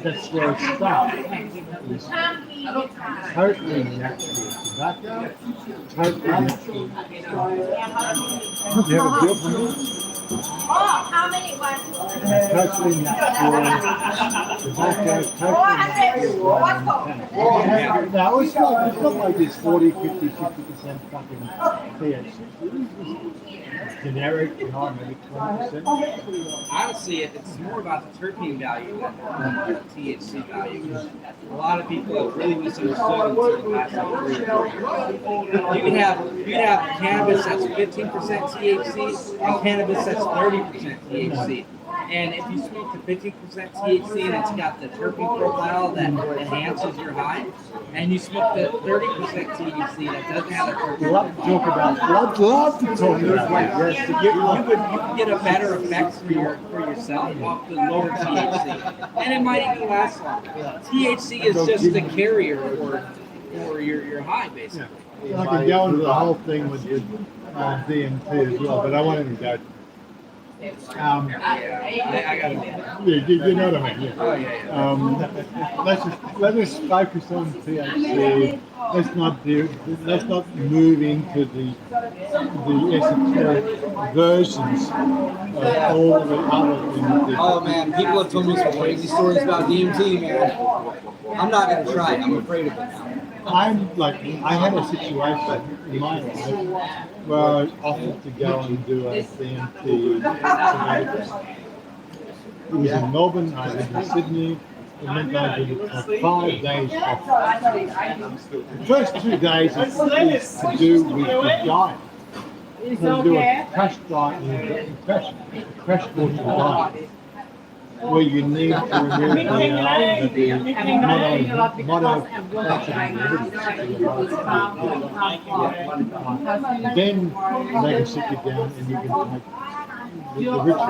That's where it starts. It's totally natural tobacco, totally natural. You have a deal for me? How many ones? Totally natural tobacco, totally natural. Now, it's not like this 40, 50, 60% fucking THC. It's generic, maybe 20%. Honestly, it's more about the terpene value than the THC value. A lot of people have really misunderstood until the last 3 or 4 years. You can have cannabis that's 15% THC and cannabis that's 30% THC. And if you smoke the 50% THC and it's got the terpene profile that enhances your high, and you smoke the 30% THC that doesn't have the terpene Love to talk about. Love to talk about. Yes, you could get a better effect for yourself off the lower THC, and it might even last longer. THC is just the carrier for your high, basically. Yeah. I can go into the whole thing with DMT as well, but I wanted to go. I got it. Yeah, you know what I mean. Yeah. Oh yeah. Let's just focus on THC. Let's not move into the esoteric versions of all the other things. Oh man, people have told me some crazy stories about DMT, man. I'm not gonna try it. I'm afraid of it now. I had a situation in my life where I was offered to go and do a DMT sabbatical. It was in Melbourne, I lived in Sydney. It meant I did 5 days off. The first 2 days is to do with the diet. To do a crash diet and crash course diet, where you need to remove the then they can sit you down and you can take the ritual. I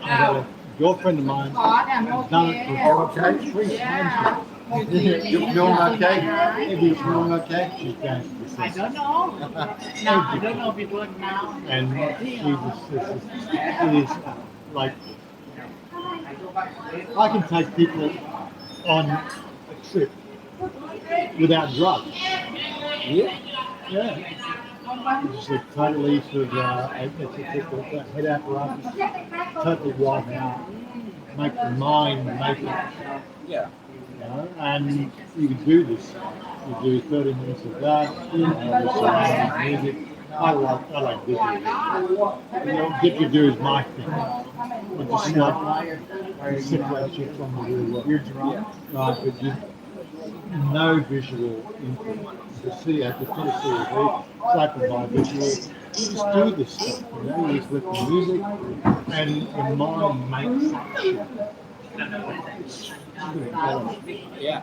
had a girlfriend of mine has done it for 3 times. You're feeling okay? Maybe you're feeling okay? She's going to I don't know. No, I don't know if it works now. And it is like, I can take people on a trip without drugs. Yeah. Yeah. It's a totally sort of, it's a head apparatus, totally wipe out, make the mind make it. Yeah. You know, and you can do this. You do 30 minutes of that, with some music. I like didgeridoo. Didgeridoo is my thing. It just separates you from the real world. You're drunk. Right, but no visual input. To see, I could sort of see it, black and white visual. You just do this stuff, you know, you just listen to music and your mind makes action. Yeah.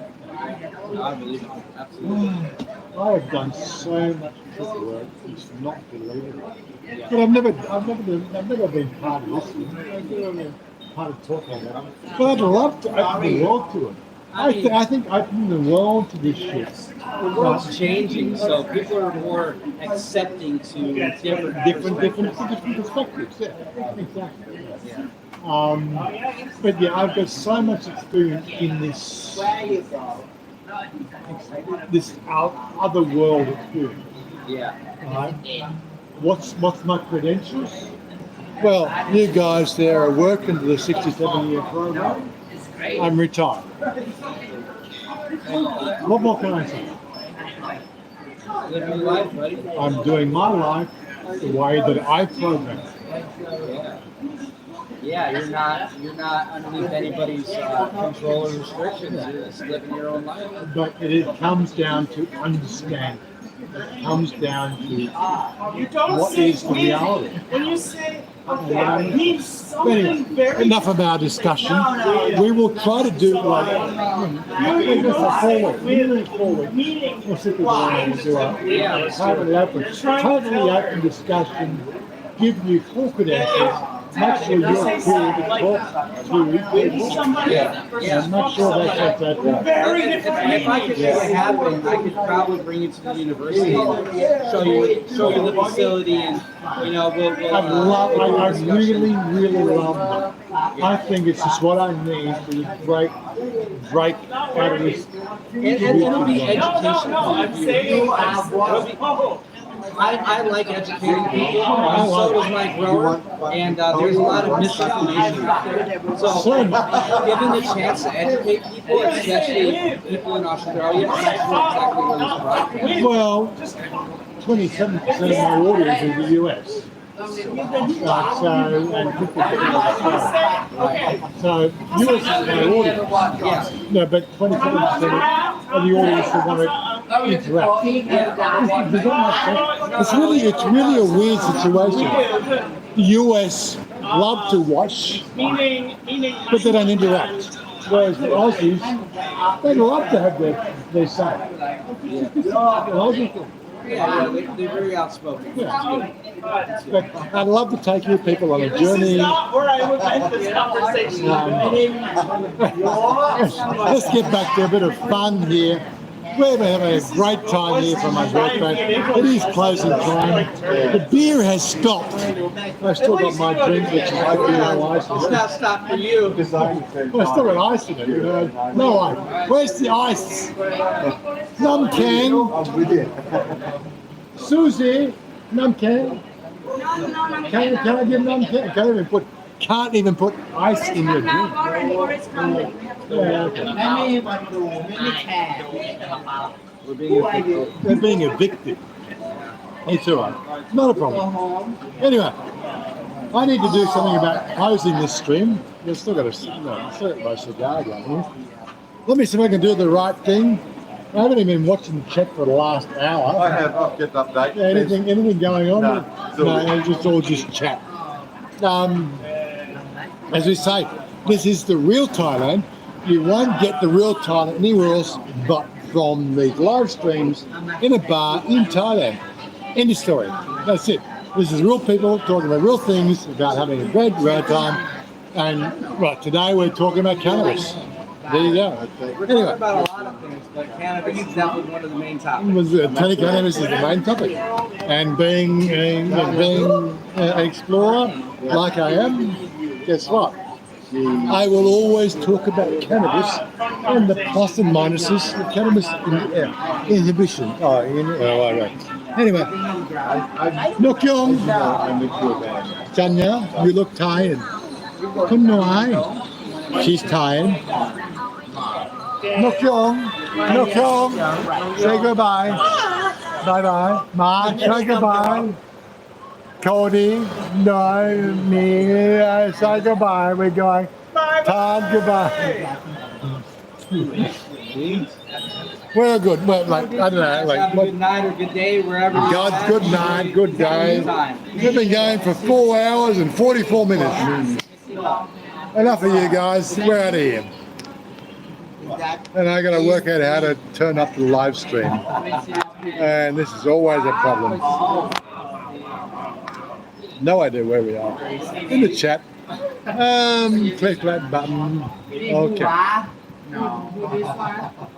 No, I believe it. Absolutely. I have done so much good work, it's not believable. But I've never been part of this. I've never been part of talking about it. But I'd love to open the world to it. I think opening the world to this shit. The world's changing, so people are more accepting to different perspectives. Yeah, exactly. Yeah. But yeah, I've got so much experience in this other world experience. Yeah. Right? What's my credentials? Well, you guys there are working to the 67-year program. I'm retired. What more can I say? Living life, buddy. I'm doing my life the way that I program. Yeah, you're not underneath anybody's control or restrictions. You're just living your own life. But it comes down to understanding. It comes down to what is the reality. When you say Anyway, enough of our discussion. We will try to do like forward. We'll sit there and do a totally open discussion. Give you full credentials. Make sure you're cool to talk to people. I'm not sure that's that. If I could make it happen, I could probably bring you to the university and show you the facility, and we'll I really love that. I think it's just what I need to break out of this. And it'll be education. I like educating people, and so does my grower, and there's a lot of misinformation out there. So, given the chance to educate people, especially people in Australia, I'm not sure exactly where this Well, 27% of my audience is the US. So US is my audience. No, but 27% of the audience who want to interact. It's really a weird situation. The US love to watch, but they don't interact. Whereas the Aussies, they love to have their say. Yeah, they're very outspoken. Yeah. But I'd love to take you people on a journey. This is not where I would end this conversation. Let's get back to a bit of fun here. We're having a great time here for my birthday. It is closing time. The beer has stopped. I've still got my drink, which is no ice. It's not stopped for you. I've still got ice in it, you know. No ice. Where's the ice? Num can. I'm with you. Susie, num can. Can I get num can? Can't even put ice in your drink. Yeah, okay. They're being evicted. It's all right. Not a problem. Anyway, I need to do something about closing this stream. I've still got my cigar going here. Let me see if I can do the right thing. I haven't even been watching the chat for the last hour. I have. I'll get an update. Anything going on? No, it's all just chat. As we say, this is the real Thailand. You won't get the real Thailand anywhere else but from these live streams in a bar in Thailand. End of story. That's it. This is real people talking about real things, about having a great time. And right, today we're talking about cannabis. There you go. We're talking about a lot of things, but cannabis is definitely one of the main topics. Cannabis is the main topic. And being an explorer like I am, guess what? I will always talk about cannabis and the plus and minuses of cannabis inhibition. Right. Anyway, Nokyong, Chanya, you look tired. Kun Noai, she's tired. Nokyong, say goodbye. Bye-bye. Ma, say goodbye. Cody, no, me, say goodbye. We're going. Bye. Todd, goodbye. Well, good. Well, like I don't know, like Have a what, good night or good day wherever you're God, at. good night, good day. Anytime. We've been going for 4 hours and 44 minutes. Enough of you guys. We're out of here. And I got to work out how to turn up the live stream. And this is always a problem. No idea where we are. In the chat. Click that button. Okay. No.